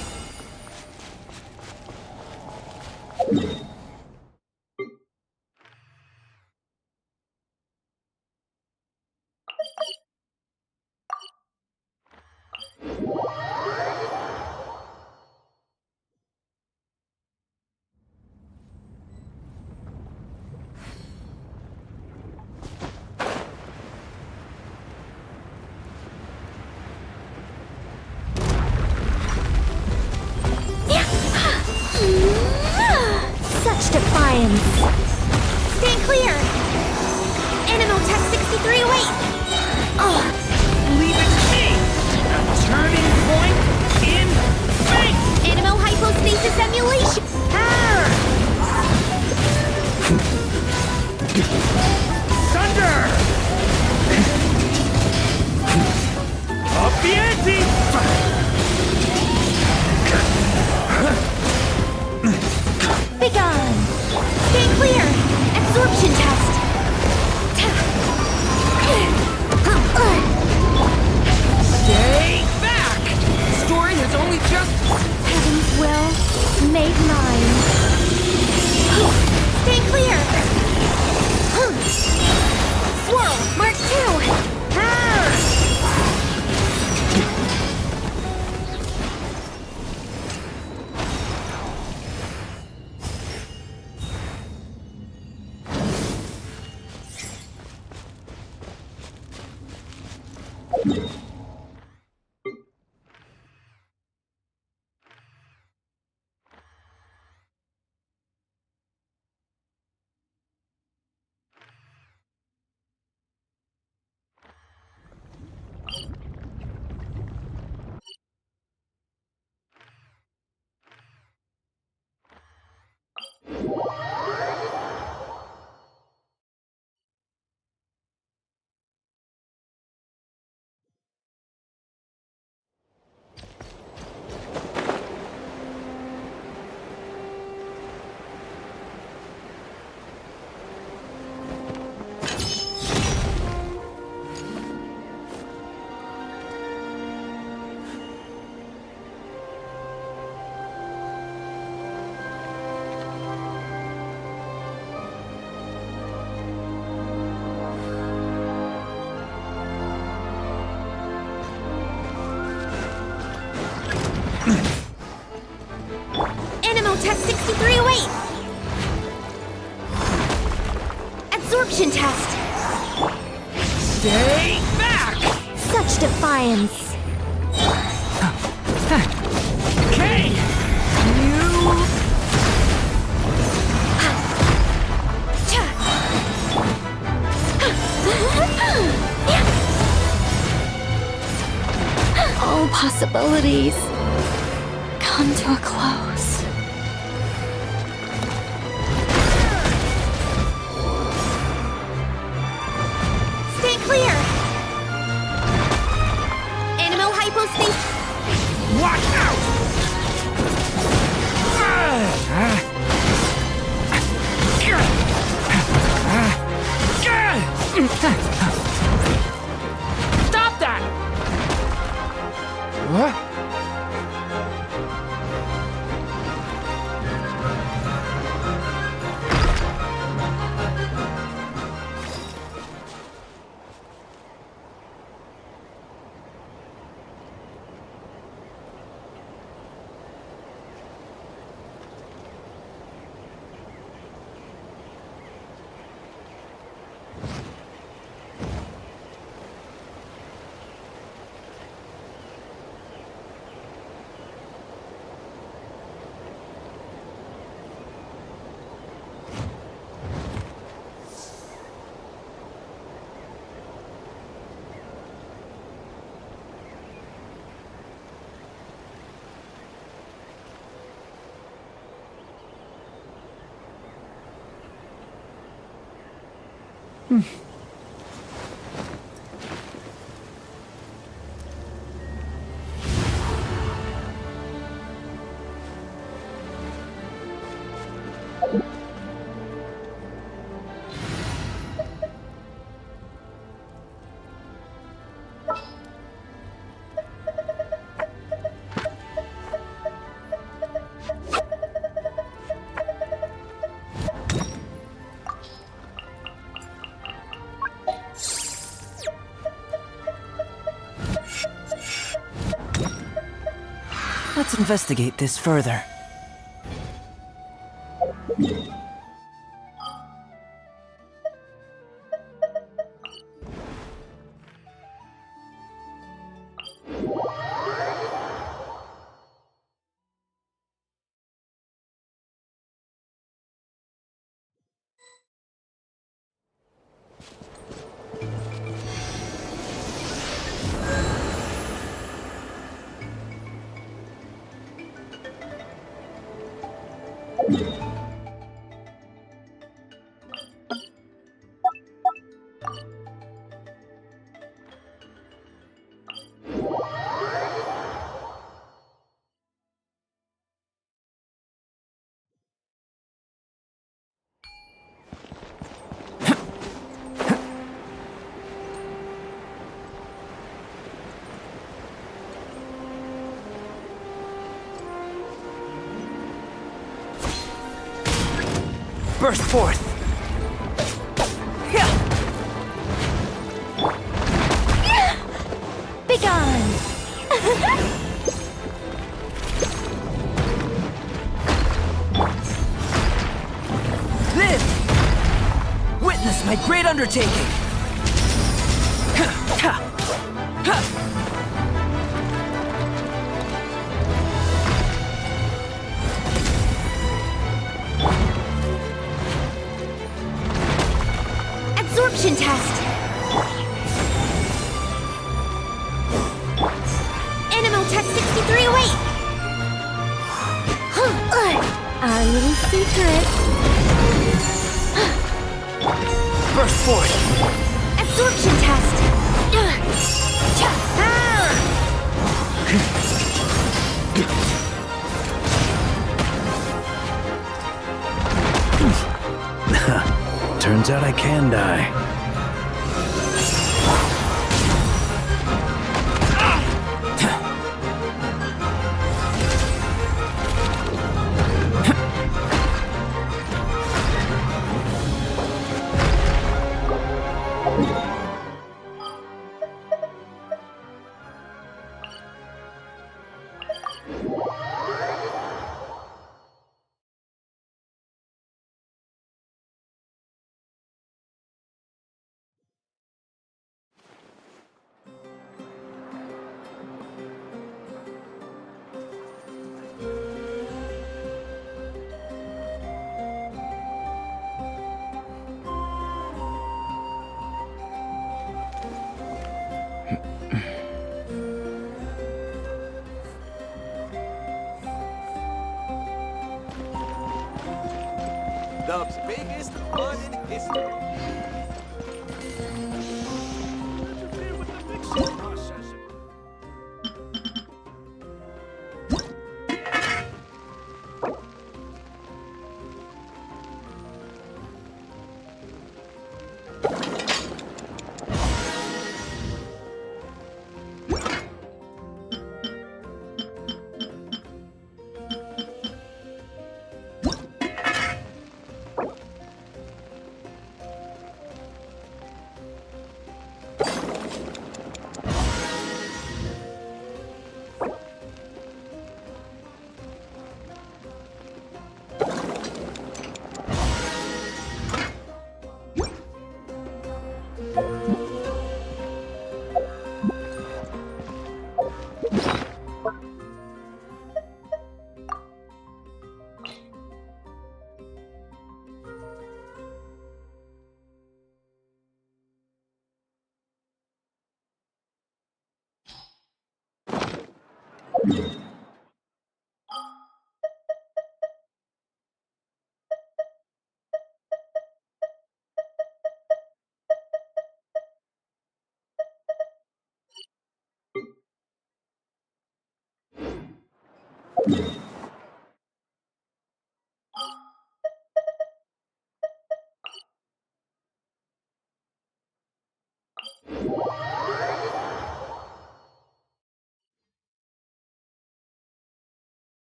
V: Such defiance.
I: Stand clear! Animal Tech 6308!
R: Oh, leave it to me! Turning point in fate!
I: Animal hypostasis emulation!
R: Thunder! Up the ante!
I: Begone! Stand clear! Absorption test!
J: Stay back! The story has only just...
I: Heaven's will, made mine. Stay clear! Swirl, Mark 2! Test 6308! Absorption test!
R: Stay back!
V: Such defiance.
R: Okay! You...
P: All possibilities come to a close.
R: Watch out! Stop that! What?
F: Let's investigate this further. Burst forth!
I: Begone!
F: Live! Witness my great undertaking!
I: Absorption test! Animal test 6308! Our little secret.
F: Burst forth!
I: Absorption test!
T: Turns out I can die.
R: The biggest fun in history. Interfere with the mixing process.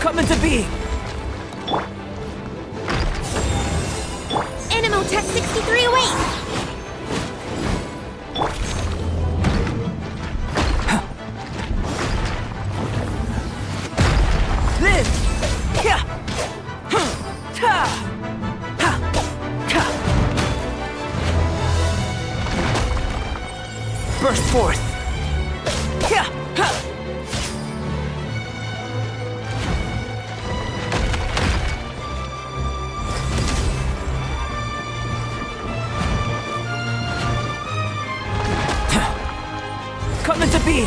F: Coming to be!
I: Animo Tech 63 away!
F: Live! Yeah! Ta! Ha! Ta! Burst forth! Yeah! Ha! Coming to be!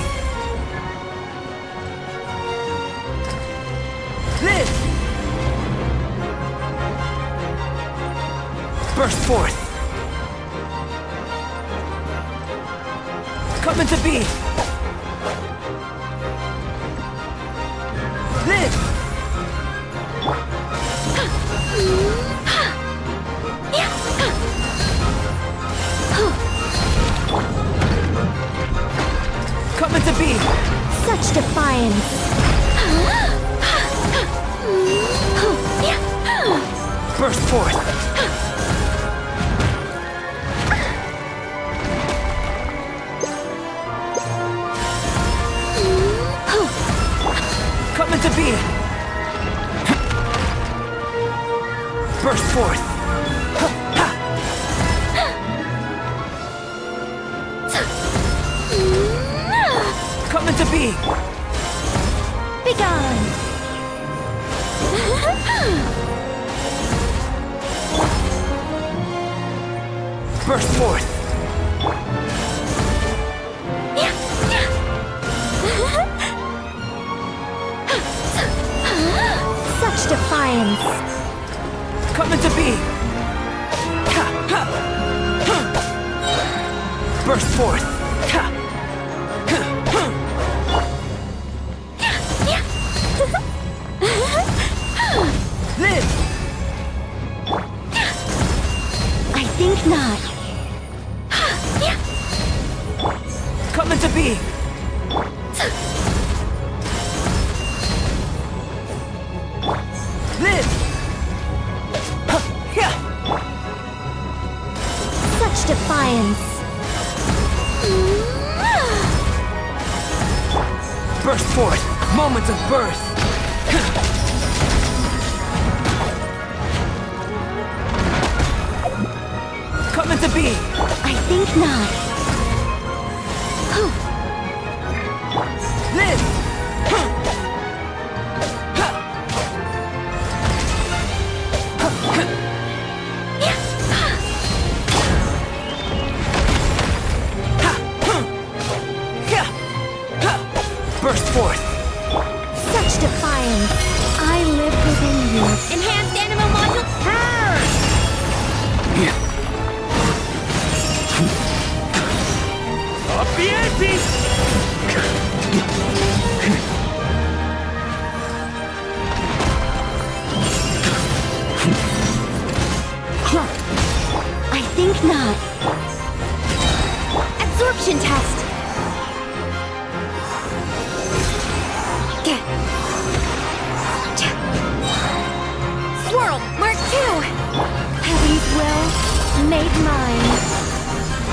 F: Live! Burst forth! Coming to be! Live! Coming to be!
I: Such defiance!
F: Burst forth! Coming to be! Burst forth! Coming to be!
I: Begone!
F: Burst forth!
I: Such defiance!
F: Coming to be! Burst forth! Live!
I: I think not.
F: Coming to be! Live!
I: Such defiance!
F: Burst forth! Moments of birth! Coming to be!
I: I think not.
F: Live! Burst forth!
I: Such defiance! I live within you. Enhanced Animo Module. Burn! I think not. Absorption test. Swirl, Mark 2. Heaven's will made mine.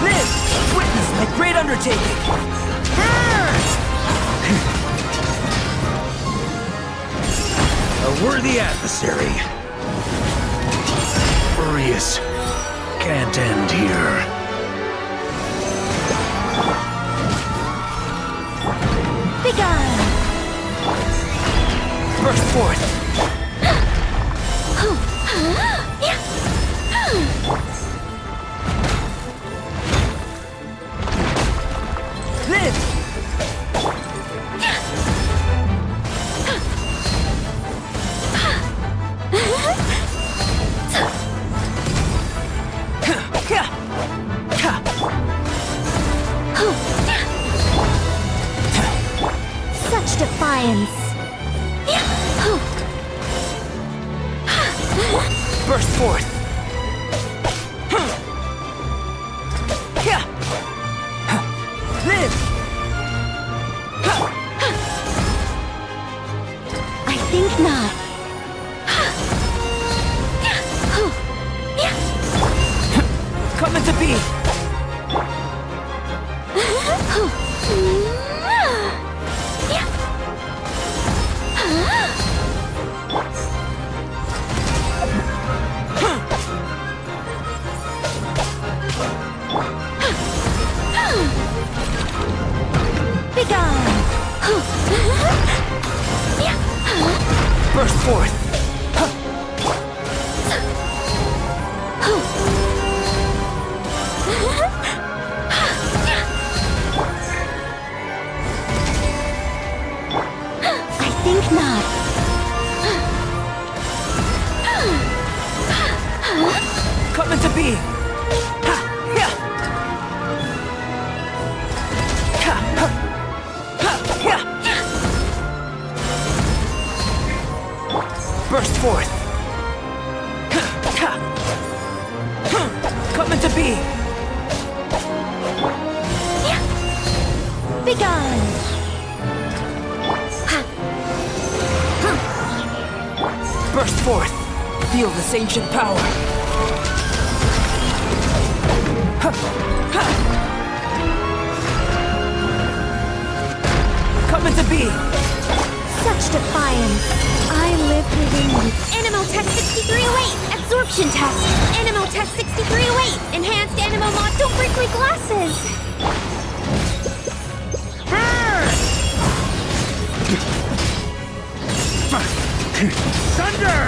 F: Live! Witness my great undertaking!
T: A worthy adversary. Furious. Can't end here.
I: Begone!
F: Burst forth! Live!
I: Such defiance.
F: Burst forth! Live!
I: I think not.
F: Coming to be!
I: Begone!
F: Burst forth!
I: I think not.
F: Coming to be! Burst forth! Coming to be!
I: Begone!
F: Burst forth! Feel this ancient power! Coming to be!
I: Such defiance. I live within you. Animal test 6308. Absorption test. Animal test 6308. Enhanced animal mod. Don't break my glasses.
O: Thunder!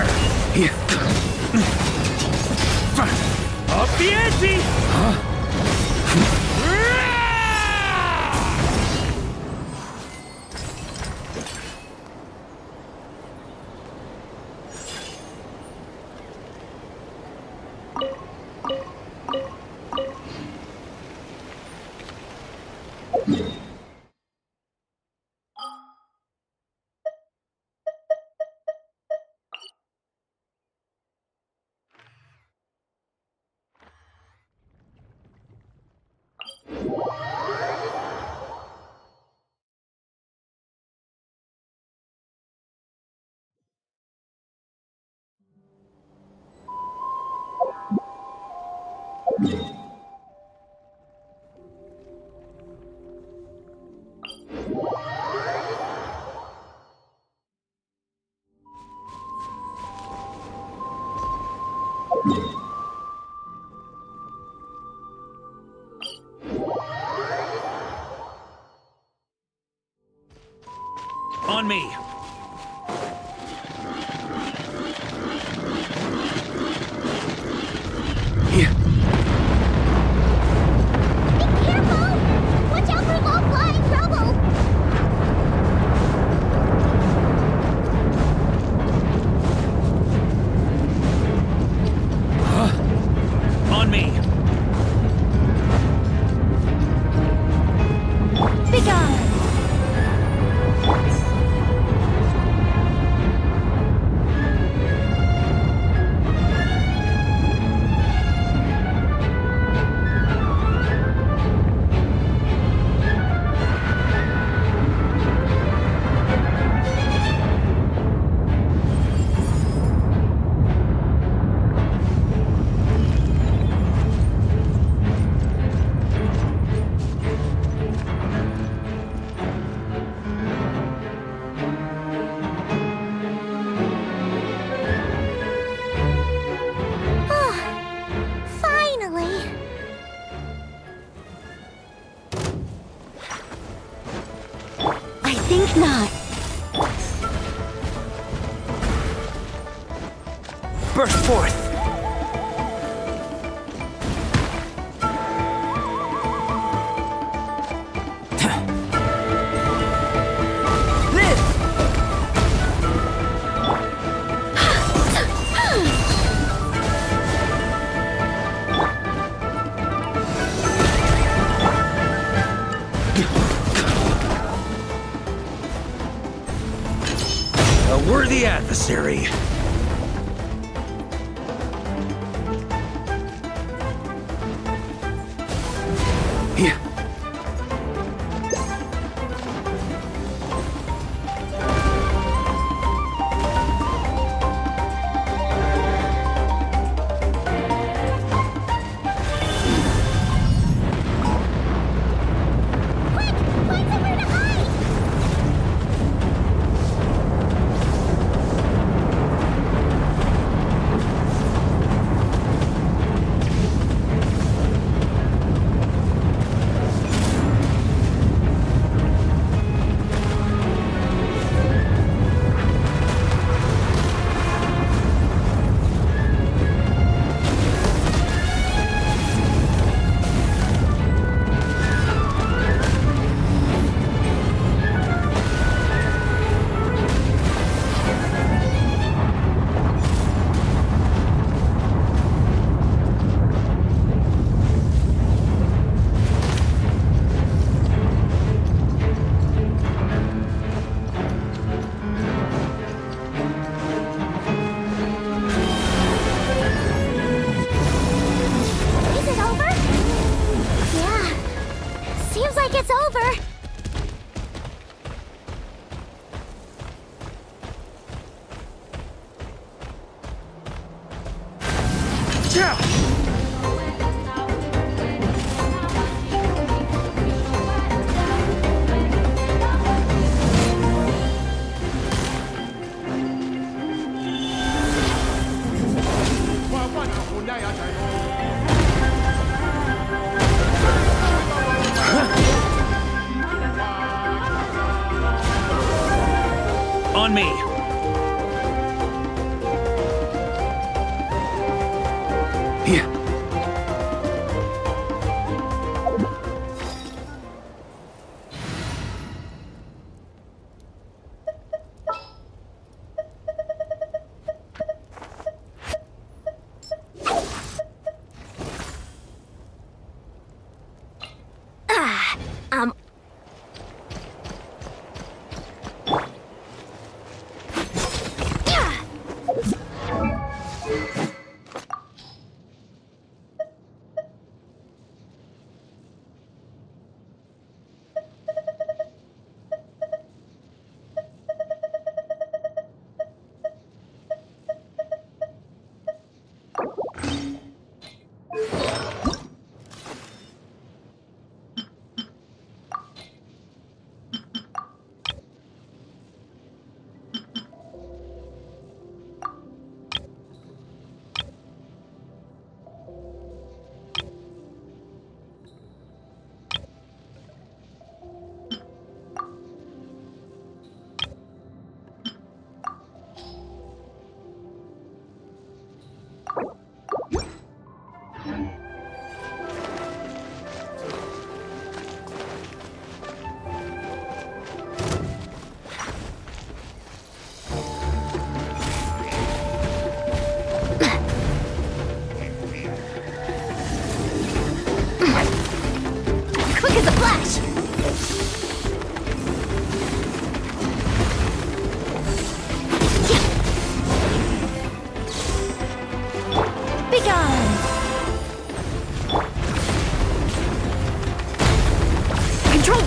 O: Up the ante! On me.
T: Here.
I: Be careful! Watch out for low-flying rubble!
O: On me.
V: think not.
F: Burst forth!
O: A worthy adversary. On me.
F: Here.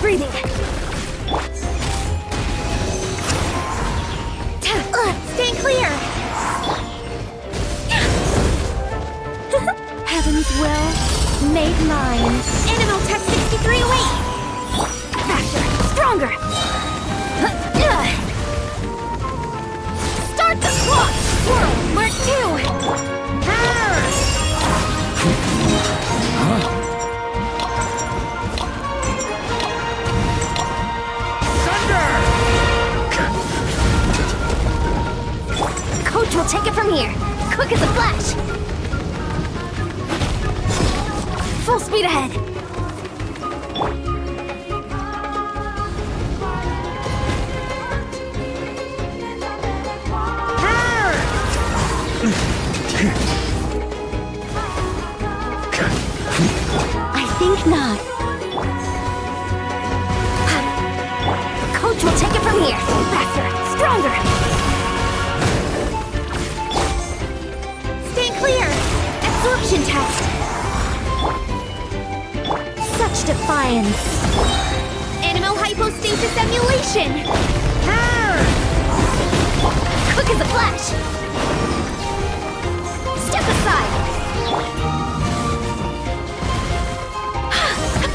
I: breathing. Stay clear. Heaven's will made mine. Animal Tech 63 away. Faster, stronger. Start the clock. Swirl, Mark 2. will take it from here. Quick as a flash. Full speed ahead. I think not. Coach will take it from here. Faster, stronger. Stay clear. Absorption test. Such defiance. Animal hypostasis emulation. Quick as a flash. Step aside.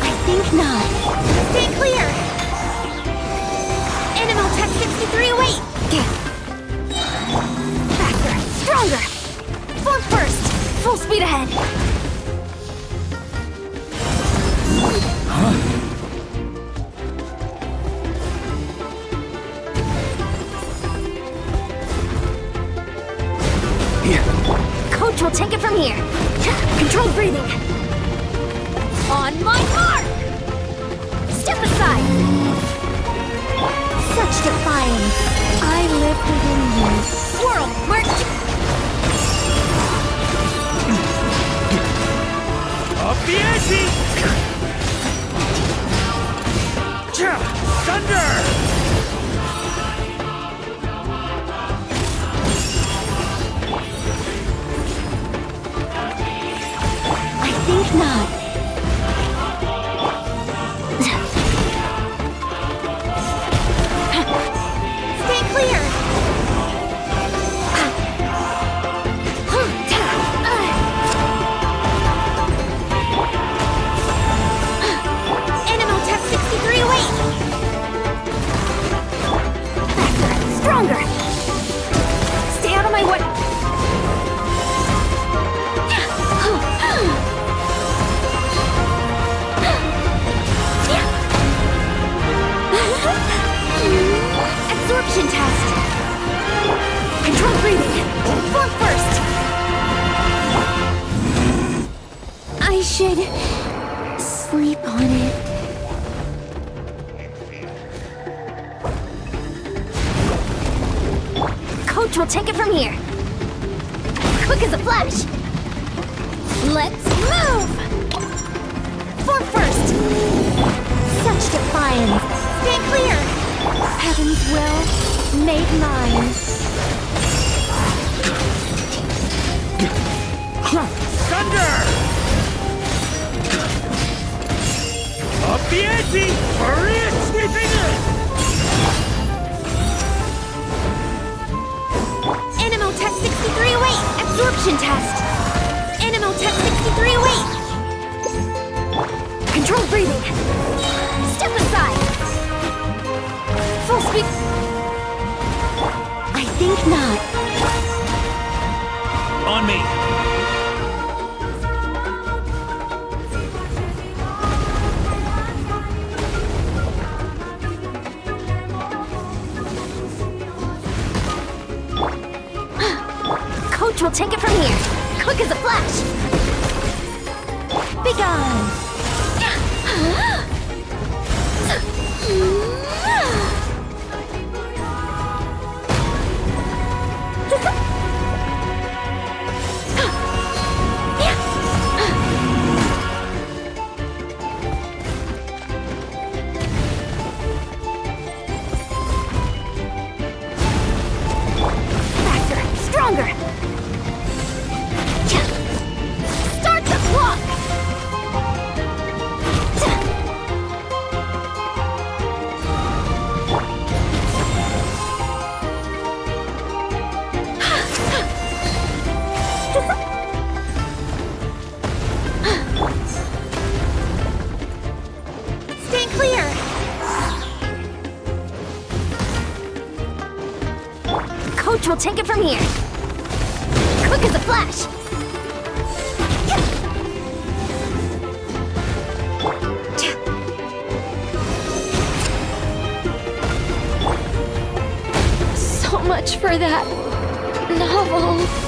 I: I think not. Stay clear. Animal tech 63 await. Faster, stronger. Form first. Full speed ahead. Coach will take it from here. Controlled breathing. On my mark! Step aside. Such defiance. I live within you. Swirl, march!
R: Up the ante! Thunder!
I: I think not. Stay clear! Animal tech 63 await! Faster, stronger! Stay out of my way! Absorption test. Control breathing. Form first. I should sleep on it. Coach will take it from here. Quick as a flash. Let's move. Form first. Such defiance. Stay clear. Heaven's will made mine.
R: Thunder! Up the ante! Hurry it! Sweeping in!
I: Animal tech 63 await! Absorption test! Animal tech 63 await! Control breathing! Step aside! Full speed! I think not.
R: On me!
I: Coach will take it from here. Quick as a flash. Be gone. Faster, stronger. Start the clock. Stay clear. Coach will take it from here. Quick as a flash. So much for that no.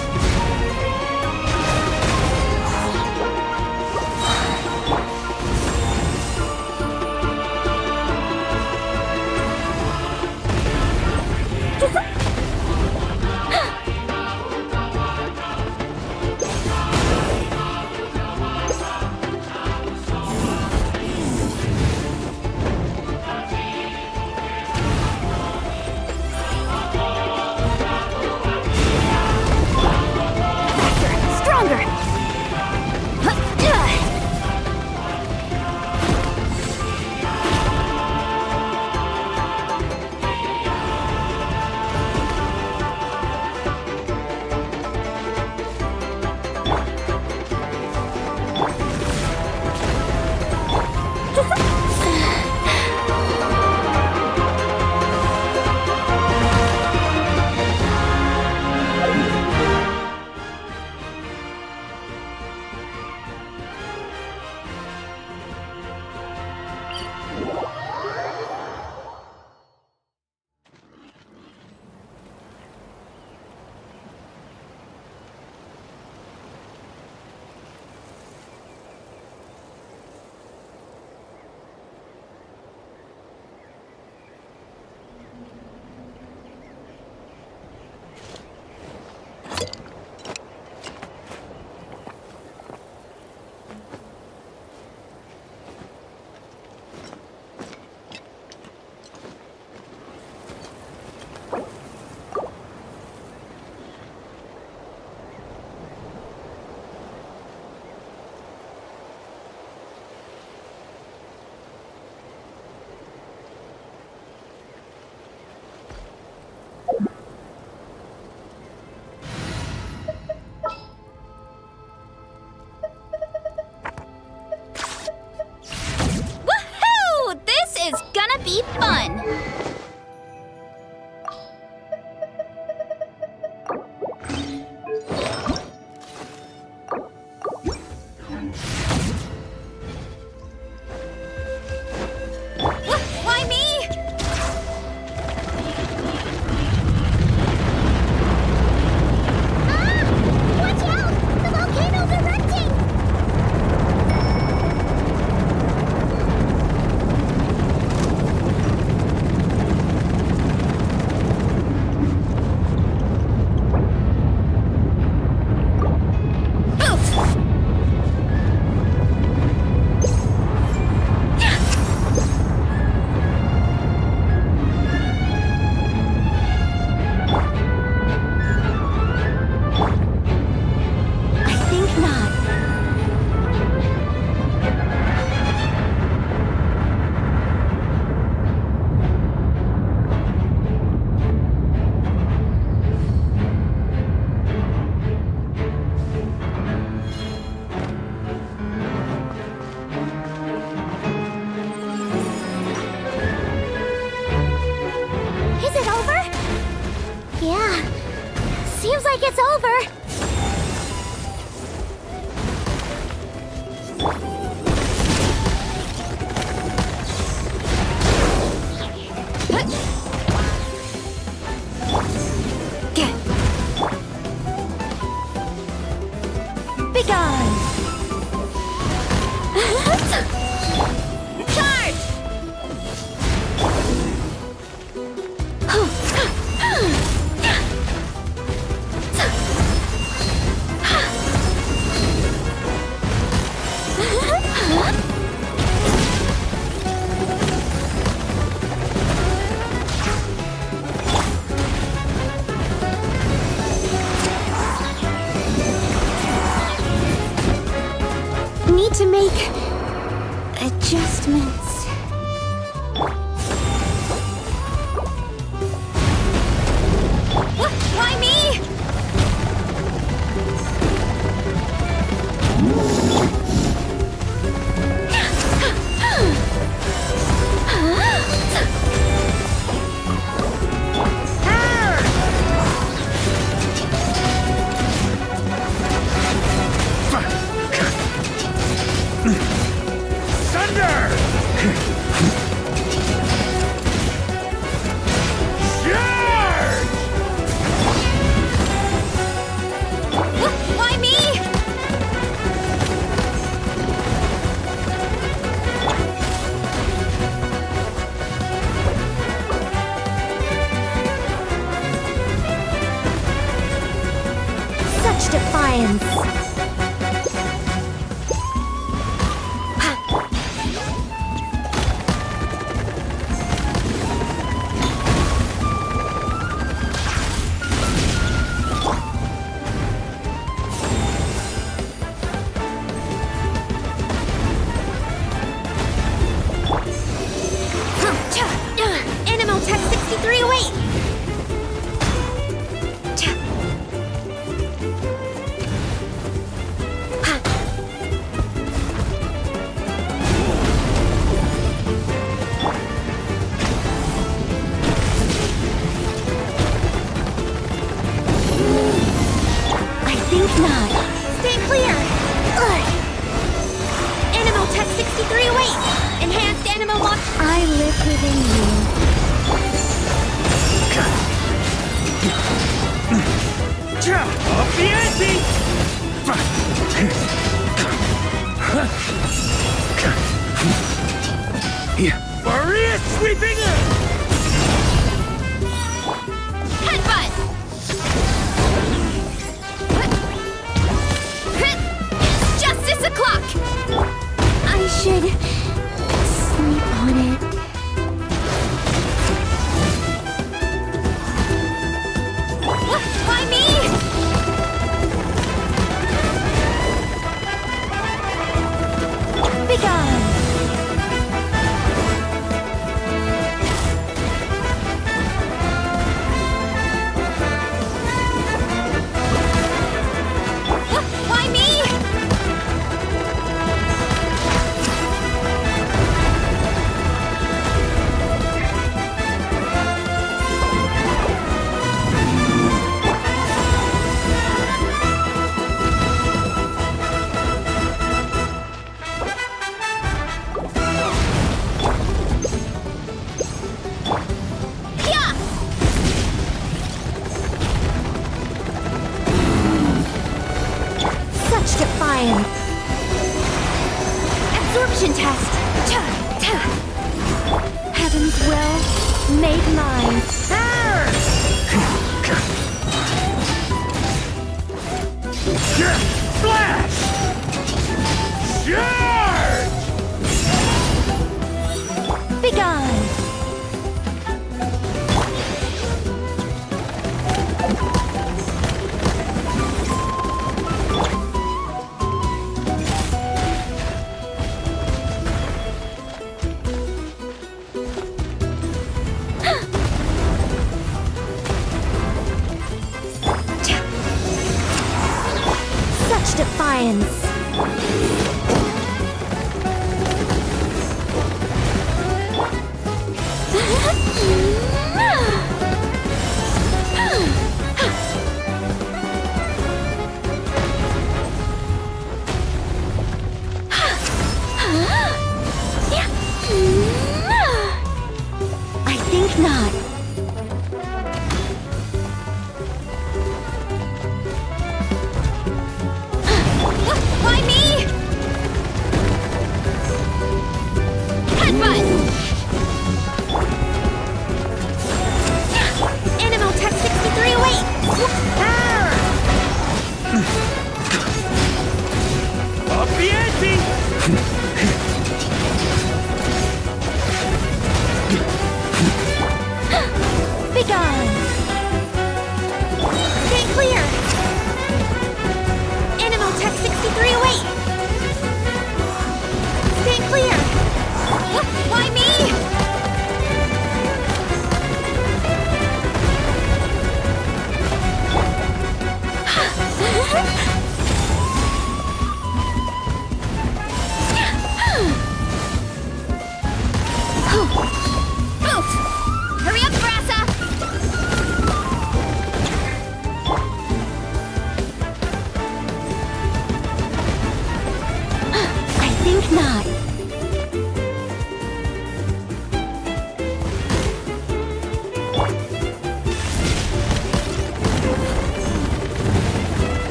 C: Be fun! Why me?
I: Watch out! The volcano's erupting! Seems like it's over. Be gone.
C: Charge!
I: Need to make adjustments.
C: Why me?
I: defiance.
G: Animal Tech 6308!
I: I think not.
G: Stay clear! Animal Tech 6308! Enhanced Animal Launch...
I: I live within you.
R: Up the ante! Maria sweeping in!
C: Headbutt! Justice o'clock!
I: I should sleep on it.
C: Why me?
I: Begone!
C: Why me? Yeah!
I: Such defiance.
G: Absorption test!
I: Heaven's will made mine.
R: Flash! Charge!
I: Begone! Such defiance. I think not.
C: Why me? Headbutt!
G: Animal Tech 6308!
R: Up the ante!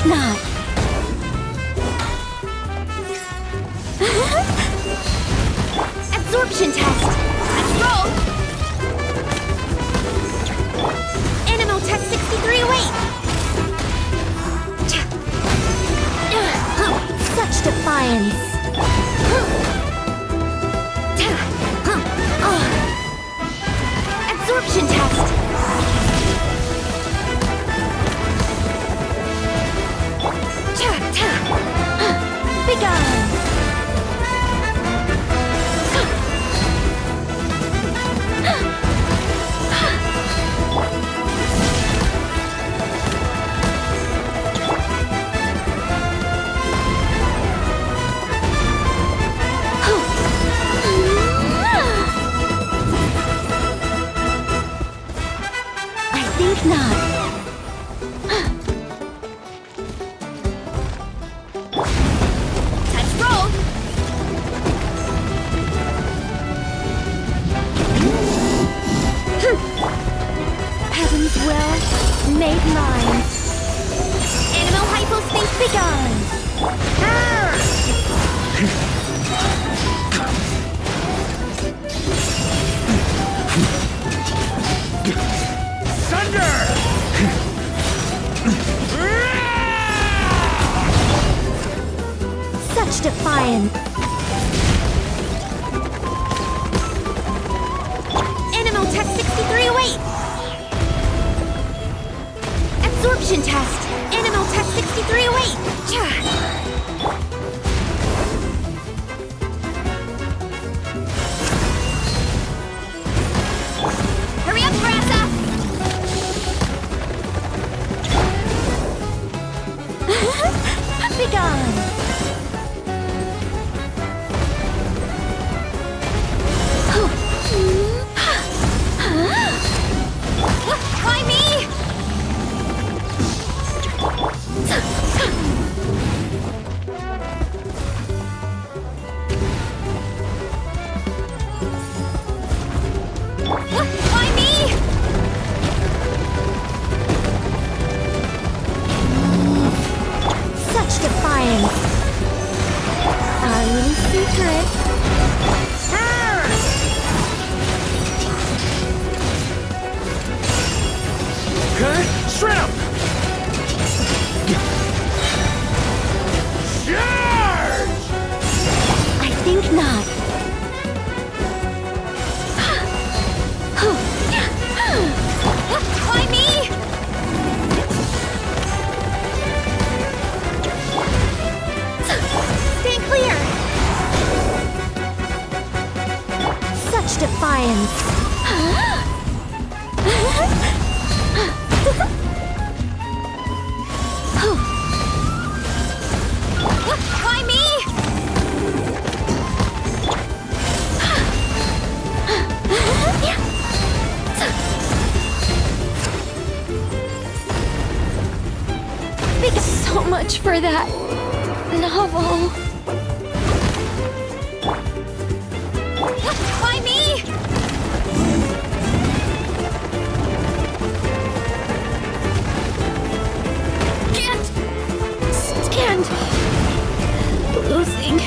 V: not.
C: Absorption test. Let's roll. Animal test 63 away.
V: Such defiance.
C: Absorption test.
V: Begone.
C: I think not. Let's roll.
V: Heaven's will made mine.
C: Animal hypospace begone.
V: Such defiance.
C: Animal test 63 away. Absorption test. Animal test 63 away. Hurry up, Brassa!
V: Begone.
C: Why me? Why me?
V: Such defiance. Our little secret.
R: Shrimp! Charge!
V: I think not.
C: Why me? Stay clear!
V: Such defiance.
C: Why me?
V: So much for that novel.
C: Why me?
V: Can't stand losing.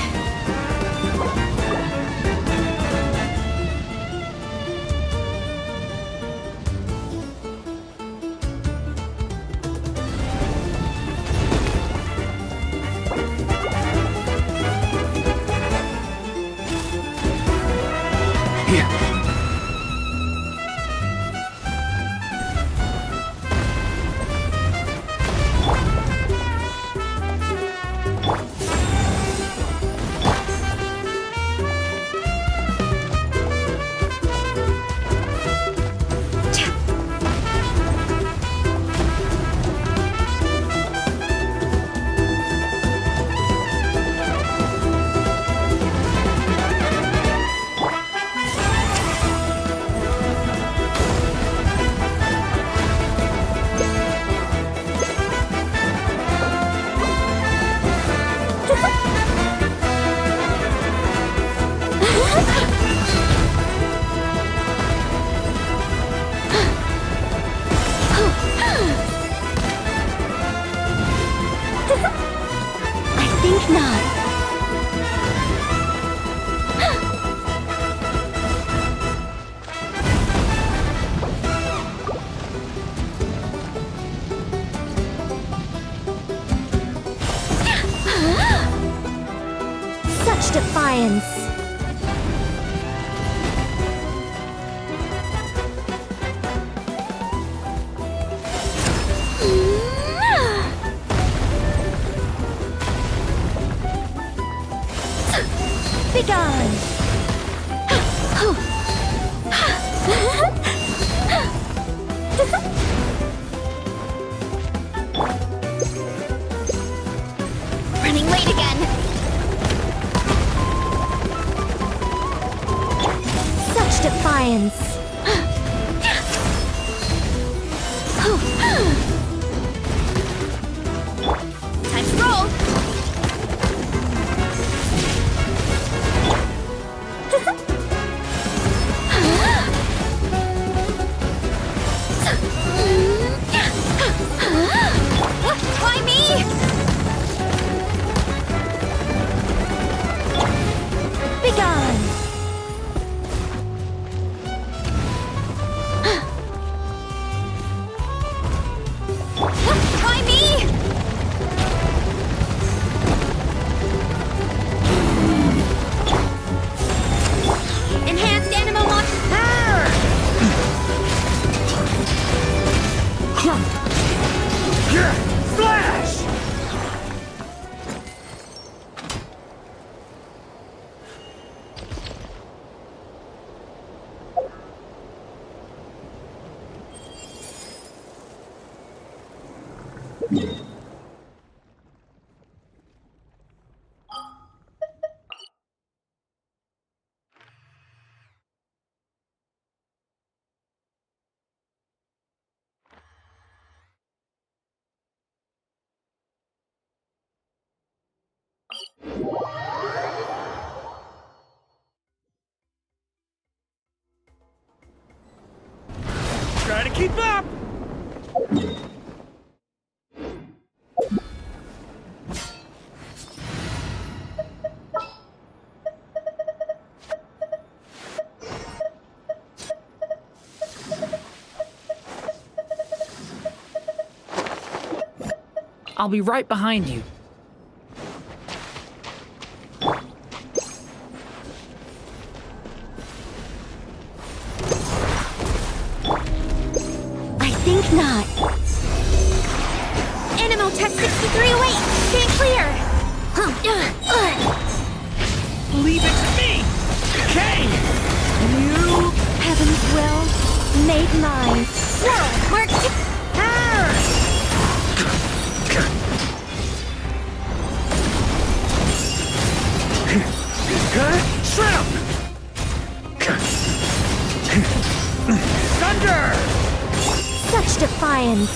V: not. Such defiance. Begone!
C: Running late again.
V: Such defiance.
C: Time to roll. Why me?
V: Begone!
C: Why me? Enhanced animal launch.
R: Flash! Try to keep up!
J: I'll be right behind you.
V: I think not.
C: Animal tech 63 away. Stand clear.
R: Leave it to me! Kay! You...
V: Heaven's will made mine.
C: Whirl. Mark.
R: Shrimp! Thunder!
V: Such defiance.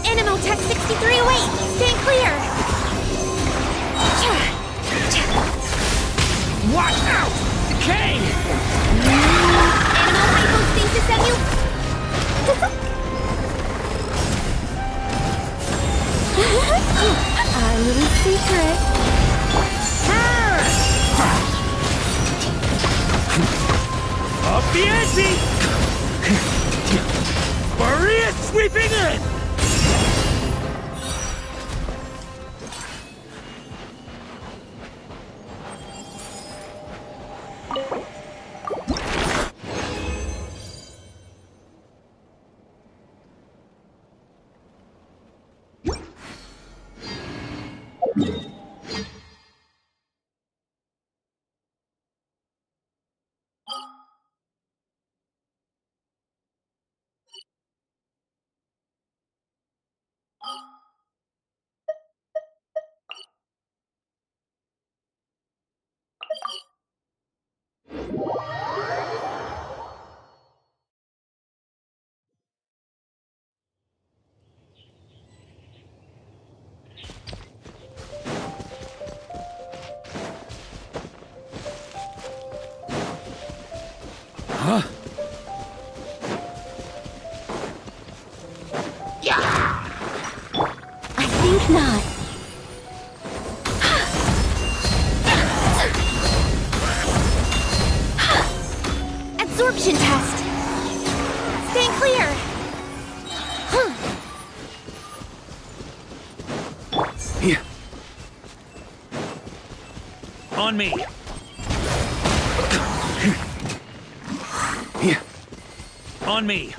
C: Animal tech 63 away. Stand clear.
R: Watch out! Kay!
C: Animal hypostasis at you.
V: Our little secret.
R: Up the ante! Maria sweeping in!
C: Absorption test! Stay clear!
O: Yeah.
R: On me.
O: Yeah.
R: On me.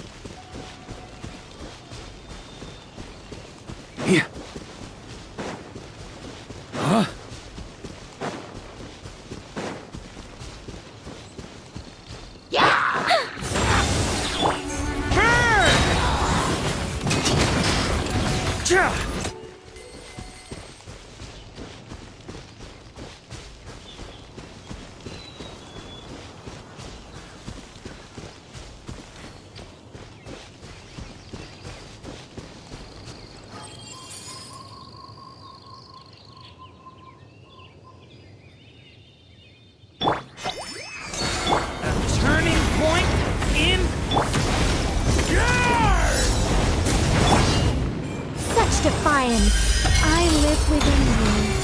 O: Yeah. Huh?
R: Turning point in.
I: Such defiance. I live within you.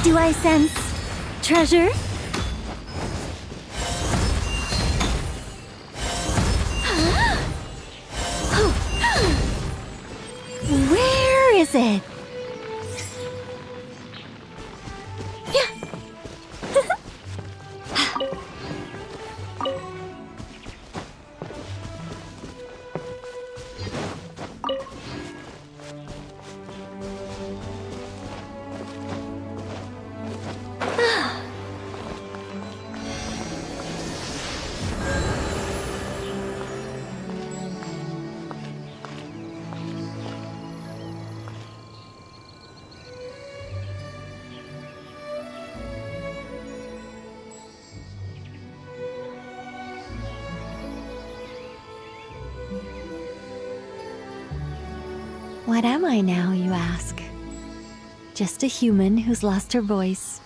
I: Do I sense treasure? Where is it? What am I now, you ask? Just a human who's lost her voice,